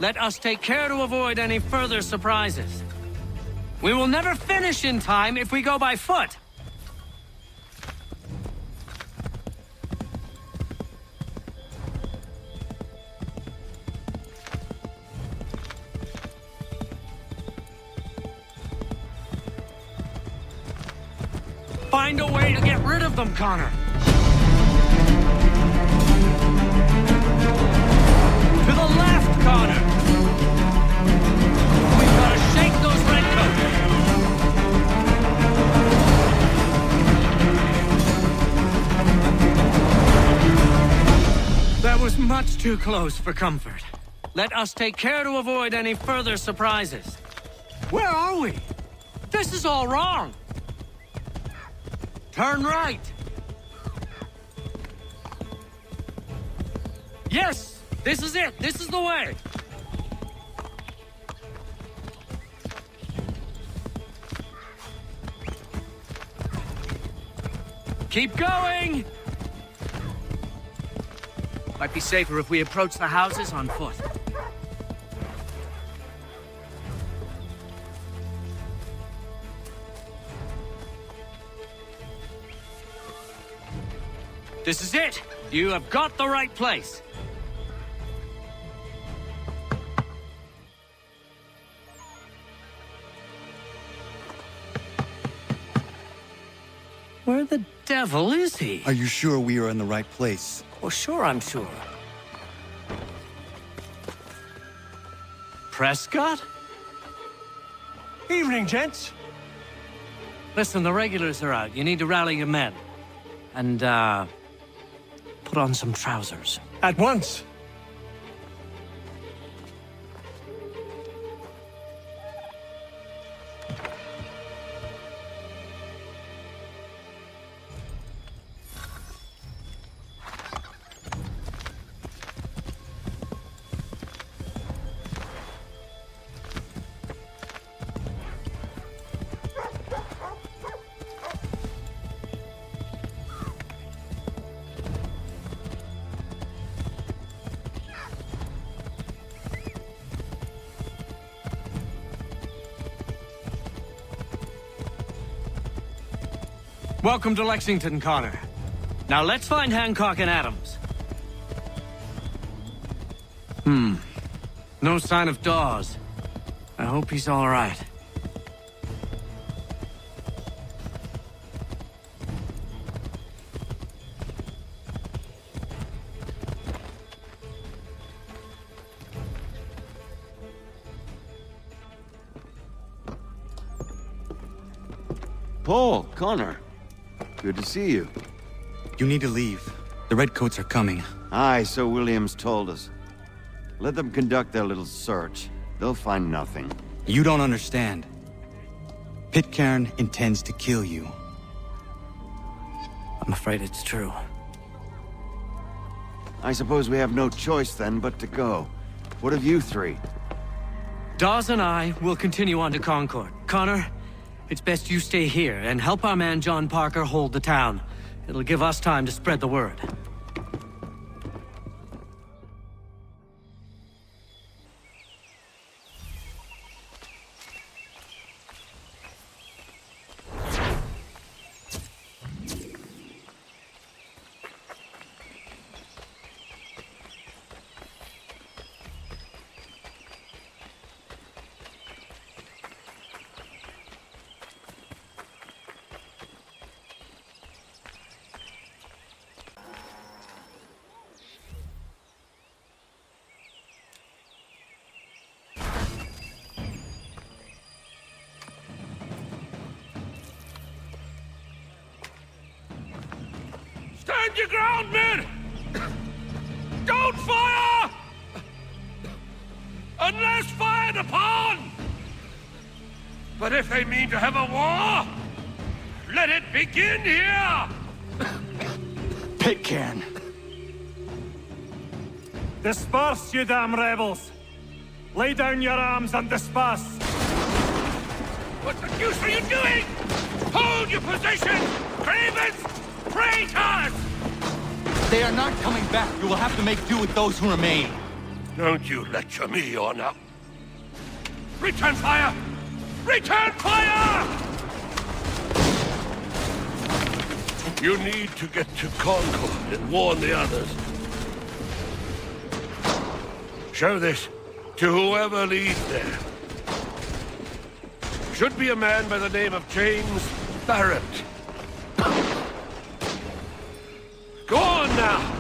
let us take care to avoid any further surprises. We will never finish in time if we go by foot. Find a way to get rid of them, Connor. To the left, Connor. We've got to shake those redcoats. That was much too close for comfort. Let us take care to avoid any further surprises. Where are we? This is all wrong. Turn right. Yes, this is it. This is the way. Keep going. Might be safer if we approach the houses on foot. This is it! You have got the right place! Where the devil is he? Are you sure we are in the right place? Well, sure, I'm sure. Prescott? Evening, gents. Listen, the regulars are out. You need to rally your men. And, put on some trousers. At once. Welcome to Lexington, Connor. Now let's find Hancock and Adams. No sign of Dawes. I hope he's all right. Paul, Connor. Good to see you. You need to leave. The Redcoats are coming. Aye, so Williams told us. Let them conduct their little search. They'll find nothing. You don't understand. Pitcairn intends to kill you. I'm afraid it's true. I suppose we have no choice then but to go. What of you three? Dawes and I will continue on to Concord. Connor, it's best you stay here and help our man John Parker hold the town. It'll give us time to spread the word. Stand your ground, men! Don't fire! Unless fired upon! But if they mean to have a war, let it begin here! Pitcairn! Disperse, you damn rebels! Lay down your arms and disperse! What the deuce are you doing? Hold your position! Cravens! Traitors! They are not coming back. You will have to make do with those who remain. Don't you lecture me on up. Return fire! Return fire! You need to get to Concord and warn the others. Show this to whoever leads there. Should be a man by the name of James Barrett. Go on now!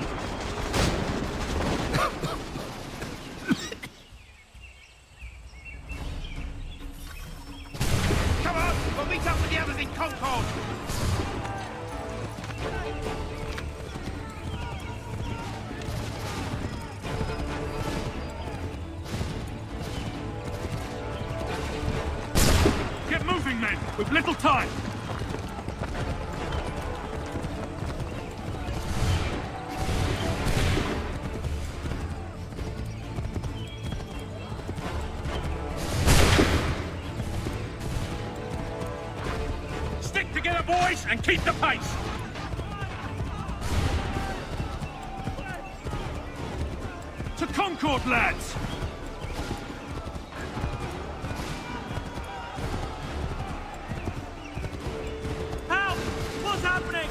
Come on! We'll meet up with the others in Concord! Get moving, men! We've little time! Stick together, boys, and keep the pace! To Concord, lads! Help! What's happening?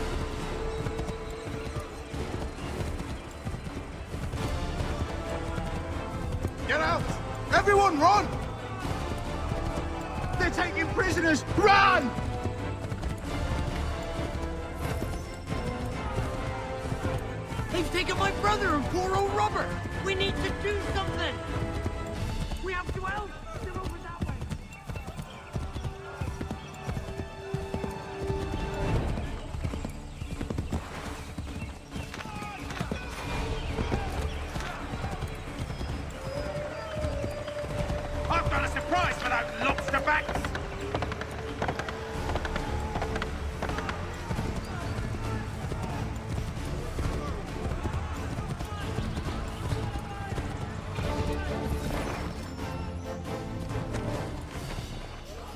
Get out! Everyone run! They're taking prisoners! Run! They've taken my brother and poor old Robert! We need to do something! We have to help! They're over that way! I've got a surprise for those lobster backs!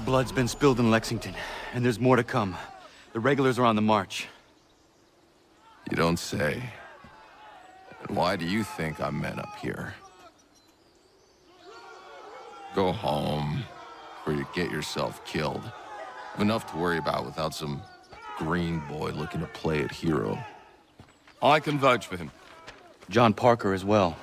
Blood's been spilled in Lexington, and there's more to come. The regulars are on the march. You don't say. And why do you think I'm men up here? Go home, or you get yourself killed. Enough to worry about without some green boy looking to play it hero. I can vouch for him. John Parker as well.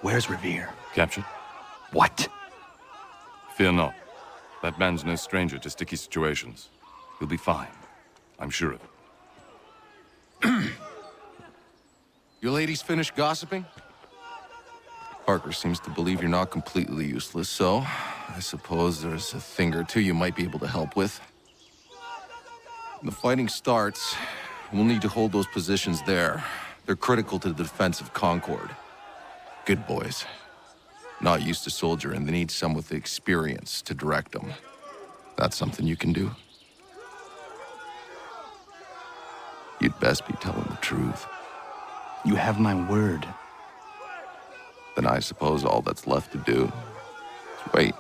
Where's Revere? Captured? What? Fear not. That man's no stranger to sticky situations. He'll be fine. I'm sure of it. Your ladies finished gossiping? Parker seems to believe you're not completely useless, so I suppose there's a thing or two you might be able to help with. When the fighting starts, we'll need to hold those positions there. They're critical to the defense of Concord. Good boys. Not used to soldiering, they need some with the experience to direct them. That's something you can do? You'd best be telling the truth. You have my word. Then I suppose all that's left to do is wait.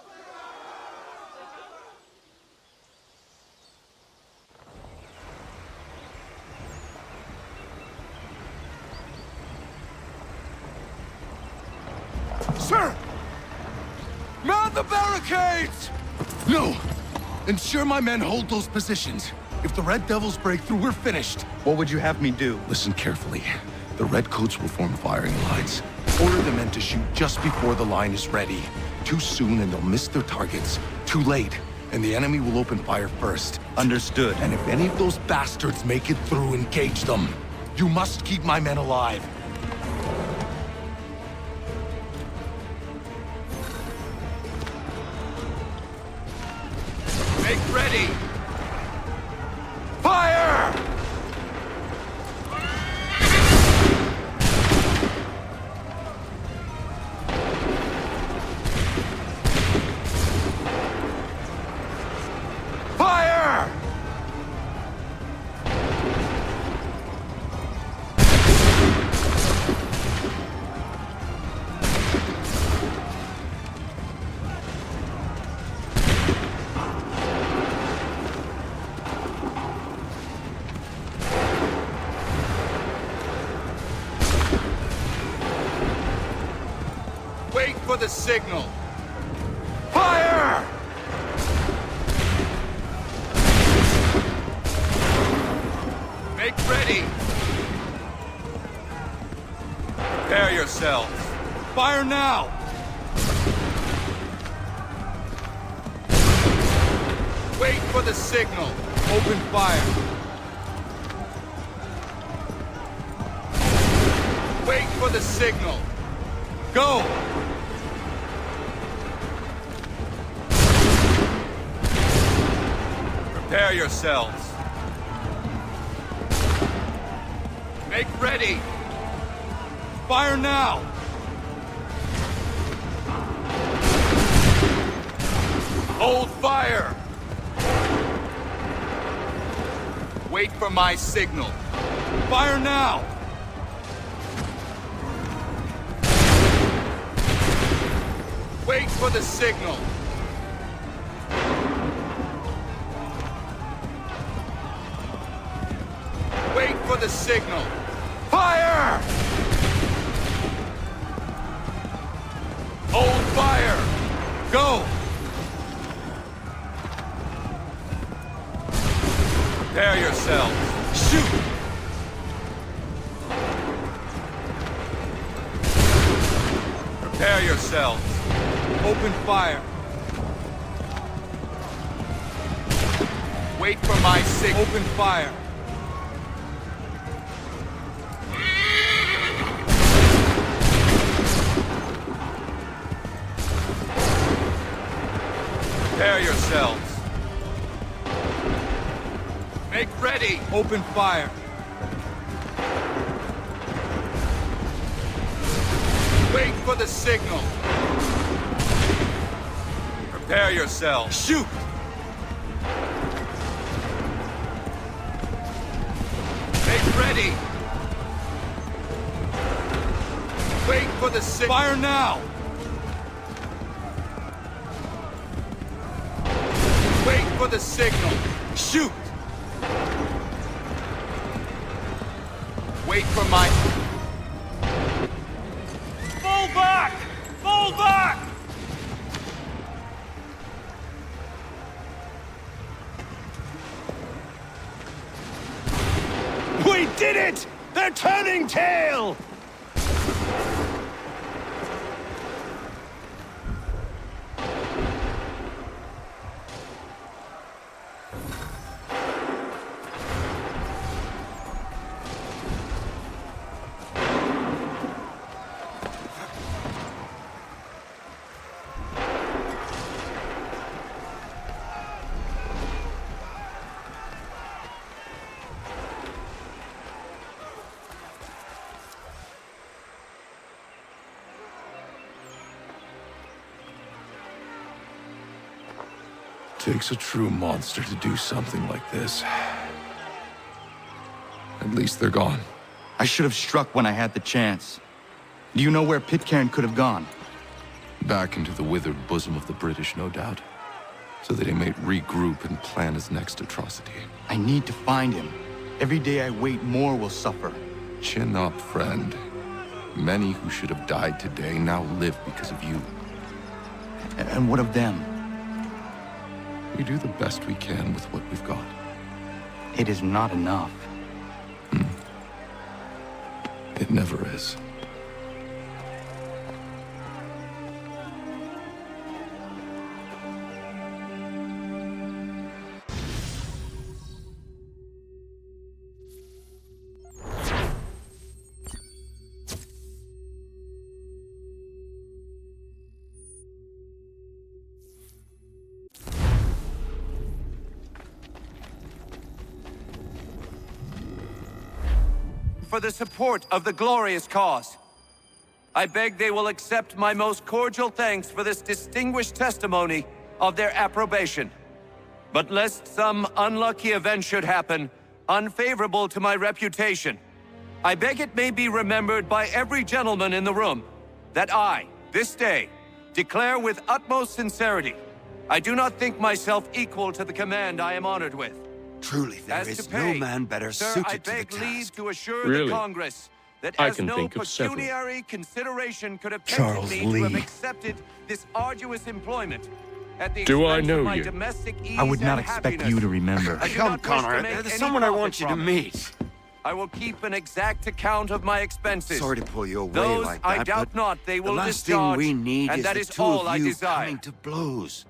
Sir! Man the barricades! No! Ensure my men hold those positions. If the Red Devils break through, we're finished. What would you have me do? Listen carefully. The Redcoats will form firing lines. Order the men to shoot just before the line is ready. Too soon and they'll miss their targets. Too late, and the enemy will open fire first. Understood. And if any of those bastards make it through, engage them. You must keep my men alive. Make ready! Fire! Fire! Wait for the signal. Fire! Make ready. Prepare yourselves. Fire now! Wait for the signal. Open fire. Wait for the signal. Go! Prepare yourselves. Make ready. Fire now! Hold fire! Wait for my signal. Fire now! Wait for the signal. Wait for the signal. Fire! Hold fire! Go! Prepare yourselves. Shoot! Prepare yourselves. Open fire. Wait for my signal. Open fire. Prepare yourselves. Make ready. Open fire. Wait for the signal. Prepare yourselves. Shoot! Make ready. Wait for the signal. Fire now! Wait for the signal. Shoot! Wait for my... Fall back! Fall back! We did it! They're turning tail! Takes a true monster to do something like this. At least they're gone. I should have struck when I had the chance. Do you know where Pitcairn could have gone? Back into the withered bosom of the British, no doubt. So that he may regroup and plan his next atrocity. I need to find him. Every day I wait, more will suffer. Chin up, friend. Many who should have died today now live because of you. And what of them? We do the best we can with what we've got. It is not enough. It never is. For the support of the glorious cause. I beg they will accept my most cordial thanks for this distinguished testimony of their approbation. But lest some unlucky event should happen, unfavorable to my reputation, I beg it may be remembered by every gentleman in the room that I, this day, declare with utmost sincerity, I do not think myself equal to the command I am honored with. Truly, there is no man better Sir, suited I to the beg task. leave to assure Really? the Congress that I as can no think of several. pecuniary consideration could have Charles tempted me to have Lee. accepted this arduous employment at the Do I expense know of my you? domestic ease I would not and expect happiness. you to remember. I do Come, not wish Connor, to make there's any someone I profit want you to from it. meet. I will keep an exact account of my expenses. Sorry to pull you away Those like I that, doubt but not they will the last discharge, thing we need and is that the is two all of I you desire. coming to blows.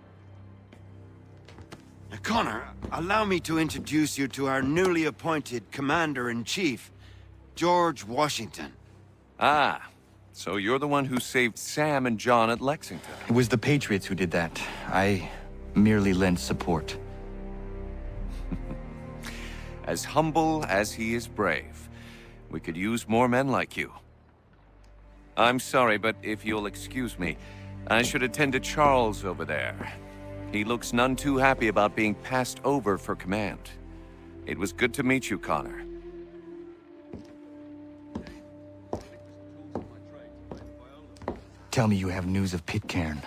Now, Connor, allow me to introduce you to our newly appointed Commander-in-Chief, George Washington. Ah, so you're the one who saved Sam and John at Lexington. It was the Patriots who did that. I merely lent support. As humble as he is brave. We could use more men like you. I'm sorry, but if you'll excuse me, I should attend to Charles over there. He looks none too happy about being passed over for command. It was good to meet you, Connor. Tell me you have news of Pitcairn.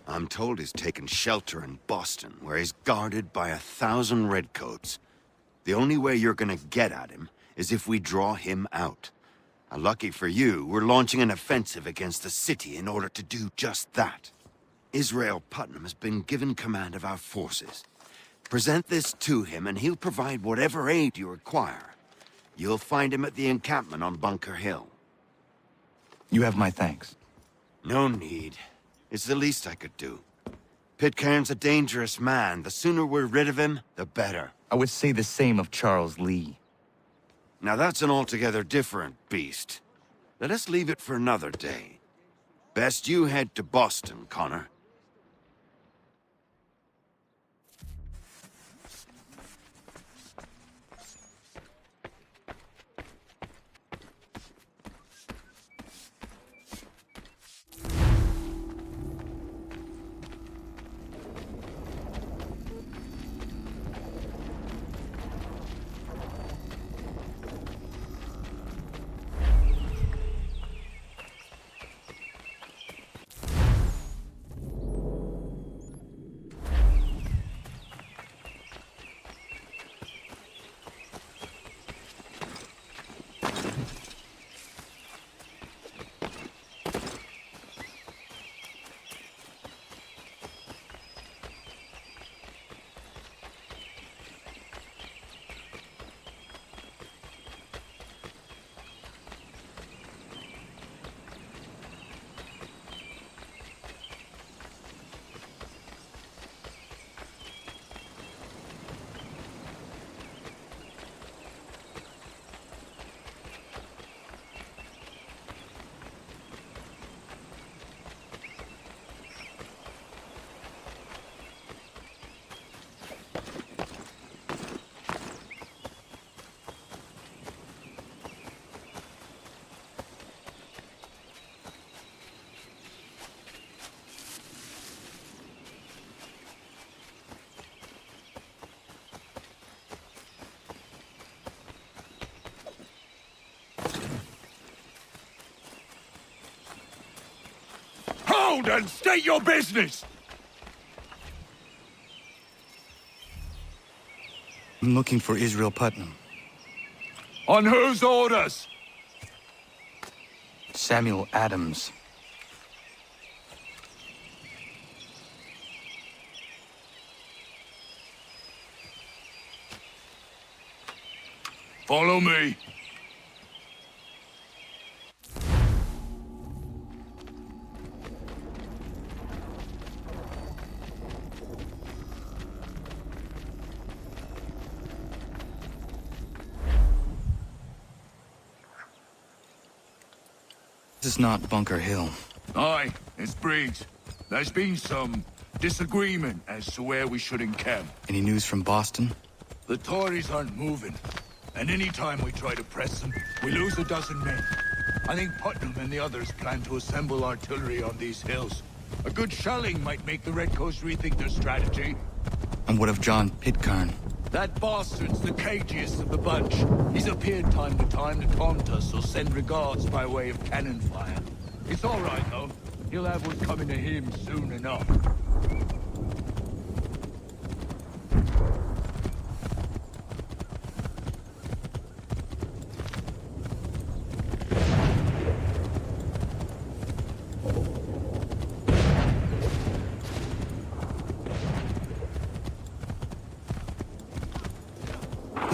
I'm told he's taken shelter in Boston, where he's guarded by 1,000 redcoats. The only way you're gonna get at him is if we draw him out. Lucky for you, we're launching an offensive against the city in order to do just that. Israel Putnam has been given command of our forces. Present this to him and he'll provide whatever aid you require. You'll find him at the encampment on Bunker Hill. You have my thanks. No need. It's the least I could do. Pitcairn's a dangerous man. The sooner we're rid of him, the better. I would say the same of Charles Lee. Now that's an altogether different beast. Let us leave it for another day. Best you head to Boston, Connor. Hold and state your business! I'm looking for Israel Putnam. On whose orders? Samuel Adams. Follow me. This is not Bunker Hill. Aye, it's Briggs. There's been some disagreement as to where we should encamp. Any news from Boston? The Tories aren't moving, and any time we try to press them, we lose a dozen men. I think Putnam and the others plan to assemble artillery on these hills. A good shelling might make the Redcoats rethink their strategy. And what of John Pitcairn? That bastard's the cagiest of the bunch. He's appeared time to time to taunt us or send regards by way of cannon fire. It's all right, though. He'll have what's coming to him soon enough.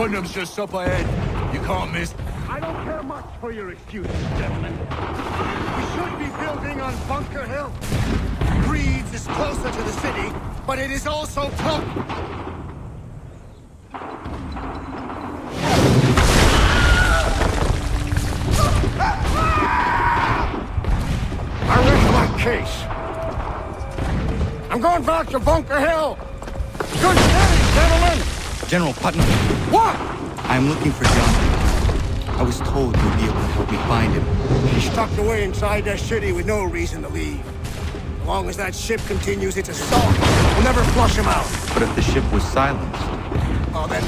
Putnam's just up ahead. You can't miss. I don't care much for your excuses, gentlemen. We should be building on Bunker Hill. Reed's is closer to the city, but it is also close. I rest my case. I'm going back to Bunker Hill. Good day, gentlemen. General Putnam. What? I'm looking for John. I was told you'll be able to help me find him. He's tucked away inside that city with no reason to leave. As long as that ship continues its assault, we'll never flush him out. But if the ship was silenced... Oh, then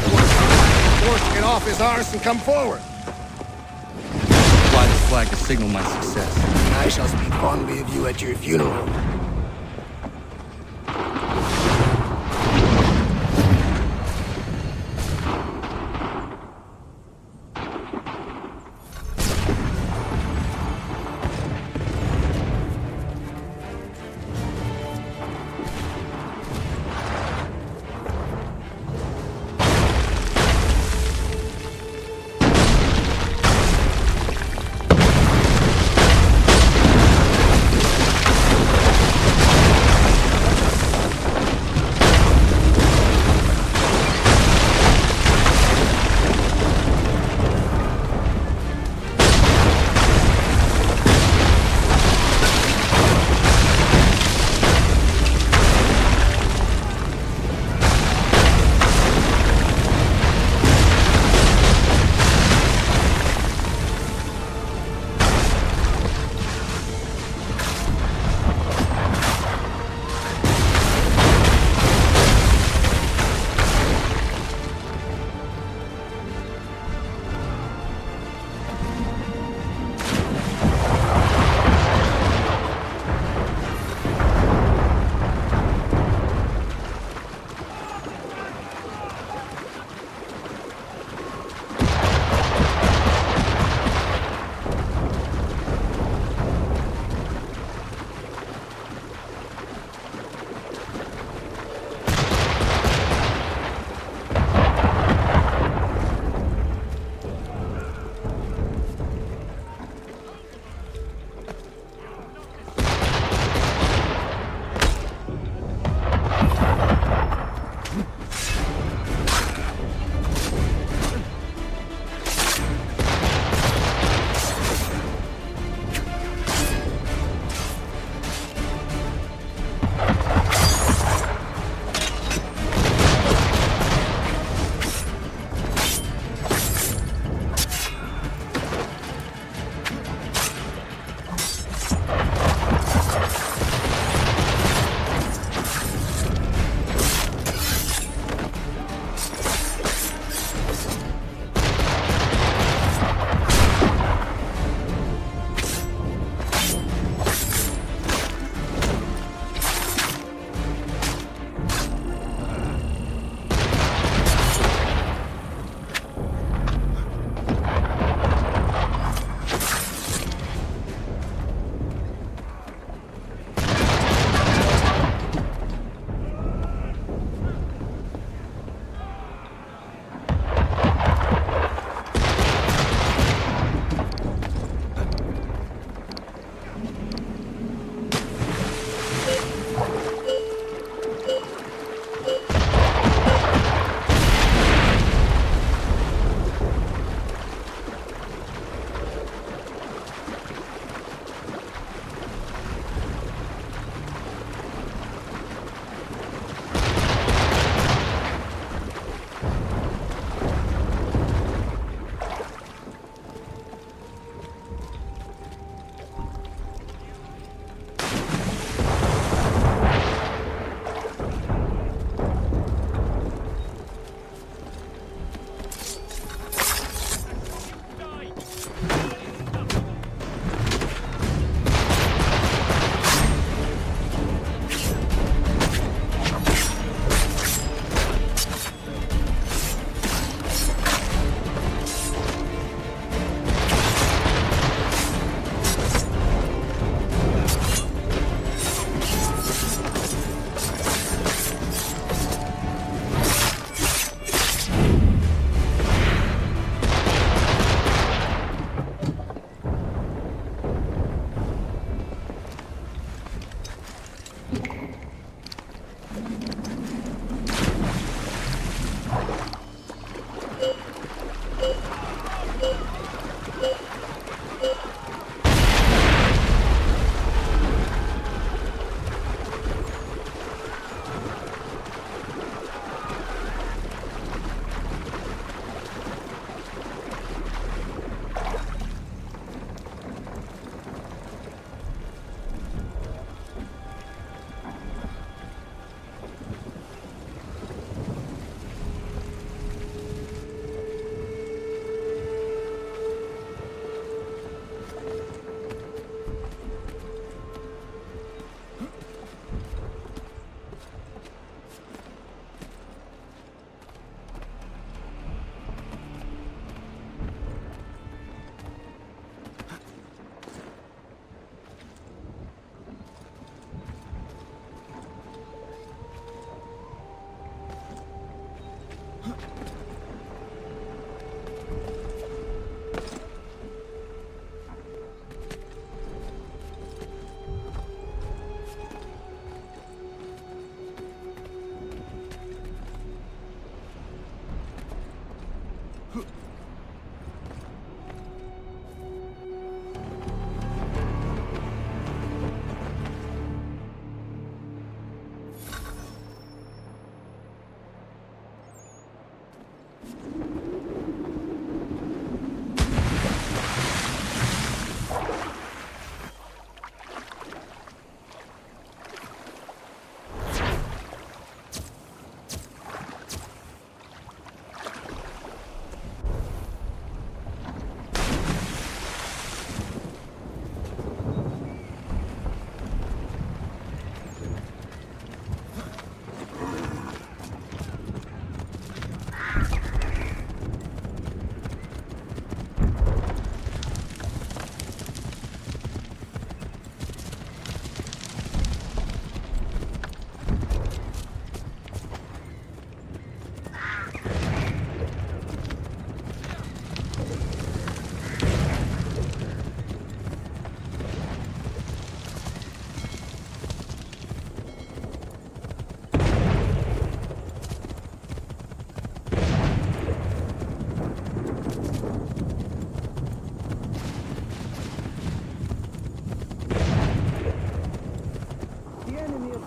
forced to get off his arse and come forward. Fly this flag to signal my success. I shall speak fondly of you at your funeral.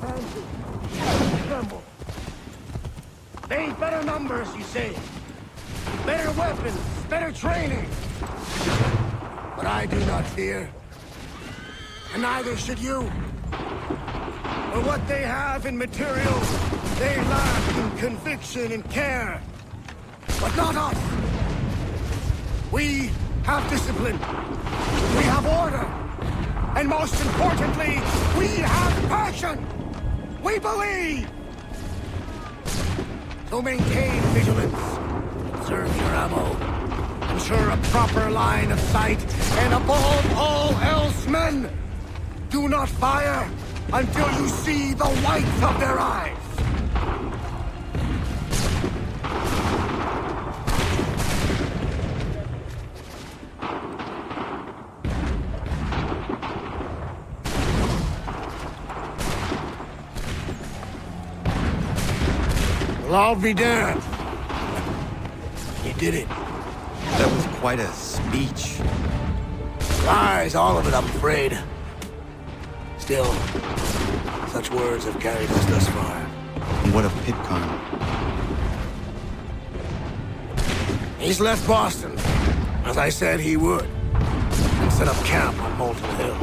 fancy. Tremble. They better numbers, you say. Better weapons, better training. But I do not fear. And neither should you. For what they have in material, they lack in conviction and care. But not us. We have discipline. We have order. And most importantly, we have passion. We believe. So maintain vigilance. Observe your ammo. Ensure a proper line of sight. And above all else, men, do not fire until you see the whites of their eyes. Well, I'll be damned. You did it. That was quite a speech. Lies, all of it, I'm afraid. Still, such words have carried us thus far. And what of Pitcairn? He's left Boston, as I said he would, and set up camp on Molten Hill.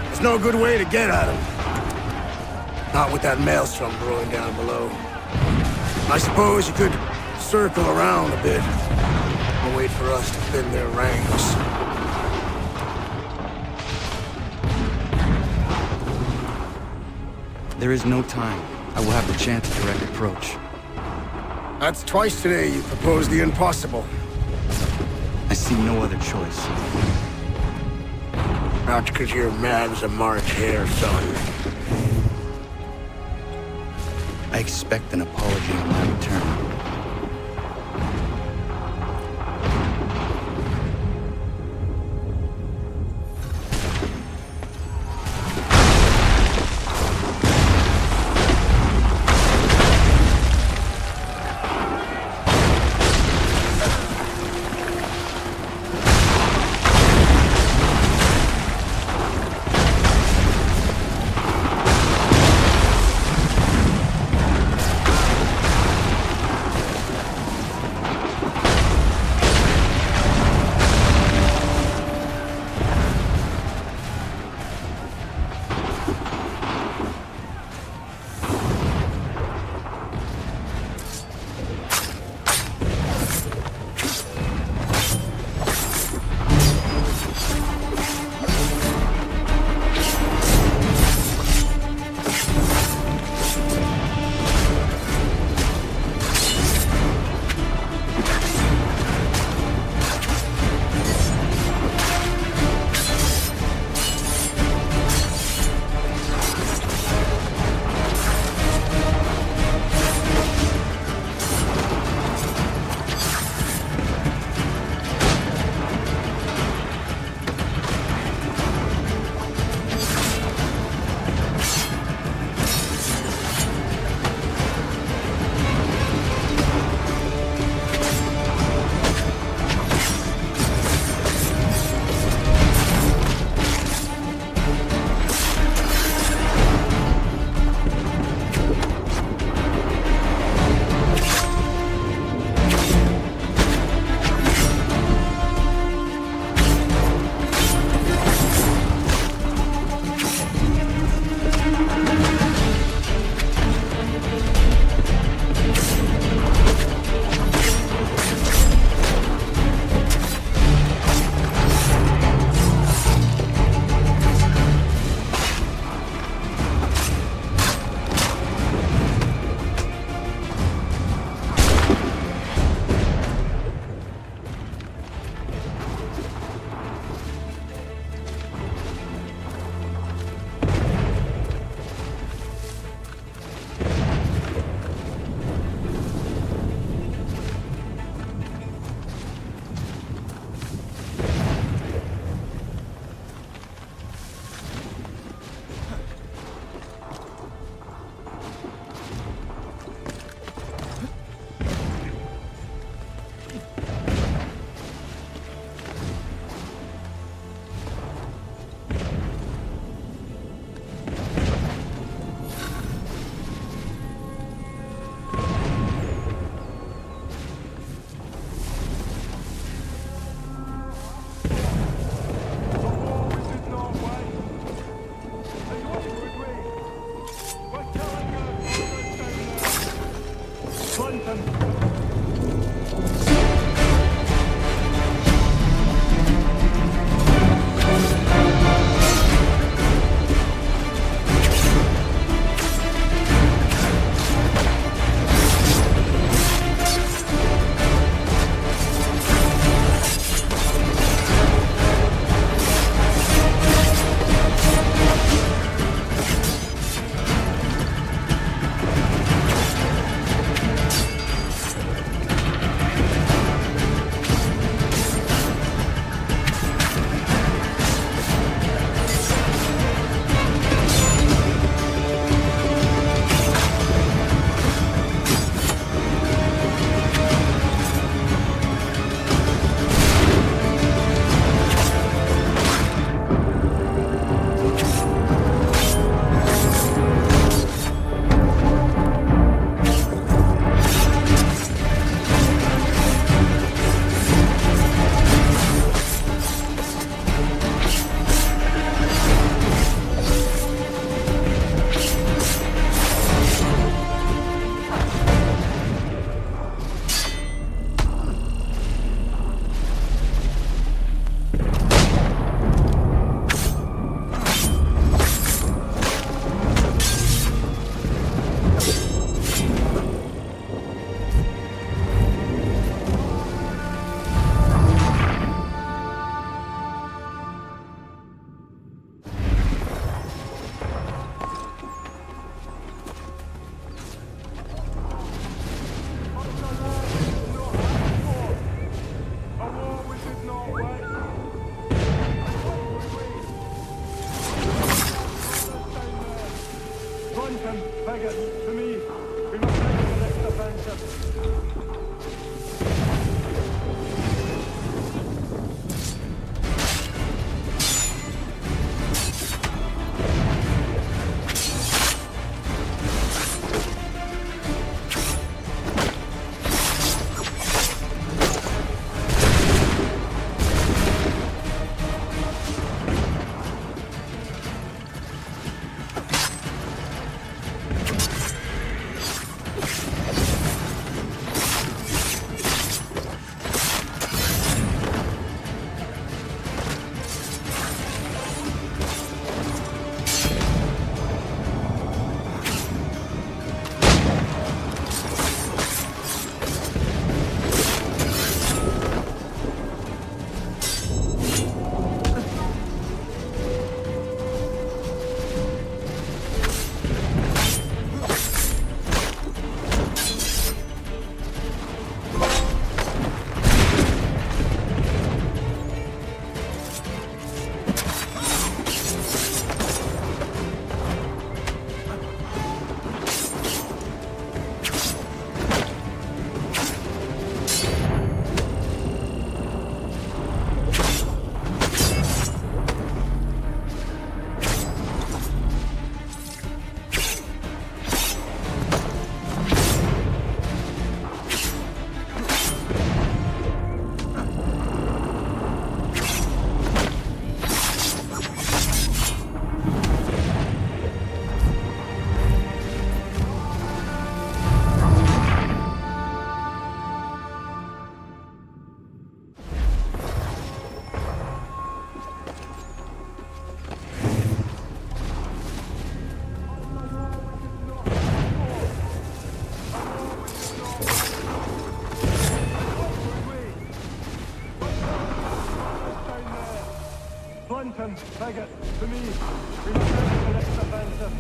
There's no good way to get at him. Not with that maelstrom brewing down below. I suppose you could circle around a bit and wait for us to thin their ranks. There is no time. I will have the chance to direct approach. That's twice today you proposed the impossible. I see no other choice. Not because you're mad as a March hare, son. I expect an apology on my return. Faggot, to me. We must make the next offensive. Faggot, to me. We must make the next offensive.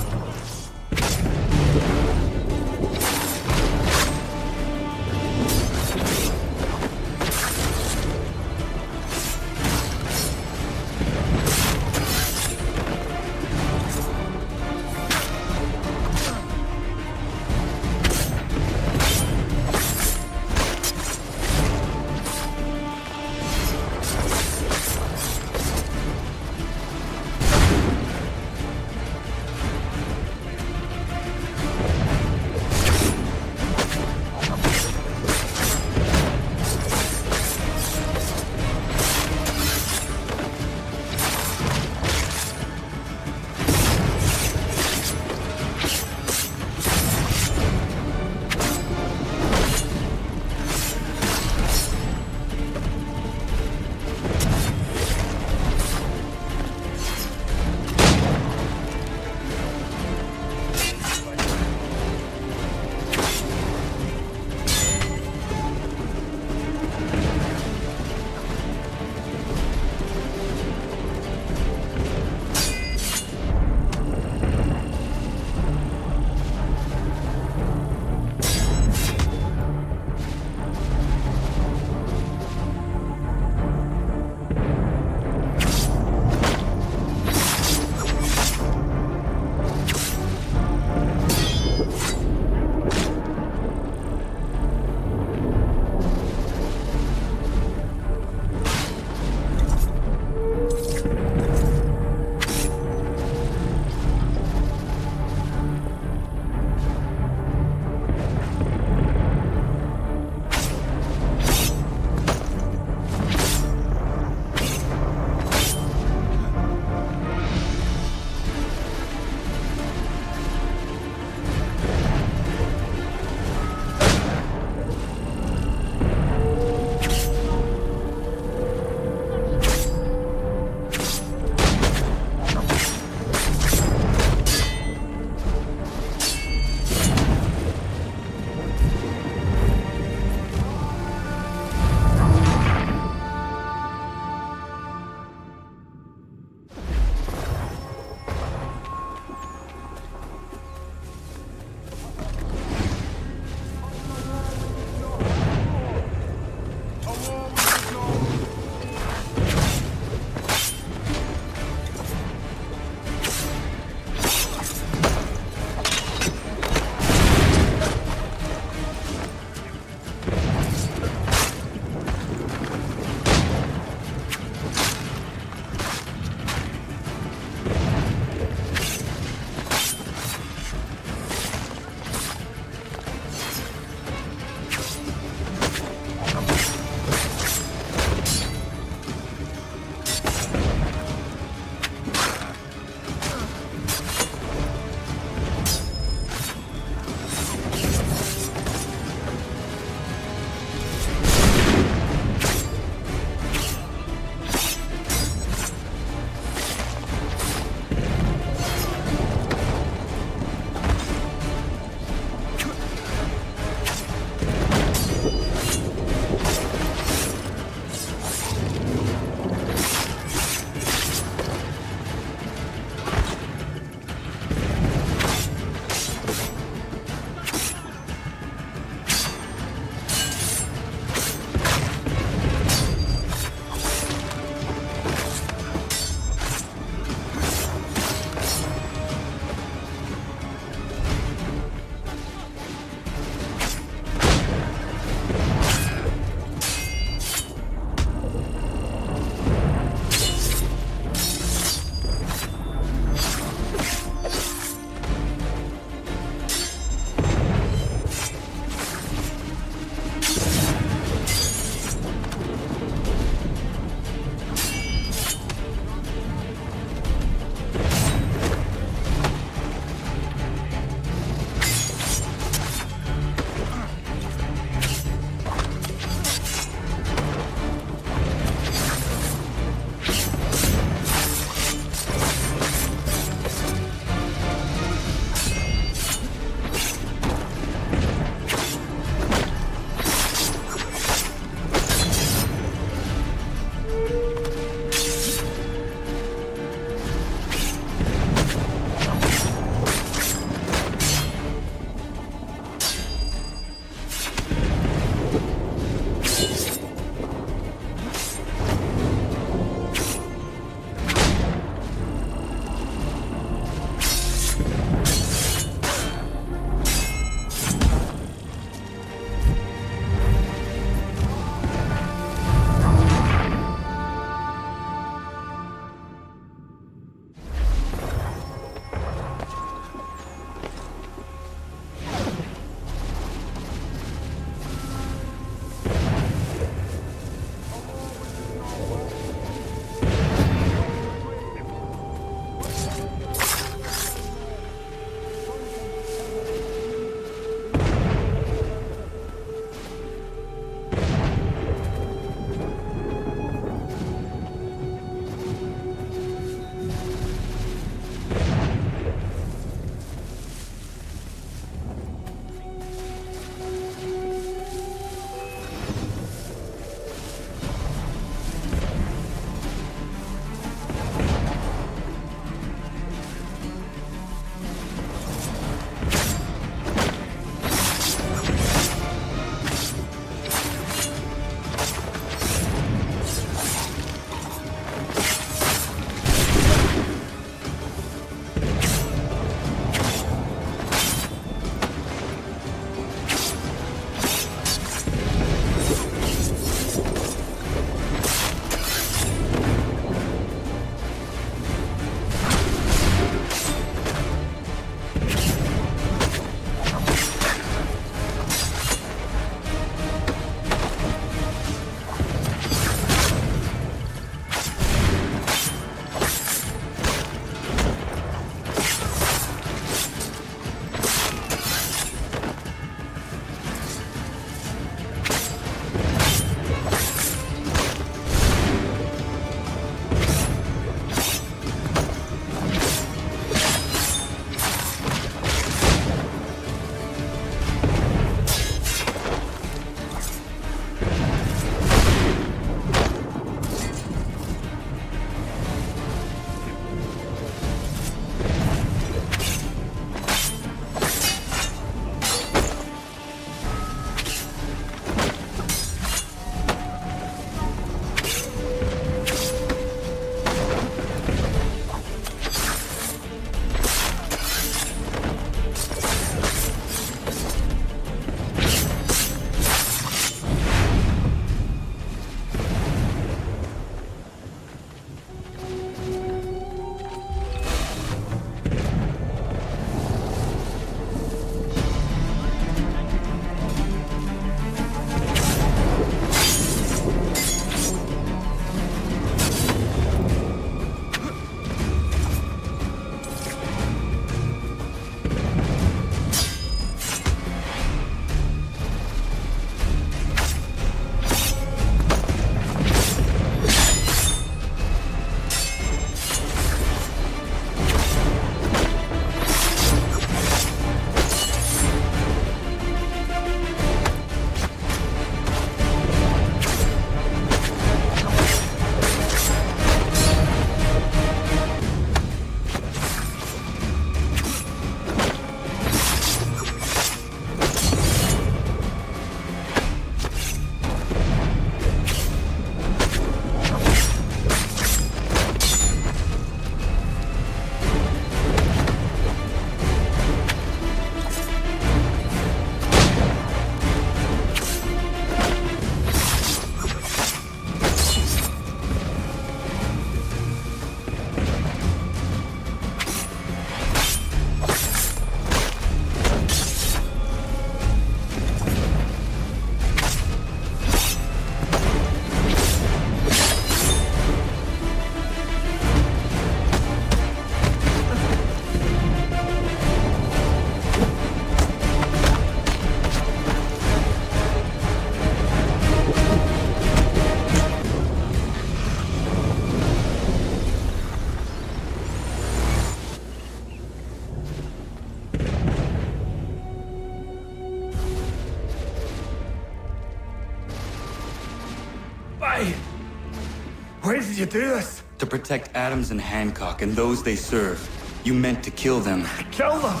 Why did you do this? To protect Adams and Hancock and those they serve. You meant to kill them. Kill them?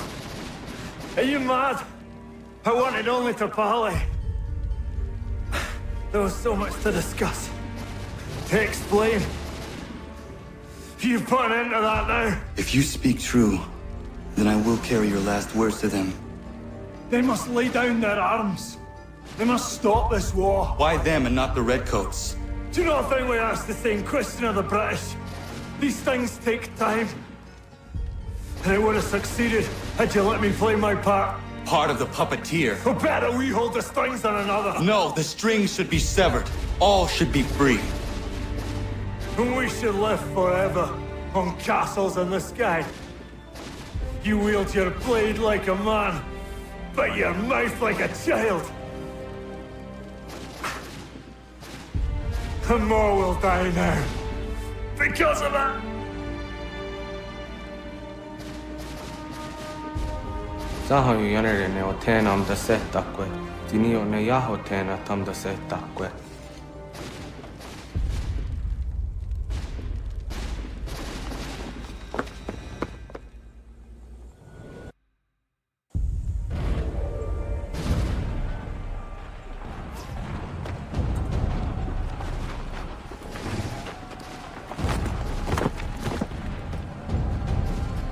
Are you mad? I wanted only to parley. There was so much to discuss, to explain. You put an end to that now. If you speak true, then I will carry your last words to them. They must lay down their arms. They must stop this war. Why them and not the Redcoats? Do you not think we asked the same question of the British? These things take time. And it would have succeeded had you let me play my part. Part of the puppeteer. Oh, better we hold the strings than another. No, the strings should be severed. All should be free. And we should live forever on castles in the sky. You wield your blade like a man, but your mouth like a child. And more will die now. Because of that. Saho yanere ne otena am da setakwe. Dinio ne yaho tena tam da setakwe.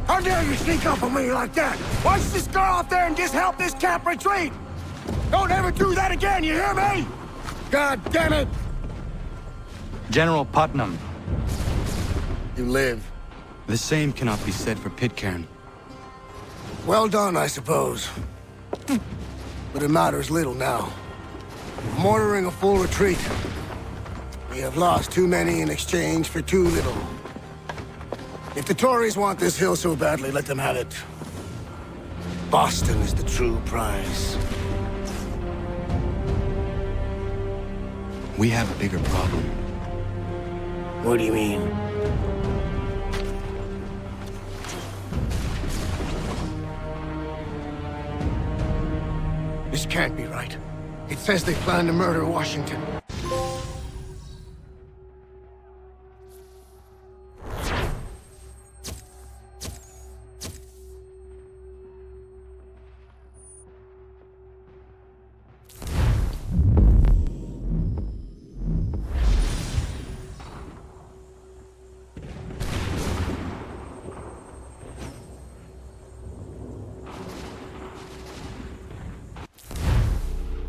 How dare you sneak up on me like that? Why don't you just go out there and just help this camp retreat? Don't ever do that again, you hear me? God damn it! General Putnam. You live. The same cannot be said for Pitcairn. Well done, I suppose. But it matters little now. I'm ordering a full retreat. We have lost too many in exchange for too little. If the Tories want this hill so badly, let them have it. Boston is the true prize. We have a bigger problem. What do you mean? This can't be right. It says they plan to murder Washington.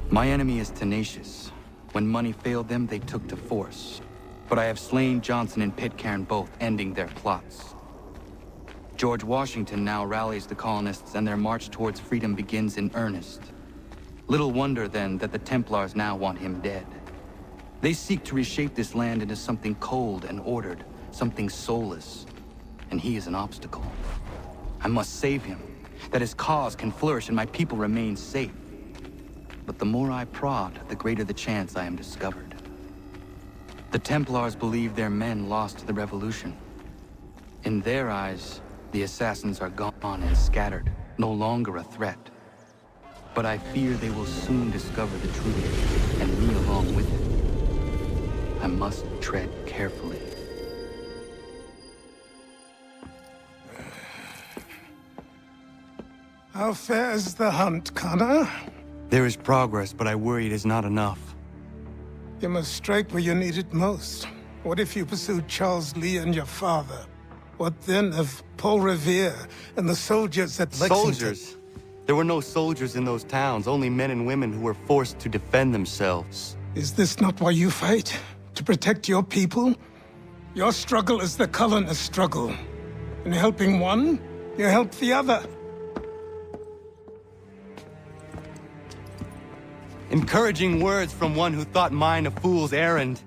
My enemy is tenacious. When money failed them, they took to force. But I have slain Johnson and Pitcairn both, ending their plots. George Washington now rallies the colonists and their march towards freedom begins in earnest. Little wonder, then, that the Templars now want him dead. They seek to reshape this land into something cold and ordered, something soulless. And he is an obstacle. I must save him, that his cause can flourish and my people remain safe. But the more I prod, the greater the chance I am discovered. The Templars believe their men lost the revolution. In their eyes, the assassins are gone and scattered, no longer a threat. But I fear they will soon discover the truth, and me along with it. I must tread carefully. How fares the hunt, Connor? There is progress, but I worry it is not enough. You must strike where you need it most. What if you pursued Charles Lee and your father? What then of Paul Revere and the soldiers at Lexington? Soldiers? There were no soldiers in those towns, only men and women who were forced to defend themselves. Is this not why you fight? To protect your people? Your struggle is the colonists' struggle. In helping one, you help the other. Encouraging words from one who thought mine a fool's errand.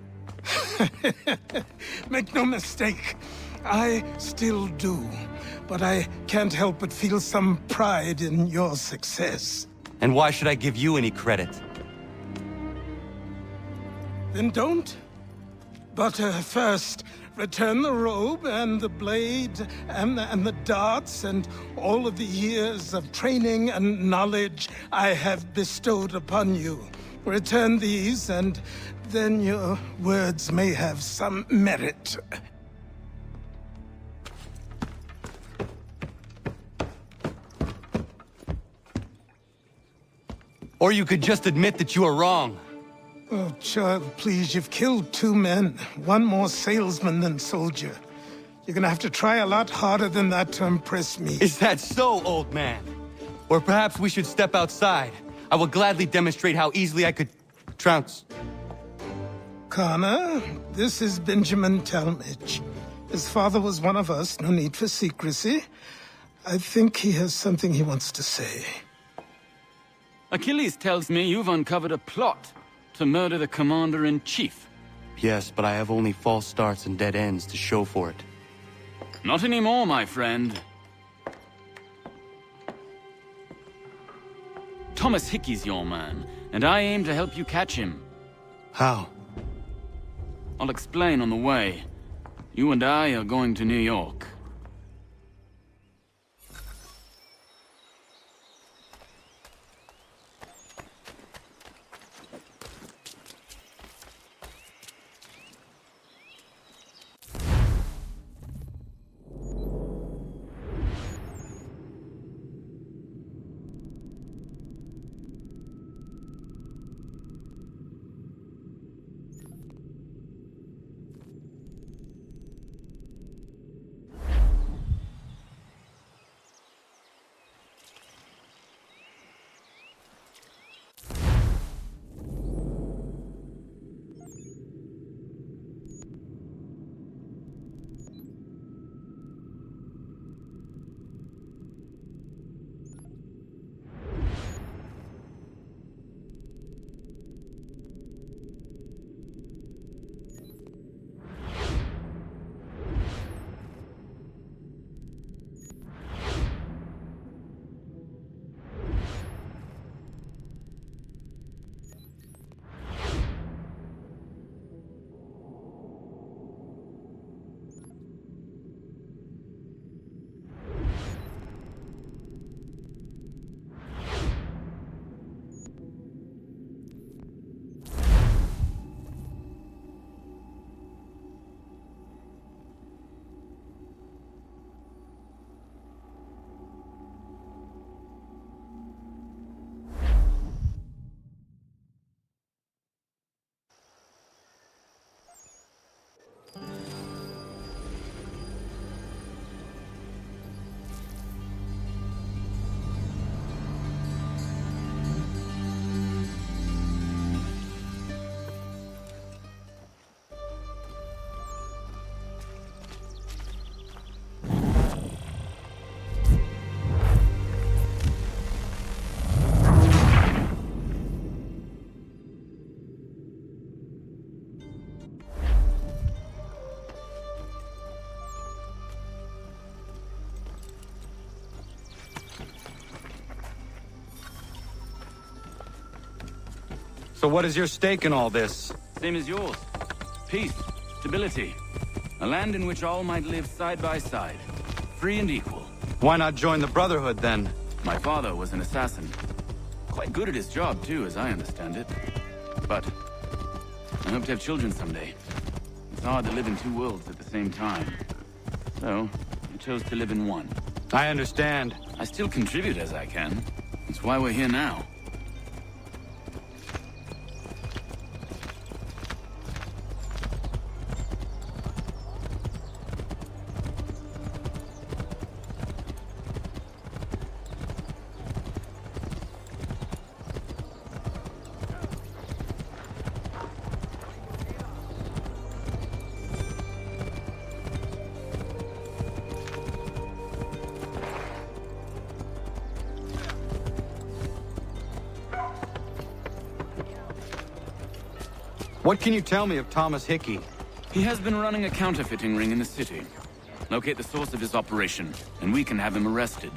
Make no mistake, I still do. But I can't help but feel some pride in your success. And why should I give you any credit? Then don't. But first, return the robe and the blade and the darts and all of the years of training and knowledge I have bestowed upon you. Return these, and then your words may have some merit. Or you could just admit that you are wrong. Oh, child, please, you've killed 2 men. One more salesman than soldier. You're gonna have to try a lot harder than that to impress me. Is that so, old man? Or perhaps we should step outside. I will gladly demonstrate how easily I could trounce. Connor, this is Benjamin Talmadge. His father was one of us, no need for secrecy. I think he has something he wants to say. Achilles tells me you've uncovered a plot to murder the Commander-in-Chief. Yes, but I have only false starts and dead ends to show for it. Not anymore, my friend. Thomas Hickey's your man, and I aim to help you catch him. How? I'll explain on the way. You and I are going to New York. So what is your stake in all this? Same as yours. Peace, stability. A land in which all might live side by side, free and equal. Why not join the Brotherhood, then? My father was an assassin. Quite good at his job, too, as I understand it. But I hope to have children someday. It's hard to live in 2 worlds at the same time. So, I chose to live in one. I understand. I still contribute as I can. That's why we're here now. What can you tell me of Thomas Hickey? He has been running a counterfeiting ring in the city. Locate the source of his operation, and we can have him arrested.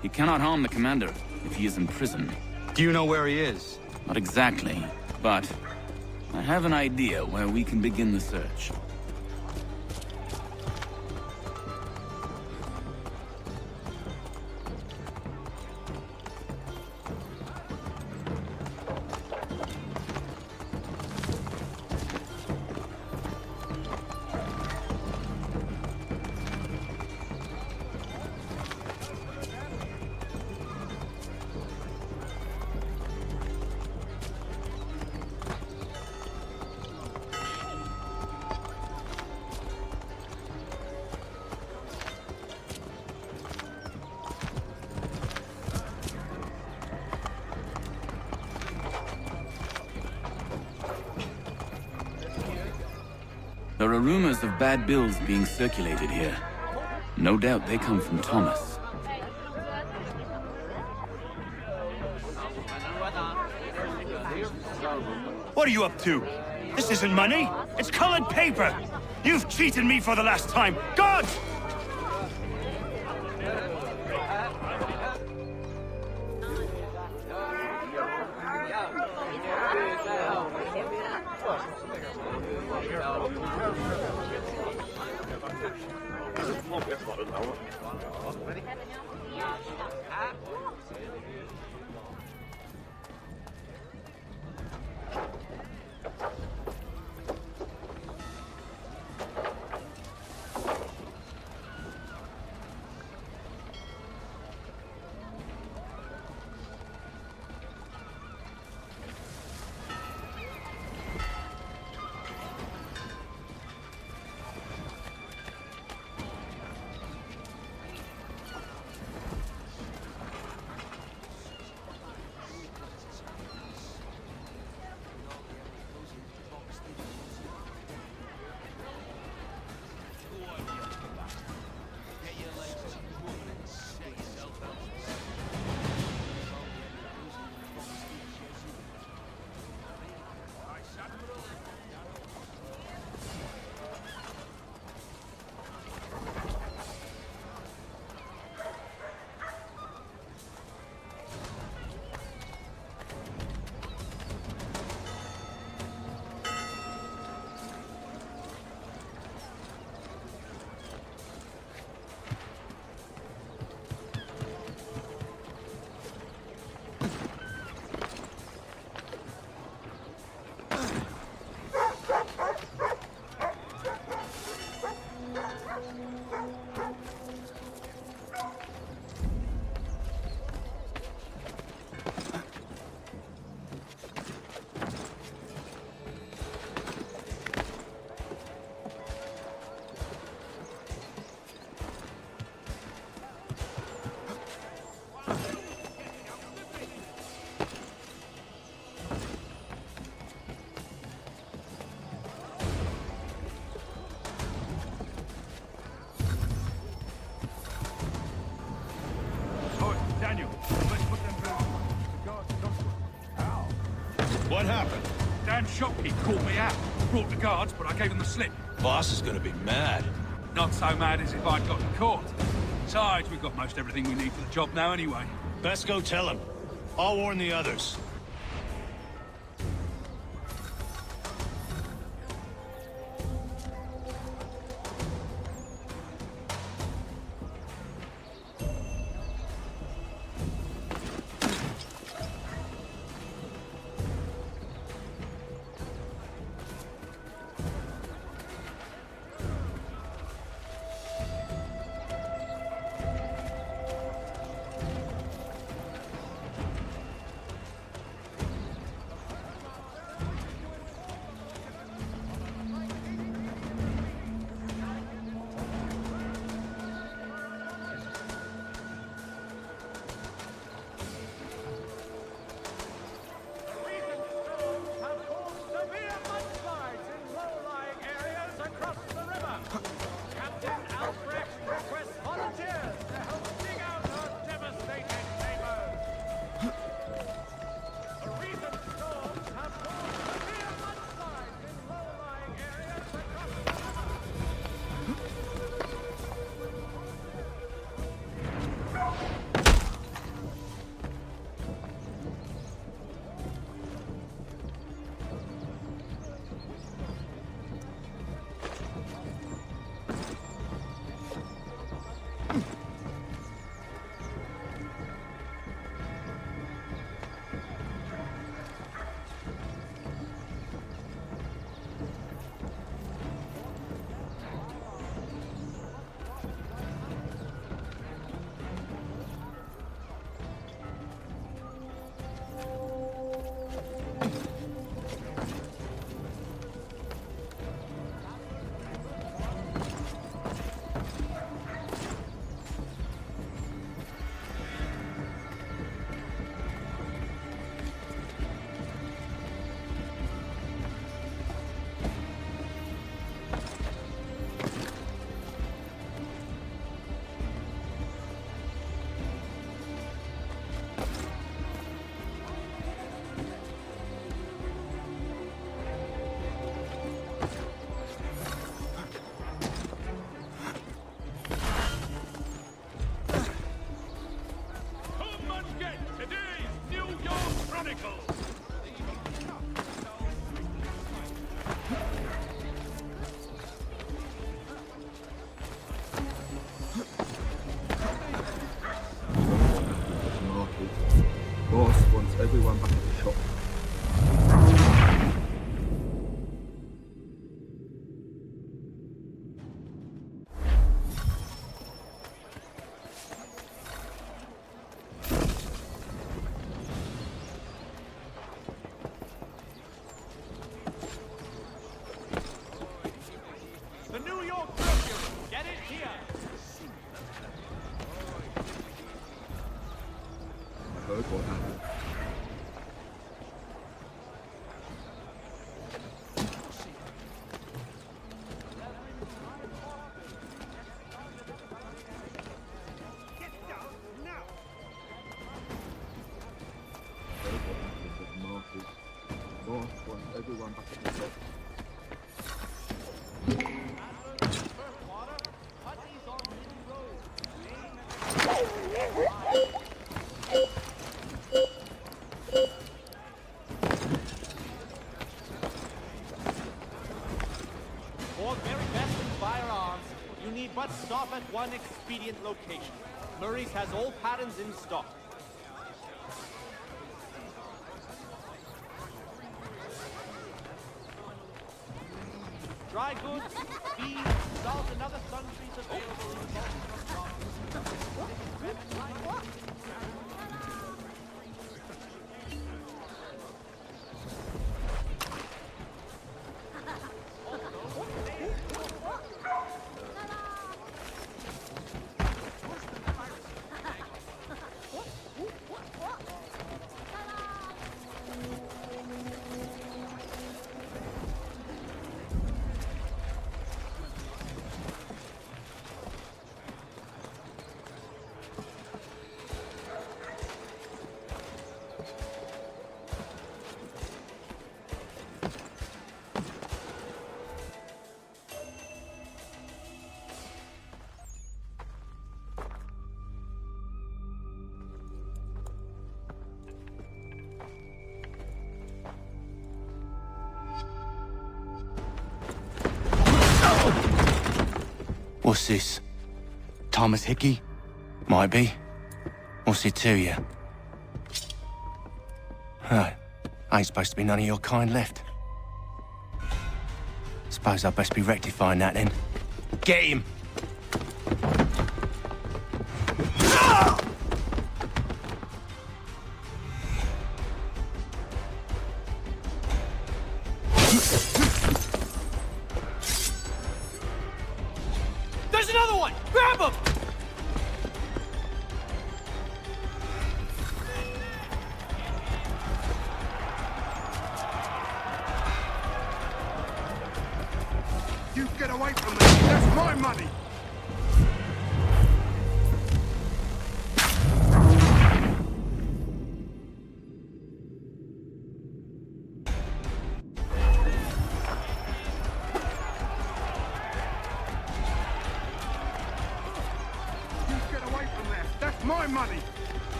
He cannot harm the commander if he is in prison. Do you know where he is? Not exactly, but I have an idea where we can begin the search. There are rumors of bad bills being circulated here. No doubt they come from Thomas. What are you up to? This isn't money. It's colored paper. You've cheated me for the last time. Guards! What happened? Dan shopkeep called me out. Brought the guards, but I gave him the slip. Boss is gonna be mad. Not so mad as if I'd gotten caught. Besides, we've got most everything we need for the job now anyway. Best go tell him. I'll warn the others. everyone back at the shop. Stop at one expedient location. Murray's has all patterns in stock. Dry goods, feed, salt, and other sundries available in What's this? Thomas Hickey? Might be. What's it to you? Huh. Ain't supposed to be none of your kind left. Suppose I'd best be rectifying that then. Get him!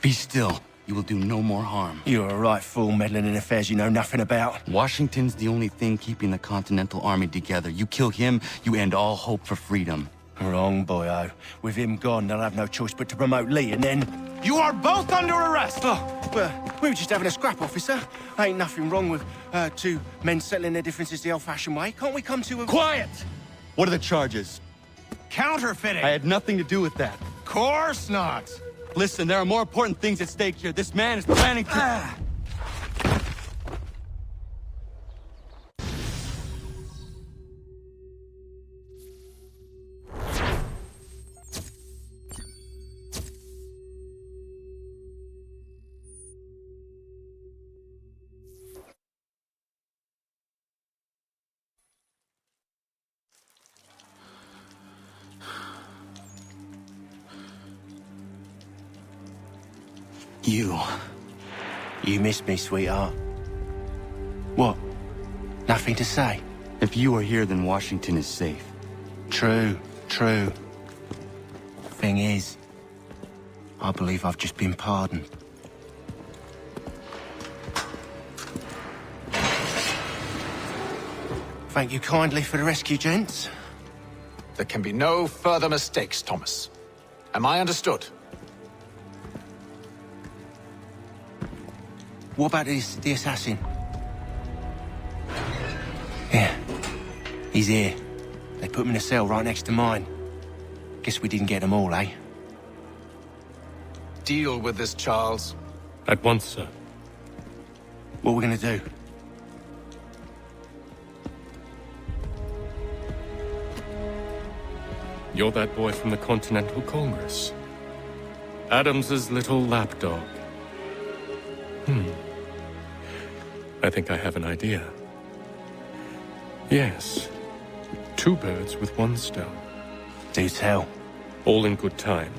Be still. You will do no more harm. You're a right fool meddling in affairs you know nothing about. Washington's the only thing keeping the Continental Army together. You kill him, you end all hope for freedom. Wrong, boyo. With him gone, they'll have no choice but to promote Lee, and then... You are both under arrest! Oh, well, we were just having a scrap, officer. Ain't nothing wrong with two men settling their differences the old-fashioned way. Can't we come to a... Quiet! What are the charges? Counterfeiting! I had nothing to do with that. Course not! Listen, there are more important things at stake here. This man is planning to... You missed me, sweetheart. What? Nothing to say? If you are here, then Washington is safe. True. Thing is, I believe I've just been pardoned. Thank you kindly for the rescue, gents. There can be no further mistakes, Thomas. Am I understood? What about the assassin? Yeah, he's here. They put him in a cell right next to mine. Guess we didn't get them all, eh? Deal with this, Charles. At once, sir. What are we gonna do? You're that boy from the Continental Congress. Adams's little lapdog. I think I have an idea. Yes. 2 birds with 1 stone. Do tell. All in good time.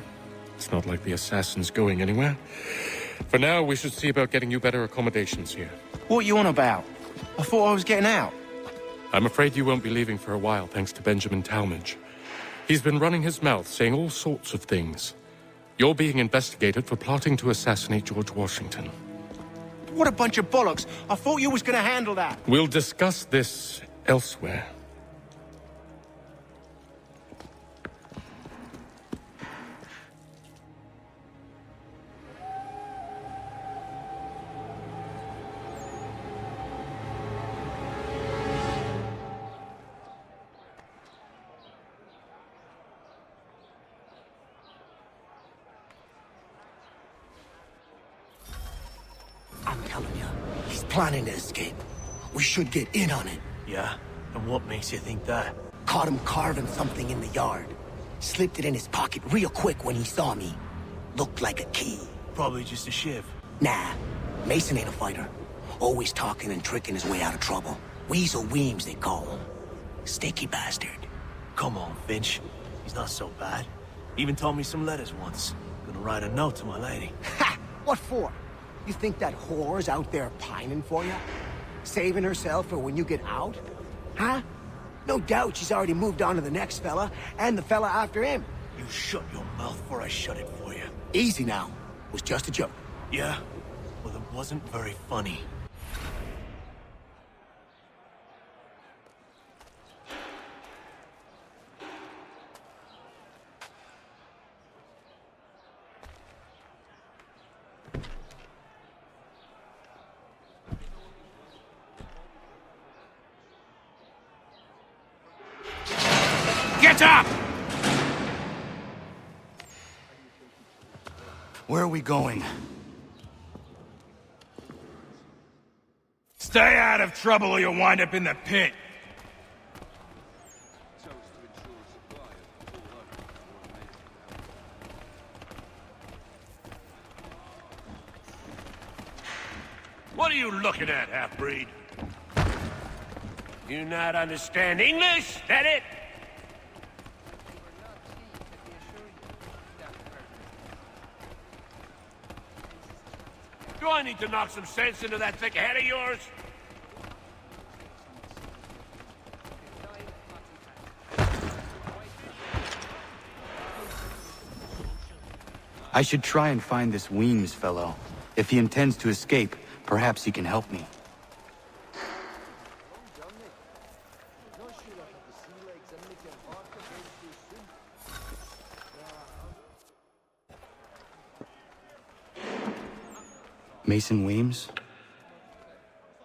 It's not like the assassin's going anywhere. For now, we should see about getting you better accommodations here. What are you on about? I thought I was getting out. I'm afraid you won't be leaving for a while, thanks to Benjamin Talmadge. He's been running his mouth, saying all sorts of things. You're being investigated for plotting to assassinate George Washington. What a bunch of bollocks. I thought you was gonna handle that. We'll discuss this elsewhere. I'm telling you, he's planning to escape. We should get in on it. Yeah? And what makes you think that? Caught him carving something in the yard. Slipped it in his pocket real quick when he saw me. Looked like a key. Probably just a shiv. Nah, Mason ain't a fighter. Always talking and tricking his way out of trouble. Weasel Weems, they call him. Sneaky bastard. Come on, Finch. He's not so bad. Even told me some letters once. Gonna write a note to my lady. Ha! What for? You think that whore's out there pining for you? Saving herself for when you get out? Huh? No doubt she's already moved on to the next fella, and the fella after him. You shut your mouth before I shut it for you. Easy now. It was just a joke. Yeah? Well, it wasn't very funny. Get up! Where are we going? Stay out of trouble or you'll wind up in the pit. What are you looking at, half-breed? You not understand English? That it? Do I need to knock some sense into that thick head of yours? I should try and find this Weems fellow. If he intends to escape, perhaps he can help me. Mason Weems?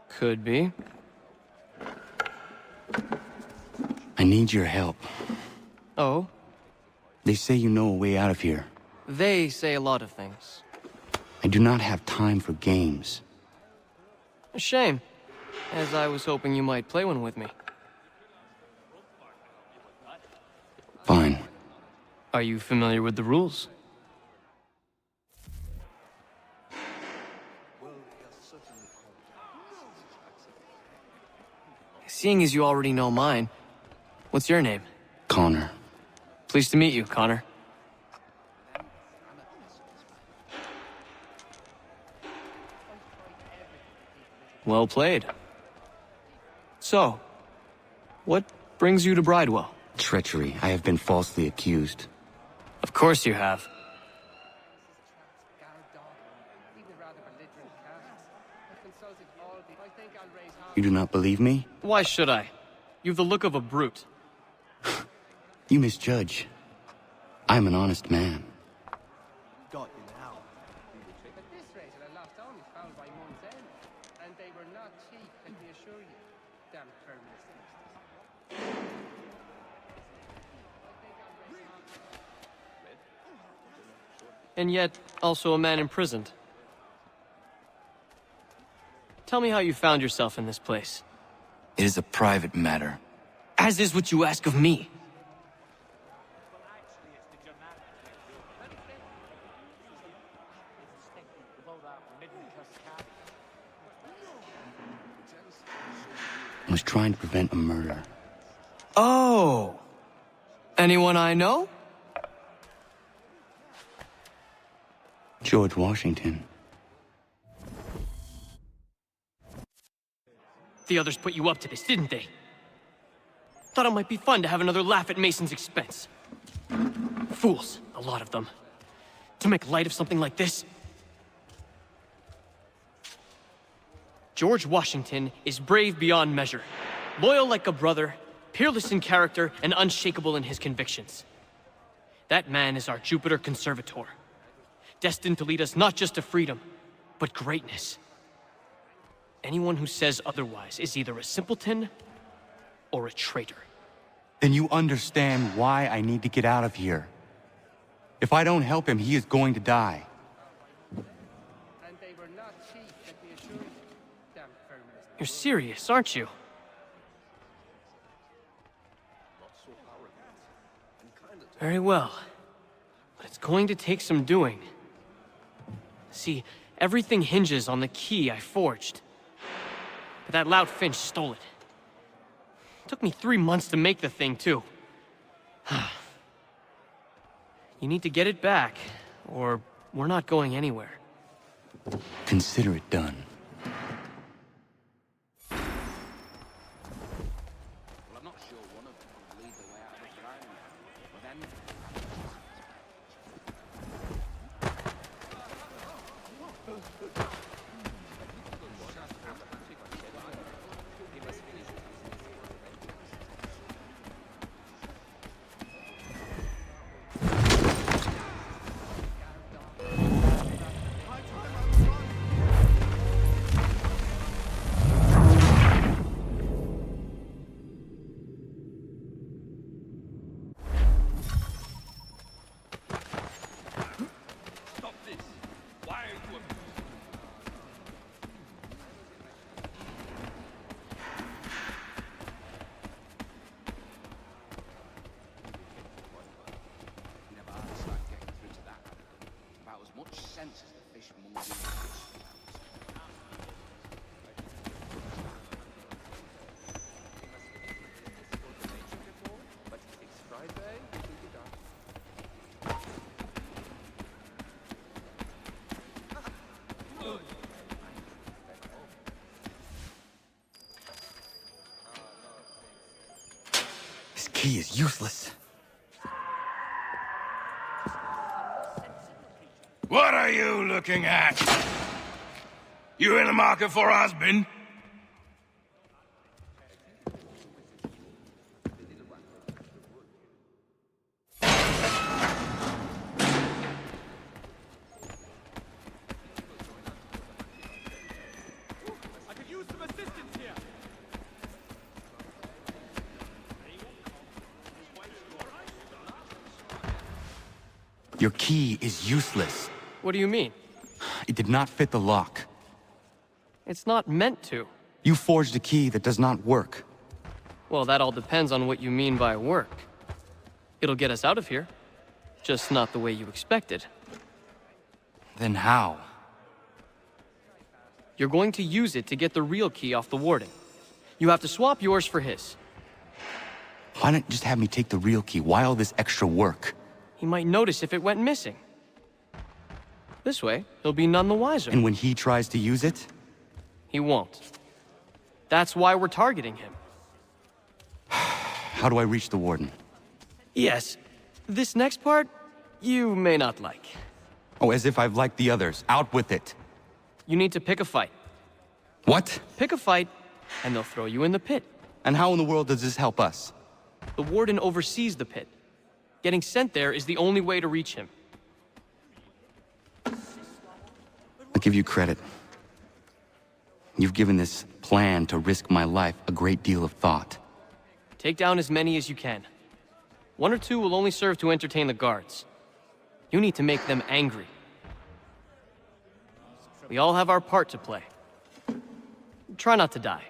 Could be. I need your help. Oh? They say you know a way out of here. They say a lot of things. I do not have time for games. A shame, as I was hoping you might play one with me. Fine. Are you familiar with the rules? Seeing as you already know mine, what's your name? Connor. Pleased to meet you, Connor. Well played. So, what brings you to Bridewell? Treachery. I have been falsely accused. Of course you have. You do not believe me? Why should I? You've the look of a brute. You misjudge. I'm an honest man. Got you now. But this razor I lost only found by month's end, and they were not cheap, let me assure you. Damn terminus. And yet, also a man imprisoned. Tell me how you found yourself in this place. It is a private matter. As is what you ask of me. I was trying to prevent a murder. Oh! Anyone I know? George Washington. The others put you up to this, didn't they? Thought it might be fun to have another laugh at Mason's expense. Fools, a lot of them. To make light of something like this. George Washington is brave beyond measure, loyal like a brother, peerless in character, and unshakable in his convictions. That man is our Jupiter Conservator, destined to lead us not just to freedom, but greatness. Anyone who says otherwise is either a simpleton or a traitor. Then you understand why I need to get out of here. If I don't help him, he is going to die. And they were not cheap, let me assure you. Damn terminus. You're serious, aren't you? Very well. But it's going to take some doing. See, everything hinges on the key I forged. But that loud Finch stole it. Took me 3 months to make the thing, too. You need to get it back, or we're not going anywhere. Consider it done. This key is useless. What are you looking at? You in the market for a husband? Your key is useless. What do you mean? It did not fit the lock. It's not meant to. You forged a key that does not work. Well, that all depends on what you mean by work. It'll get us out of here. Just not the way you expected. Then how? You're going to use it to get the real key off the warden. You have to swap yours for his. Why not just have me take the real key? Why all this extra work? He might notice if it went missing. This way, he'll be none the wiser. And when he tries to use it? He won't. That's why we're targeting him. How do I reach the warden? Yes. This next part, you may not like. Oh, as if I've liked the others. Out with it. You need to pick a fight. What? Pick a fight, and they'll throw you in the pit. And how in the world does this help us? The warden oversees the pit. Getting sent there is the only way to reach him. I'll give you credit. You've given this plan to risk my life a great deal of thought. Take down as many as you can. 1 or 2 will only serve to entertain the guards. You need to make them angry. We all have our part to play. Try not to die.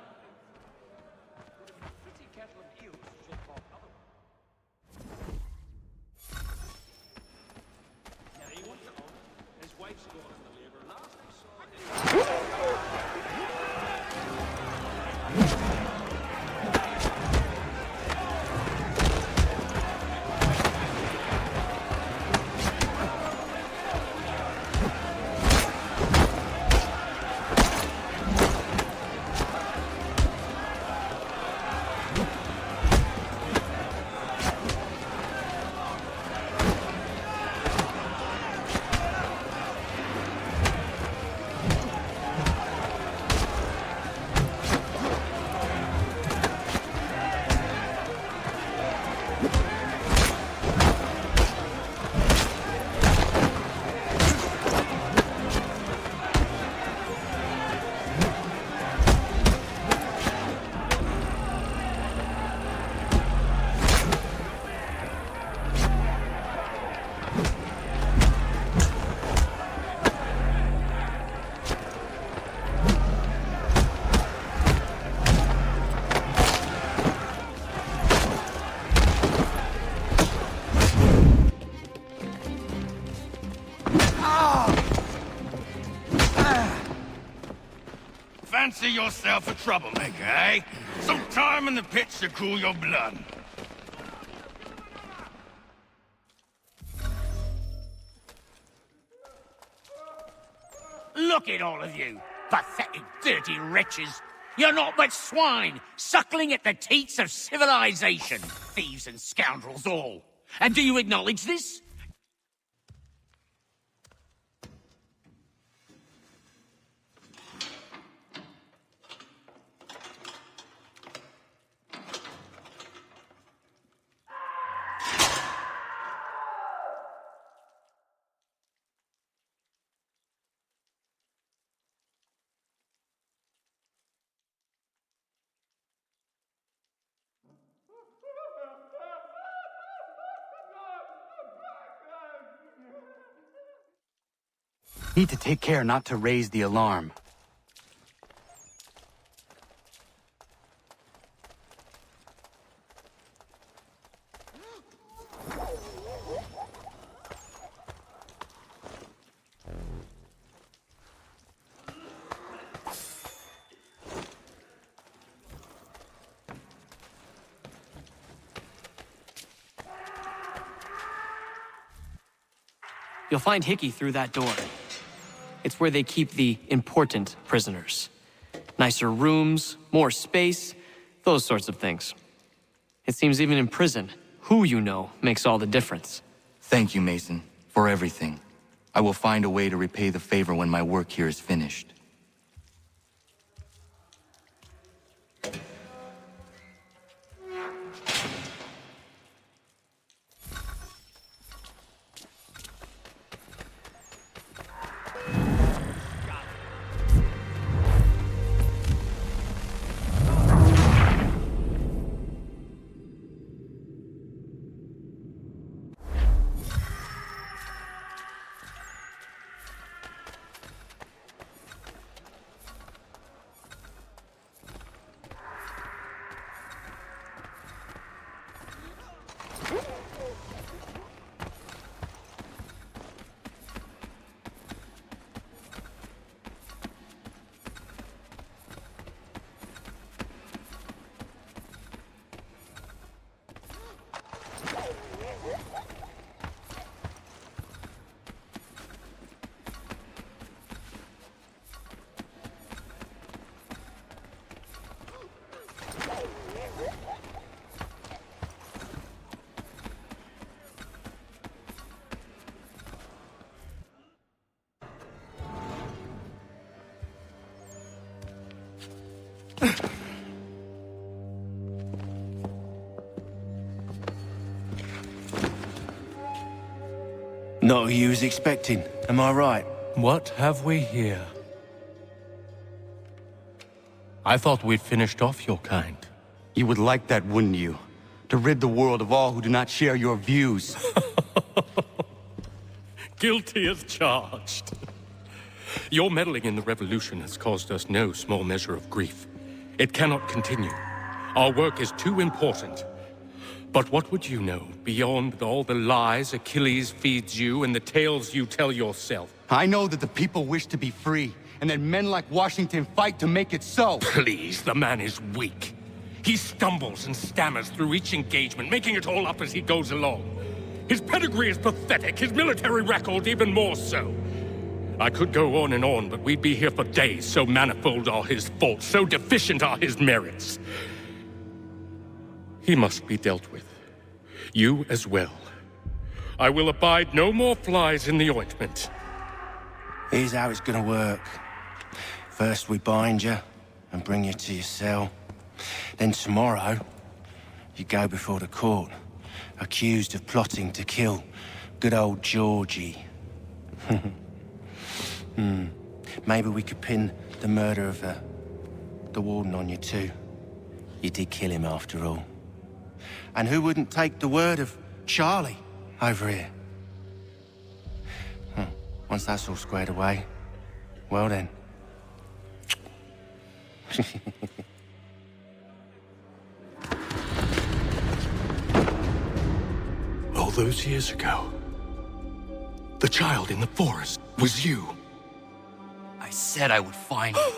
Fancy yourself a troublemaker, eh? Some time in the pits to cool your blood. Look at all of you, pathetic, dirty wretches. You're not but swine, suckling at the teats of civilization. Thieves and scoundrels all. And do you acknowledge this? Need to take care not to raise the alarm. You'll find Hickey through that door. It's where they keep the important prisoners. Nicer rooms, more space, those sorts of things. It seems even in prison, who you know makes all the difference. Thank you, Mason, for everything. I will find a way to repay the favor when my work here is finished. Not who you was expecting, am I right? What have we here? I thought we'd finished off your kind. You would like that, wouldn't you? To rid the world of all who do not share your views. Guilty as charged. Your meddling in the revolution has caused us no small measure of grief. It cannot continue. Our work is too important. But what would you know beyond all the lies Achilles feeds you and the tales you tell yourself? I know that the people wish to be free, and that men like Washington fight to make it so. Please, the man is weak. He stumbles and stammers through each engagement, making it all up as he goes along. His pedigree is pathetic, his military record even more so. I could go on and on, but we'd be here for days, so manifold are his faults, so deficient are his merits. He must be dealt with. You as well. I will abide no more flies in the ointment. Here's how it's gonna work. First we bind you and bring you to your cell. Then tomorrow, you go before the court, accused of plotting to kill good old Georgie. Maybe we could pin the murder of the warden on you too. You did kill him after all. And who wouldn't take the word of Charlie over here? Once that's all squared away, well then. All those years ago, the child in the forest was you. I said I would find you.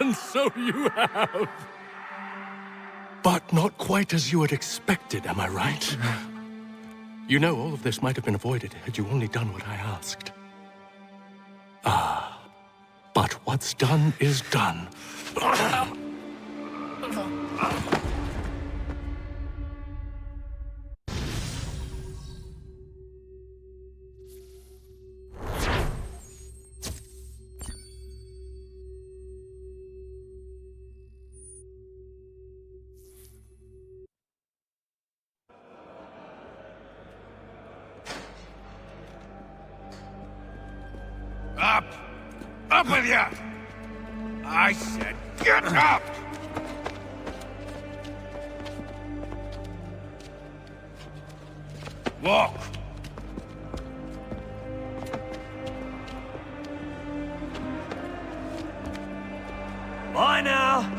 And so you have. But not quite as you had expected, am I right? You know, all of this might have been avoided had you only done what I asked. But what's done is done. Up! Up with ya! I said get up! Walk! Bye now!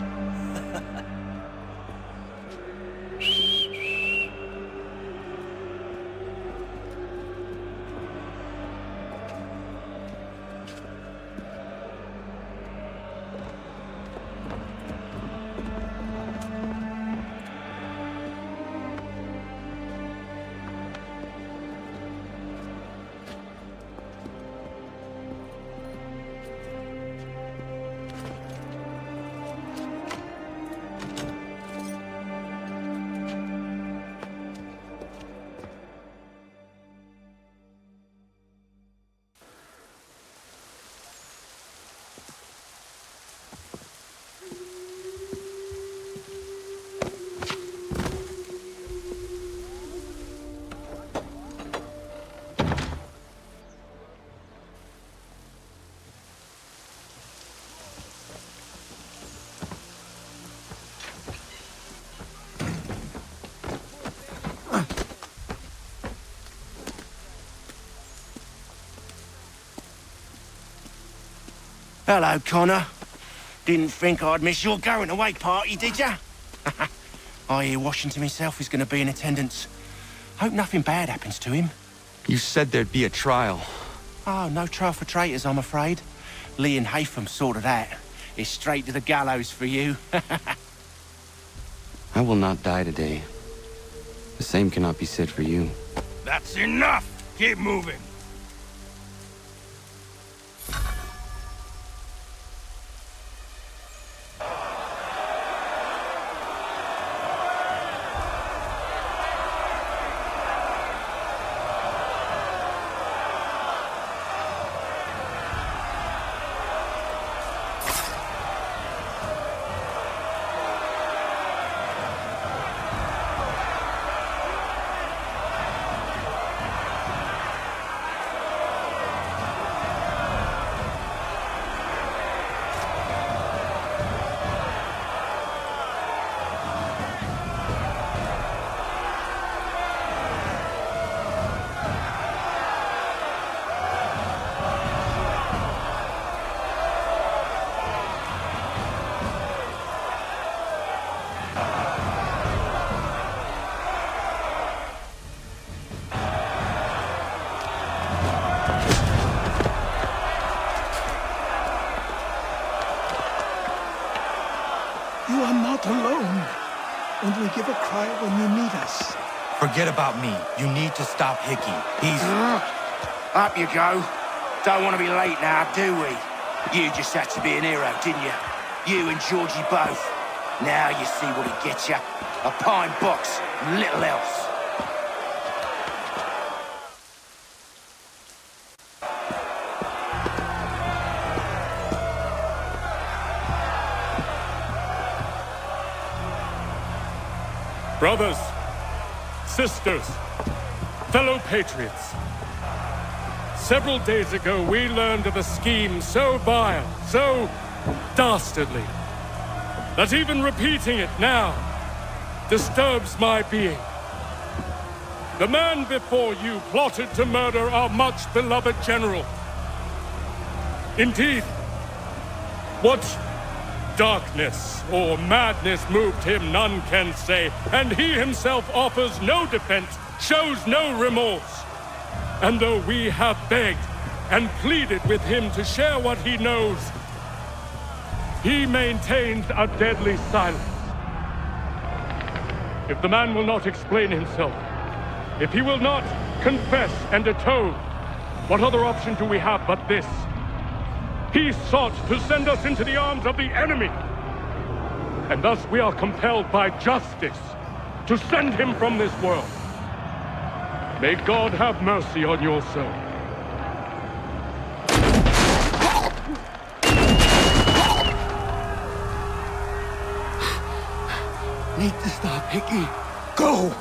Hello, Connor. Didn't think I'd miss your going away party, did ya? I hear Washington himself is going to be in attendance. Hope nothing bad happens to him. You said there'd be a trial. Oh, no trial for traitors, I'm afraid. Lee and Haytham sorted that. It's straight to the gallows for you. I will not die today. The same cannot be said for you. That's enough! Keep moving! cry when you need us. Forget about me. You need to stop Hickey. He's... Up you go. Don't want to be late now, do we? You just had to be an hero, didn't you? You and Georgie both. Now you see what it gets you. A pine box, and little else. Brothers, sisters, fellow patriots. Several days ago, we learned of a scheme so vile, so dastardly, that even repeating it now disturbs my being. The man before you plotted to murder our much-beloved general. Indeed, what darkness or madness moved him, none can say, and he himself offers no defense, shows no remorse. And though we have begged and pleaded with him to share what he knows, he maintains a deadly silence. If the man will not explain himself, if he will not confess and atone, what other option do we have but this? He sought to send us into the arms of the enemy. And thus we are compelled by justice to send him from this world. May God have mercy on your soul. Need to stop, Hickey. Go!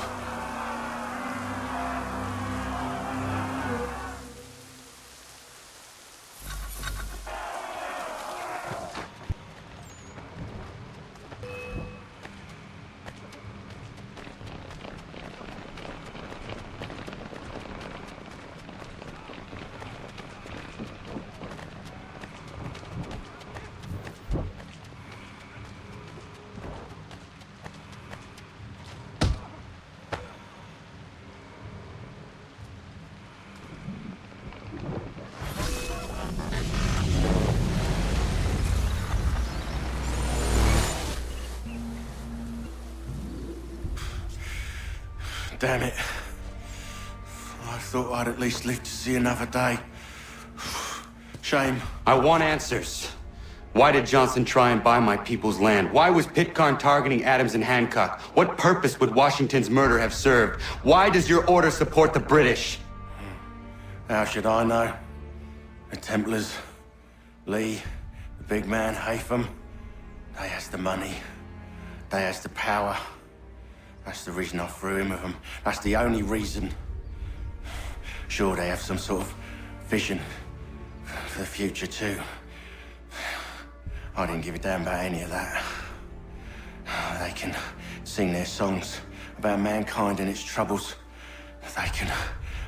Damn it. I thought I'd at least live to see another day. Shame. I want answers. Why did Johnson try and buy my people's land? Why was Pitcairn targeting Adams and Hancock? What purpose would Washington's murder have served? Why does your order support the British? How should I know? The Templars, Lee, the big man, Haytham, they has the money. They has the power. That's the reason I threw in with them. That's the only reason. Sure, they have some sort of vision for the future, too. I didn't give a damn about any of that. They can sing their songs about mankind and its troubles. They can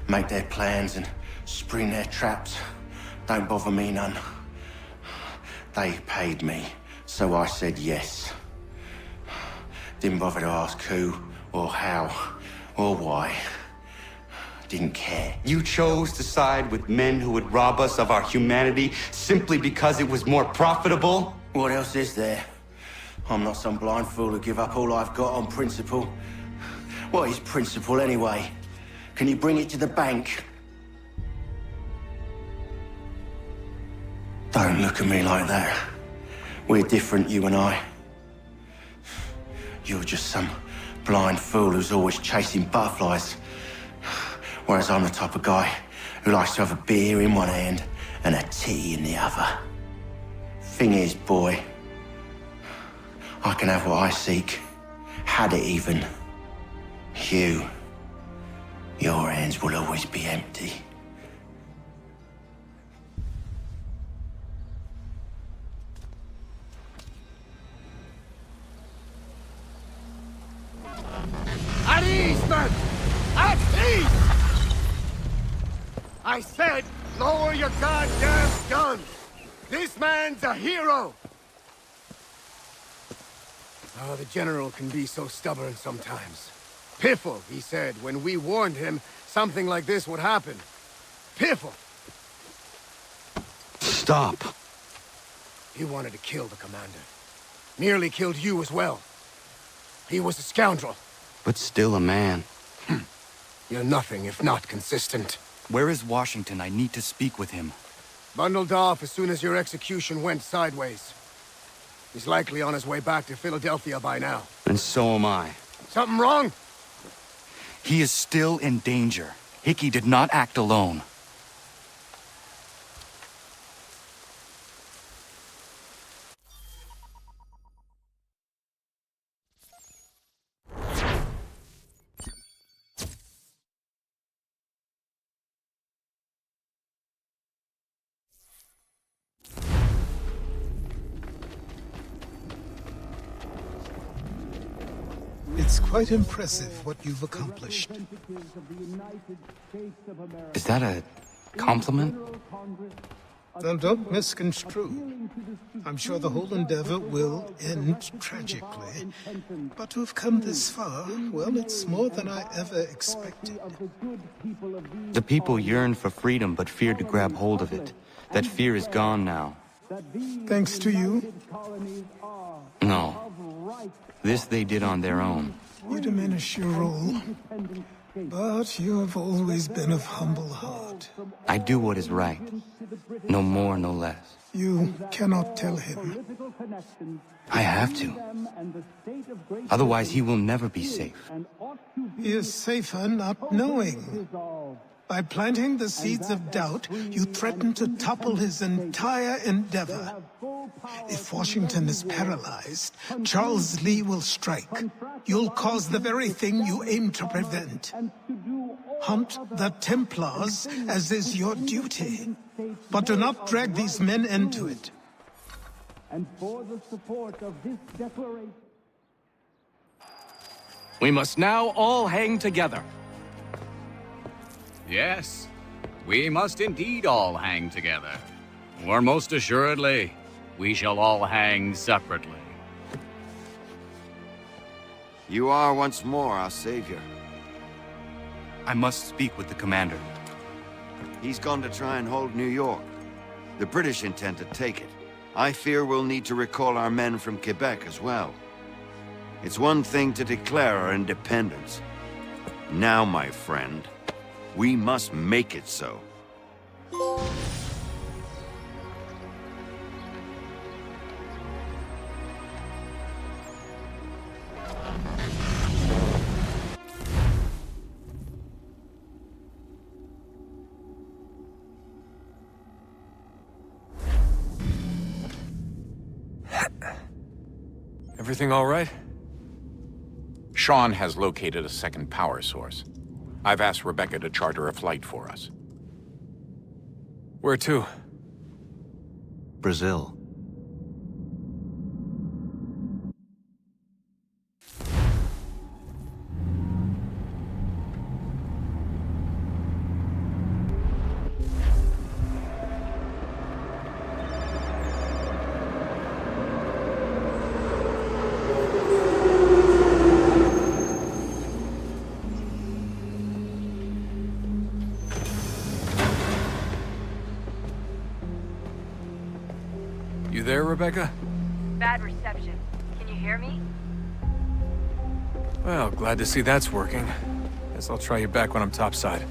make their plans and spring their traps. Don't bother me none. They paid me, so I said yes. Didn't bother to ask who, or how, or why. Didn't care. You chose to side with men who would rob us of our humanity simply because it was more profitable? What else is there? I'm not some blind fool who give up all I've got on principle. What is principle anyway? Can you bring it to the bank? Don't look at me like that. We're different, you and I. You're just some blind fool who's always chasing butterflies. Whereas I'm the type of guy who likes to have a beer in one hand and a tea in the other. Thing is, boy, I can have what I seek. Had it even. Your hands will always be empty. At ease, men! At ease! I said, lower your goddamn guns! This man's a hero! Oh, the General can be so stubborn sometimes. Piffle, he said, when we warned him something like this would happen. Piffle! Stop. He wanted to kill the commander. Nearly killed you as well. He was a scoundrel. but still a man. You're nothing if not consistent. Where is Washington? I need to speak with him. Bundled off as soon as your execution went sideways. He's likely on his way back to Philadelphia by now. And so am I. Something wrong? He is still in danger. Hickey did not act alone. It's quite impressive what you've accomplished. Is that a compliment? Now, don't misconstrue. I'm sure the whole endeavor will end tragically. But to have come this far, well, it's more than I ever expected. The people yearn for freedom but feared to grab hold of it. That fear is gone now. Thanks to you? No. This they did on their own. You diminish your role. But you have always been of humble heart. I do what is right. No more, no less. You cannot tell him. I have to. Otherwise, he will never be safe. He is safer not knowing. By planting the seeds of doubt, you threaten to topple his entire endeavor. If Washington is paralyzed, Charles Lee will strike. You'll cause the very thing you aim to prevent. Hunt the Templars, as is your duty. But do not drag these men into it. And for the support of this declaration... We must now all hang together. Yes, we must indeed all hang together. Or most assuredly, we shall all hang separately. You are once more our savior. I must speak with the commander. He's gone to try and hold New York. The British intend to take it. I fear we'll need to recall our men from Quebec as well. It's one thing to declare our independence. Now, my friend, we must make it so. Everything all right? Sean has located a second power source. I've asked Rebecca to charter a flight for us. Where to? Brazil. You there, Rebecca? Bad reception. Can you hear me? Well, glad to see that's working. Guess I'll try you back when I'm topside.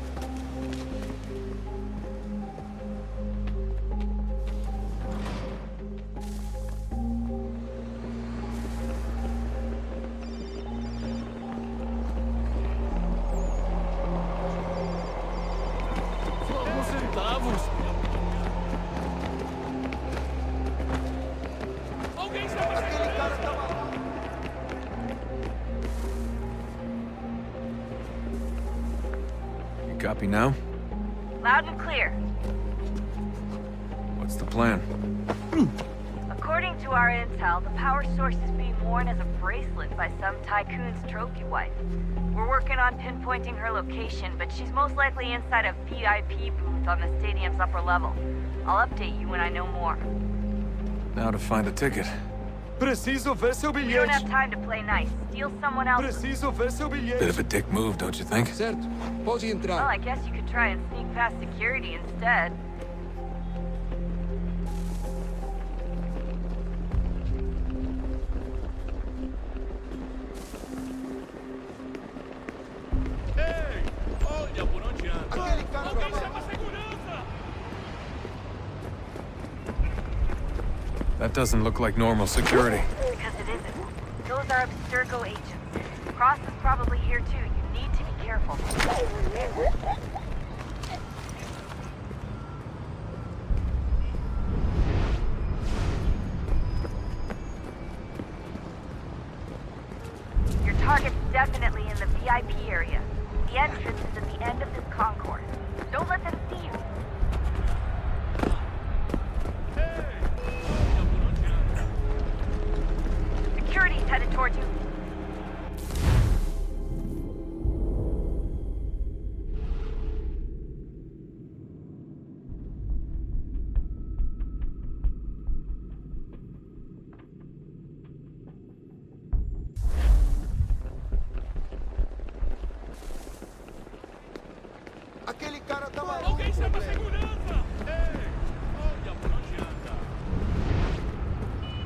Copy now? Loud and clear. What's the plan? According to our intel, the power source is being worn as a bracelet by some tycoon's trophy wife. We're working on pinpointing her location, but she's most likely inside a VIP booth on the stadium's upper level. I'll update you when I know more. Now to find a ticket. Preciso ver seu bilhete. We don't have time to play nice. Steal someone else's. Preciso ver seu bilhete. Bit of a dick move, don't you think? Certo. Pode entrar. Well, I guess you could try and sneak past security instead. That doesn't look like normal security. Because it isn't. Those are Abstergo agents. Cross is probably here too. You need to be careful. Your target's definitely in the VIP area. The entrance is at the end of this concourse. Don't let them see you. Security's headed towards you.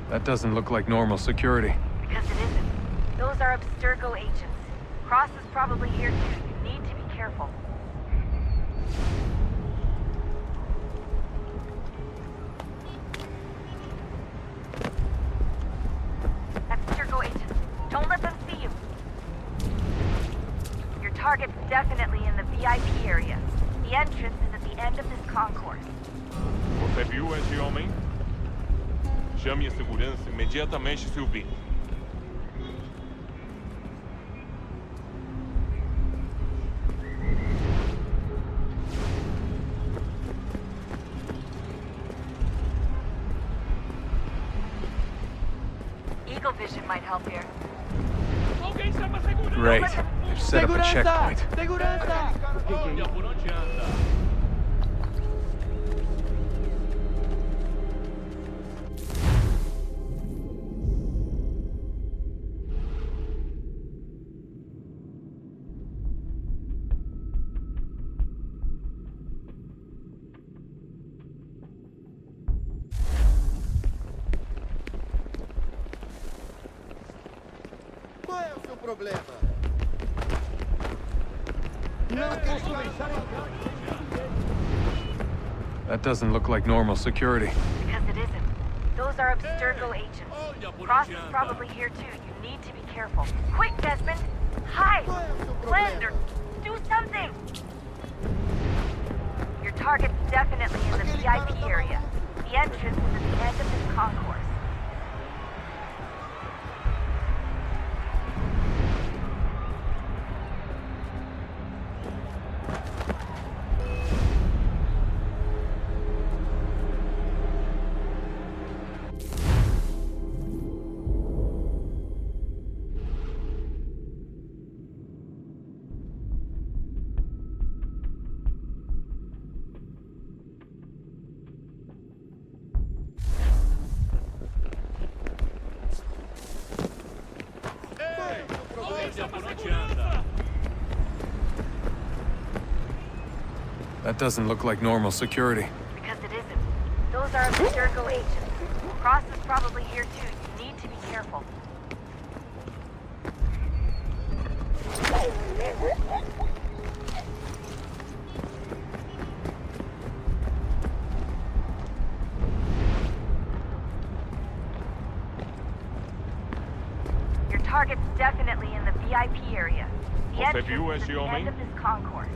That doesn't look like normal security. Because it isn't. Those are Abstergo agents. Cross is probably here too. You need to be careful. Abstergo agents. Don't let them see you. Your target's definitely in the VIP area. The entrance is at the end of this concourse. Você viu esse homem? Chame a segurança imediatamente se o vir. Eagle vision might help here. Great. They've set up a checkpoint. Segurança! Olha por onde anda. That doesn't look like normal security. Because it isn't. Those are Abstergo agents. Cross is probably here too. You need to be careful. Quick, Desmond! Hide! Blend or do something! Your target's definitely in the VIP area. The entrance is at the end of this concourse. That doesn't look like normal security. Because it isn't. Those are Abstergo agents. Cross is probably here too. You need to be careful. Your target's definitely in the VIP area. The entrance is at the end of this concourse.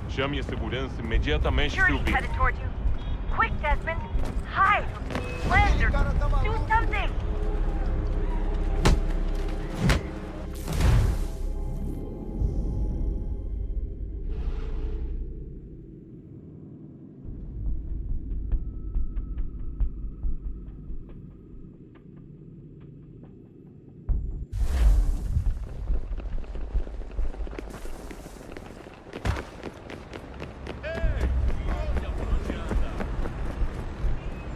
Chame a segurança imediatamente se o Security's vir. headed towards you. Quick, Desmond! Hide! Blend or do something!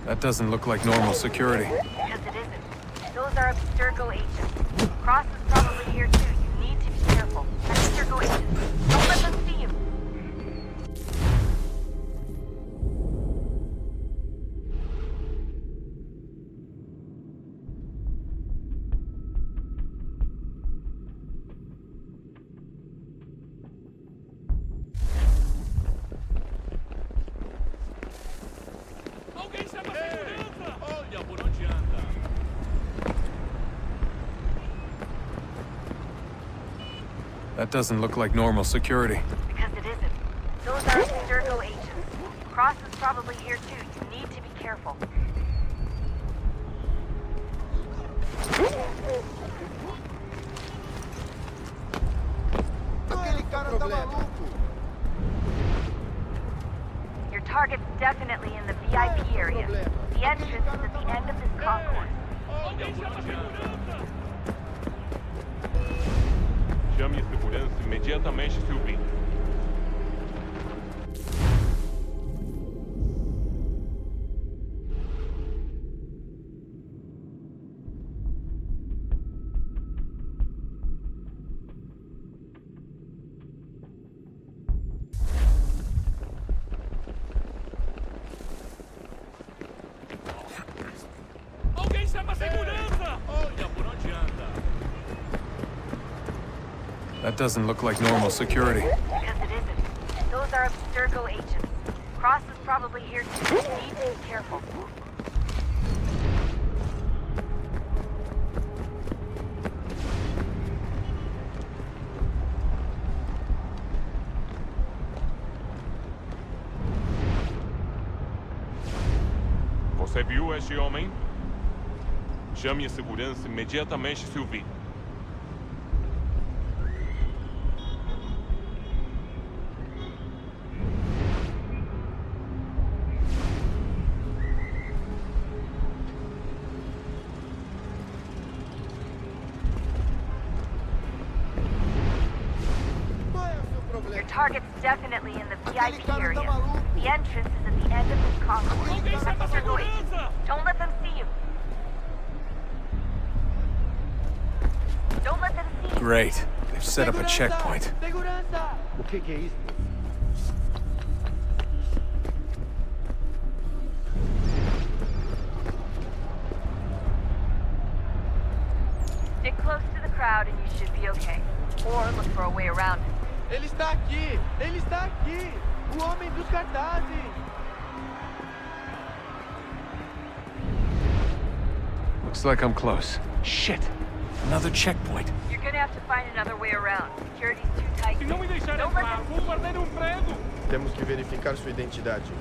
That doesn't look like normal security. Because it isn't. Those are Abstergo agents. Cross is probably here too. You need to be careful. Abstergo agents. Don't let them see you. Olha por onde anda. That doesn't look like normal security. Because it isn't. Those are Abstergo agents. Cross is probably here too. You need to be careful. Your target's definitely in the VIP area. The entrance is at the end of this Concord. Chame a segurança imediatamente se ouvir. Alguém chama a segurança! Olha por onde anda. That doesn't look like normal security. Because it isn't. Those are Abstergo agents. Cross is probably here too. You need to be careful. Você viu este homem? Chame a segurança imediatamente se ouvir. Your target's definitely in the VIP area. The entrance is at the end of this Concord. Abstergo agents. Don't let them see you. Don't let them see you. Great. They've set up a checkpoint. O que é isso? Stick close to the crowd and you should be okay. Or look for a way around it. Ele está aqui! Ele está aqui! O homem dos cartazes! Looks like I'm close. Shit. Another checkpoint. You're gonna have to find another way around. Security's too tight. Se não me deixarem Don't let entrar, them vou perder um emprego! Temos que verificar sua identidade.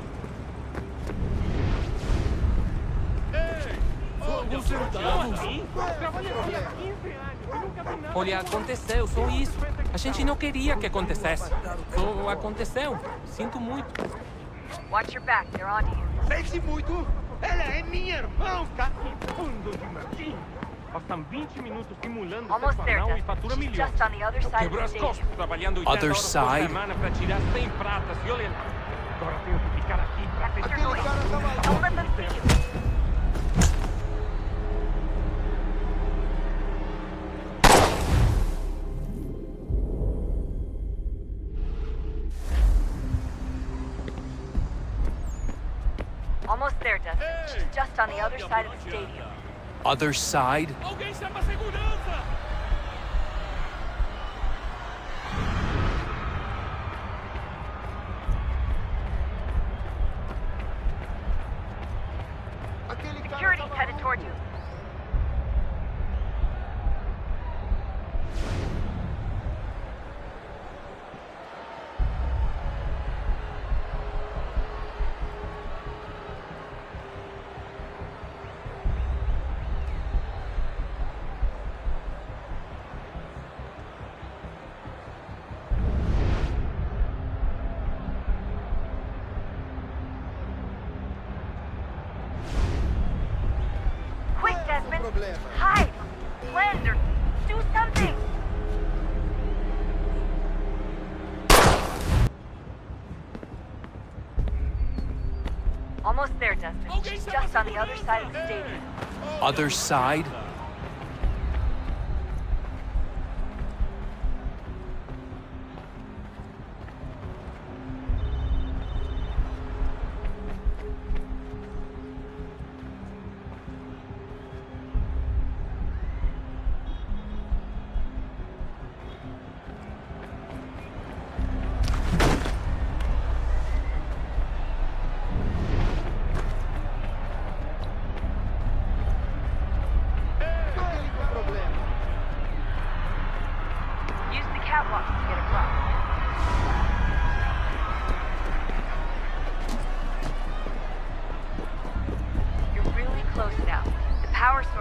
Você aqui? Trabalhei aqui há 15 anos e nunca vi nada. Olha, aconteceu, só isso. A gente não queria que acontecesse. Só aconteceu. Sinto muito. Watch your back, they're onto you. Pense muito! Ela é minha irmã, Fundo de Martim. Passam 20 minutos simulando Almost ser there, banal e Desmond. fatura She's milhões. just on the other Eu side quebro of as the costas stadium. trabalhando 80 Other horas por side? semana para tirar 100 pratas e olha lá. Agora tenho que ficar aqui para Abstergo agents. Don't let them see you. Almost there, Desmond. She's just on the other side of the stadium. Other side? Alguém chama a segurança! Security's headed toward you. Quick, Desmond! Hide! Blend or do something! Almost there, Desmond. She's just on the other side of the stadium. Other side?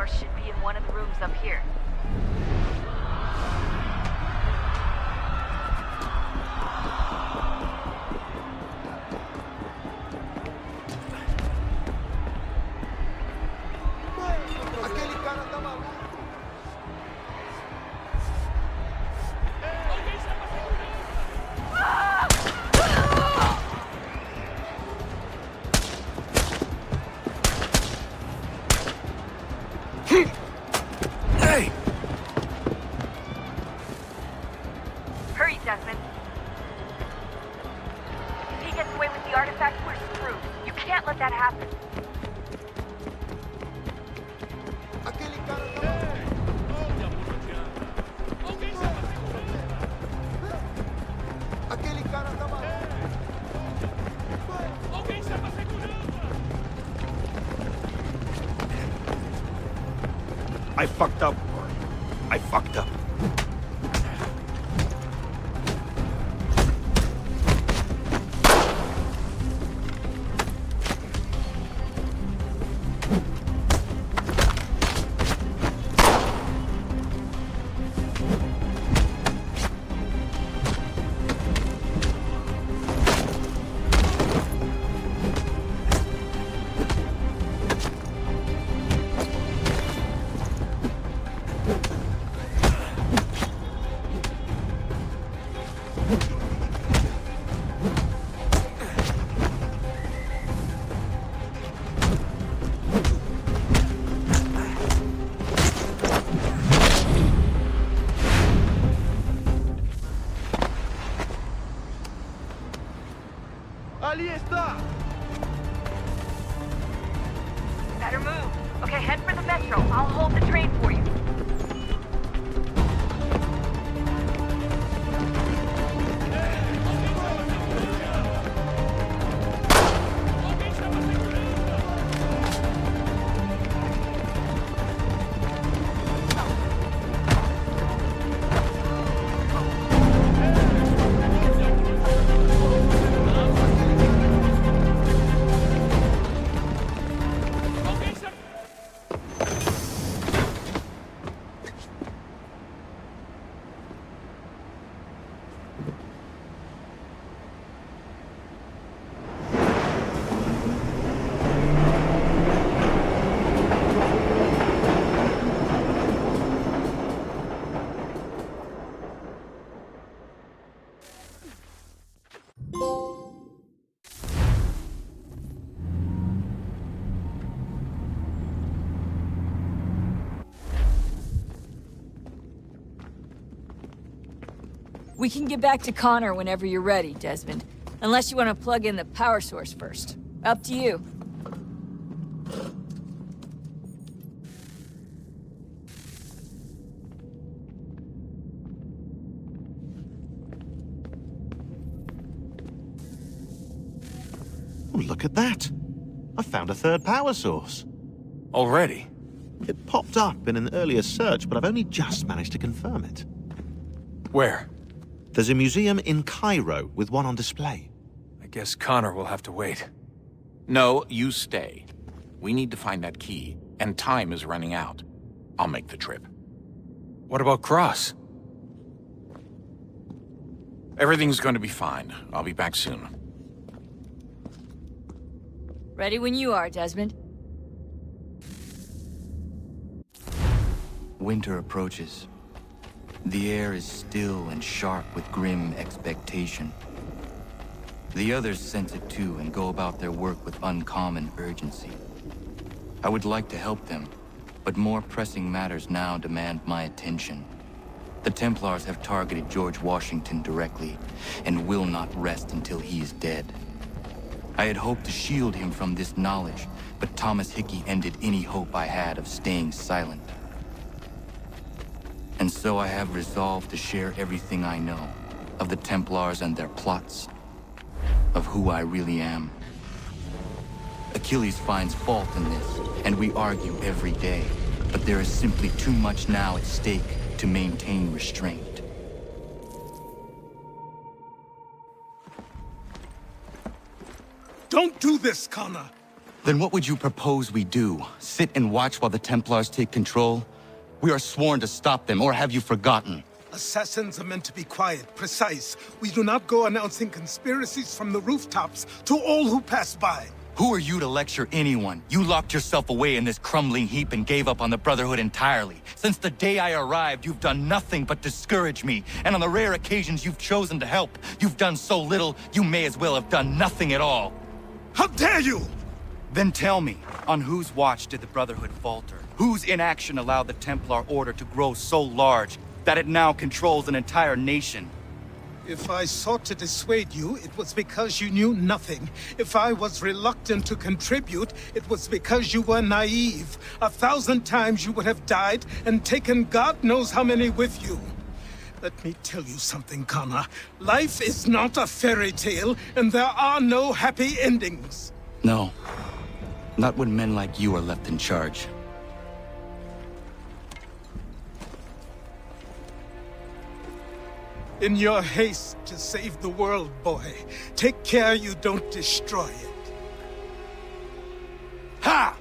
source should be in one of the rooms up here. Hurry, Desmond. If he gets away with the artifact, we're screwed. You can't let that happen. I fucked up. I fucked up. Better move. Okay, head for the metro. I'll hold the train for you. We can get back to Connor whenever you're ready, Desmond. Unless you want to plug in the power source first. Up to you. Oh, look at that. I found a third power source. Already? It popped up in an earlier search, but I've only just managed to confirm it. Where? There's a museum in Cairo with one on display. I guess Connor will have to wait. No, you stay. We need to find that key, and time is running out. I'll make the trip. What about Cross? Everything's going to be fine. I'll be back soon. Ready when you are, Desmond. Winter approaches. The air is still and sharp with grim expectation. The others sense it too and go about their work with uncommon urgency. I would like to help them, but more pressing matters now demand my attention. The Templars have targeted George Washington directly, and will not rest until he is dead. I had hoped to shield him from this knowledge, but Thomas Hickey ended any hope I had of staying silent. And so I have resolved to share everything I know of the Templars and their plots, of who I really am. Achilles finds fault in this, and we argue every day, but there is simply too much now at stake to maintain restraint. Don't do this, Connor! Then what would you propose we do? Sit and watch while the Templars take control? We are sworn to stop them, or have you forgotten? Assassins are meant to be quiet, precise. We do not go announcing conspiracies from the rooftops to all who pass by. Who are you to lecture anyone? You locked yourself away in this crumbling heap and gave up on the Brotherhood entirely. Since the day I arrived, you've done nothing but discourage me. And on the rare occasions you've chosen to help, you've done so little, you may as well have done nothing at all. How dare you! Then tell me, on whose watch did the Brotherhood falter? Whose inaction allowed the Templar Order to grow so large that it now controls an entire nation? If I sought to dissuade you, it was because you knew nothing. If I was reluctant to contribute, it was because you were naive. 1,000 times you would have died and taken God knows how many with you. Let me tell you something, Connor. Life is not a fairy tale, and there are no happy endings. No. Not when men like you are left in charge. In your haste to save the world, boy, take care you don't destroy it. Ha!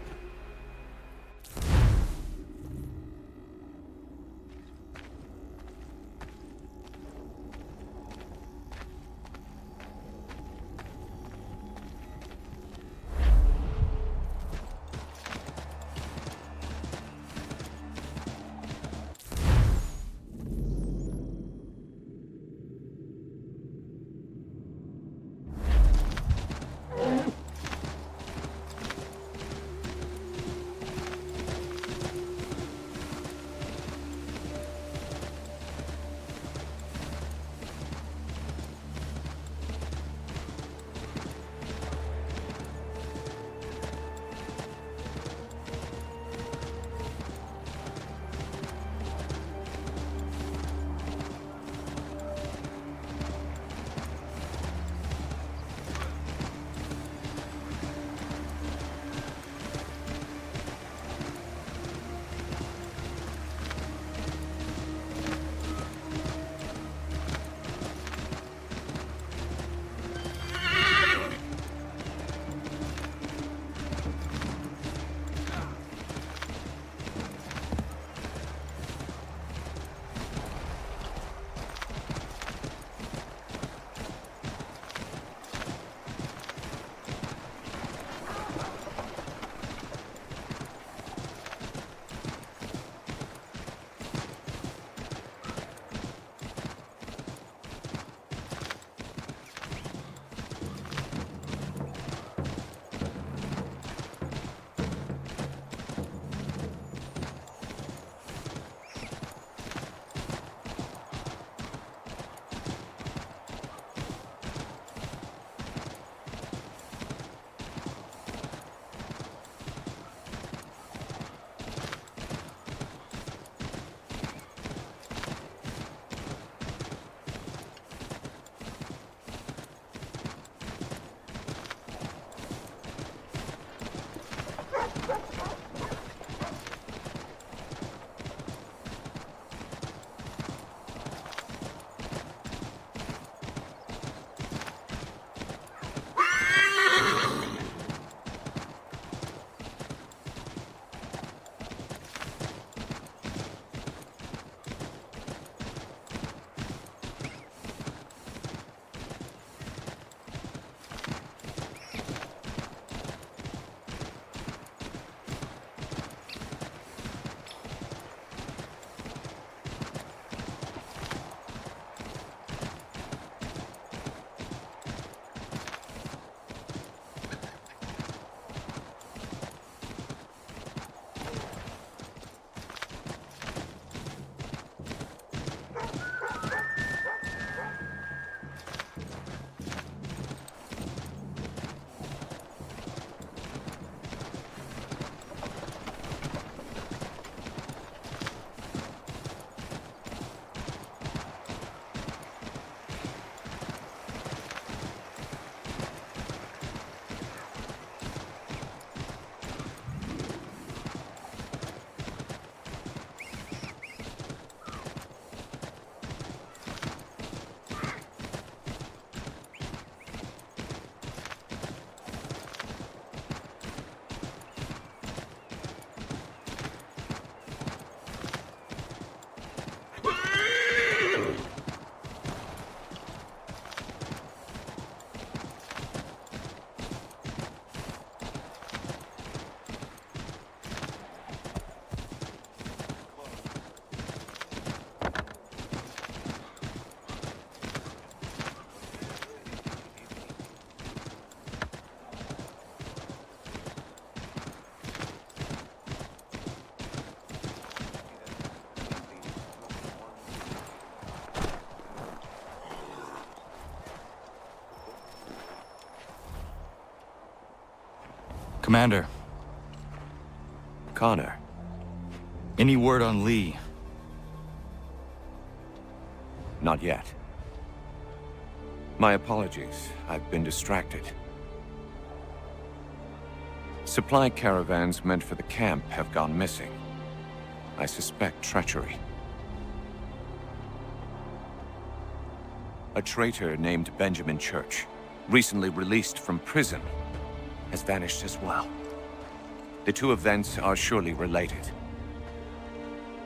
Commander. Connor. Any word on Lee? Not yet. My apologies. I've been distracted. Supply caravans meant for the camp have gone missing. I suspect treachery. A traitor named Benjamin Church, recently released from prison, has vanished as well. The two events are surely related.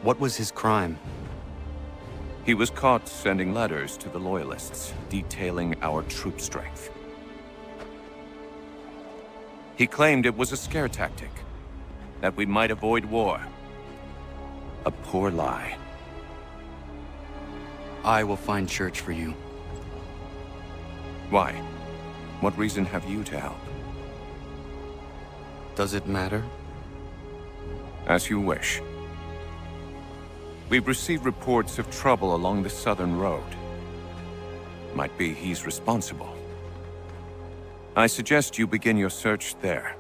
What was his crime? He was caught sending letters to the Loyalists, detailing our troop strength. He claimed it was a scare tactic, that we might avoid war. A poor lie. I will find Church for you. Why? What reason have you to help? Does it matter? As you wish. We've received reports of trouble along the southern road. Might be he's responsible. I suggest you begin your search there.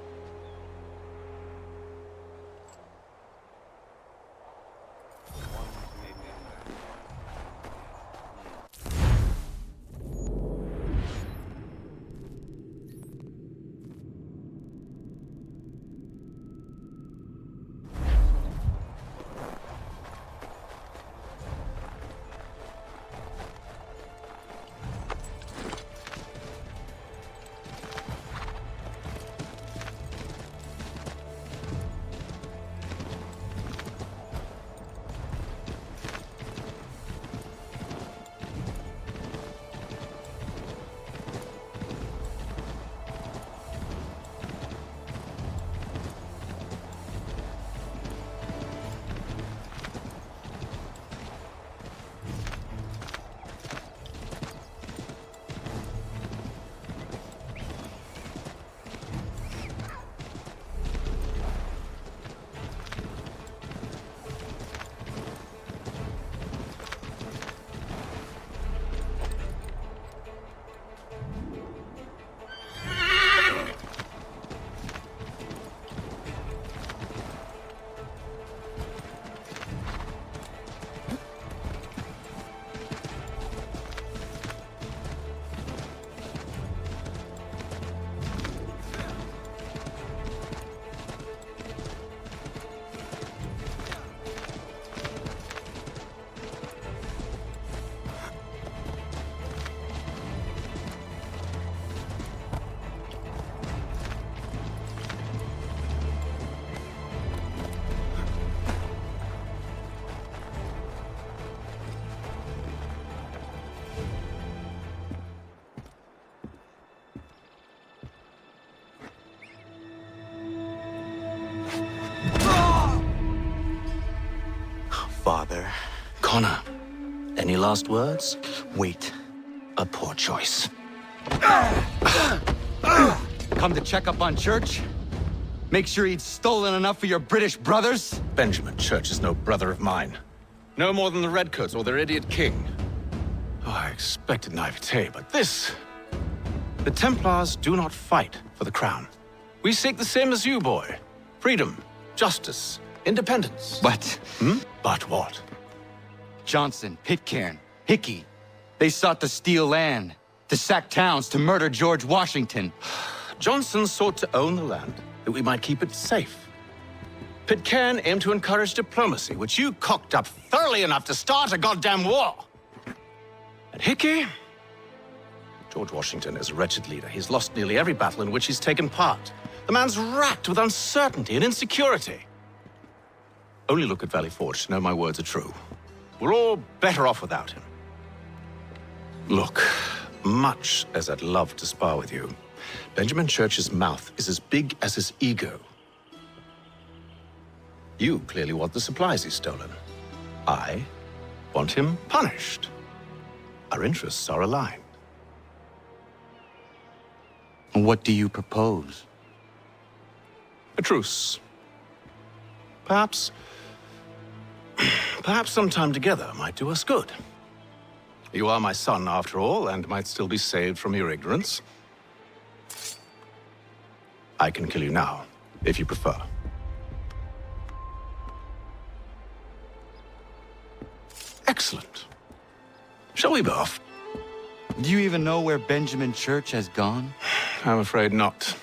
Father. Connor, any last words? Wait. A poor choice. Come to check up on Church? Make sure he'd stolen enough for your British brothers? Benjamin Church is no brother of mine. No more than the Redcoats or their idiot king. Oh, I expected naivete, but this... The Templars do not fight for the crown. We seek the same as you, boy. Freedom, justice, independence. But... But what? Johnson, Pitcairn, Hickey. They sought to steal land, to sack towns, to murder George Washington. Johnson sought to own the land, that we might keep it safe. Pitcairn aimed to encourage diplomacy, which you cocked up thoroughly enough to start a goddamn war. And Hickey? George Washington is a wretched leader. He's lost nearly every battle in which he's taken part. The man's racked with uncertainty and insecurity. Only look at Valley Forge to know my words are true. We're all better off without him. Look, much as I'd love to spar with you, Benjamin Church's mouth is as big as his ego. You clearly want the supplies he's stolen. I want him punished. Our interests are aligned. What do you propose? A truce. Perhaps some time together might do us good. You are my son, after all, and might still be saved from your ignorance. I can kill you now, if you prefer. Excellent. Shall we be off? Do you even know where Benjamin Church has gone? I'm afraid not.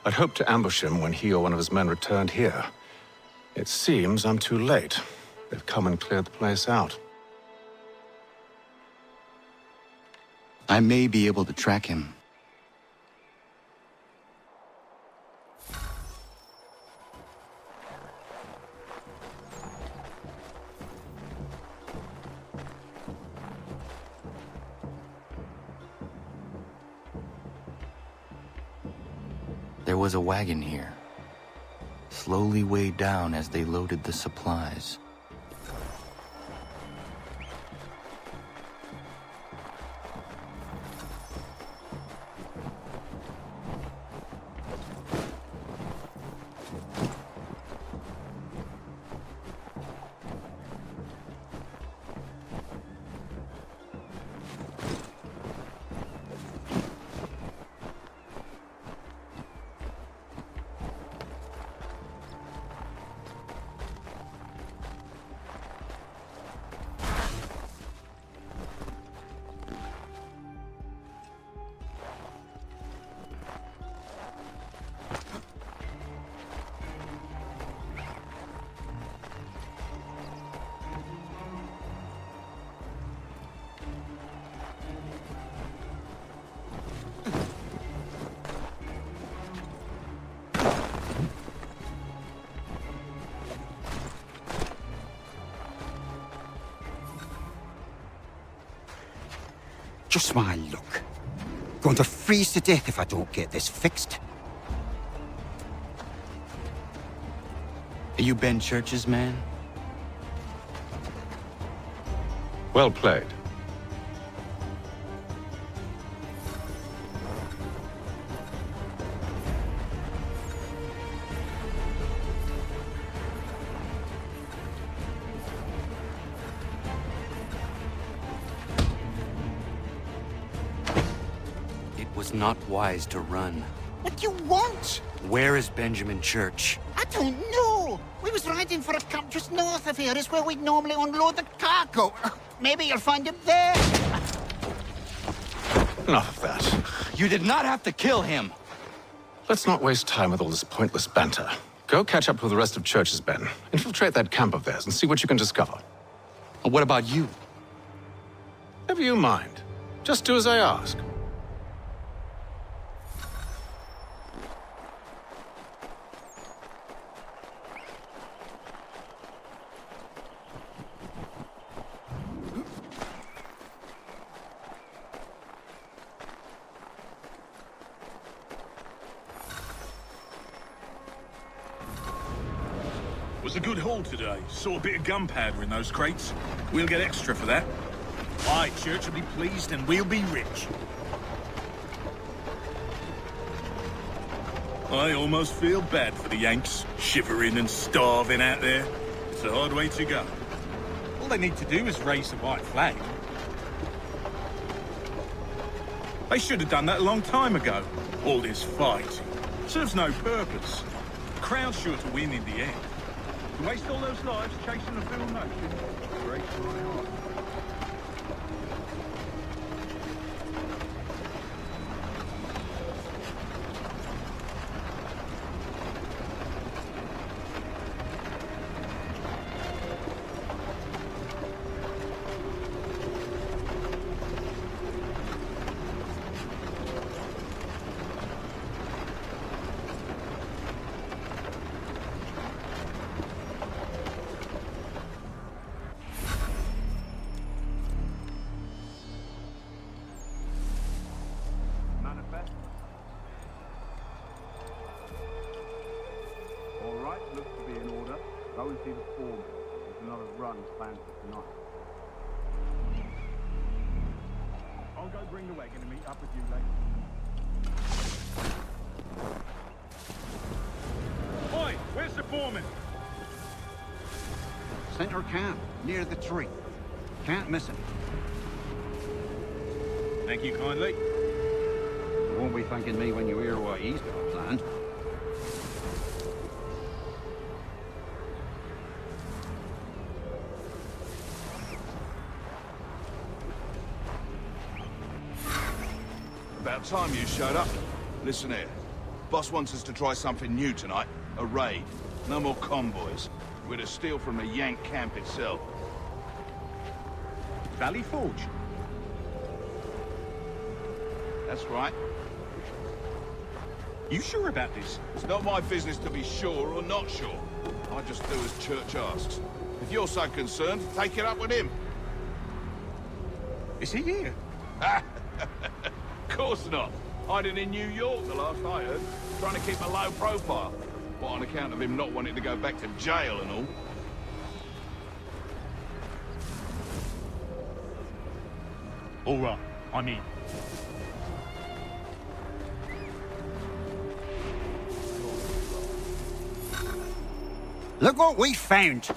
I'd hoped to ambush him when he or one of his men returned here. It seems I'm too late. They've come and cleared the place out. I may be able to track him. There was a wagon here, slowly weighed down as they loaded the supplies. Just my luck. Going to freeze to death if I don't get this fixed. Are you Ben Church's man? Well played. Not wise to run. What do you want? Where is Benjamin Church? I don't know. We was riding for a camp just north of here. Is where we'd normally unload the cargo. Maybe you'll find him there. Enough of that. You did not have to kill him. Let's not waste time with all this pointless banter. Go catch up with the rest of Church's men. Infiltrate that camp of theirs and see what you can discover. And what about you? Never you mind. Just do as I ask. Was a good haul today. Saw a bit of gunpowder in those crates. We'll get extra for that. Aye, Church will be pleased and we'll be rich. I almost feel bad for the Yanks, shivering and starving out there. It's a hard way to go. All they need to do is raise the white flag. They should have done that a long time ago. All this fight serves no purpose. The crowd's sure to win in the end. To waste all those lives chasing a field notion breaks my heart. Center camp, near the tree. Can't miss him. Thank you kindly. You won't be thanking me when you hear what he's got planned. time you showed up. Listen here. Boss wants us to try something new tonight. A raid. No more convoys. We're to steal from the Yank camp itself. Valley Forge? That's right. You sure about this? It's not my business to be sure or not sure. I just do as Church asks. If you're so concerned, take it up with him. Is he here? Of course not. Hiding in New York, the last I heard. Trying to keep a low profile. What, on account of him not wanting to go back to jail and all? All right, I'm in. Look what we found.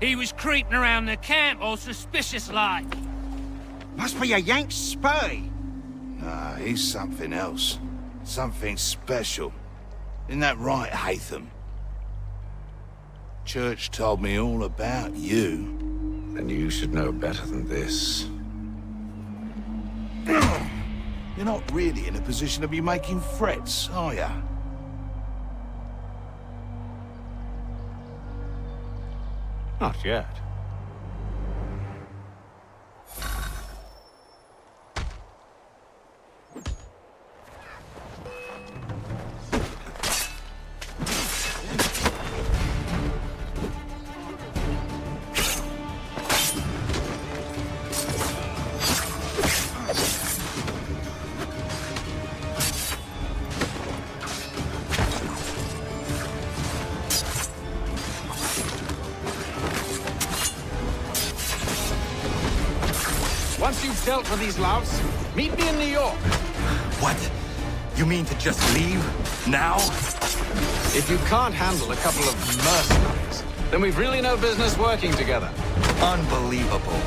He was creeping around the camp all suspicious-like. Must be a Yank spy. Nah, he's something else. Something special. Isn't that right, Haytham? Church told me all about you. Then you should know better than this. You're not really in a position to be making threats, are ya? Not yet. Once you've dealt with these louts, meet me in New York. What? You mean to just leave? Now? If you can't handle a couple of mercenaries, then we've really no business working together. Unbelievable.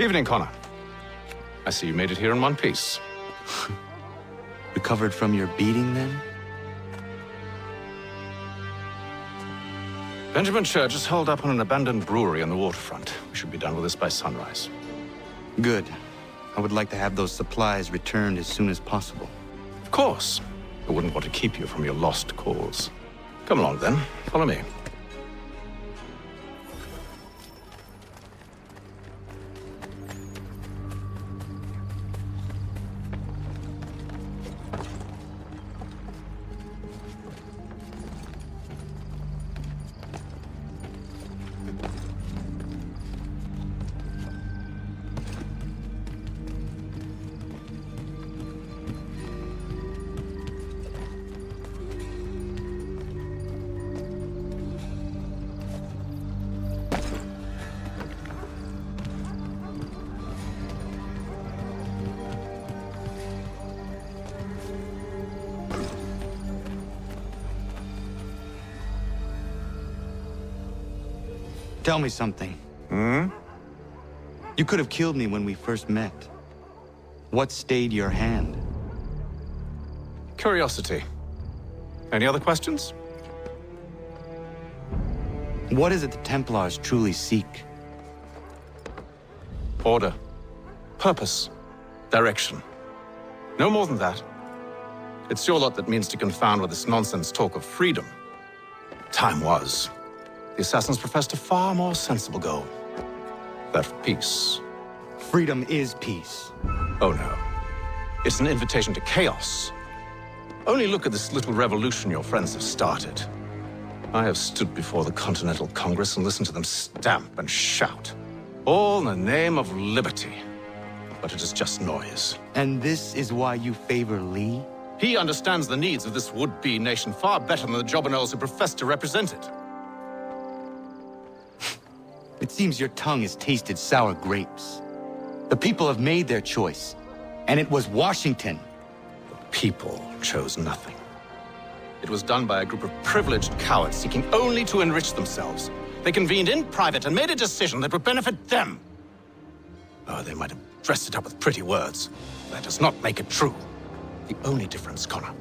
Evening, Connor. I see you made it here in one piece. Recovered from your beating, then? Benjamin Church is holed up on an abandoned brewery on the waterfront. We should be done with this by sunrise. Good. I would like to have those supplies returned as soon as possible. Of course. I wouldn't want to keep you from your lost cause. Come along, then. Follow me. Tell me something. Hmm? You could have killed me when we first met. What stayed your hand? Curiosity. Any other questions? What is it the Templars truly seek? Order. Purpose. Direction. No more than that. It's your lot that means to confound with this nonsense talk of freedom. Time was. The assassins professed a far more sensible goal. That of peace. Freedom is peace. Oh no. It's an invitation to chaos. Only look at this little revolution your friends have started. I have stood before the Continental Congress and listened to them stamp and shout. All in the name of liberty. But it is just noise. And this is why you favor Lee? He understands the needs of this would-be nation far better than the jobberknolls who profess to represent it. It seems your tongue has tasted sour grapes. The people have made their choice, and it was Washington. The people chose nothing. It was done by a group of privileged cowards seeking only to enrich themselves. They convened in private and made a decision that would benefit them. Oh, they might have dressed it up with pretty words. That does not make it true. The only difference, Connor,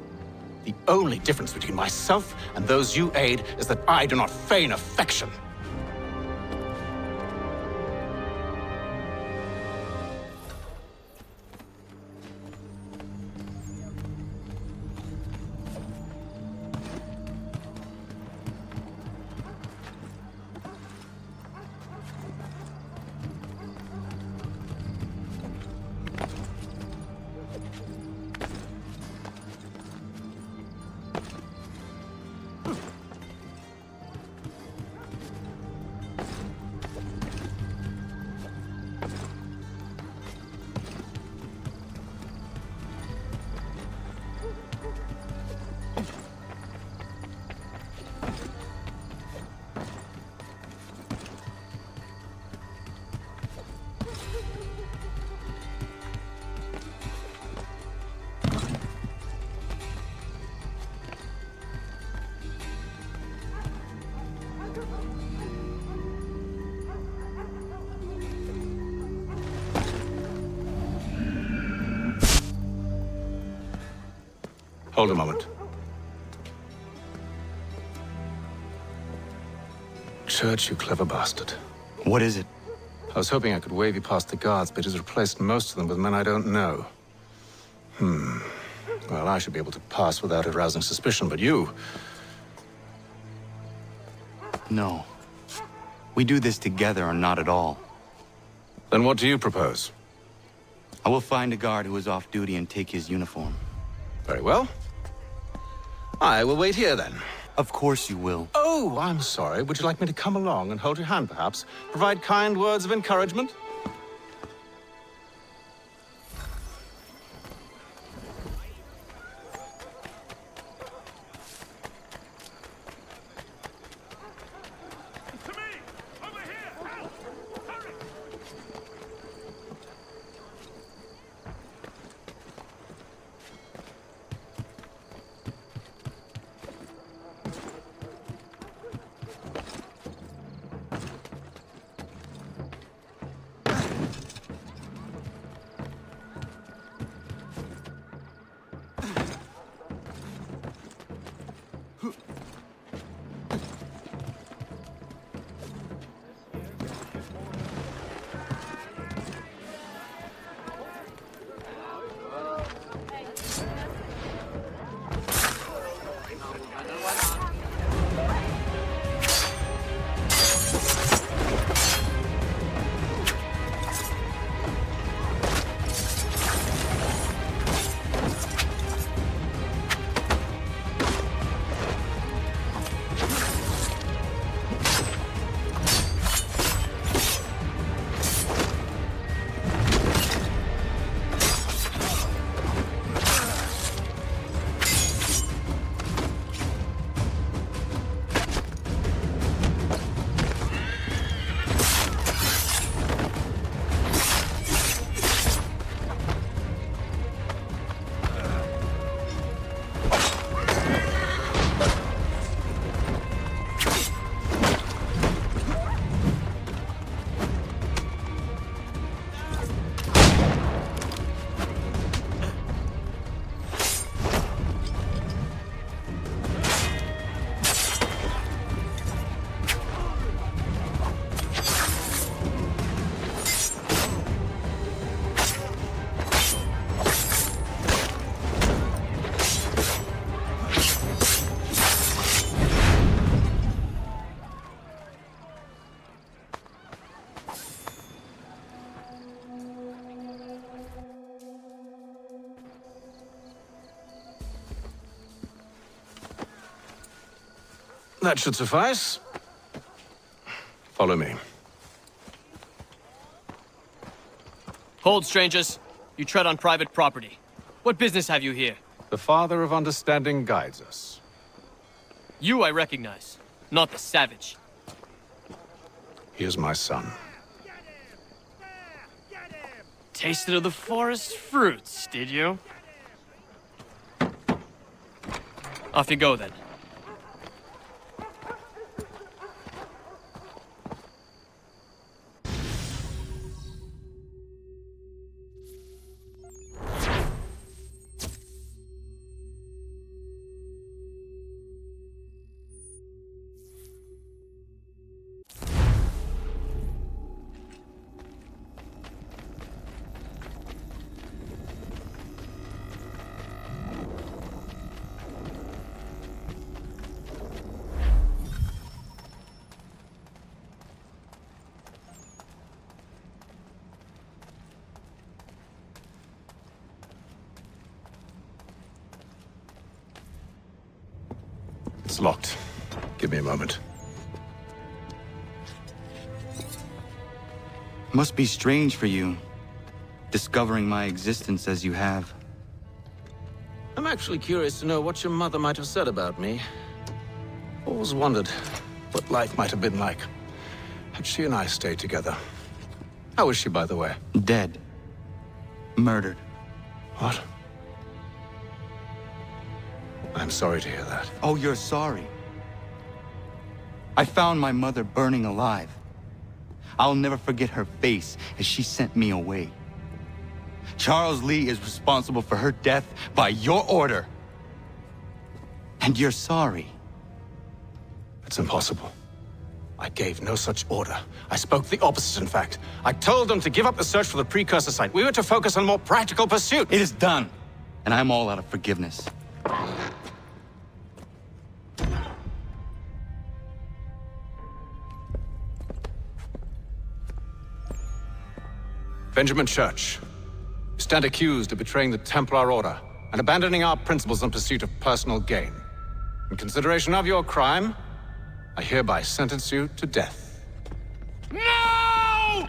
the only difference between myself and those you aid is that I do not feign affection. Hold a moment. Church, you clever bastard. What is it? I was hoping I could wave you past the guards, but he's replaced most of them with men I don't know. Well, I should be able to pass without arousing suspicion, but you... No. We do this together or not at all. Then what do you propose? I will find a guard who is off duty and take his uniform. Very well. I will wait here, then. Of course you will. Oh, I'm sorry. Would you like me to come along and hold your hand, perhaps? Provide kind words of encouragement? That should suffice. Follow me. Hold, strangers. You tread on private property. What business have you here? The Father of Understanding guides us. You I recognize, not the savage. He is my son. Tasted of the forest fruits, did you? Off you go, then. It's locked. Give me a moment. Must be strange for you, discovering my existence as you have. I'm actually curious to know what your mother might have said about me. Always wondered what life might have been like had she and I stayed together. How is she, by the way? Dead. Murdered. What? I'm sorry to hear that. Oh, you're sorry. I found my mother burning alive. I'll never forget her face as she sent me away. Charles Lee is responsible for her death by your order. And you're sorry. It's impossible. I gave no such order. I spoke the opposite, in fact. I told them to give up the search for the precursor site. We were to focus on more practical pursuit. It is done, and I'm all out of forgiveness. Benjamin Church, you stand accused of betraying the Templar Order and abandoning our principles in pursuit of personal gain. In consideration of your crime, I hereby sentence you to death. No!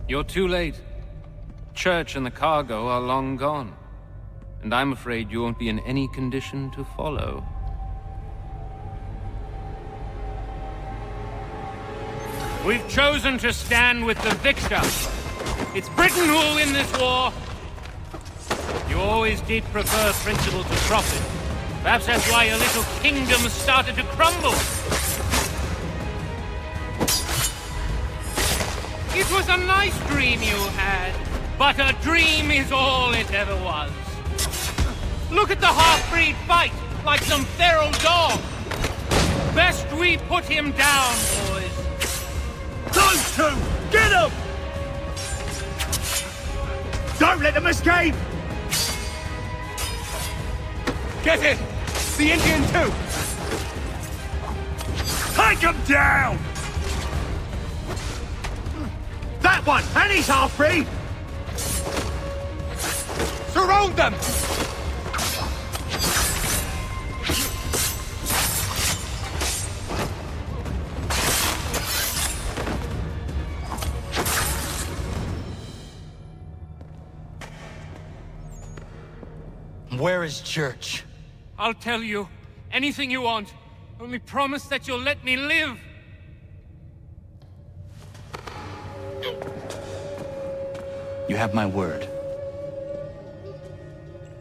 You're too late. Church and the cargo are long gone. And I'm afraid you won't be in any condition to follow. We've chosen to stand with the victor. It's Britain who will win this war. You always did prefer principle to profit. Perhaps that's why your little kingdom started to crumble. It was a nice dream you had, but a dream is all it ever was. Look at the half-breed fight, like some feral dog. Best we put him down, boys. Those two! Get them! Don't let them escape! Get it! The Indian too! Take him down! That one! And he's half-breed! Surround them! Where is Church? I'll tell you. Anything you want. Only promise that you'll let me live. You have my word.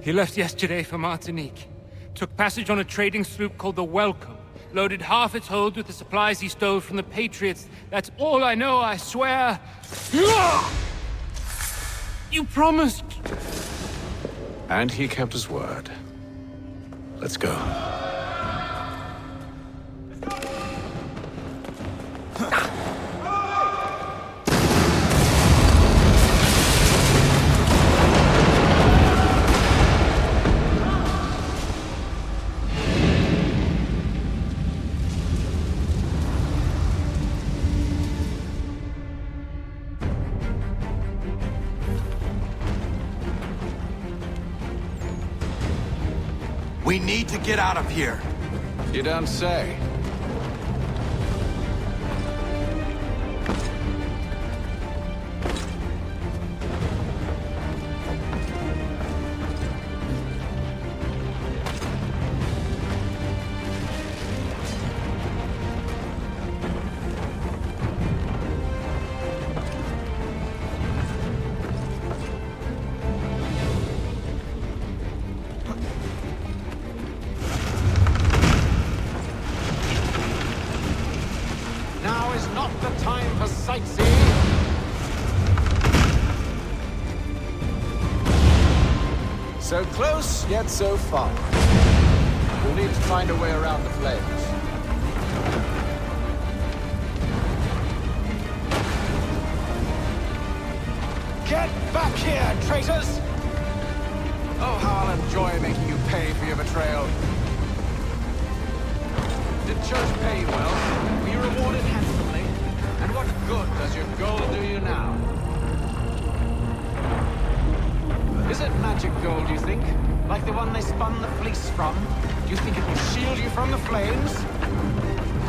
He left yesterday for Martinique. Took passage on a trading sloop called the Welcome. Loaded half its hold with the supplies he stole from the Patriots. That's all I know, I swear. You promised. And he kept his word. Let's go. We need to get out of here. You don't say. So close, yet so far. We'll need to find a way around the flames. Get back here, traitors! Oh, how I'll enjoy making you pay for your betrayal. Did Church pay you well? Were you rewarded handsomely? And what good does your gold do you now? Is it magic gold, you think? Like the one they spun the fleece from? Do you think it will shield you from the flames?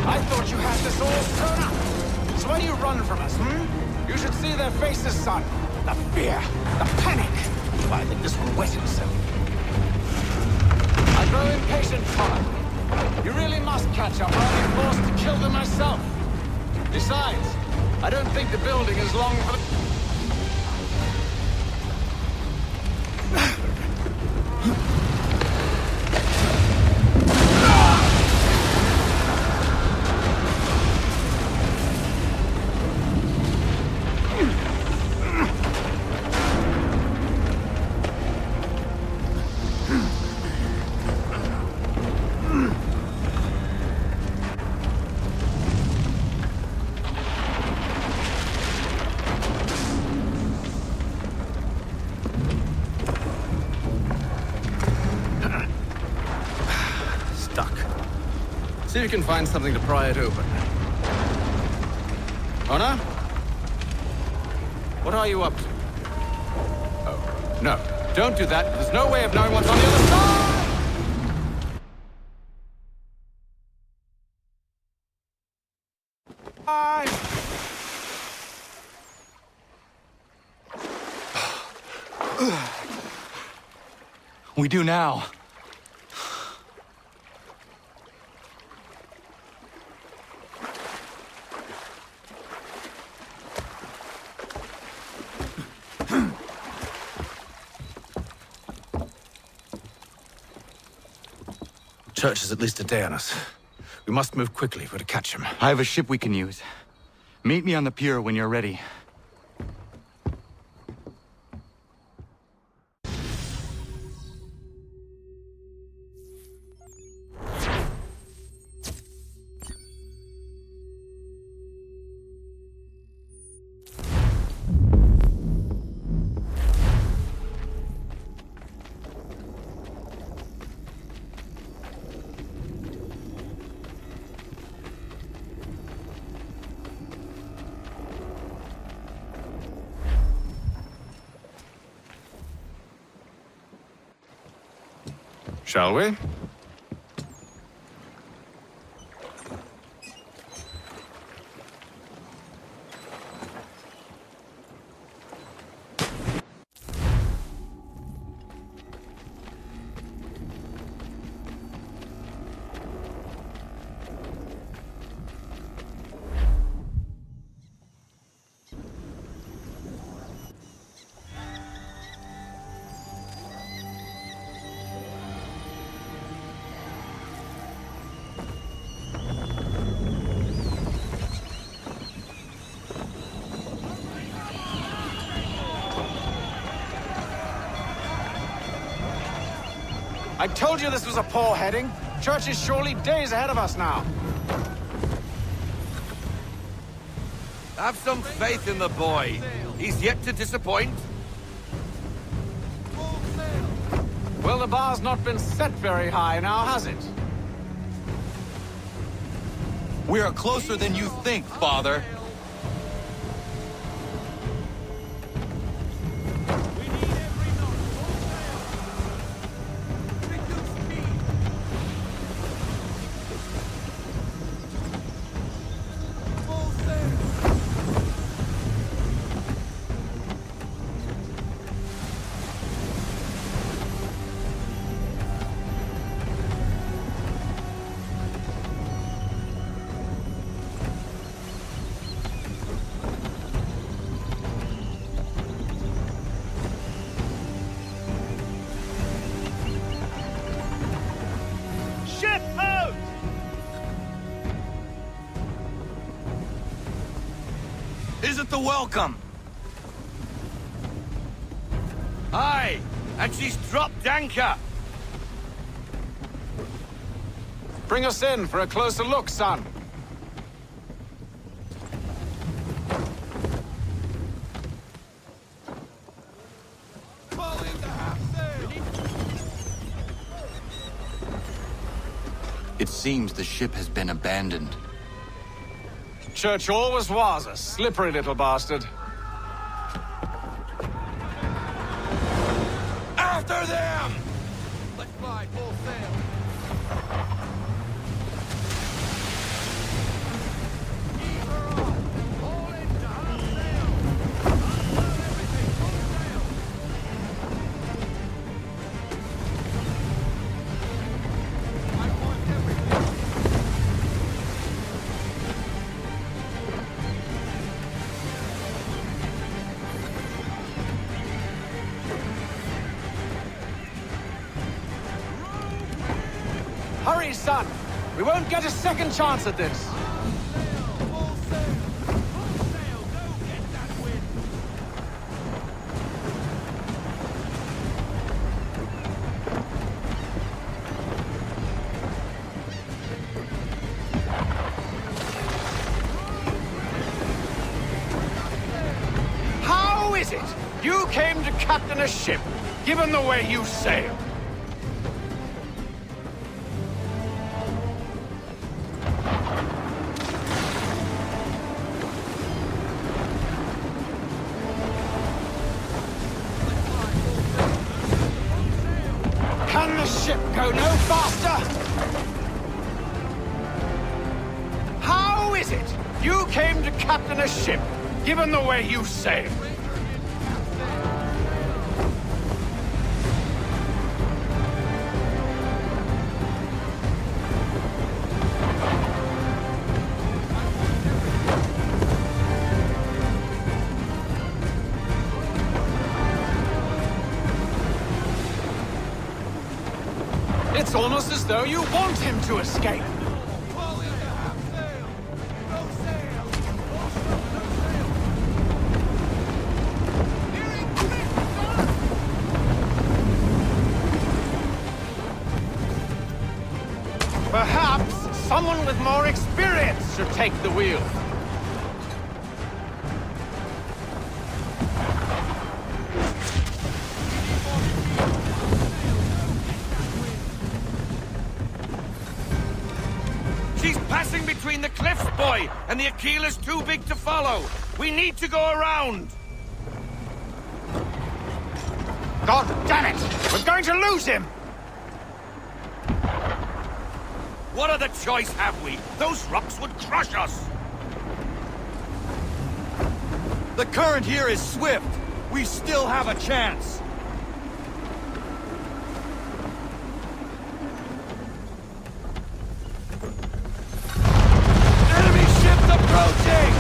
I thought you had this all sewn up. So why do you run from us, You should see their faces, son. The fear, the panic. Well, I think this will wet himself. I grow impatient, Connor. You really must catch up, or I'll be forced to kill them myself. Besides, I don't think the building is long for... See if you can find something to pry it open. Connor? What are you up to? Oh, no. Don't do that. There's no way of knowing what's on the other side! We do now. Church is at least a day on us. We must move quickly if we're to catch him. I have a ship we can use. Meet me on the pier when you're ready. Shall we? I told you this was a poor heading. Church is surely days ahead of us now. Have some faith in the boy. He's yet to disappoint. Well, the bar's not been set very high now, has it? We are closer than you think, Father. wasn't the welcome. Aye, and she's dropped anchor. Bring us in for a closer look, son. It seems the ship has been abandoned. Church always was a slippery little bastard. After them! Let's fly full sail. Hurry, son! We won't get a second chance at this! How is it you came to captain a ship, given the way you sail? Can the ship go no faster? How is it you came to captain a ship, given the way you sail? It's almost as though you want him to escape. Perhaps someone with more experience should take the wheel. She's passing between the cliffs, boy, and the Achilles too big to follow. We need to go around. God damn it! We're going to lose him! What other choice have we? Those rocks would crush us. The current here is swift. We still have a chance. Enemy ships approaching!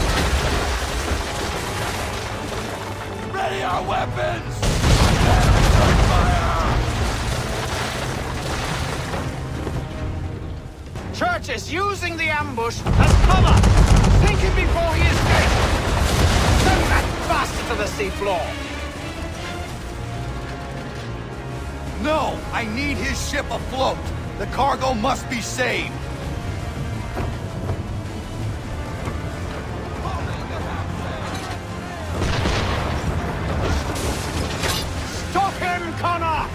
Ready our weapons! Return fire! Church is using the ambush as cover! Sink him before he escapes! Send that bastard to the seafloor! No! I need his ship afloat! The cargo must be saved! Stop him, Connor!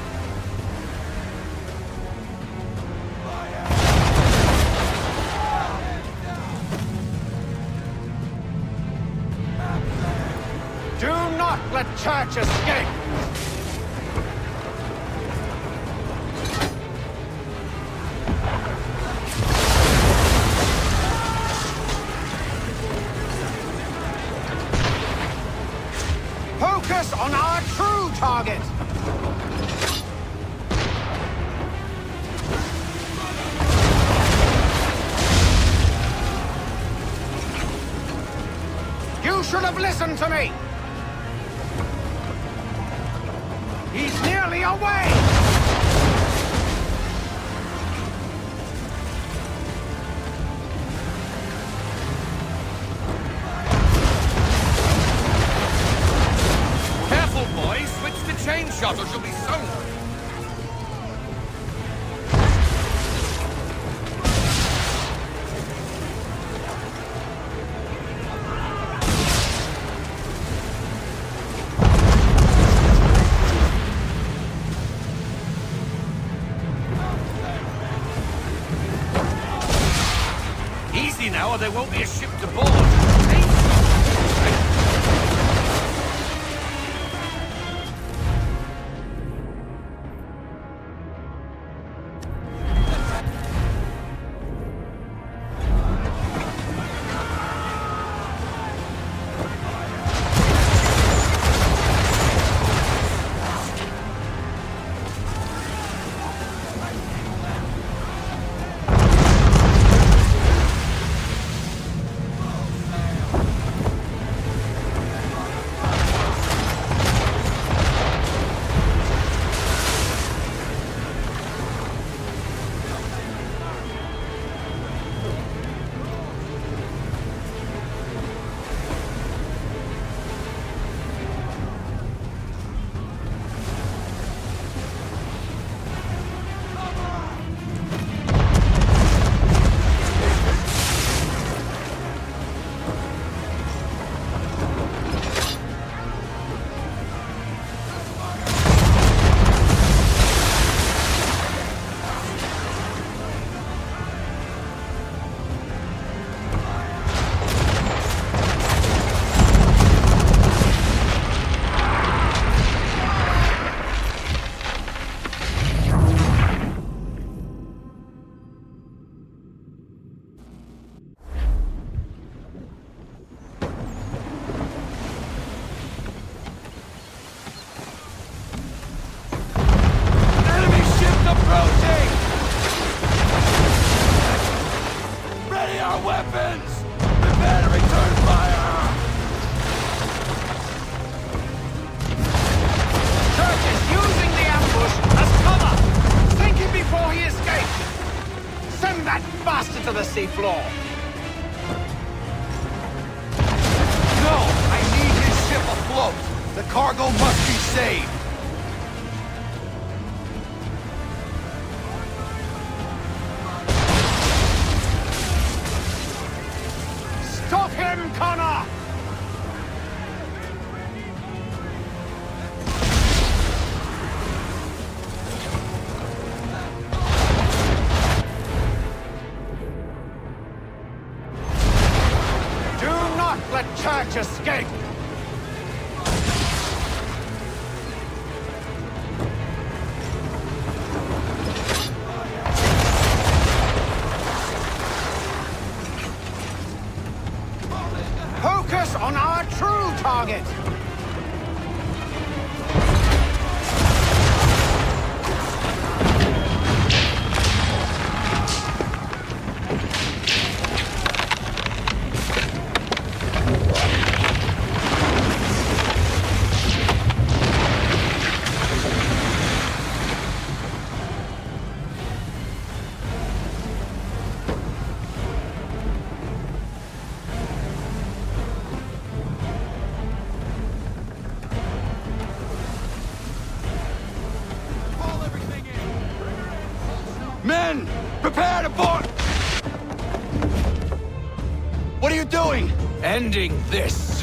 Do not let Church escape! Focus on our true target! You should have listened to me! He's nearly away! chain shot or she'll be sunk. Easy now, or there won't be a ship to board. Floor. No! I need his ship afloat! The cargo must be saved! Stop him, Connor! Church escape! Focus on our true target! Men! Prepare to board! What are you doing? Ending this!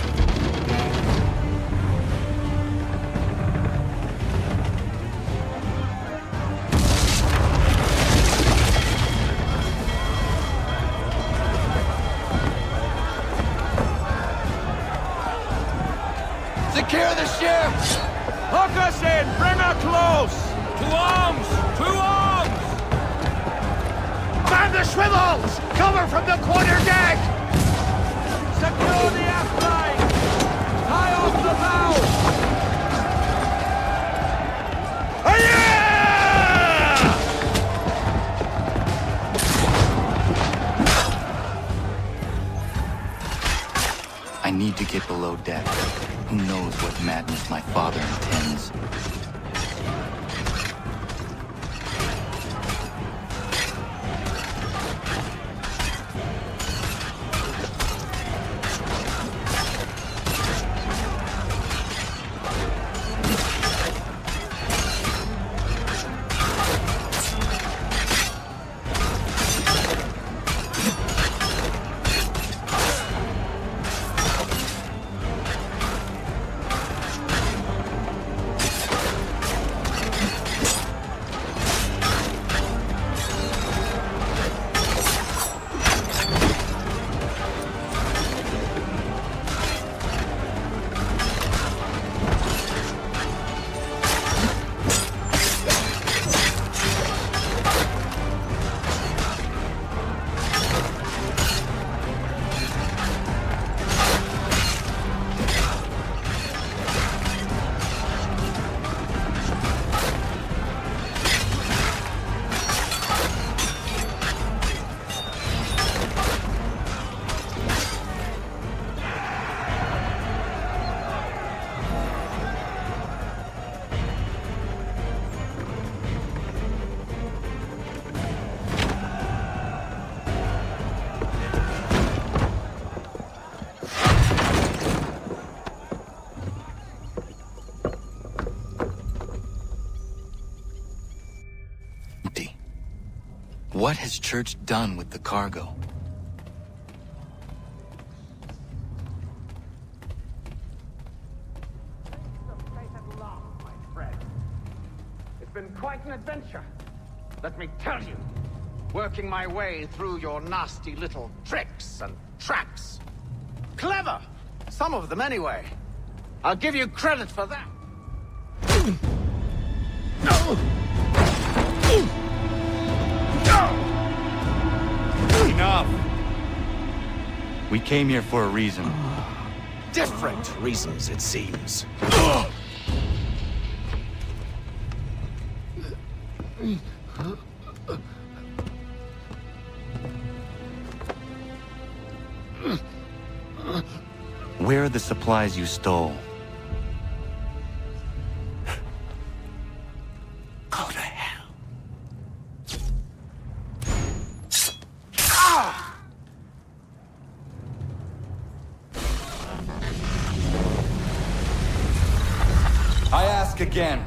Secure the ship! Hook us in! Bring her close! To arms! To arms! Man the swivels! Cover from the quarter deck! Secure the aft line! Tie off the bow! I need to get below deck. Who knows what madness my father intends? What has Church done with the cargo? It's been quite an adventure, let me tell you. Working my way through your nasty little tricks and traps. Clever! Some of them anyway. I'll give you credit for that. Enough! We came here for a reason. Different reasons, it seems. Where are the supplies you stole? Go to hell. I ask again.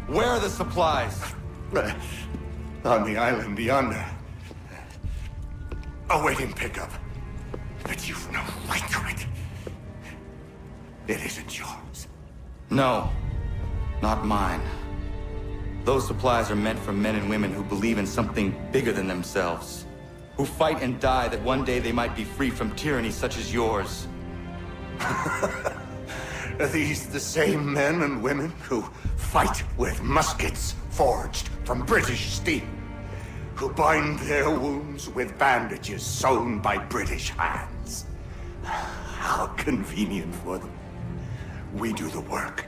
Where are the supplies? On the island yonder. Awaiting pickup. But you've no right to it. It isn't yours. No, not mine. Those supplies are meant for men and women who believe in something bigger than themselves. Who fight and die that one day they might be free from tyranny such as yours. Are these the same men and women who fight with muskets forged from British steel? Who bind their wounds with bandages sewn by British hands? How convenient for them. We do the work.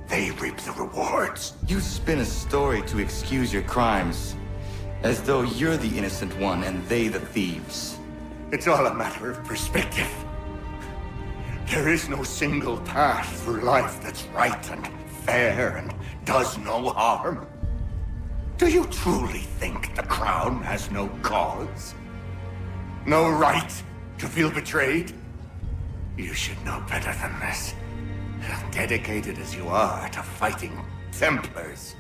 They reap the rewards. You spin a story to excuse your crimes, as though you're the innocent one and they the thieves. It's all a matter of perspective. There is no single path through life that's right and fair and does no harm. Do you truly think the Crown has no cause? No right to feel betrayed? You should know better than this. Dedicated as you are to fighting Templars,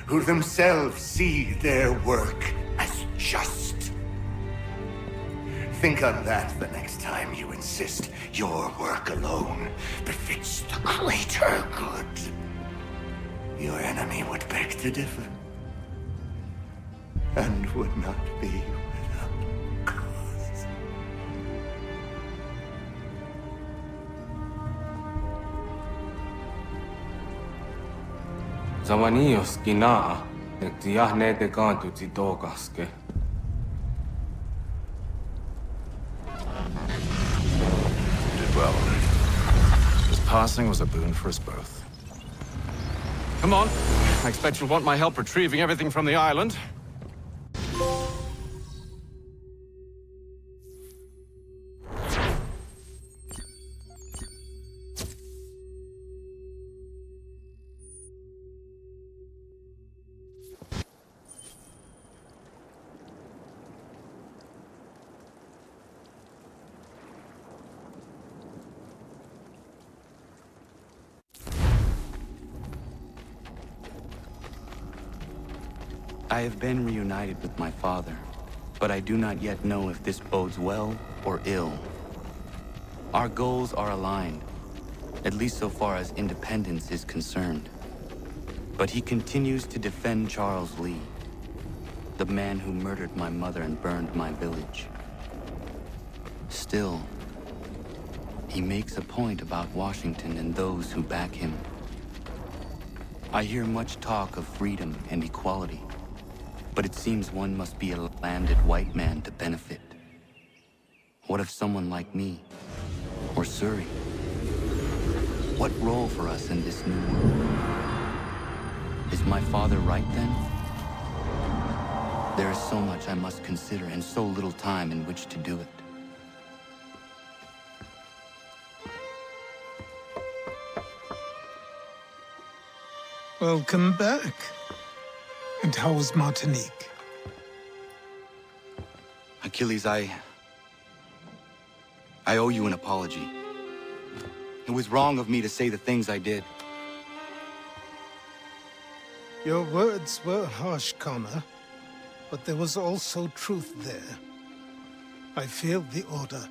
who themselves see their work as just. Think on that the next time you insist your work alone befits the greater good. Your enemy would beg to differ, and would not be without cause. Zawanios gina, ektiahne de kantu titokaske. Did well. His passing was a boon for us both. Come on. I expect you'll want my help retrieving everything from the island. I have been reunited with my father, but I do not yet know if this bodes well or ill. Our goals are aligned, at least so far as independence is concerned. But he continues to defend Charles Lee, the man who murdered my mother and burned my village. Still, he makes a point about Washington and those who back him. I hear much talk of freedom and equality. But it seems one must be a landed white man to benefit. What of someone like me? Or Surrey? What role for us in this new world? Is my father right then? There is so much I must consider and so little time in which to do it. Welcome back. And how was Martinique? Achilles, I owe you an apology. It was wrong of me to say the things I did. Your words were harsh, Connor. but there was also truth there. I failed the Order,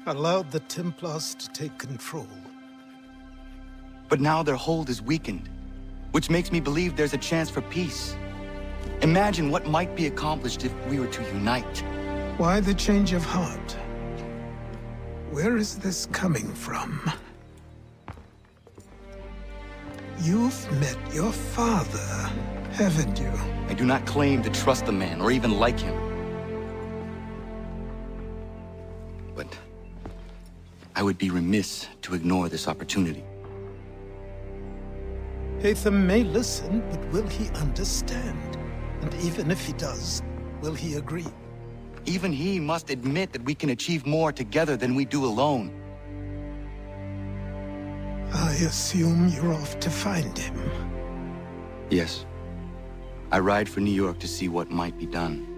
allowed the Templars to take control. But now their hold is weakened, which makes me believe there's a chance for peace. Imagine what might be accomplished if we were to unite. Why the change of heart? Where is this coming from? You've met your father, haven't you? I do not claim to trust the man or even like him. But I would be remiss to ignore this opportunity. Haytham may listen, but will he understand? And even if he does, will he agree? Even he must admit that we can achieve more together than we do alone. I assume you're off to find him. Yes. I ride for New York to see what might be done.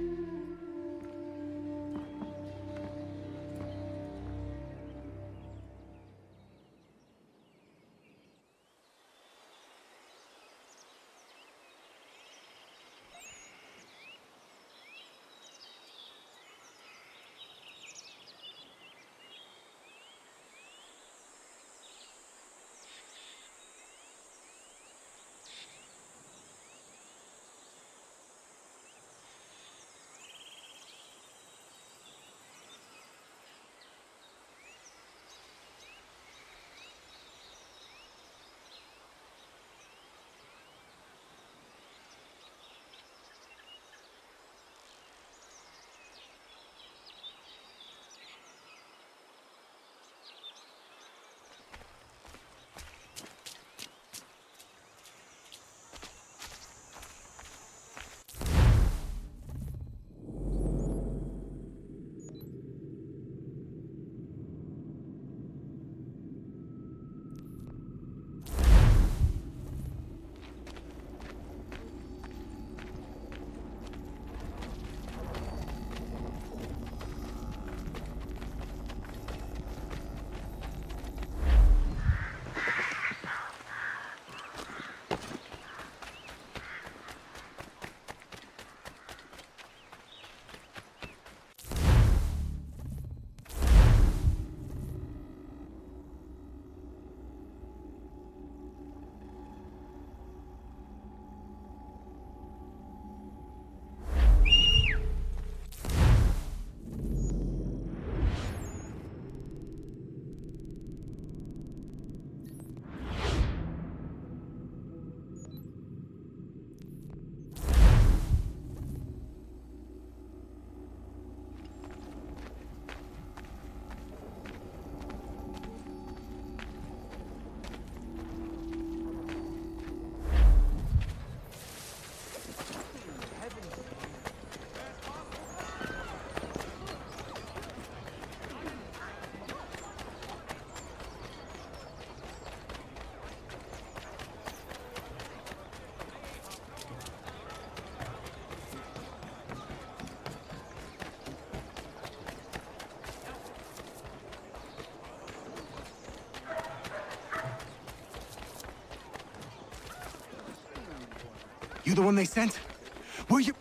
You the one they sent? Were you...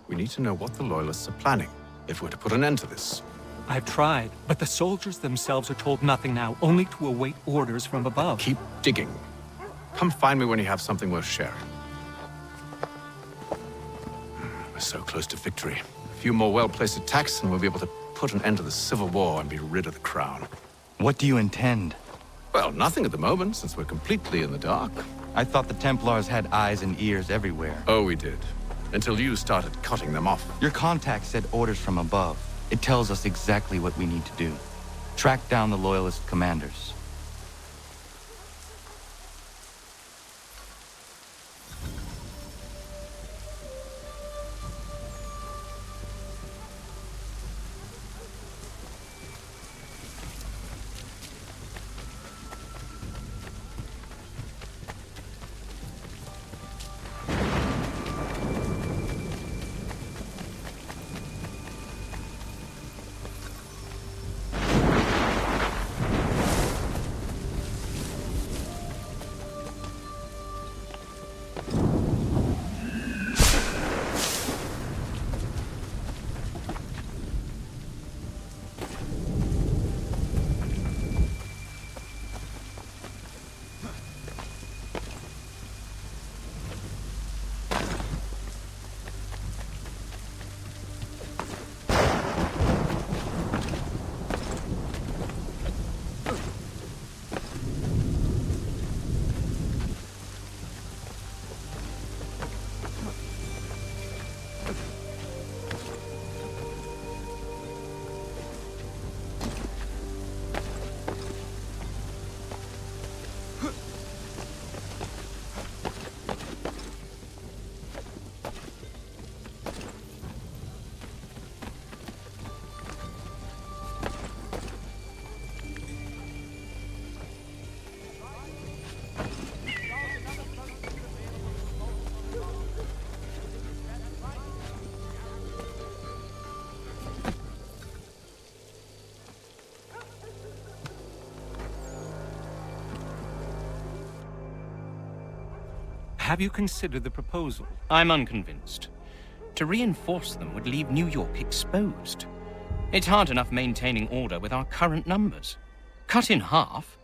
We need to know what the Loyalists are planning, if we're to put an end to this. I've tried, but the soldiers themselves are told nothing now, only to await orders from above. Keep digging. Come find me when you have something worth sharing. We're so close to victory. A few more well-placed attacks and we'll be able to put an end to the Civil War and be rid of the Crown. What do you intend? Well, nothing at the moment, since we're completely in the dark. I thought the Templars had eyes and ears everywhere. Oh, we did. Until you started cutting them off. Your contact said orders from above. It tells us exactly what we need to do. Track down the Loyalist commanders. Have you considered the proposal? I'm unconvinced. To reinforce them would leave New York exposed. It's hard enough maintaining order with our current numbers. Cut in half.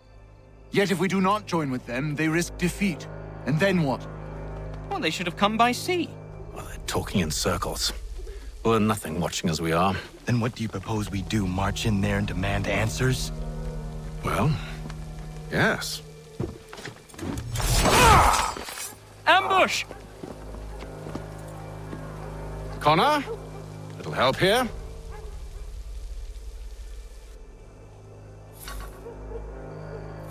Yet if we do not join with them, they risk defeat. And then what? Well, they should have come by sea. Well, they're talking in circles. We'll learn nothing watching as we are. Then what do you propose we do? March in there and demand answers? Well, yes. Ambush! Connor? Little help here?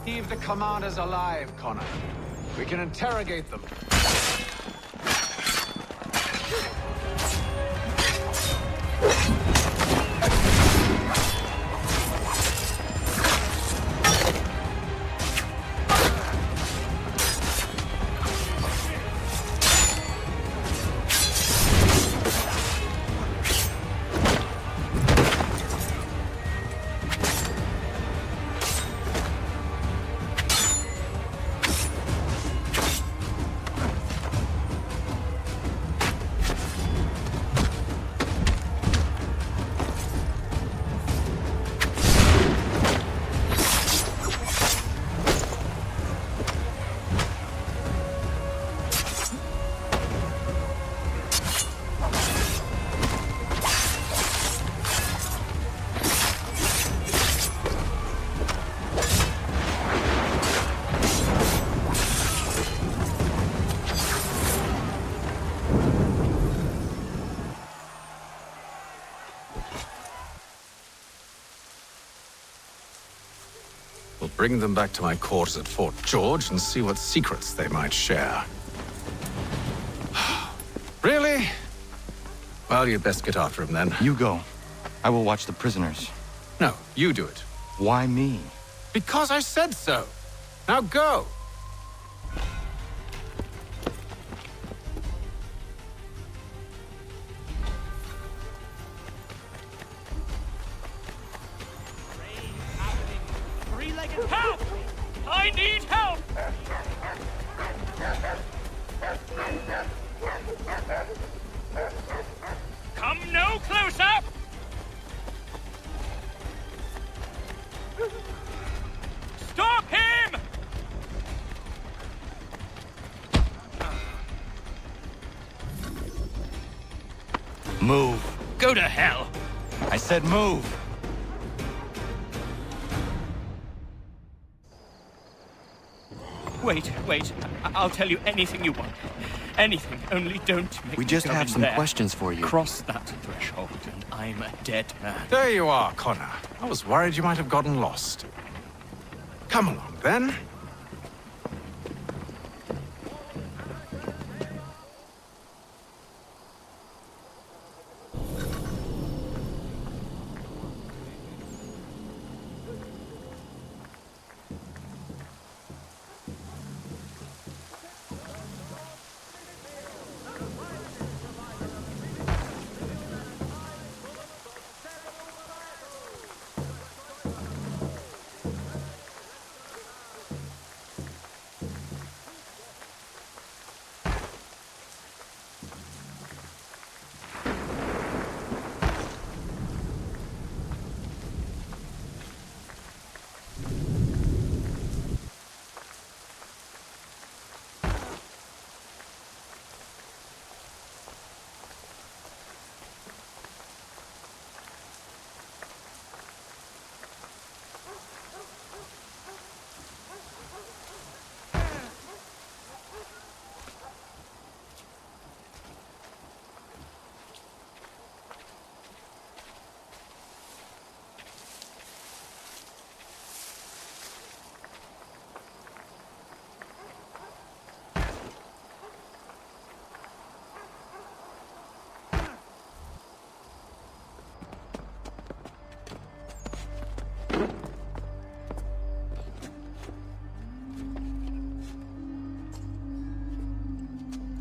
Leave the commanders alive, Connor. We can interrogate them. Bring them back to my quarters at Fort George and see what secrets they might share. Really? Well, you'd best get after him then. You go. I will watch the prisoners. No, you do it. Why me? Because I said so. Now go. Help! I need help! Come no closer! Stop him! Move. Go to hell. I said move. Wait. I'll tell you anything you want. Anything, only don't make We me just go have in some there. questions for you. Cross that threshold, and I'm a dead man. There you are, Connor. I was worried you might have gotten lost. Come along, then.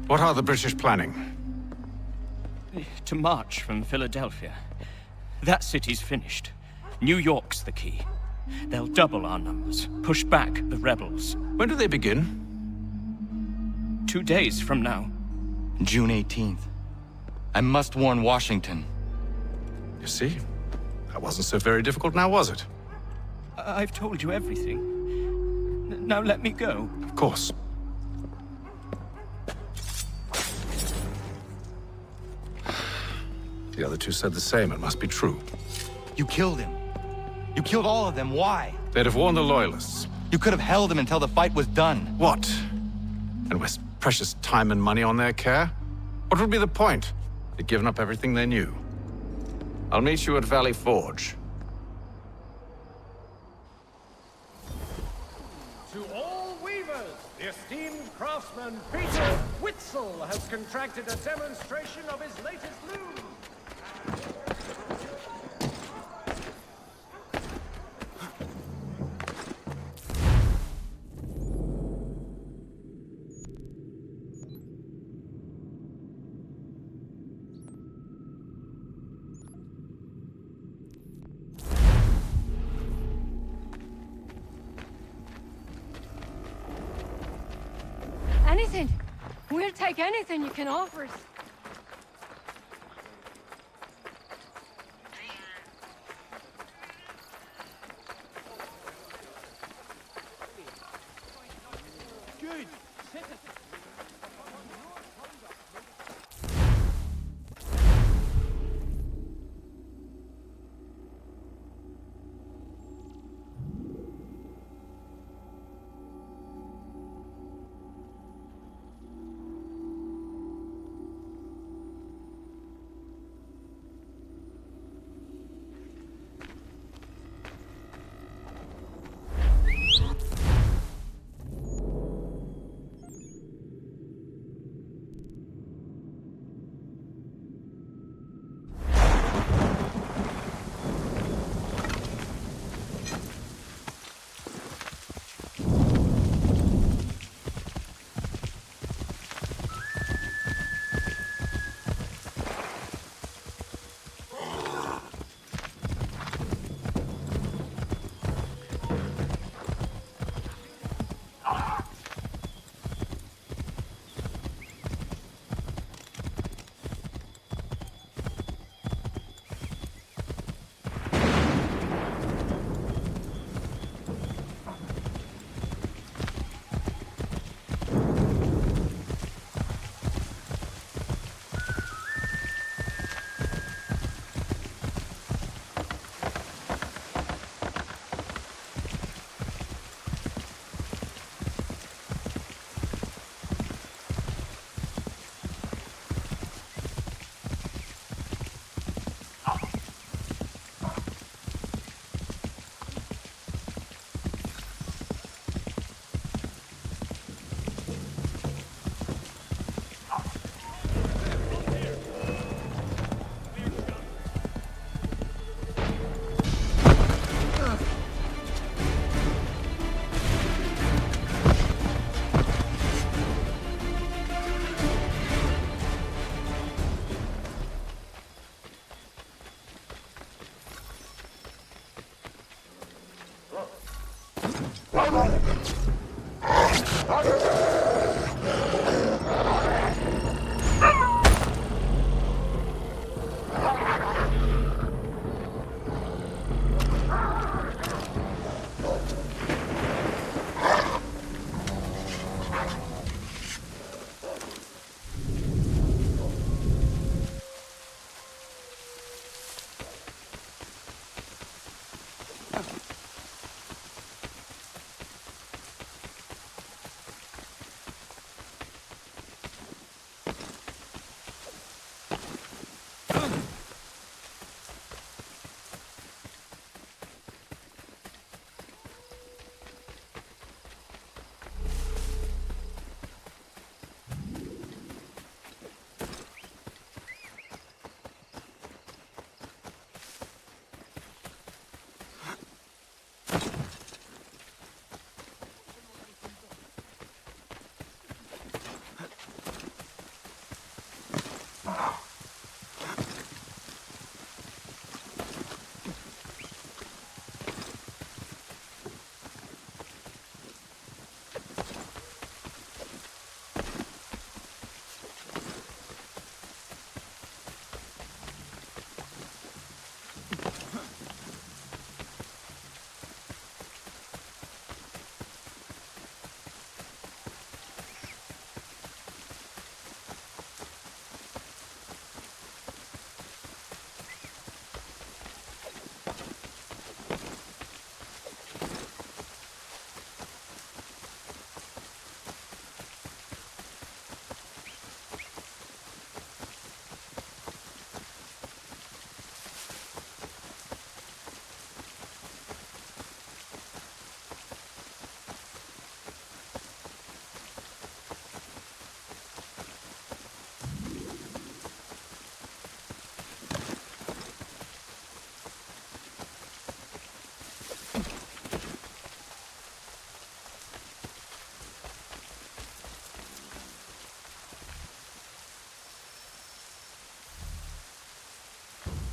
What are the British planning? To march from Philadelphia. That city's finished. New York's the key. They'll double our numbers, push back the rebels. When do they begin? 2 days from now. June 18th. I must warn Washington. You see? That wasn't so very difficult now, was it? I've told you everything. Now let me go. Of course. The other two said the same. It must be true. You killed him. You killed all of them. Why? They'd have warned the Loyalists. You could have held him until the fight was done. What? And waste precious time and money on their care? What would be the point? They'd given up everything they knew. I'll meet you at Valley Forge. To all weavers, the esteemed craftsman Peter Witzel has contracted a demonstration of his latest loom. Anything. We'll take anything you can offer us. Good.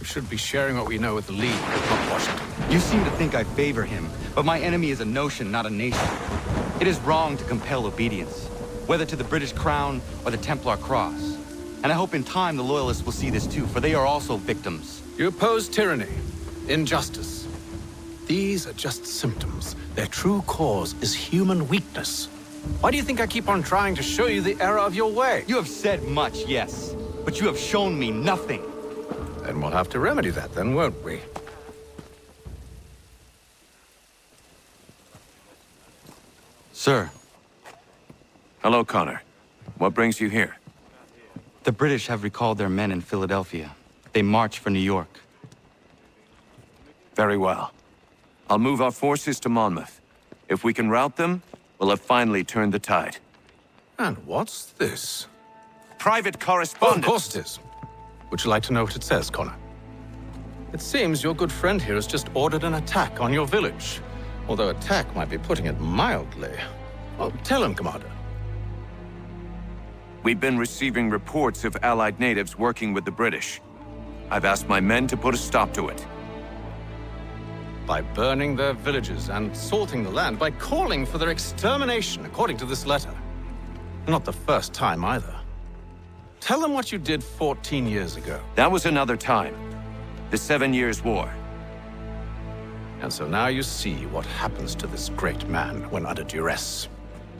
We should be sharing what we know with the League, not Washington. You seem to think I favor him, but my enemy is a notion, not a nation. It is wrong to compel obedience, whether to the British Crown or the Templar Cross. And I hope in time the Loyalists will see this too, for they are also victims. You oppose tyranny, injustice. These are just symptoms. Their true cause is human weakness. Why do you think I keep on trying to show you the error of your way? You have said much, yes, but you have shown me nothing. Then we'll have to remedy that then, won't we? Sir. Hello, Connor. What brings you here? The British have recalled their men in Philadelphia. They march for New York. Very well. I'll move our forces to Monmouth. If we can rout them, we'll have finally turned the tide. And what's this? Private correspondence. Of course it is. Would you like to know what it says, Connor? It seems your good friend here has just ordered an attack on your village. Although attack might be putting it mildly. Well, tell him, Commander. We've been receiving reports of Allied natives working with the British. I've asked my men to put a stop to it. By burning their villages and salting the land, by calling for their extermination, according to this letter. Not the first time, either. Tell them what you did 14 years ago. That was another time. The 7 Years' War. And so now you see what happens to this great man when under duress.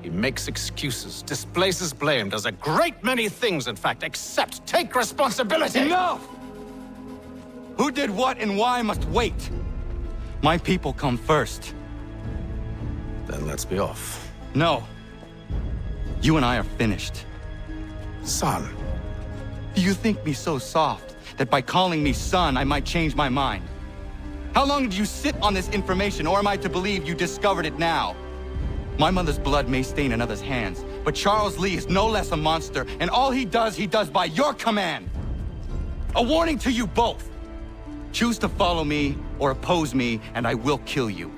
He makes excuses, displaces blame, does a great many things, in fact, except take responsibility! Enough! Who did what and why must wait. My people come first. Then let's be off. No. You and I are finished. Son. Do you think me so soft that by calling me son, I might change my mind? How long did you sit on this information, or am I to believe you discovered it now? My mother's blood may stain another's hands, but Charles Lee is no less a monster, and all he does by your command. A warning to you both. Choose to follow me or oppose me, and I will kill you.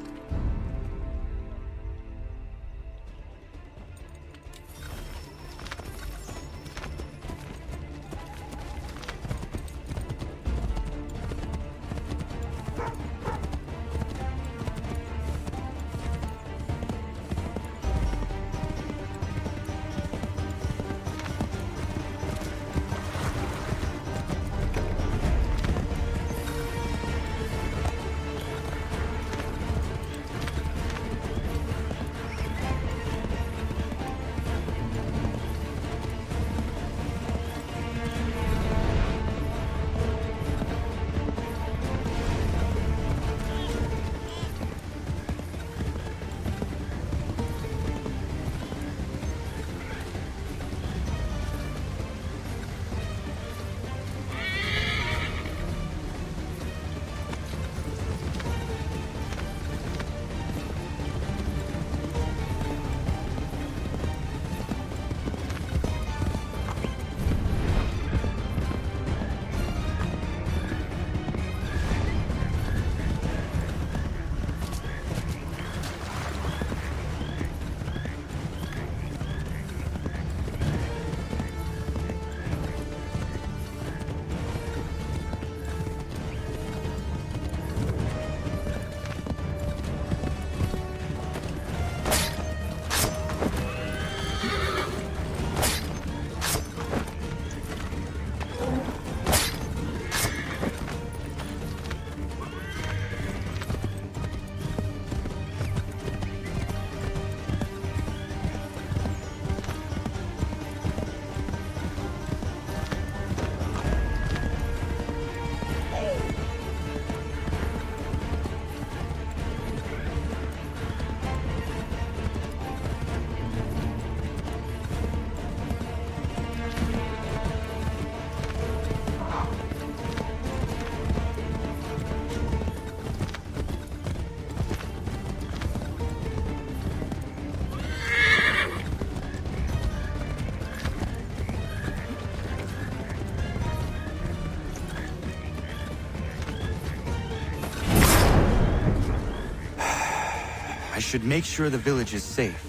I should make sure the village is safe.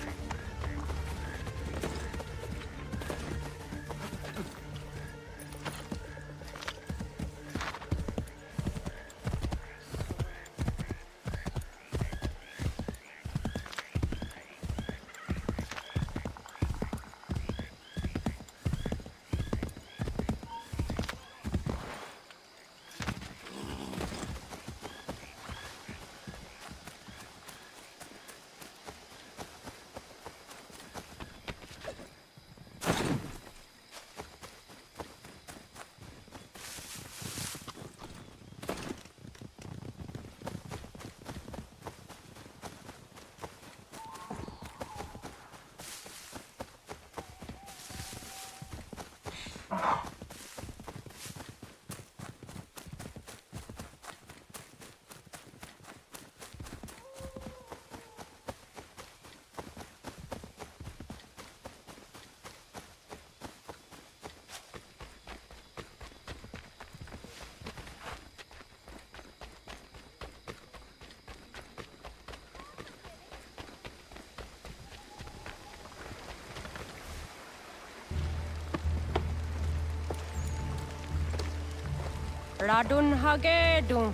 Radun hagedun.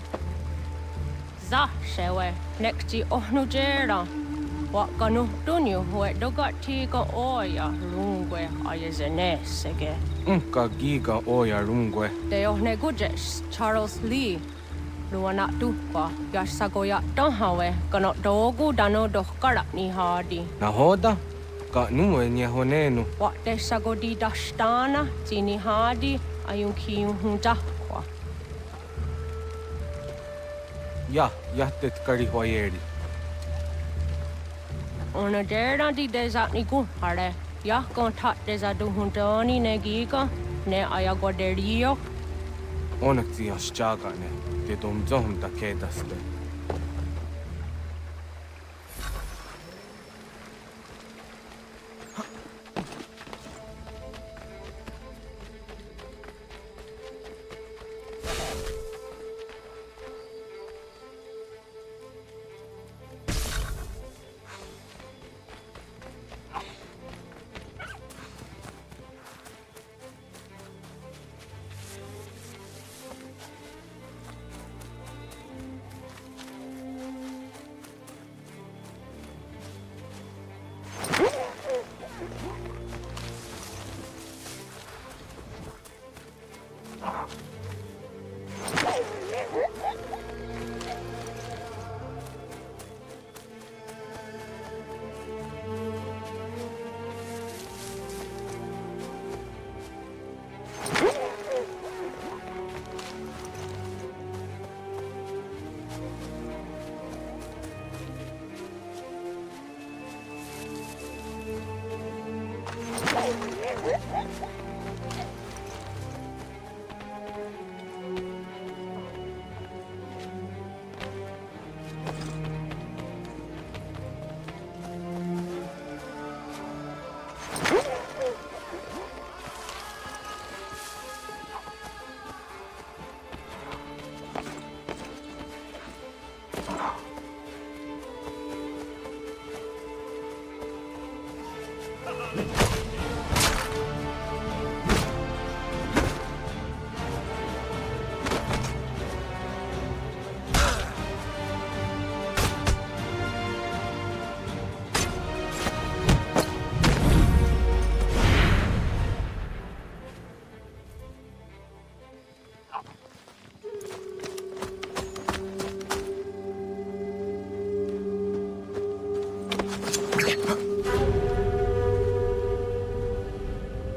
Za shewe nekti ohnujera. Wakanu dunyu we dogati ga oya rungwe ayezenesege. Ka giga oya rungwe. De ohne gujes Charles Lee. Luana tukwa yasagoya donhawe kano dogu dano dohkara ni hadi. Nahoda? Ka nuwe nye honenu. Wa de sagodi dashtana tini hadi ayun kiyun hunta. Ja, jättet kari hoyeri. Ona dera di desa ni ku hare. Ya kon that desa du huntoni ne giga ne ayagoderio. Onneksi jos jagane, te dom zohmta kedaste.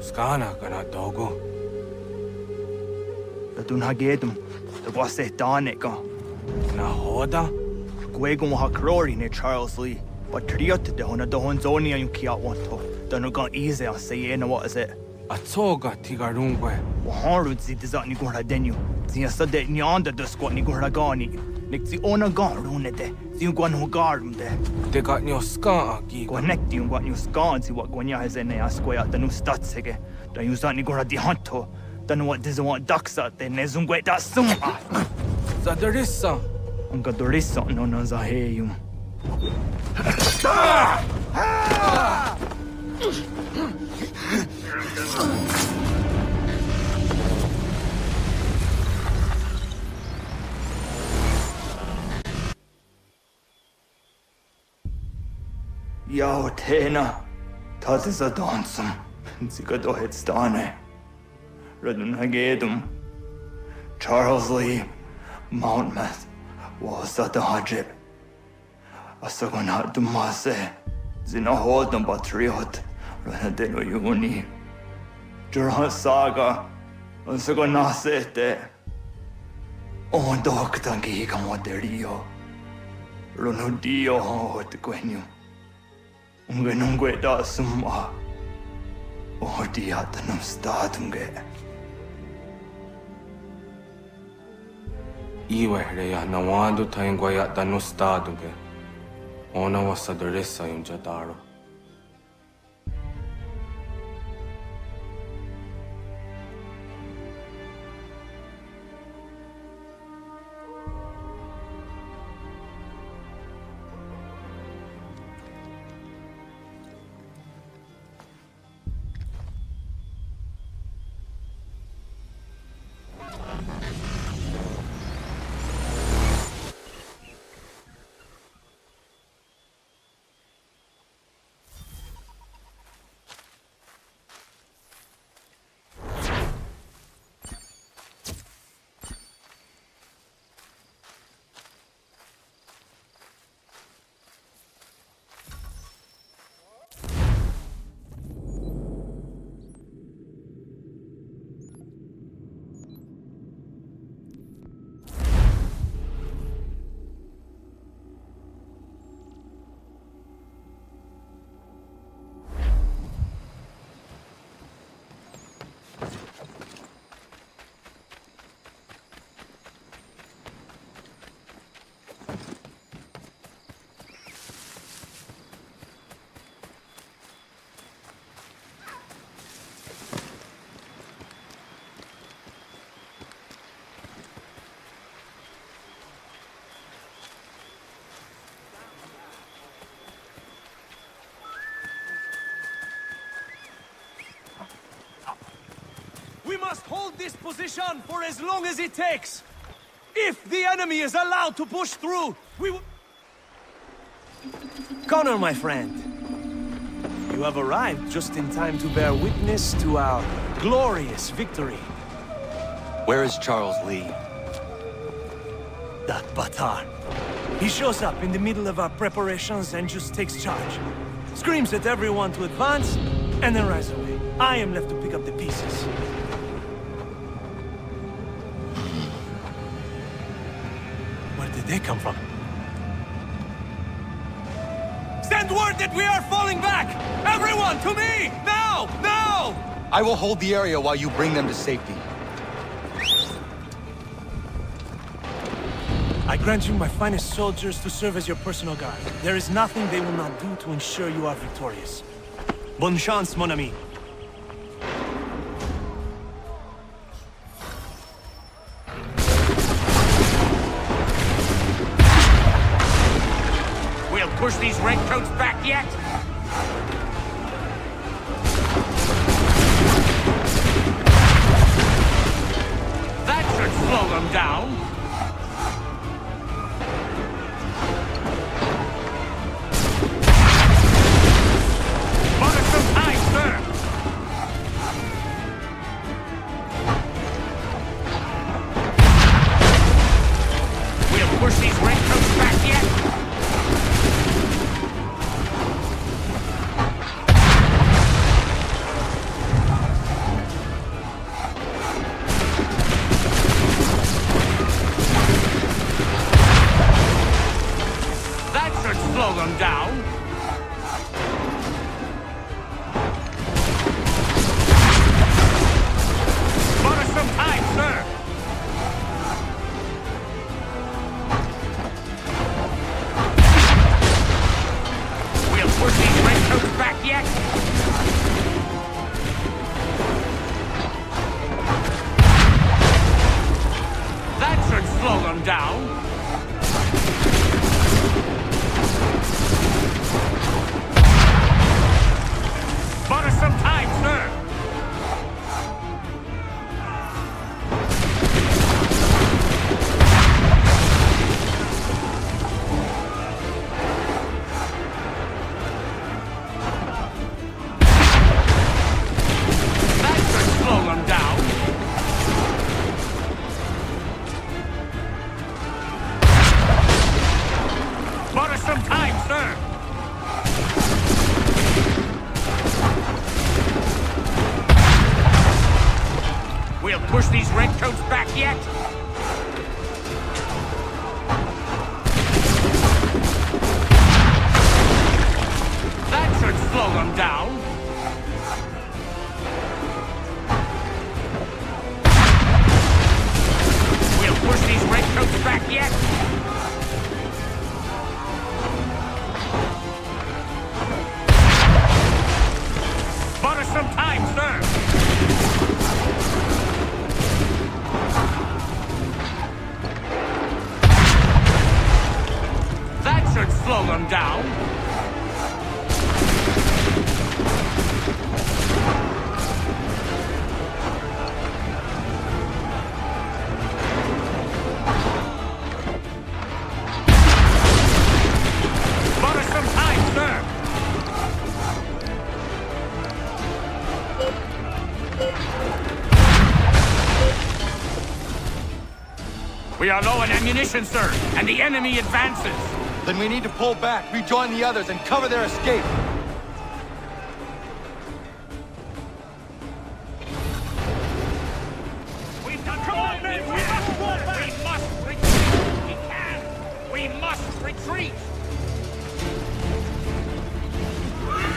Skana kana dogo. Radun hagedum, the wase daneka. Nahoda? Gwegum hakrori ne Charles Lee. But triot de hona dohon zoni ayun kia wanto. Danugan easy on say na what is it? Atsoga tigarungwe. Waharud zi dizat ni gura denu. Zia sade nyanda the squat ni gura gani. Nixi ona garunete. Zi gwan hugarum de. Te got nyo ska aki. Connect you got new scan si what gwanya has in a square the new stats again. Don't use that ni gura di hunto. Don't what doesn't want ducks out there. Nezungwe that sum. Zadarissa. Unga dorissa no no zaheyum. Yao Tena, Tatisa Donsum, Zikadohitstane, Radunagedum, Charles Lee, Monmouth, Wasatahajib, Asagonat Dumase, Zinahodum Patriot, Ranadeno Uni, Duran Saga, Asagonasete, Ondoktangi Kamoderio, Ronudio Hotquenu. Ungenungue da summa. Odiatanum statunge. Iwehreya nawando taingwaya danustadunge. Ona wasadresa yunjadaro. We must hold this position for as long as it takes. If the enemy is allowed to push through, we will... Connor, my friend. You have arrived just in time to bear witness to our glorious victory. Where is Charles Lee? That Batar. He shows up in the middle of our preparations and just takes charge. Screams at everyone to advance, and then rides away. I am left to pick up the pieces. Where did they come from? Send word that we are falling back! Everyone, to me! Now! Now! I will hold the area while you bring them to safety. I grant you my finest soldiers to serve as your personal guard. There is nothing they will not do to ensure you are victorious. Bonne chance, mon ami. We'll push these redcoats back yet? That should slow them down. some time, sir! We'll push these redcoats back yet? That should slow them down. We'll push these redcoats back yet? Bought us some time, sir! That should slow them down. Bought us some time, sir! We are low on ammunition, sir, and the enemy advances. Then we need to pull back, rejoin the others, and cover their escape. We've done. Come on, men! We must pull back! We must retreat! We can! We must retreat!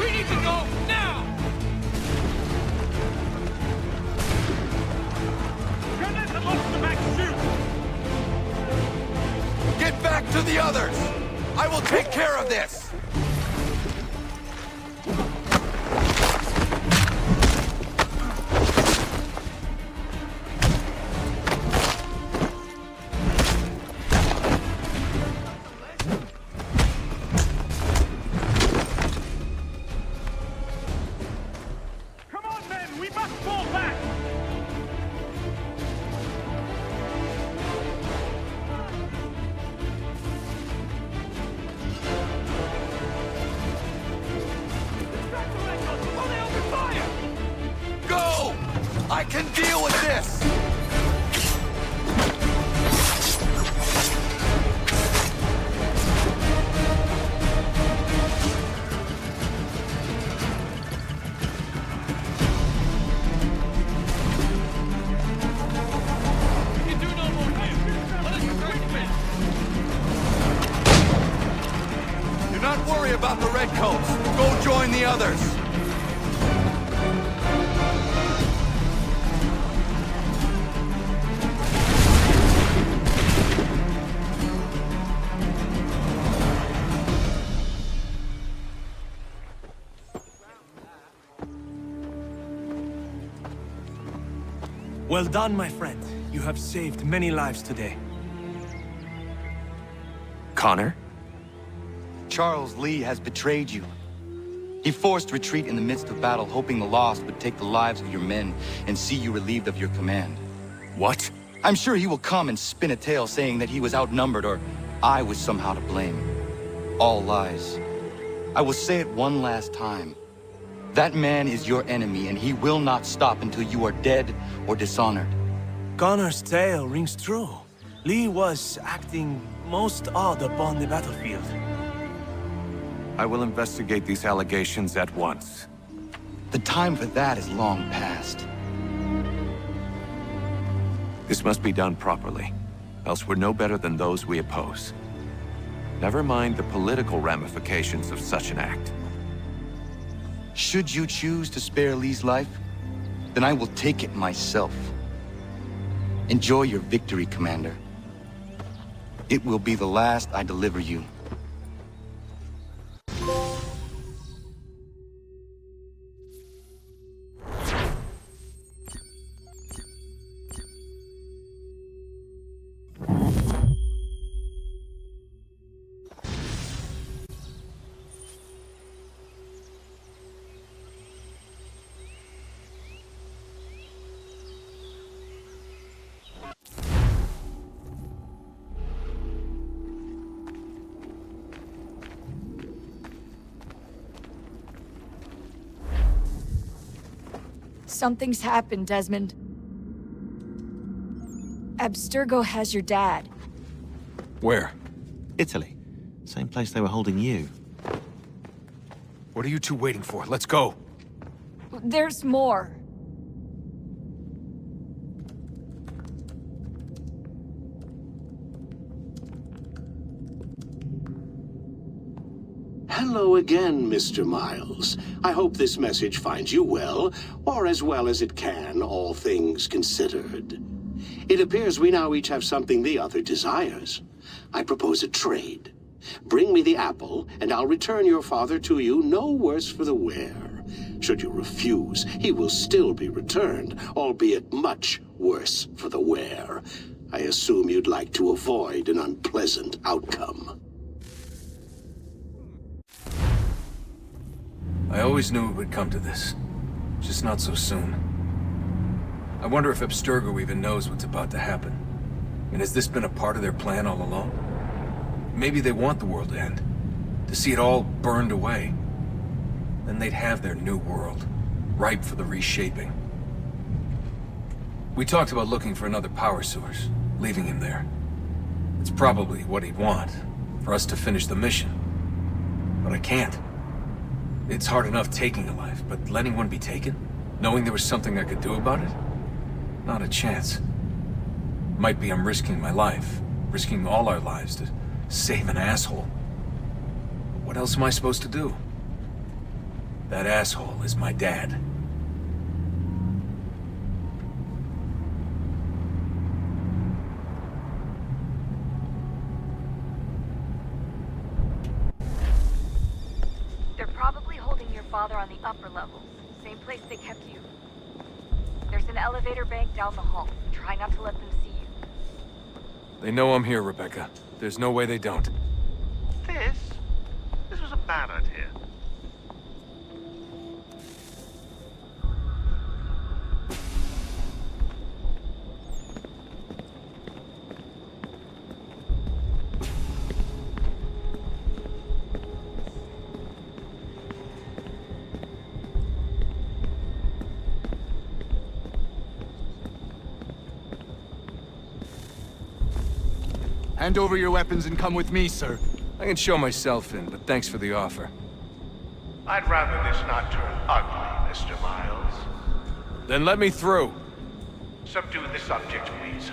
We need to go now! Kanatahséton, shoot! Get back to the others! I will take care of this! Come on, men! We must fall back! Go! I can deal with this! Do not worry about the redcoats. Go join the others. Well done, my friend. You have saved many lives today. Connor? Charles Lee has betrayed you. He forced retreat in the midst of battle, hoping the loss would take the lives of your men and see you relieved of your command. What? I'm sure he will come and spin a tale saying that he was outnumbered or I was somehow to blame. All lies. I will say it one last time. That man is your enemy, and he will not stop until you are dead or dishonored. Connor's tale rings true. Lee was acting most odd upon the battlefield. I will investigate these allegations at once. The time for that is long past. This must be done properly, else we're no better than those we oppose. Never mind the political ramifications of such an act. Should you choose to spare Lee's life, then I will take it myself. Enjoy your victory, Commander. It will be the last I deliver you. Something's happened, Desmond. Abstergo has your dad. Where? Italy. Same place they were holding you. What are you two waiting for? Let's go. There's more. Hello again, Mr. Miles. I hope this message finds you well, or as well as it can, all things considered. It appears we now each have something the other desires. I propose a trade. Bring me the apple, and I'll return your father to you no worse for the wear. Should you refuse, he will still be returned, albeit much worse for the wear. I assume you'd like to avoid an unpleasant outcome. I always knew it would come to this. Just not so soon. I wonder if Abstergo even knows what's about to happen. And has this been a part of their plan all along? Maybe they want the world to end. To see it all burned away. Then they'd have their new world, ripe for the reshaping. We talked about looking for another power source, leaving him there. It's probably what he'd want, for us to finish the mission. But I can't. It's hard enough taking a life, but letting one be taken? Knowing there was something I could do about it? Not a chance. Might be I'm risking my life, risking all our lives to save an asshole. But what else am I supposed to do? That asshole is my dad. They're probably holding your father on the upper levels. Same place they kept you. There's an elevator bank down the hall. Try not to let them see you. They know I'm here, Rebecca. There's no way they don't. This was a bad idea. Hand over your weapons and come with me, sir. I can show myself in, but thanks for the offer. I'd rather this not turn ugly, Mr. Miles. Then let me through. Subdue the subject, please.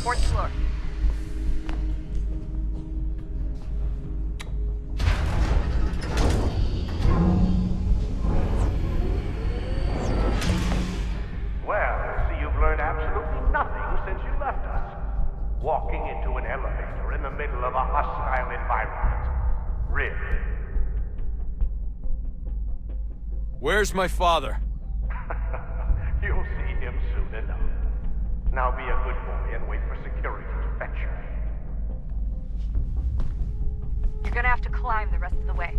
Fourth floor. Well, I see you've learned absolutely nothing since you left us. Walking into an elevator in the middle of a hostile environment. Really? Where's my father? You'll see him soon enough. Now be a good boy and wait for security to fetch you. You're gonna have to climb the rest of the way.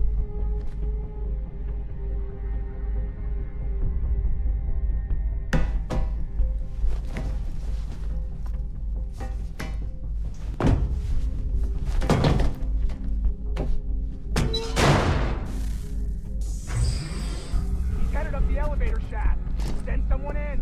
He's headed up the elevator shaft. Send someone in.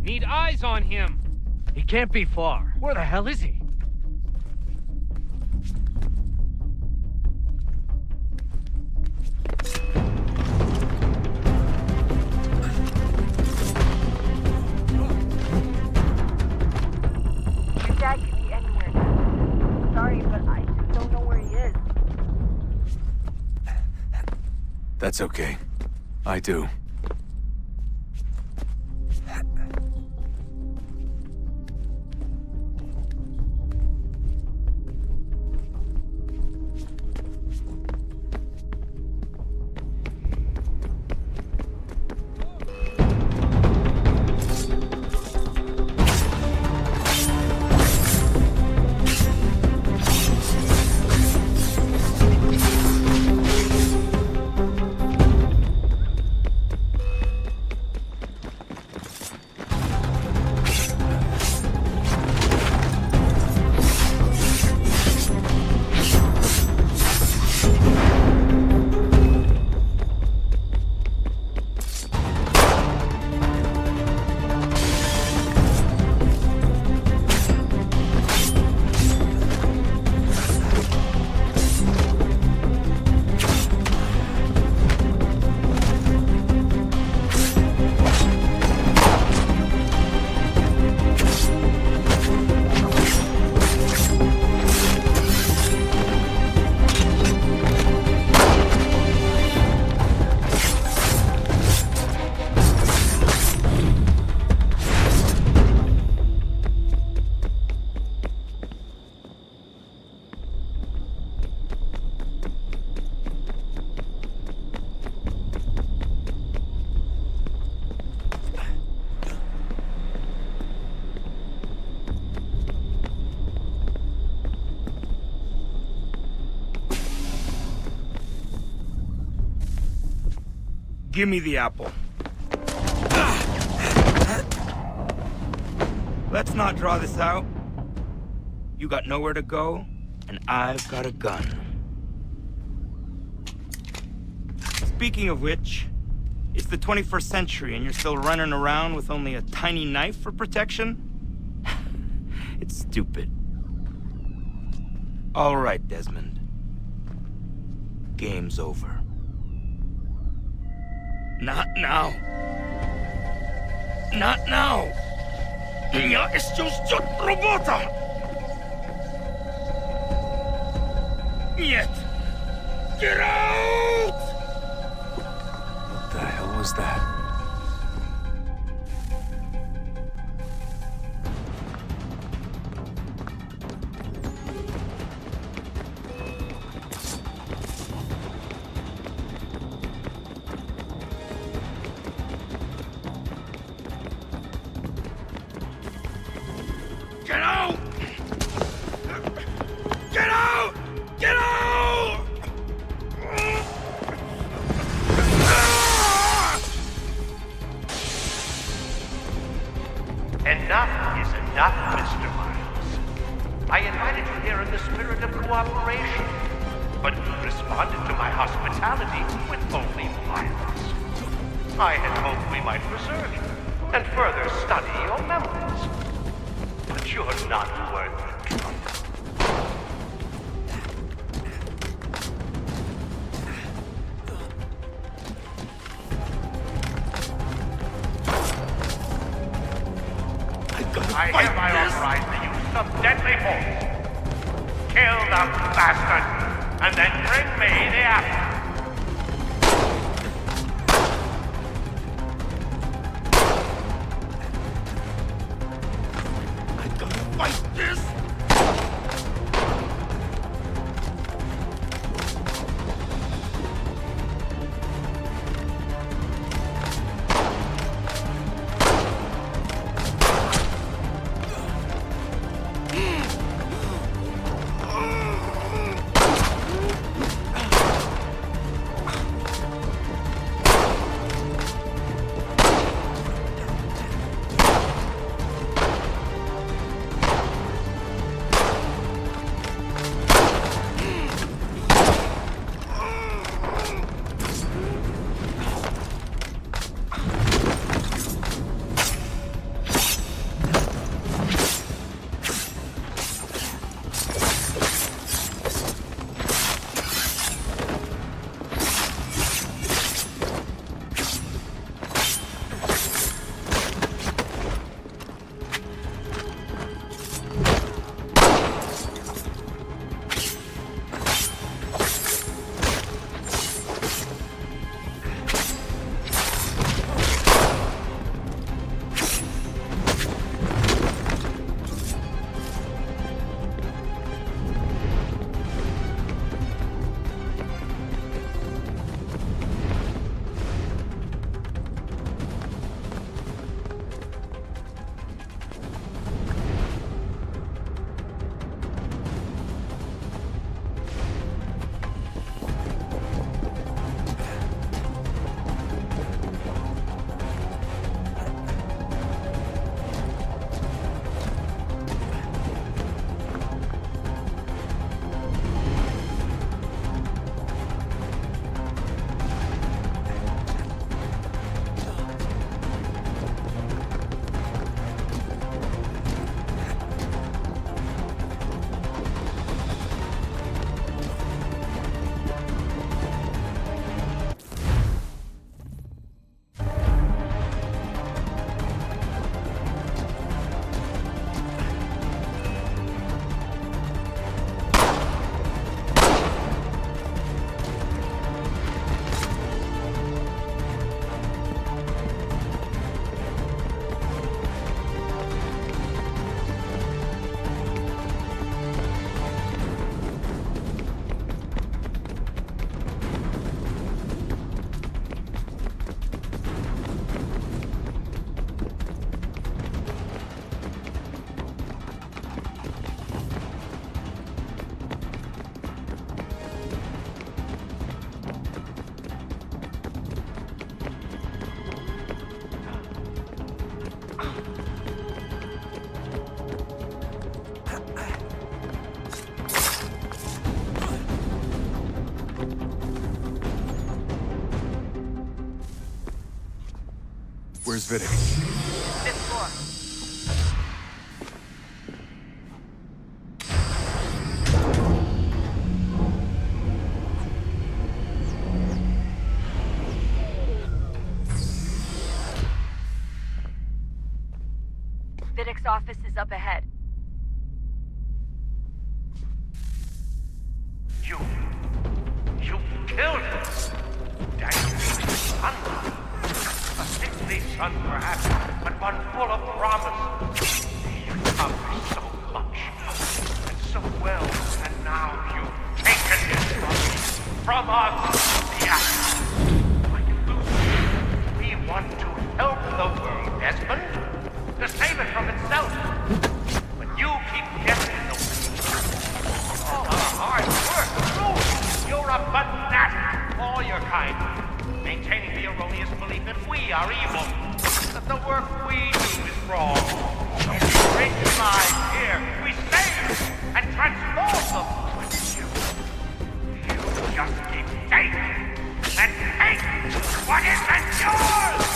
Need eyes on him. He can't be far. Where the hell is he? It's okay. I do. Give me the apple. Let's not draw this out. You got nowhere to go, and I've got a gun. Speaking of which, it's the 21st century and you're still running around with only a tiny knife for protection? It's stupid. All right, Desmond. Game's over. Not now. Not now. Я еще ждет работа. Нет. Get out! What the hell was that? Get out! Get out! Get out! Enough is enough, Mr. Miles. I invited you here in the spirit of cooperation, but you responded to my hospitality with only violence. I had hoped we might preserve you and further study your memories. But you're not worth the trouble. I hereby authorize the use of deadly force. Kill the bastard, and then bring me the apple. Fight this! Vidic? Fifth floor. Vidic's office is up ahead. You killed him! Daniel's son! A sickly son, perhaps, but one full of promise. You accomplished so much, and so well, and now you've taken it from us! Yeah! We want to help the world, Desmond, to save it from itself. But you keep getting in the way. All our hard work, true. You're a fanatic, all your kind, maintaining the erroneous belief that we are evil, that the work we do is wrong. We bring lives here, we save and transform them. But you just keep taking and taking what isn't yours!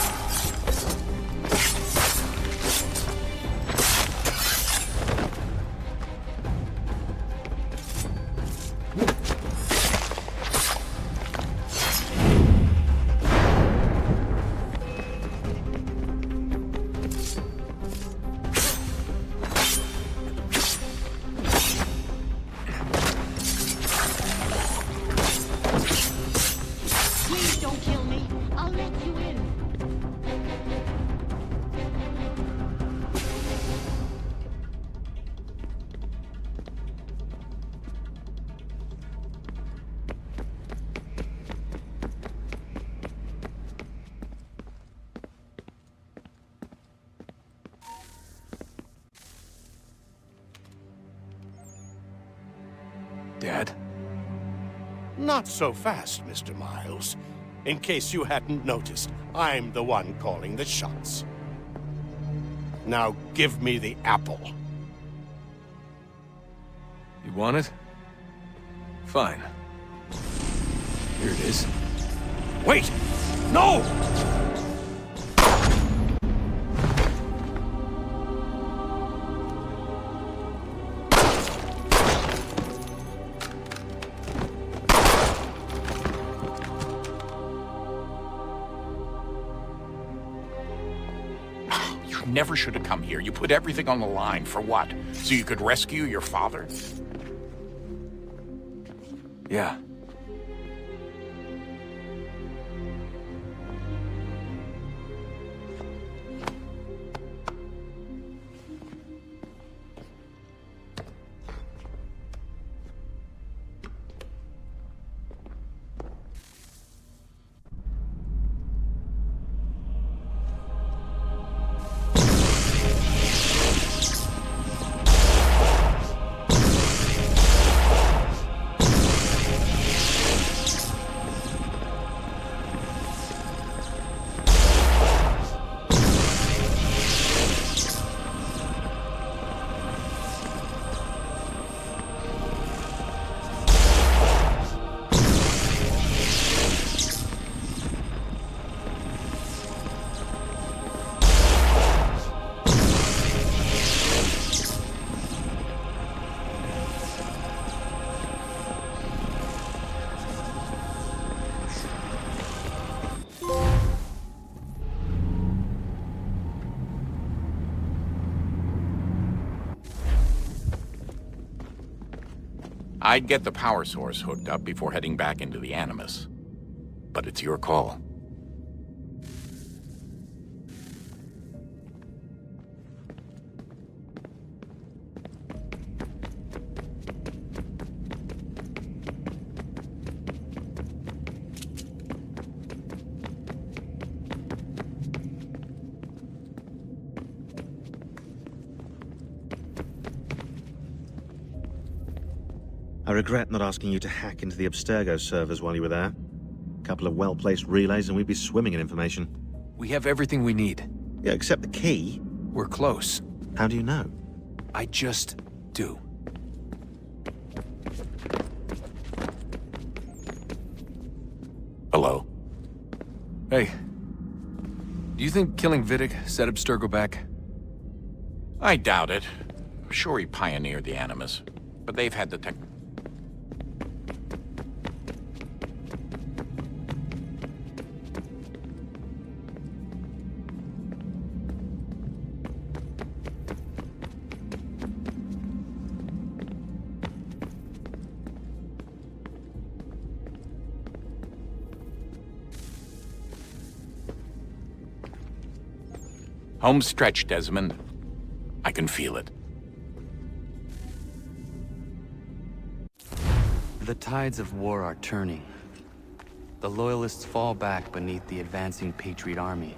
Dad? Not so fast, Mr. Miles. In case you hadn't noticed, I'm the one calling the shots. Now give me the apple. You want it? Fine. Here it is. Wait! No! Never should have come here. You put everything on the line. For what? So you could rescue your father? Yeah. I'd get the power source hooked up before heading back into the Animus. But it's your call. I regret not asking you to hack into the Abstergo servers while you were there. A couple of well-placed relays and we'd be swimming in information. We have everything we need. Yeah, except the key. We're close. How do you know? I just do. Hello? Hey. Do You think killing Vidic set Abstergo back? I doubt it. Sure, he pioneered the Animus, but they've had the tech... Home stretch, Desmond. I can feel it. The tides of war are turning. The Loyalists fall back beneath the advancing Patriot army,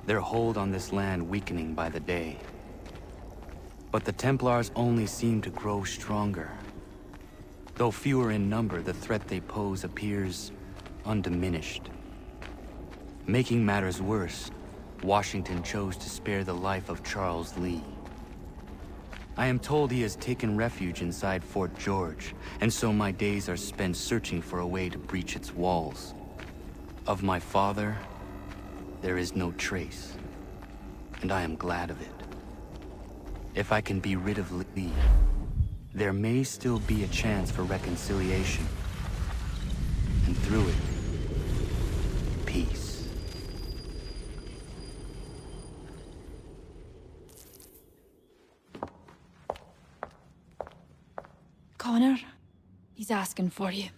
their hold on this land weakening by the day. But the Templars only seem to grow stronger. Though fewer in number, the threat they pose appears undiminished. Making matters worse, Washington chose to spare the life of Charles Lee. I am told he has taken refuge inside Fort George, and so my days are spent searching for a way to breach its walls. Of my father, there is no trace, and I am glad of it. If I can be rid of Lee, there may still be a chance for reconciliation. And through it, peace. Connor, he's asking for you.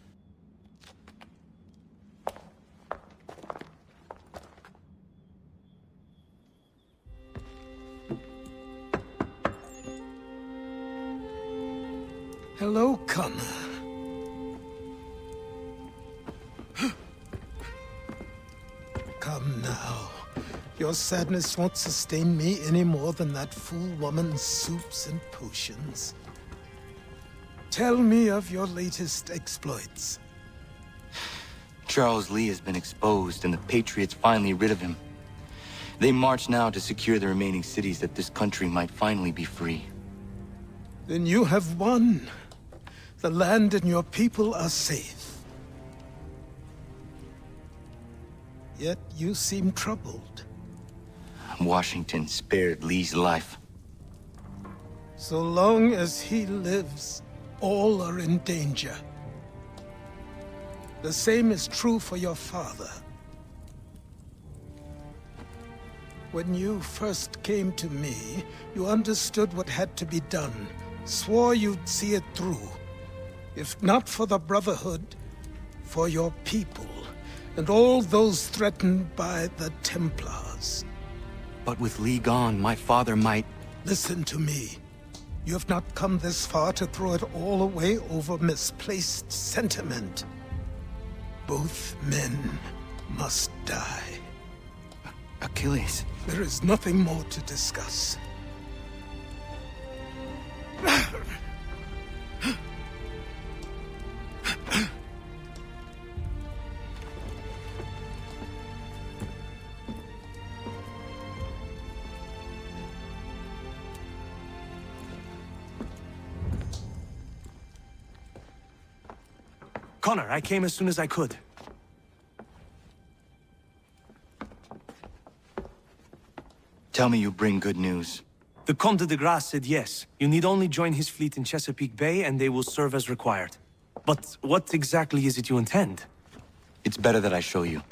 Hello, Connor. Come now. Your sadness won't sustain me any more than that fool woman's soups and potions. Tell me of your latest exploits. Charles Lee has been exposed, and the Patriots finally rid of him. They march now to secure the remaining cities that this country might finally be free. Then you have won. The land and your people are safe. Yet you seem troubled. Washington spared Lee's life. So long as he lives, all are in danger. The same is true for your father. When you first came to me, you understood what had to be done, swore you'd see it through. If not for the Brotherhood, for your people, and all those threatened by the Templars. But with Lee gone, my father might... Listen to me. You have not come this far to throw it all away over misplaced sentiment. Both men must die. Achilles. There is nothing more to discuss. Connor, I came as soon as I could. Tell me you bring good news. The Comte de Grasse said yes. You need only join his fleet in Chesapeake Bay and they will serve as required. But what exactly is it you intend? It's better that I show you.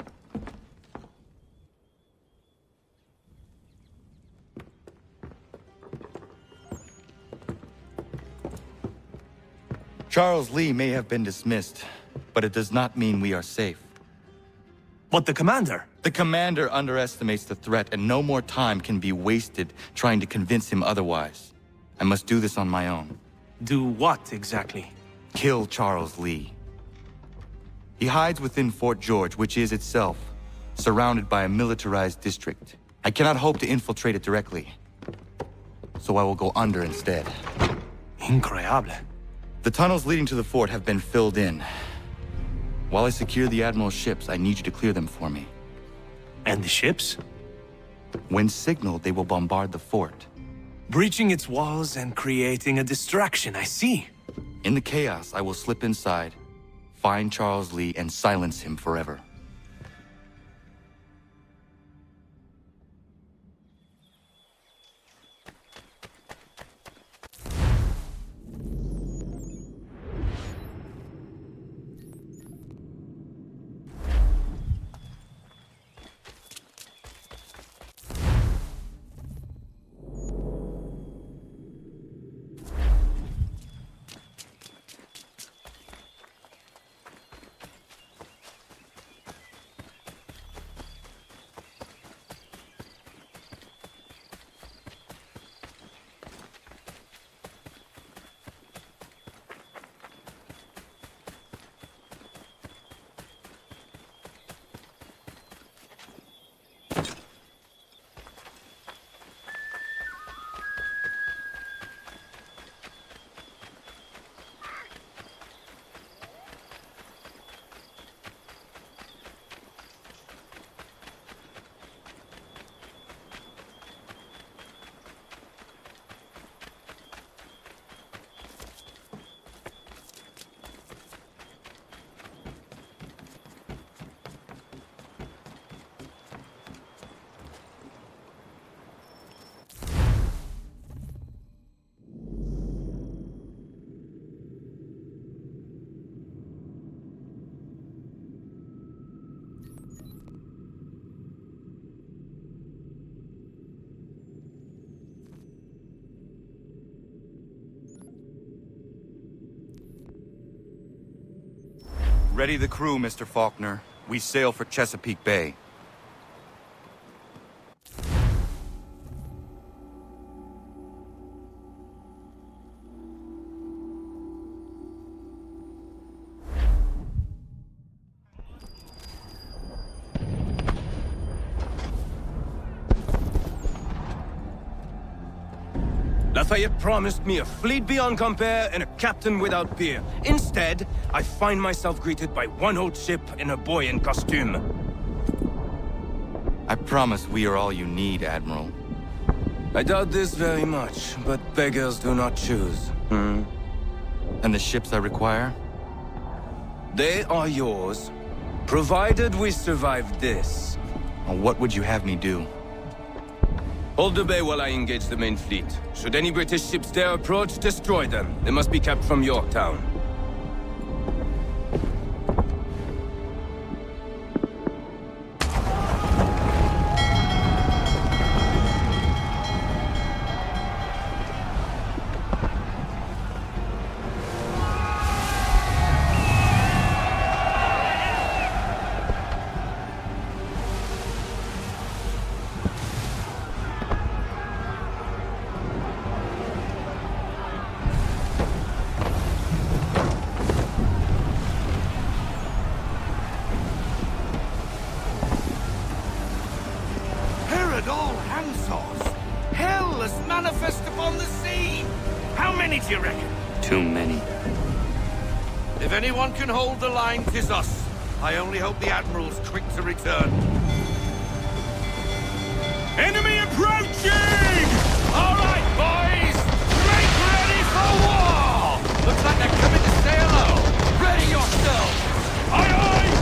Charles Lee may have been dismissed, but it does not mean we are safe. But the commander? The commander underestimates the threat, and no more time can be wasted trying to convince him otherwise. I must do this on my own. Do what, exactly? Kill Charles Lee. He hides within Fort George, which is itself surrounded by a militarized district. I cannot hope to infiltrate it directly, so I will go under instead. Incroyable. The tunnels leading to the fort have been filled in. While I secure the Admiral's ships, I need you to clear them for me. And the ships? When signaled, they will bombard the fort. Breaching its walls and creating a distraction, I see. In the chaos, I will slip inside, find Charles Lee, and silence him forever. Ready the crew, Mr. Faulkner. We sail for Chesapeake Bay. Lafayette promised me a fleet beyond compare and a captain without peer. Instead, I find myself greeted by one old ship and a boy in costume. I promise we are all you need, Admiral. I doubt this very much, but beggars do not choose. And the ships I require? They are yours, provided we survive this. What would you have me do? Hold the bay while I engage the main fleet. Should any British ships dare approach, destroy them. They must be kept from Yorktown. If anyone can hold the line, 'tis us. I only hope the Admiral's quick to return. Enemy approaching! All right, boys! Make ready for war! Looks like they're coming to say hello. Ready yourselves! Aye, aye!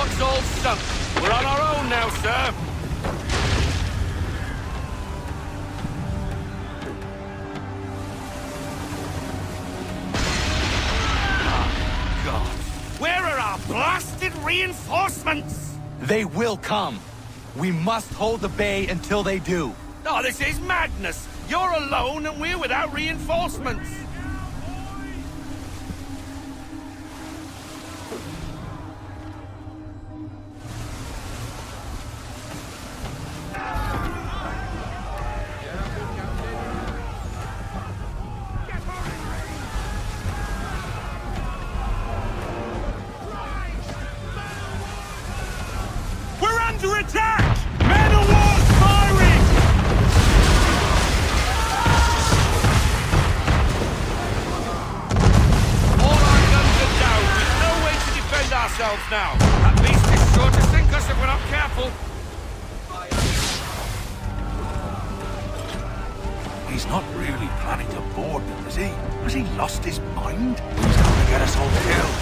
Bulldog's all sunk. We're on our own now, sir. Where are our blasted reinforcements? They will come. We must hold the bay until they do. Oh, this is madness. You're alone and we're without reinforcements. Under attack! Men of war firing! All our guns are down. There's no way to defend ourselves now. That beast is sure to sink us if we're not careful. He's not really planning to board them, is he? Has he lost his mind? He's going to get us all killed.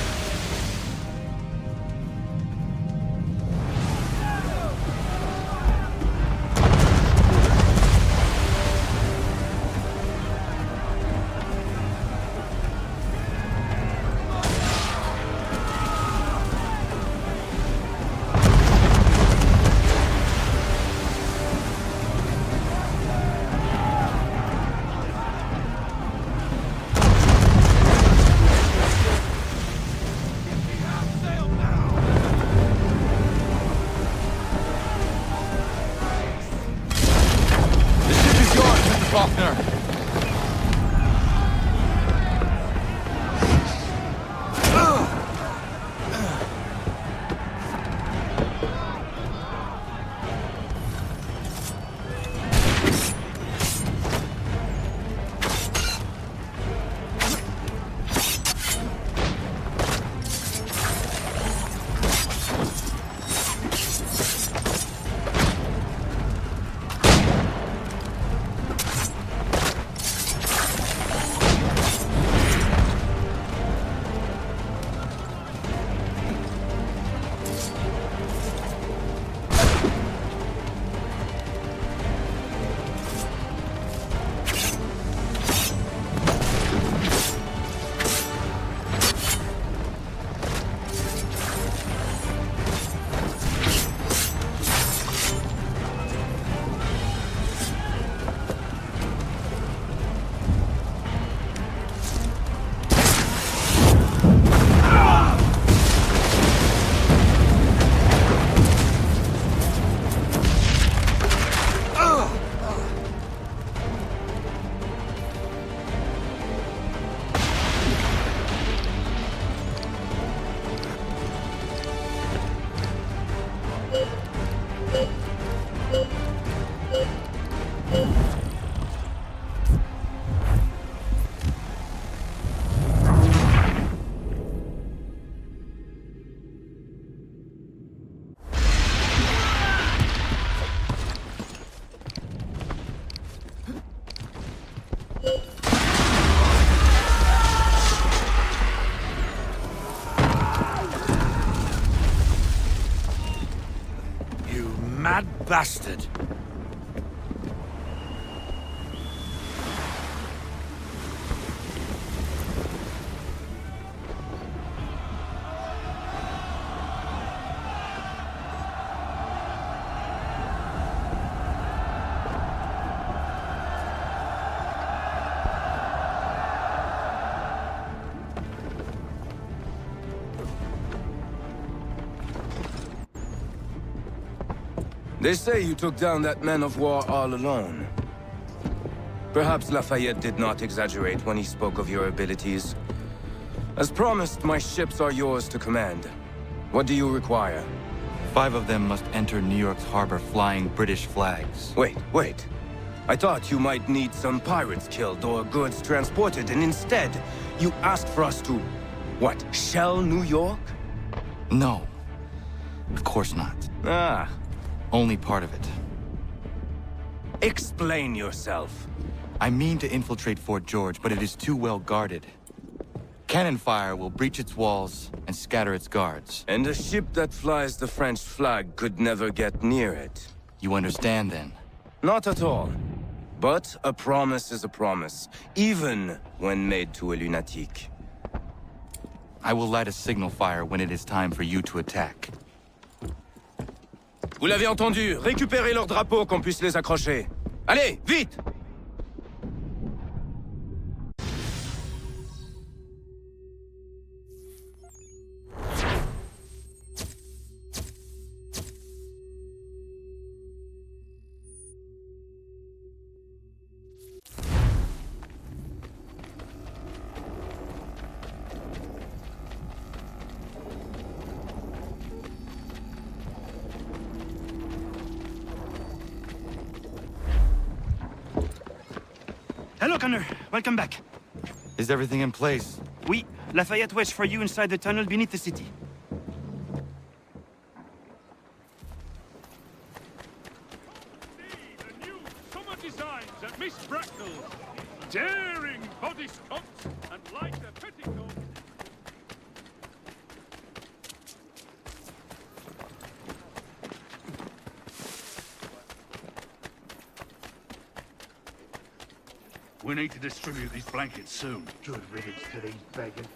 Bastard. They say you took down that man of war all alone. Perhaps Lafayette did not exaggerate when he spoke of your abilities. As promised, my ships are yours to command. What do you require? 5 of them must enter New York's harbor flying British flags. Wait. I thought you might need some pirates killed or goods transported, and instead, you asked for us to... what, shell New York? No. Of course not. Ah. Only part of it. Explain yourself. I mean to infiltrate Fort George, but it is too well guarded. Cannon fire will breach its walls and scatter its guards. And a ship that flies the French flag could never get near it. You understand, then? Not at all. But a promise is a promise, even when made to a lunatic. I will light a signal fire when it is time for you to attack. Vous l'avez entendu, récupérez leurs drapeaux qu'on puisse les accrocher. Allez, vite! Hello, Connor. Welcome back. Is everything in place? Oui. Lafayette waits for you inside the tunnel beneath the city. The new summer designs at Miss Bracknell's. Daring body sculpts and lighter petticoats. We need to distribute these blankets soon. Good riddance to these beggars.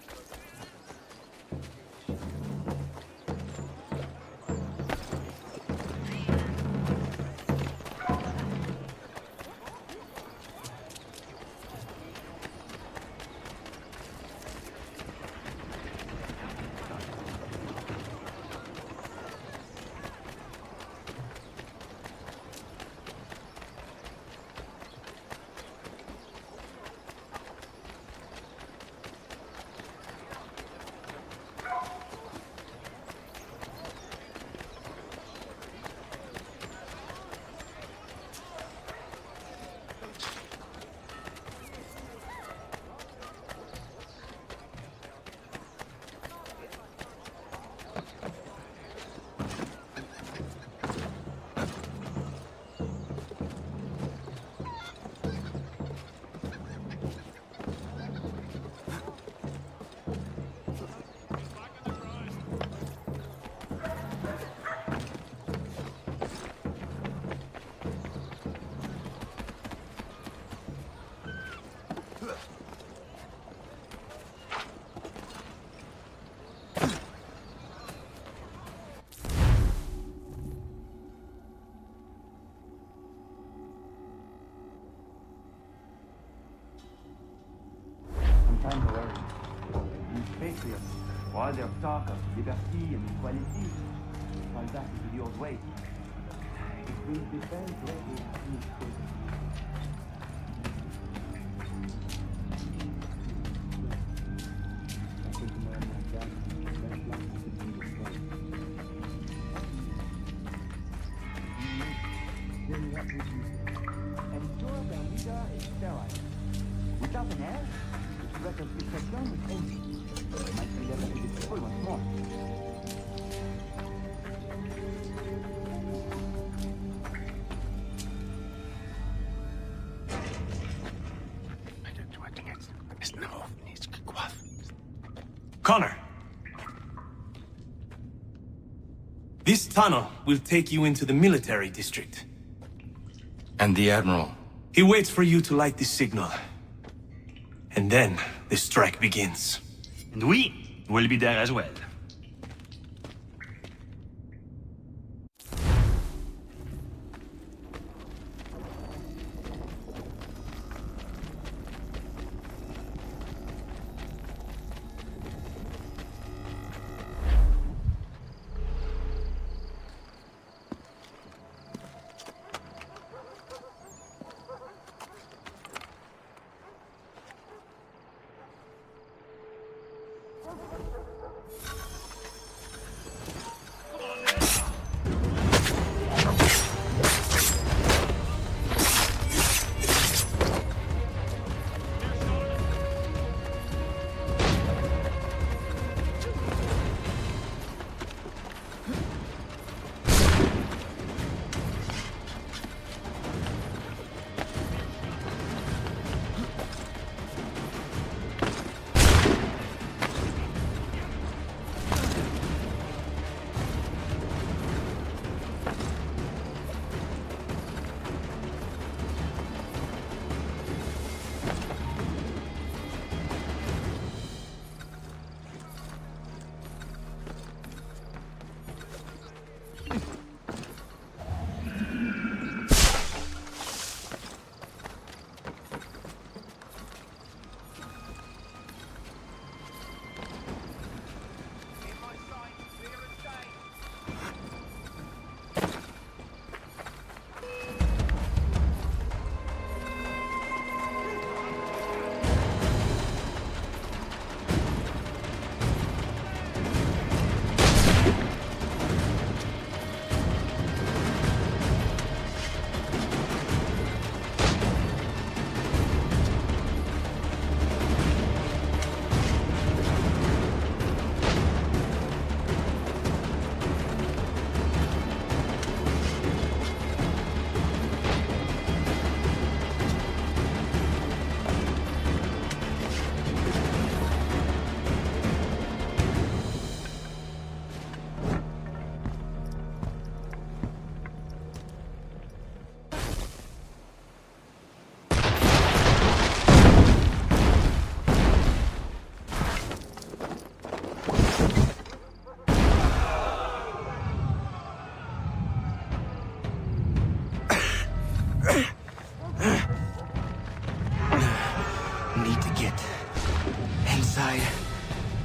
While their talk of liberty and equality, fall back into the old ways. It will depend greatly on each person. Ensure their leader is sterile. Without an heir, the threat of destruction is ending. Might be left to the people once more. Connor. This tunnel will take you into the military district. And the Admiral? He waits for you to light this signal. And then the strike begins. And we will be there as well.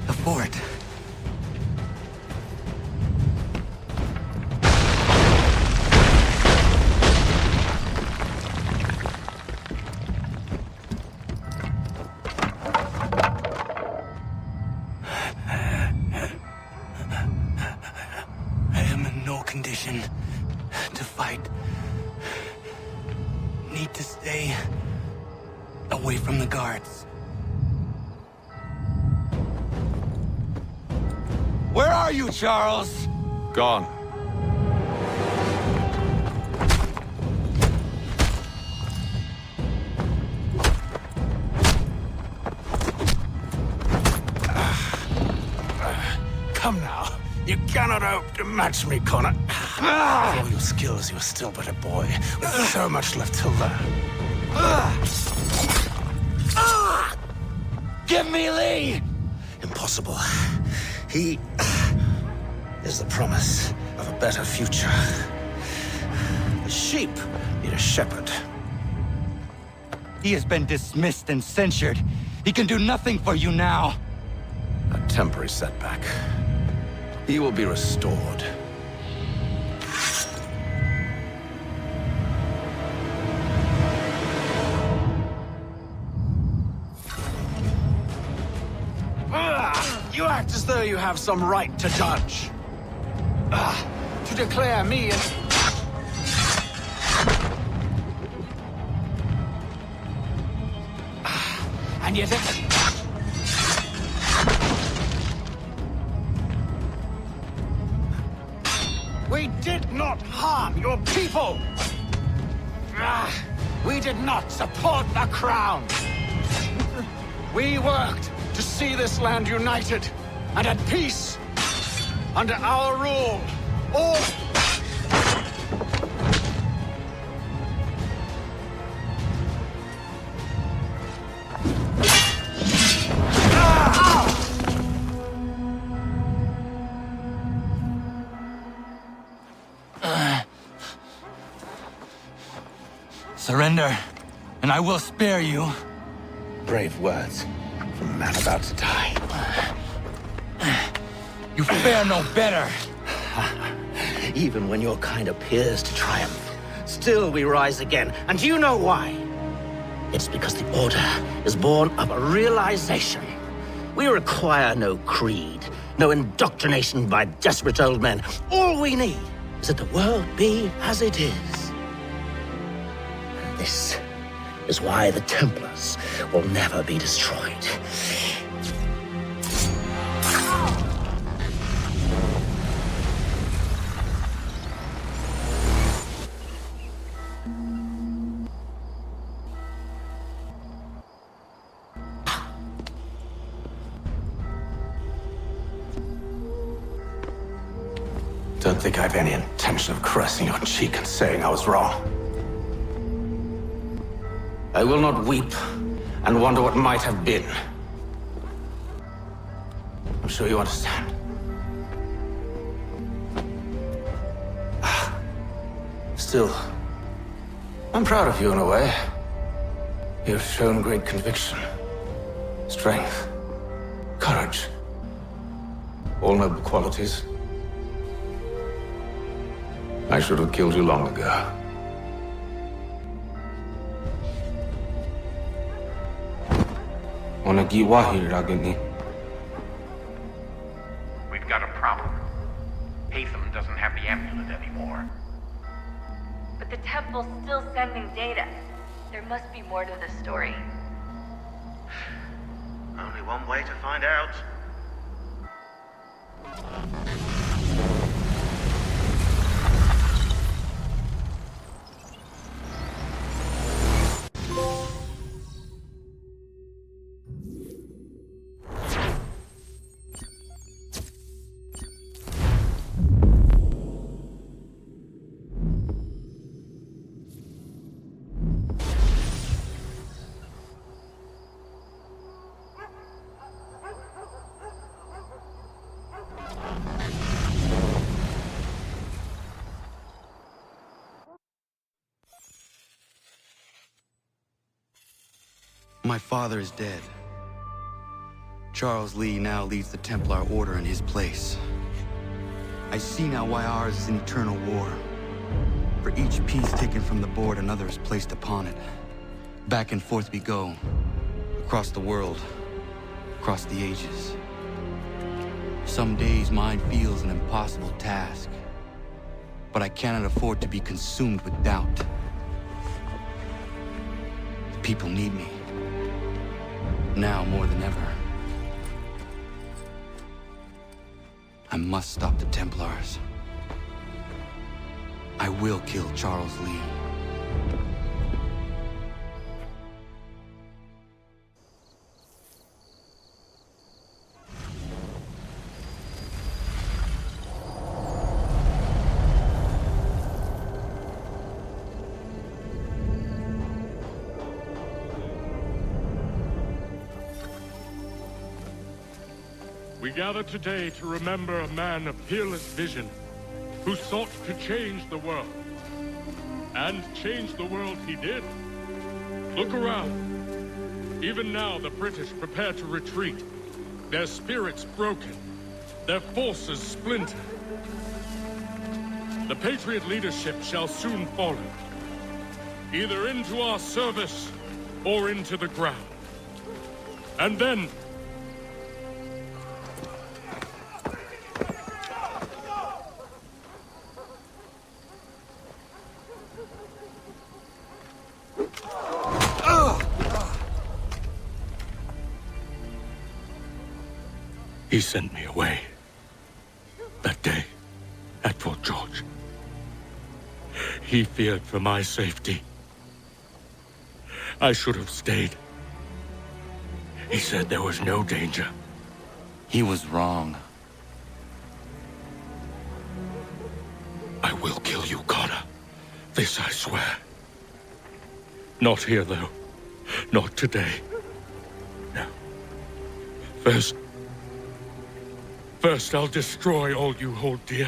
The fort. I am in no condition to fight. Need to stay away from the guards. Where are you, Charles? Gone. Come now. You cannot hope to match me, Connor. With all your skills, you're still but a boy, with so much left to learn. Give me Lee! Impossible. He is the promise of a better future. The sheep need a shepherd. He has been dismissed and censured. He can do nothing for you now. A temporary setback. He will be restored. You act as though you have some right to judge. To declare me an... And yet it... We did not harm your people! We did not support the crown! We worked to see this land united and at peace under our rule. All... Surrender, and I will spare you. Brave words from a man about to die. You fare no better. Even when your kind appears to triumph, still we rise again. And do you know why? It's because the Order is born of a realization. We require no creed, no indoctrination by desperate old men. All we need is that the world be as it is. This is why the Templars will never be destroyed. Don't think I have any intention of caressing your cheek and saying I was wrong. I will not weep and wonder what might have been. I'm sure you understand. Still, I'm proud of you in a way. You've shown great conviction, strength, courage. All noble qualities. I should have killed you long ago. We've got a problem. Haytham doesn't have the amulet anymore. But the temple's still sending data. There must be more to this story. Only one way to find out. My father is dead. Charles Lee now leads the Templar Order in his place. I see now why ours is an eternal war. For each piece taken from the board, another is placed upon it. Back and forth we go. Across the world. Across the ages. Some days mine feels an impossible task. But I cannot afford to be consumed with doubt. The people need me. Now more than ever. I must stop the Templars. I will kill Charles Lee. We gather today to remember a man of peerless vision who sought to change the world. And change the world he did. Look around. Even now the British prepare to retreat. Their spirits broken. Their forces splintered. The Patriot leadership shall soon follow. Either into our service or into the ground. And then he sent me away. That day, at Fort George. He feared for my safety. I should have stayed. He said there was no danger. He was wrong. I will kill you, Connor. This I swear. Not here, though. Not today. No. First, I'll destroy all you hold dear.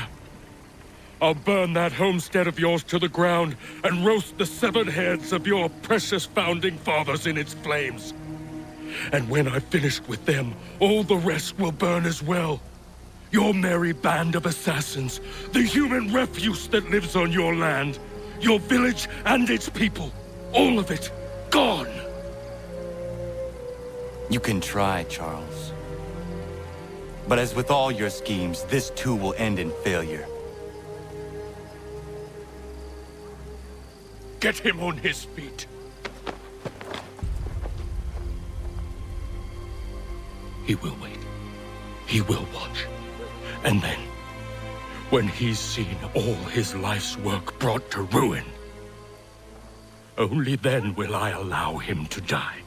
I'll burn that homestead of yours to the ground and roast the severed heads of your precious founding fathers in its flames. And when I've finished with them, all the rest will burn as well. Your merry band of assassins, the human refuse that lives on your land, your village and its people, all of it, gone. You can try, Charles. But as with all your schemes, this too will end in failure. Get him on his feet. He will wait. He will watch. And then, when he's seen all his life's work brought to ruin, only then will I allow him to die.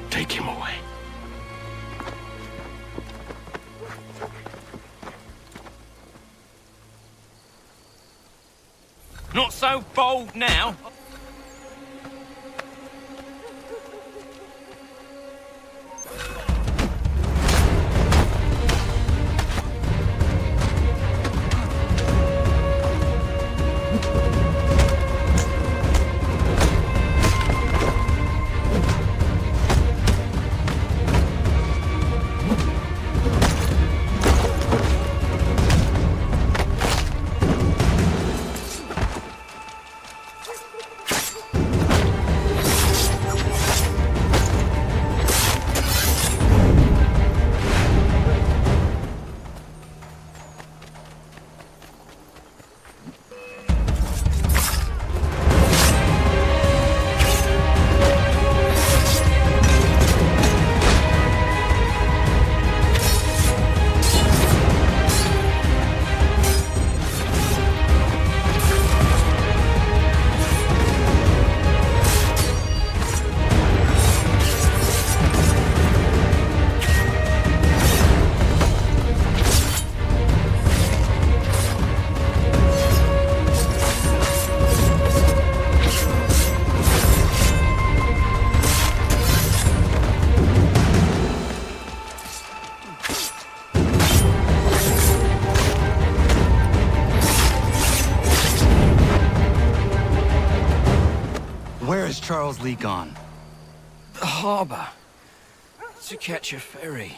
Take him away. Not so bold now. Charles Lee gone? harbor to catch a ferry.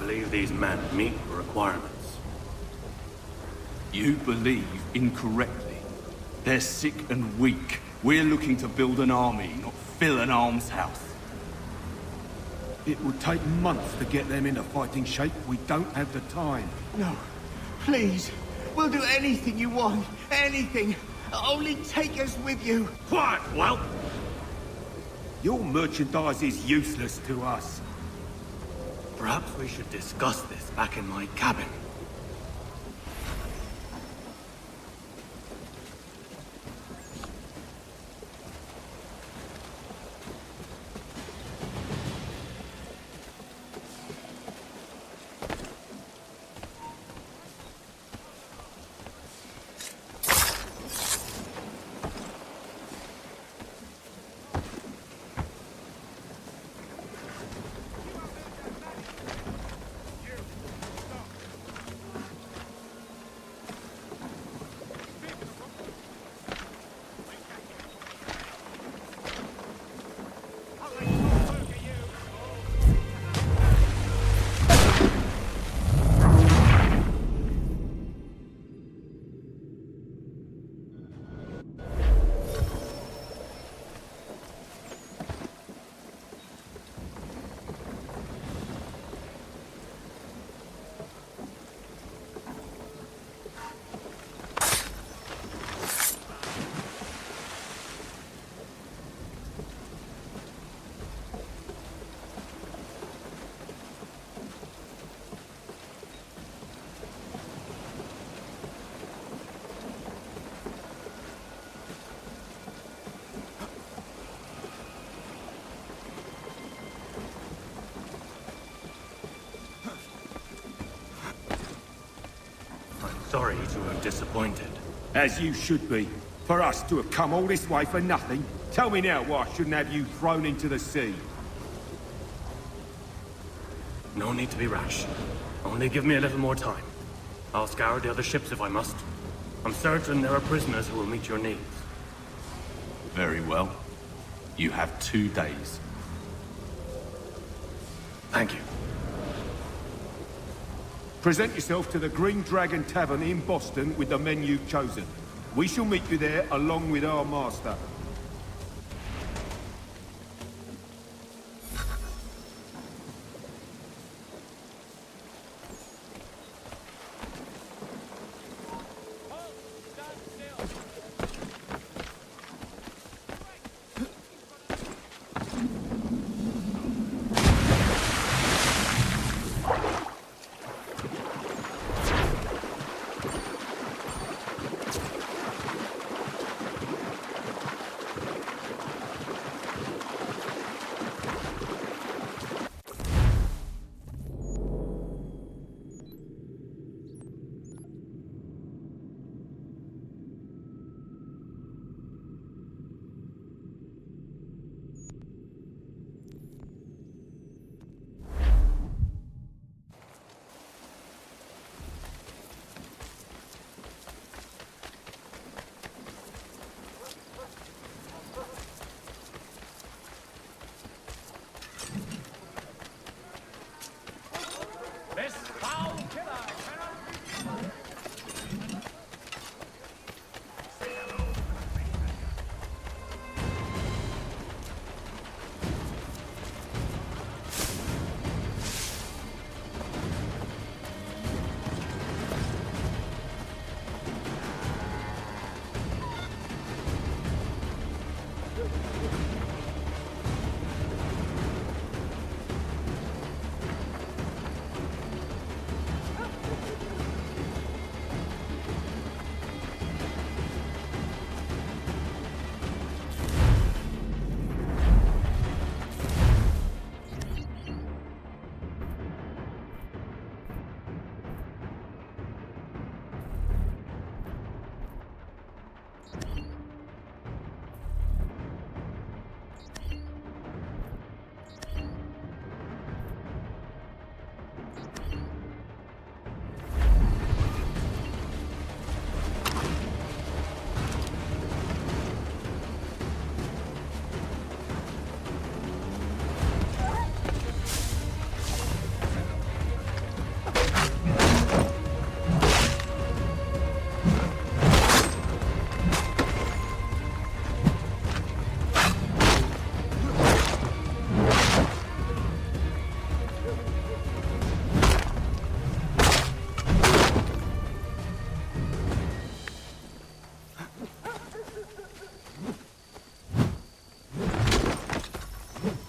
believe these men meet the requirements. You believe incorrectly. They're sick and weak. We're looking to build an army, not fill an almshouse. It would take months to get them into fighting shape. We don't have the time. No. Please. We'll do anything you want. Anything. Only take us with you. Quiet, whelp! Your merchandise is useless to us. Perhaps we should discuss this back in my cabin. sorry to have disappointed. As you should be. For us to have come all this way for nothing. Tell me now why I shouldn't have you thrown into the sea. No need to be rash. Only give me a little more time. I'll scour the other ships if I must. I'm certain there are prisoners who will meet your needs. Very well. You have 2 days. Thank you. Present yourself to the Green Dragon Tavern in Boston with the men you've chosen. We shall meet you there along with our master.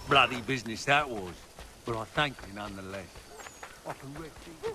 Bloody business that was, but I thank you nonetheless. I can rest easy.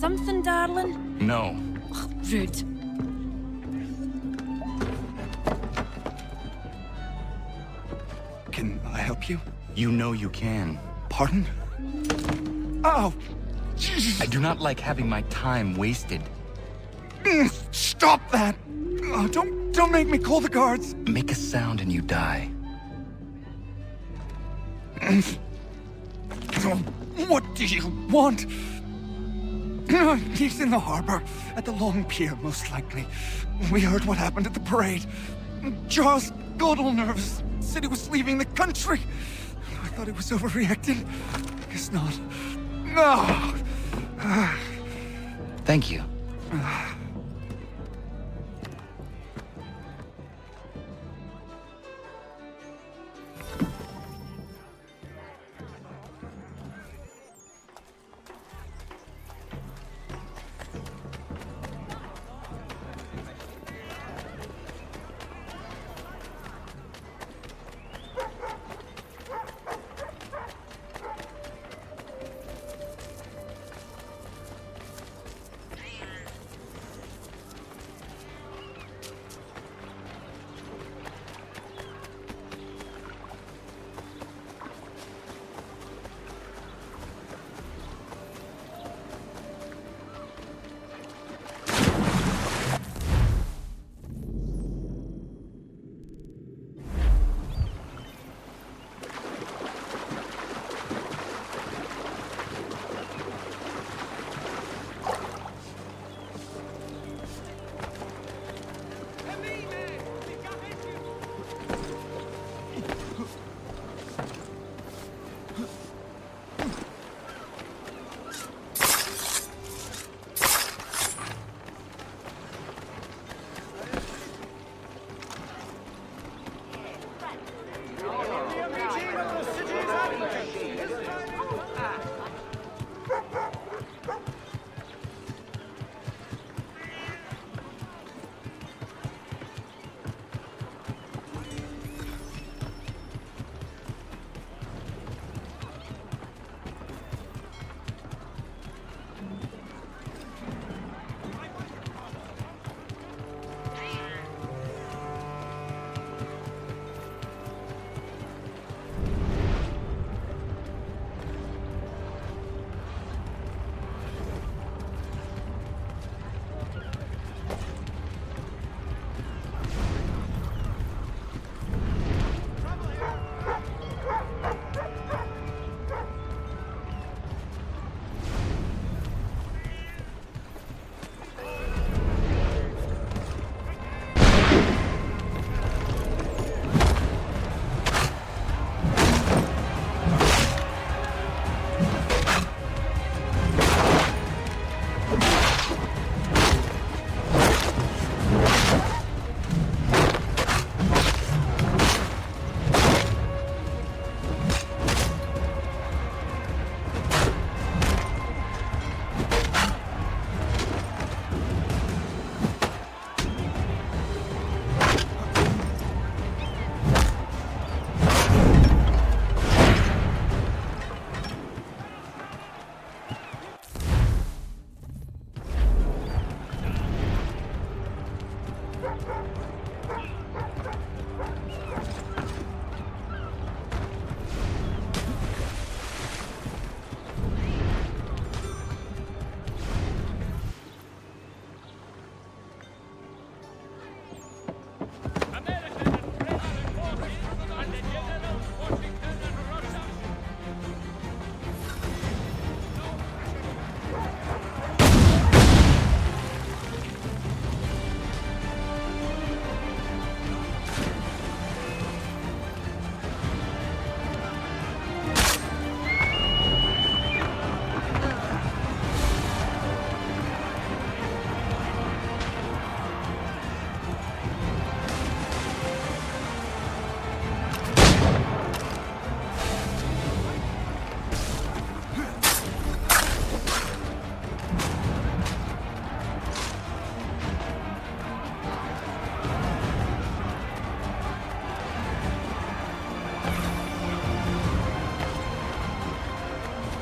something, darling? No. Ugh, rude. Can I help you? You know you can. Pardon? Oh! Jesus. I do not like having my time wasted. Stop that! Oh, don't make me call the guards! Make a sound and you die. What do you want? He's in the harbor, at the long pier, most likely. We heard what happened at the parade. Charles got all nervous, said he was leaving the country. I thought he was overreacting. Guess not. No! Thank you.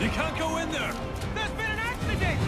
You can't go in there! There's been an accident!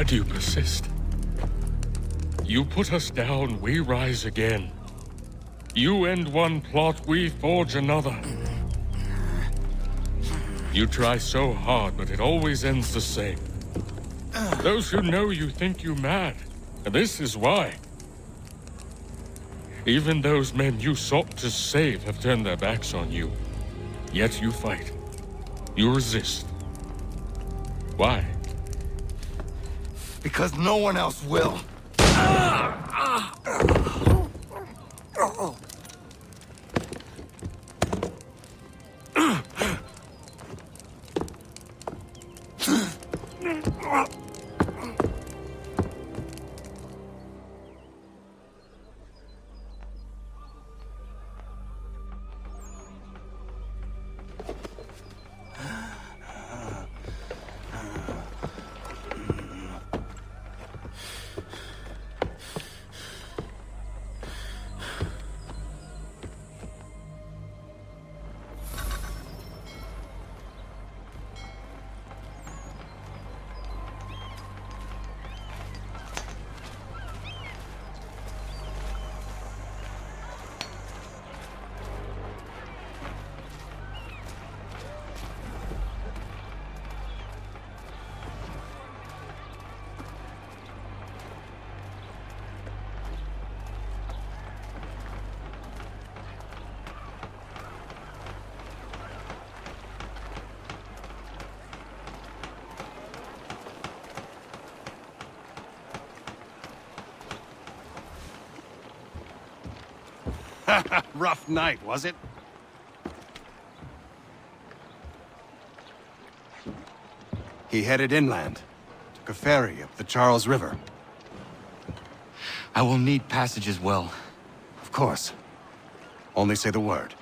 do you persist? You put us down, we rise again. You end one plot, we forge another. You try so hard, but it always ends the same. Those who know you think you mad, and this is why. Even those men you sought to save have turned their backs on you. Yet you fight. You resist. Why? Because no one else will. Rough night, was it? He headed inland. Took a ferry up the Charles River. I will need passage as well. Of course. Only say the word.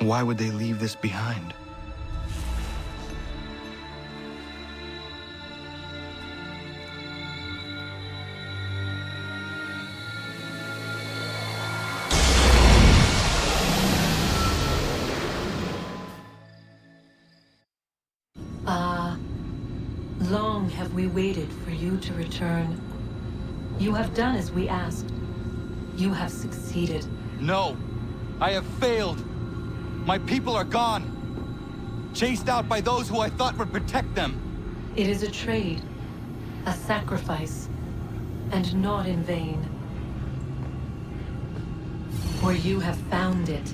Why would they leave this behind? Long have we waited for you to return. You have done as we asked. You have succeeded. No! I have failed! My people are gone! Chased out by those who I thought would protect them! It is a trade, a sacrifice, and not in vain. For you have found it.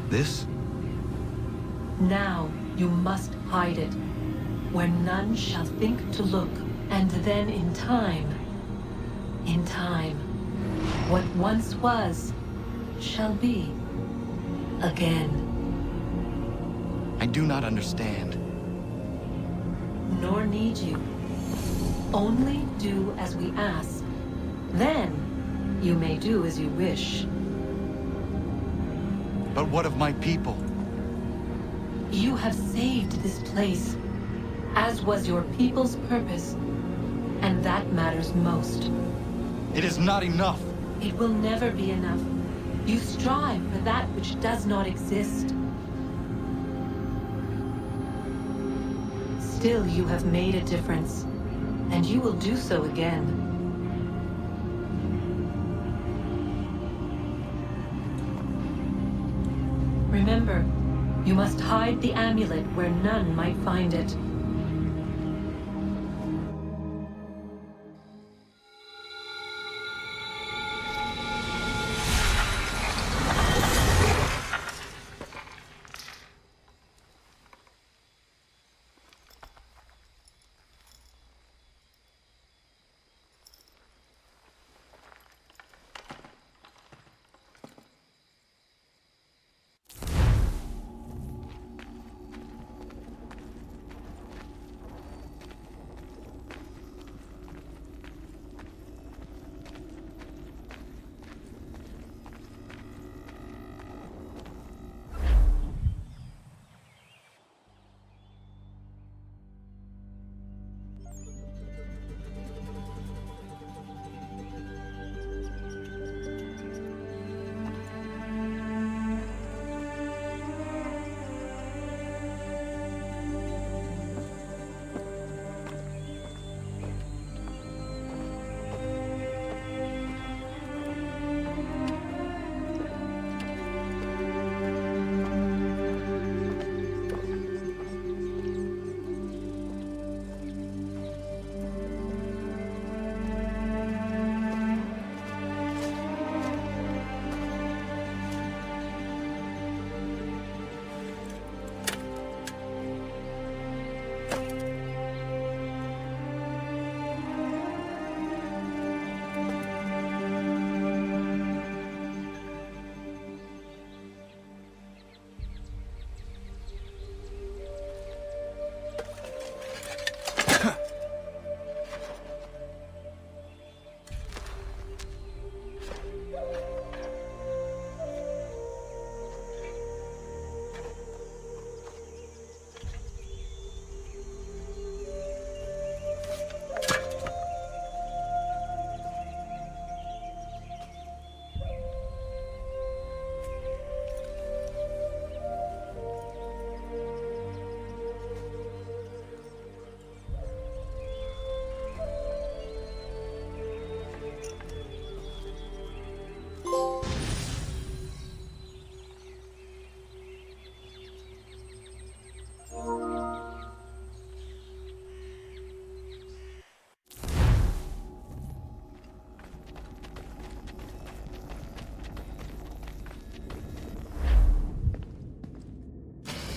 This? Now you must hide it, where none shall think to look, and then in time, what once was, shall be, again. I do not understand. Nor need you. Only do as we ask. Then, you may do as you wish. But what of my people? You have saved this place, as was your people's purpose, and that matters most. It is not enough. It will never be enough. You strive for that which does not exist. Still, you have made a difference, and you will do so again. Remember, you must hide the amulet where none might find it.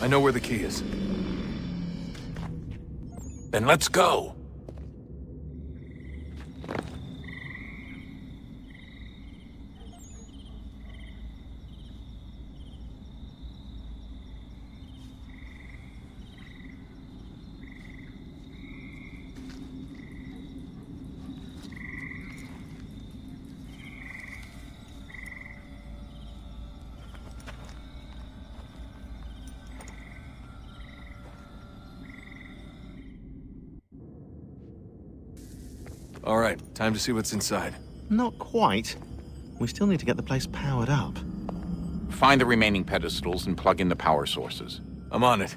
I know where the key is. Then let's go. All right, time to see what's inside. Not quite. We still need to get the place powered up. Find the remaining pedestals and plug in the power sources. I'm on it.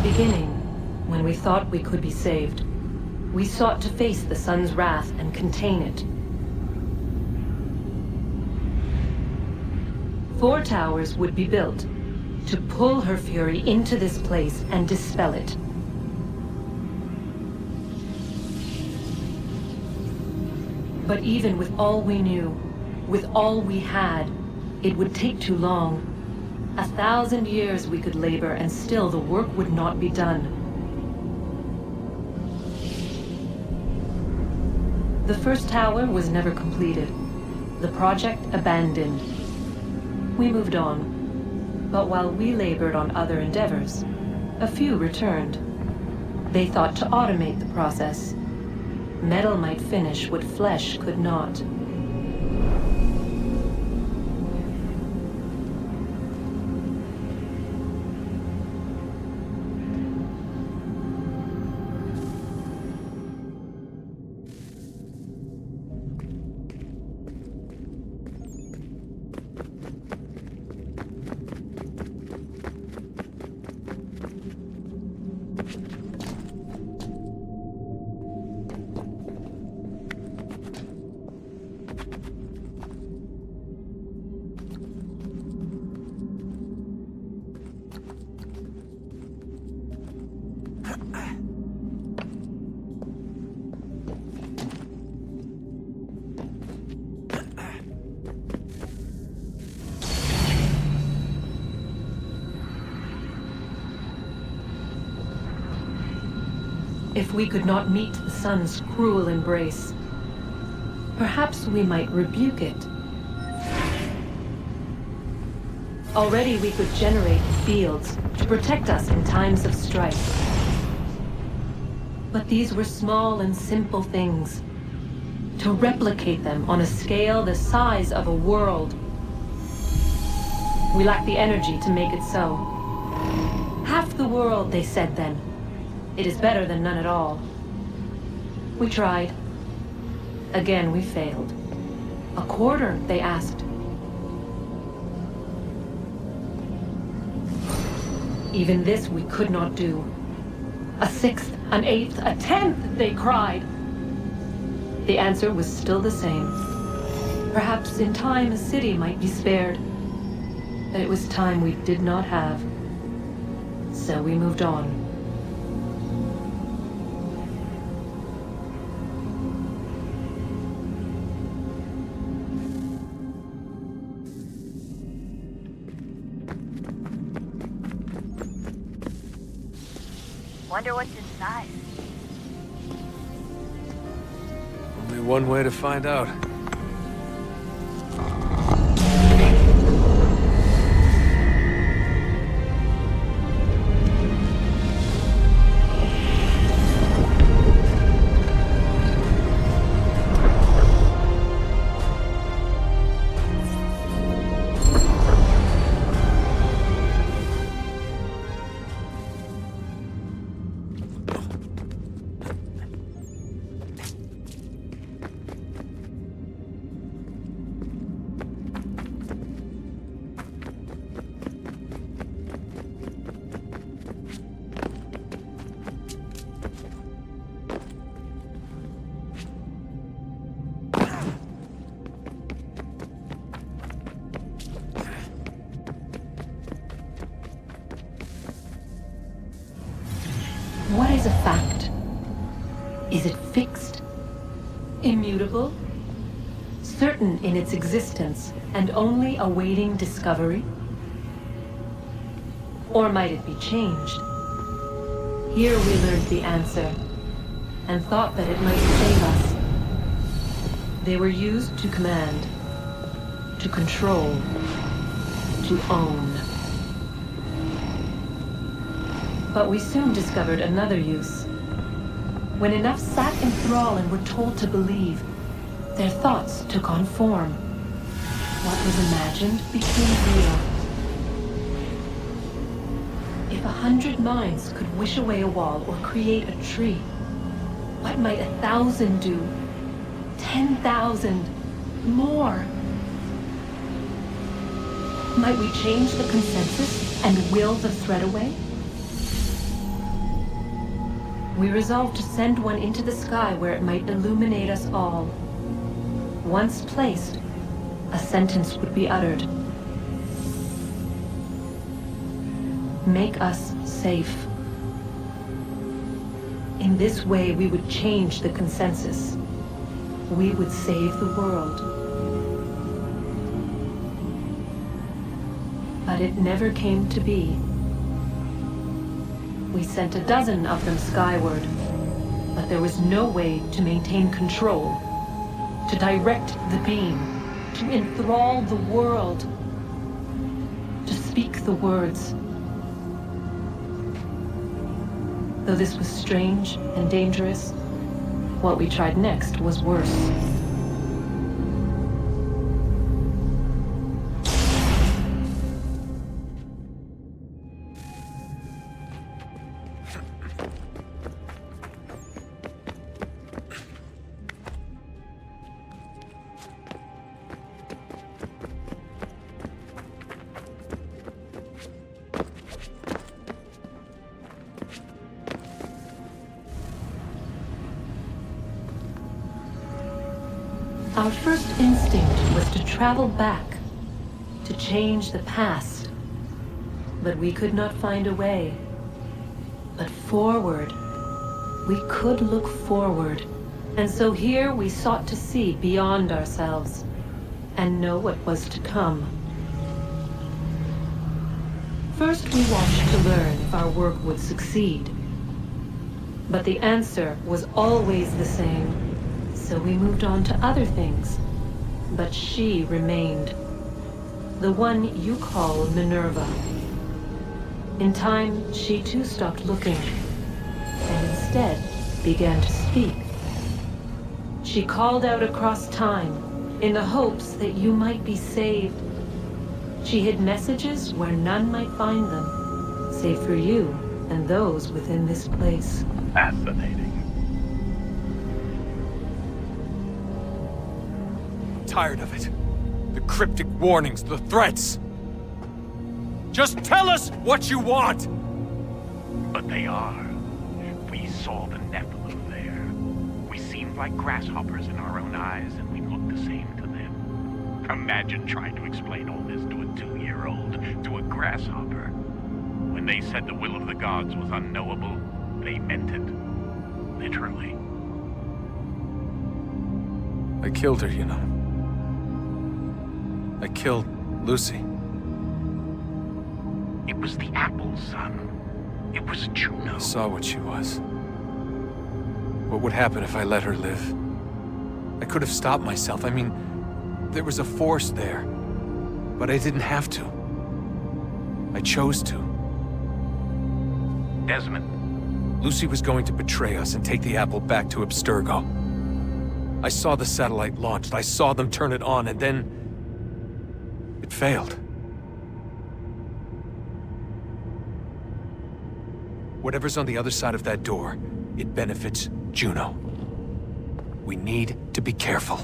Beginning, when we thought we could be saved, we sought to face the sun's wrath and contain it. 4 towers would be built to pull her fury into this place and dispel it. But even with all we knew, with all we had, it would take too long. 1,000 years we could labor, and still the work would not be done. The first tower was never completed. The project abandoned. We moved on. But while we labored on other endeavors, a few returned. They thought to automate the process. Metal might finish what flesh could not. If we could not meet the sun's cruel embrace, perhaps we might rebuke it. Already we could generate fields to protect us in times of strife. But these were small and simple things. To replicate them on a scale the size of a world. We lack the energy to make it so. Half the world, they said then. It is better than none at all. We tried. Again, we failed. A quarter, they asked. Even this we could not do. A 6th, an 8th, a 10th, they cried. The answer was still the same. Perhaps in time a city might be spared. But it was time we did not have. So we moved on. Wonder what's inside. Only one way to find out. is a fact? Is it fixed? Immutable? Certain in its existence and only awaiting discovery? Or might it be changed? Here we learned the answer, and thought that it might save us. They were used to command, to control, to own. But we soon discovered another use. When enough sat in thrall and were told to believe, their thoughts took on form. What was imagined became real. If 100 minds could wish away a wall or create a tree, what might 1,000 do? 10,000? More? Might we change the consensus and will the threat away? We resolved to send one into the sky where it might illuminate us all. Once placed, a sentence would be uttered. Make us safe. In this way, we would change the consensus. We would save the world. But it never came to be. We sent a dozen of them skyward, but there was no way to maintain control, to direct the beam, to enthrall the world, to speak the words. Though this was strange and dangerous, what we tried next was worse. Our first instinct was to travel back, to change the past. But we could not find a way. But forward, we could look forward. And so here we sought to see beyond ourselves, and know what was to come. First we watched to learn if our work would succeed. But the answer was always the same. So we moved on to other things. But she remained. The one you call Minerva. In time, she too stopped looking, and instead began to speak. She called out across time, in the hopes that you might be saved. She hid messages where none might find them, save for you and those within this place. Fascinating. Tired of it. The cryptic warnings, the threats. Just tell us what you want! But they are. We saw the Nephilim there. We seemed like grasshoppers in our own eyes, and we looked the same to them. Imagine trying to explain all this to a 2-year-old, to a grasshopper. When they said the will of the gods was unknowable, they meant it. Literally. I killed her, you know. I killed Lucy. It was the apple, son. It was Juno. I saw what she was. What would happen if I let her live? I could have stopped myself. I mean, there was a force there. But I didn't have to. I chose to. Desmond. Lucy was going to betray us and take the apple back to Abstergo. I saw the satellite launched. I saw them turn it on, and then it failed. Whatever's on the other side of that door, it benefits Juno. We need to be careful.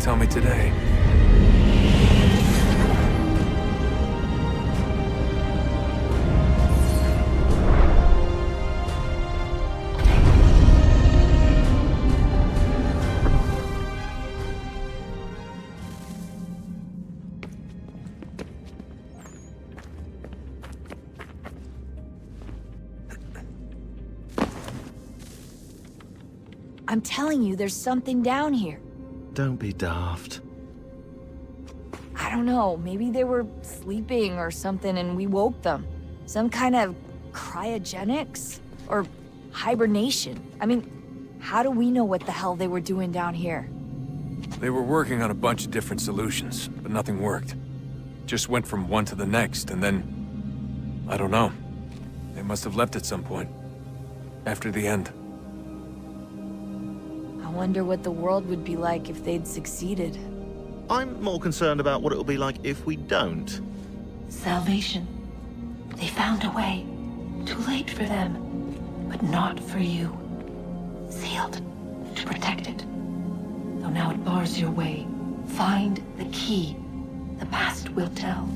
tell me today. I'm telling you, there's something down here. Don't be daft. I don't know, maybe they were sleeping or something and we woke them. Some kind of cryogenics? Or hibernation? I mean, how do we know what the hell they were doing down here? They were working on a bunch of different solutions, but nothing worked. Just went from one to the next, and then... I don't know. They must have left at some point. After the end. I wonder what the world would be like if they'd succeeded. I'm more concerned about what it'll be like if we don't. Salvation. They found a way. Too late for them, but not for you. Sealed to protect it. Though now it bars your way. Find the key. The past will tell.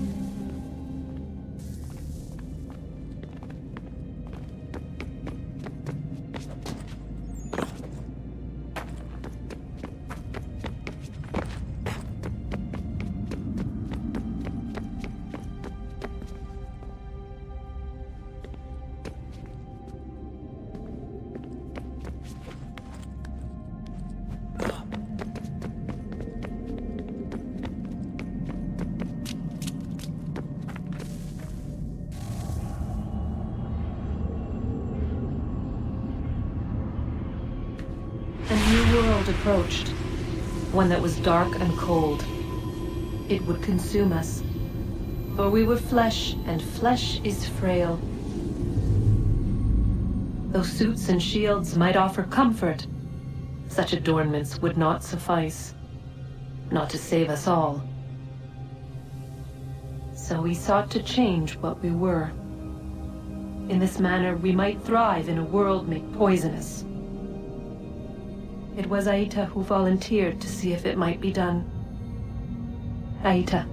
Approached. One that was dark and cold. It would consume us. For we were flesh, and flesh is frail. Though suits and shields might offer comfort, such adornments would not suffice. Not to save us all. So we sought to change what we were. In this manner, we might thrive in a world made poisonous. It was Aita who volunteered to see if it might be done. Aita,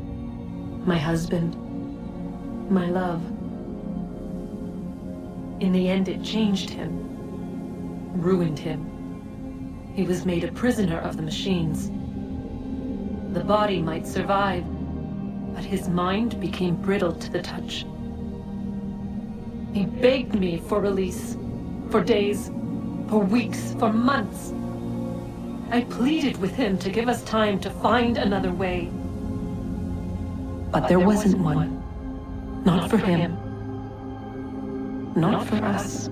my husband, my love. In the end, it changed him, ruined him. He was made a prisoner of the machines. The body might survive, but his mind became brittle to the touch. He begged me for release, for days, for weeks, for months. I pleaded with him to give us time to find another way. But there wasn't one. Not for him. Not for us.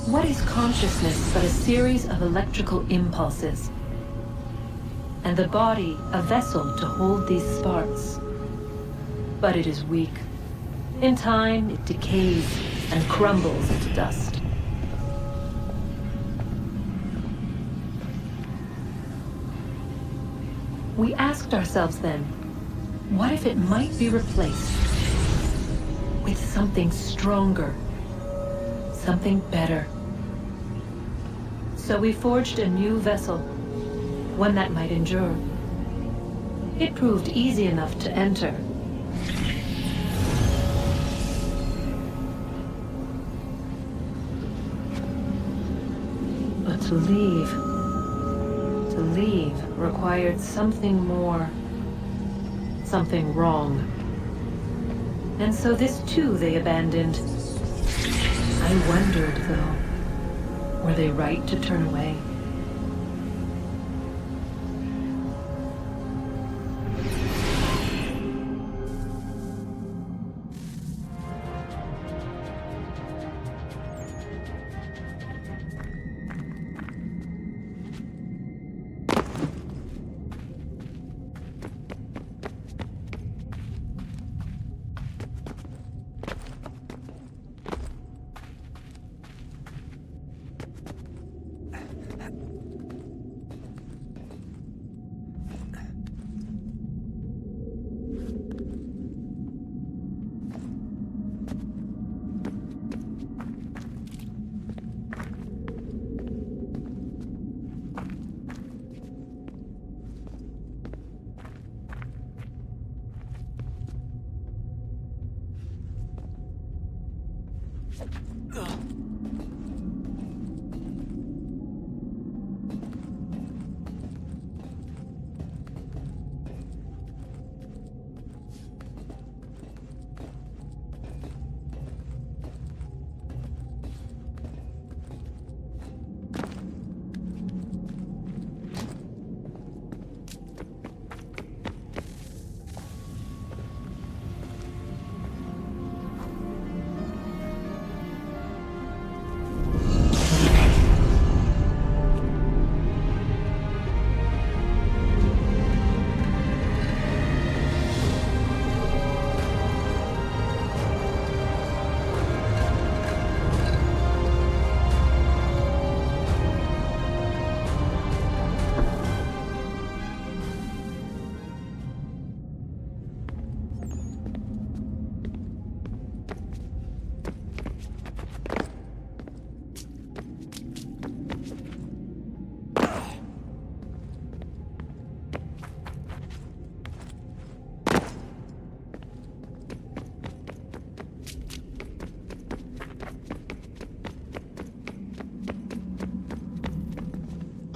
What is consciousness but a series of electrical impulses? And the body a vessel to hold these sparks. But it is weak. In time, it decays and crumbles into dust. We asked ourselves then, what if it might be replaced with something stronger, something better? So we forged a new vessel, one that might endure. It proved easy enough to enter. But to leave required something more. something wrong. And so this too they abandoned. I wondered, though, were they right to turn away?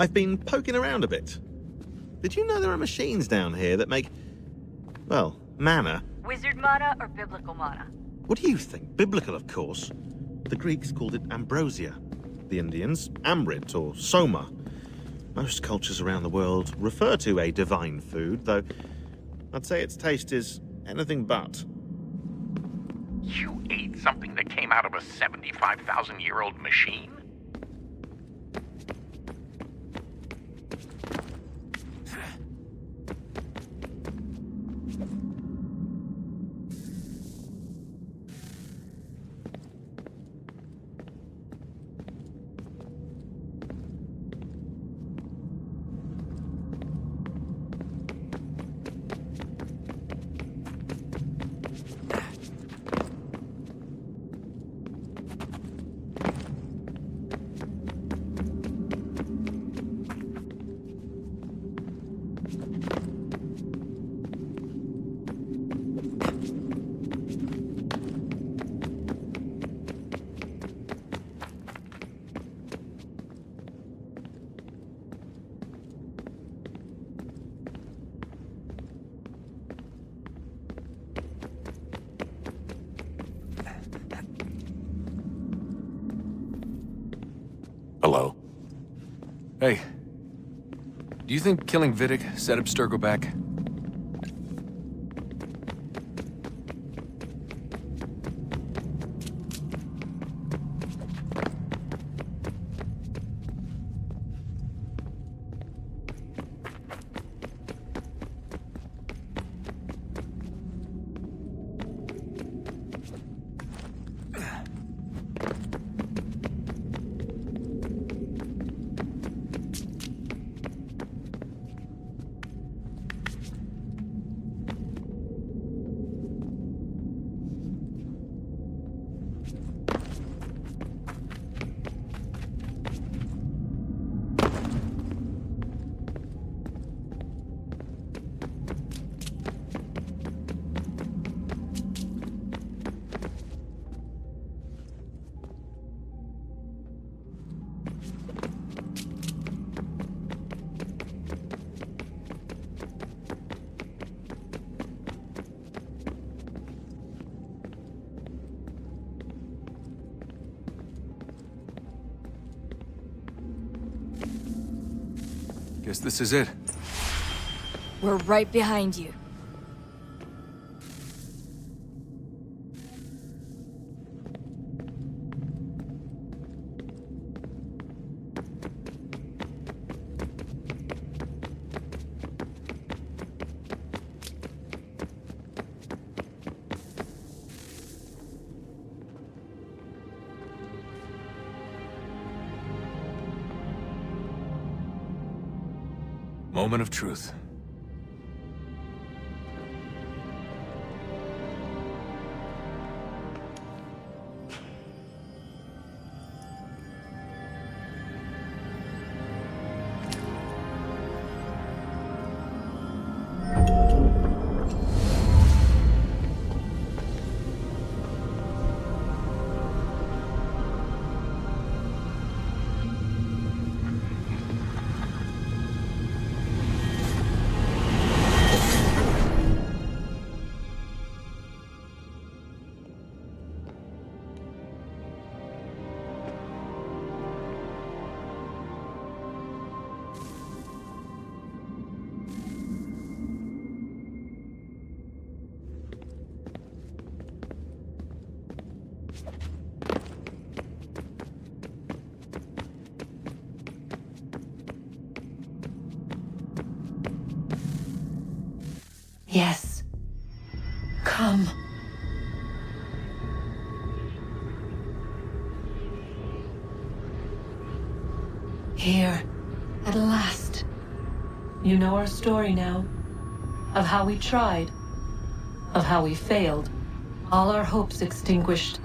I've been poking around a bit. Did you know there are machines down here that make, well, mana? Wizard mana or biblical mana? What do you think? Biblical, of course. The Greeks called it ambrosia. The Indians, amrit or soma. Most cultures around the world refer to a divine food, though I'd say its taste is anything but. You ate something that came out of a 75,000-year-old machine? Hello? Hey. Do you think killing Vidic set Abstergo back? Guess this is it. We're right behind you. Moment of truth. Yes. Come. Here, at last. You know our story now. Of how we tried. Of how we failed. All our hopes extinguished.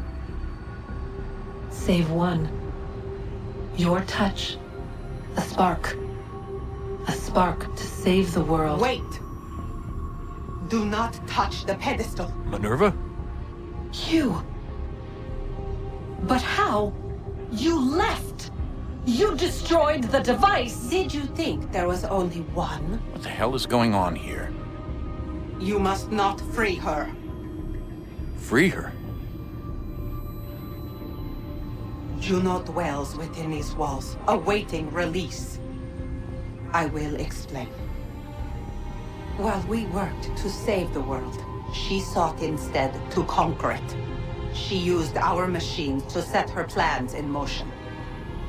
Save one. Your touch. A spark. A spark to save the world. Wait! Do not touch the pedestal. Minerva? You. But how? You left! You destroyed the device! Did you think there was only one? What the hell is going on here? You must not free her. Free her? Juno dwells within these walls, awaiting release. I will explain. While we worked to save the world, she sought instead to conquer it. She used our machines to set her plans in motion.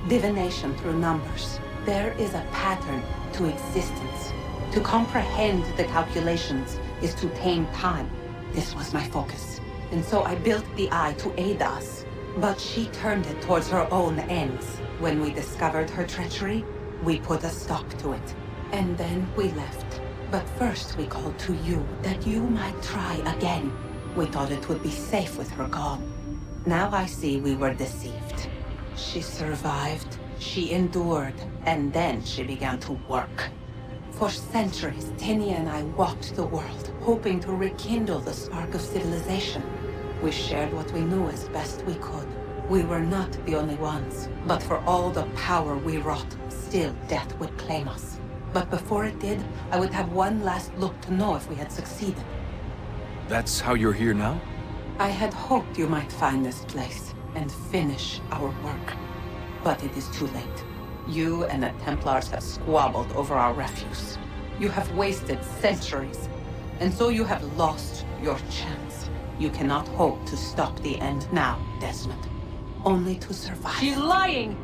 Divination through numbers. There is a pattern to existence. To comprehend the calculations is to tame time. This was my focus. And so I built the eye to aid us. But she turned it towards her own ends. When we discovered her treachery, we put a stop to it. And then we left. But first we called to you, that you might try again. We thought it would be safe with her gone. Now I see we were deceived. She survived, she endured, and then she began to work. For centuries, Tinia and I walked the world, hoping to rekindle the spark of civilization. We shared what we knew as best we could. We were not the only ones, but for all the power we wrought, still death would claim us. But before it did, I would have one last look to know if we had succeeded. That's how you're here now? I had hoped you might find this place and finish our work. But it is too late. You and the Templars have squabbled over our refuse. You have wasted centuries, and so you have lost your chance. You cannot hope to stop the end now, Desmond. Only to survive. She's lying!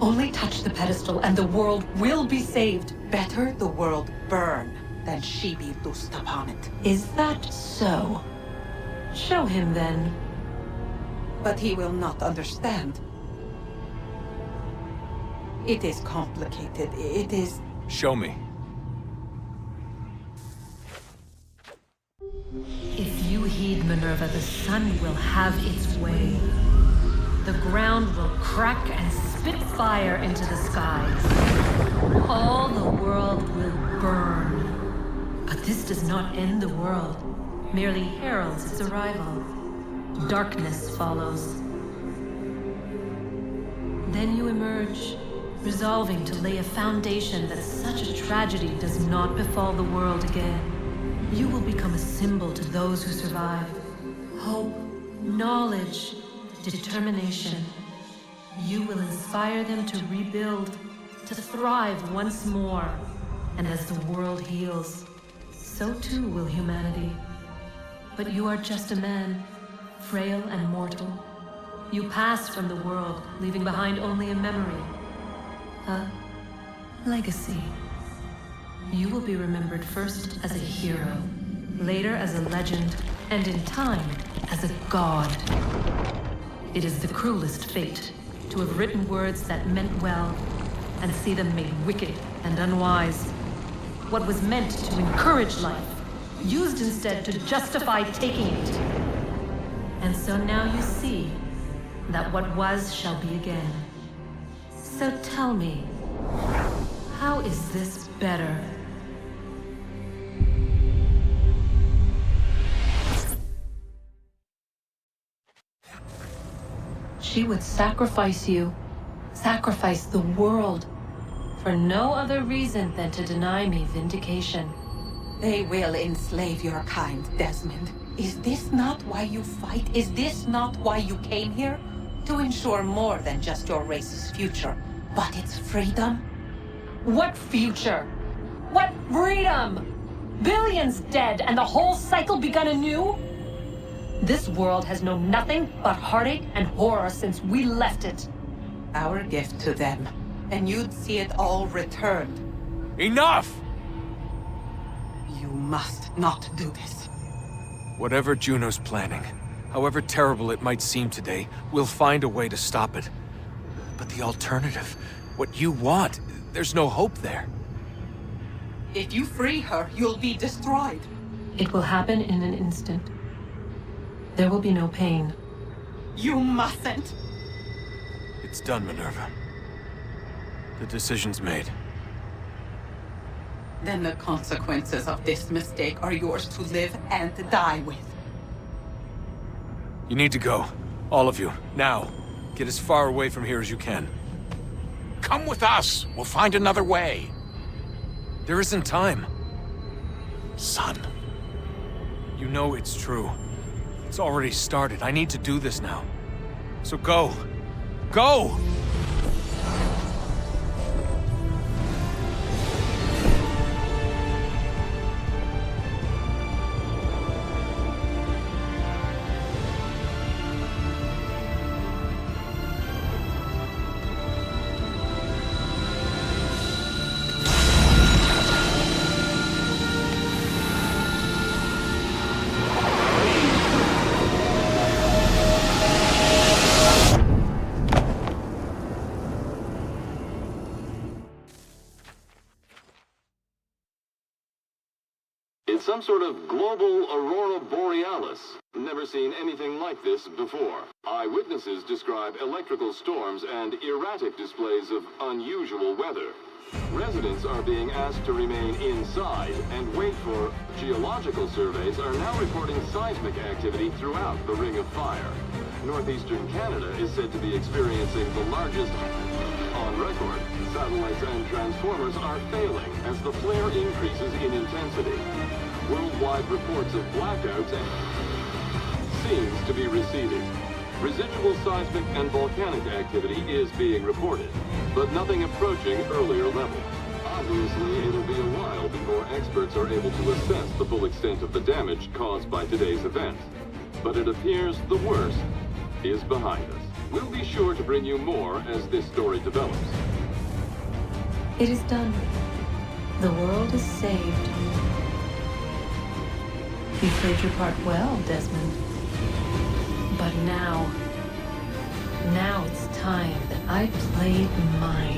Only touch the pedestal and the world will be saved. Better the world burn than she be loosed upon it. Is that so? Show him then. But he will not understand. It is complicated. It is... Show me. If you heed Minerva, the sun will have its way. The ground will crack and spit fire into the skies. All the world will burn. But this does not end the world, merely heralds its arrival. Darkness follows. Then you emerge, resolving to lay a foundation that such a tragedy does not befall the world again. You will become a symbol to those who survive. Hope, knowledge, determination. You will inspire them to rebuild, to thrive once more. And as the world heals, so too will humanity. But you are just a man, frail and mortal. You pass from the world, leaving behind only a memory. A legacy. You will be remembered first as a hero, later as a legend, and in time, as a god. It is the cruelest fate to have written words that meant well, and see them made wicked and unwise. What was meant to encourage life, used instead to justify taking it. And so now you see that what was shall be again. So tell me, how is this better? She would sacrifice you, sacrifice the world, for no other reason than to deny me vindication. They will enslave your kind, Desmond. Is this not why you fight? Is this not why you came here? To ensure more than just your race's future, but its freedom? What future? What freedom? Billions dead and the whole cycle begun anew? This world has known nothing but heartache and horror since we left it. Our gift to them, and you'd see it all returned. Enough! You must not do this. Whatever Juno's planning, however terrible it might seem today, we'll find a way to stop it. But the alternative, what you want, there's no hope there. If you free her, you'll be destroyed. It will happen in an instant. There will be no pain. You mustn't. It's done, Minerva. The decision's made. Then the consequences of this mistake are yours to live and die with. You need to go. All of you. Now. Get as far away from here as you can. Come with us. We'll find another way. There isn't time. Son. You know it's true. It's already started. I need to do this now. So go. Go! It's some sort of global aurora borealis. Never seen anything like this before. Eyewitnesses describe electrical storms and erratic displays of unusual weather. Residents are being asked to remain inside and wait for geological surveys are now reporting seismic activity throughout the Ring of Fire. Northeastern Canada is said to be experiencing the largest on record. Satellites and transformers are failing as the flare increases in intensity. Worldwide reports of blackouts seems to be receding. Residual seismic and volcanic activity is being reported, but nothing approaching earlier levels. Obviously, it'll be a while before experts are able to assess the full extent of the damage caused by today's event. But it appears the worst is behind us. We'll be sure to bring you more as this story develops. It is done. The world is saved. You played your part well, Desmond. But now it's time that I played mine.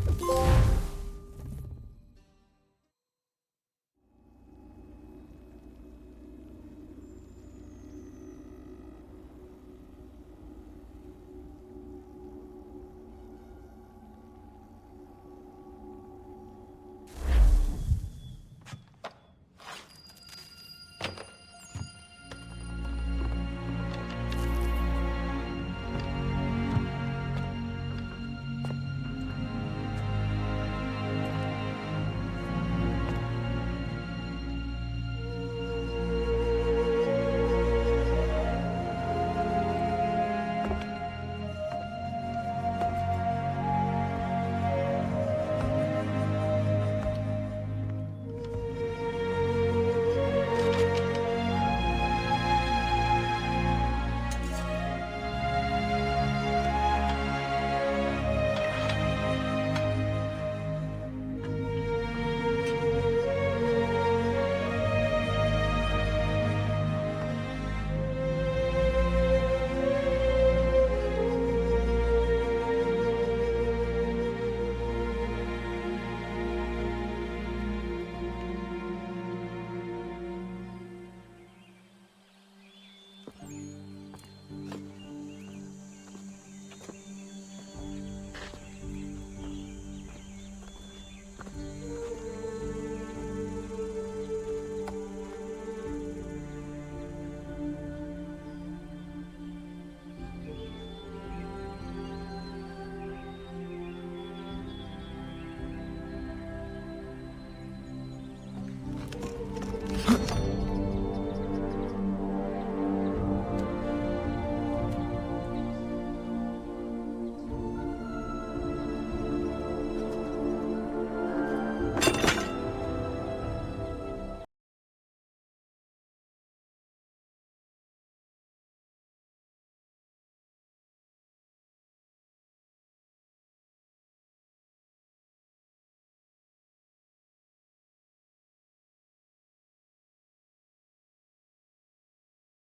Bye.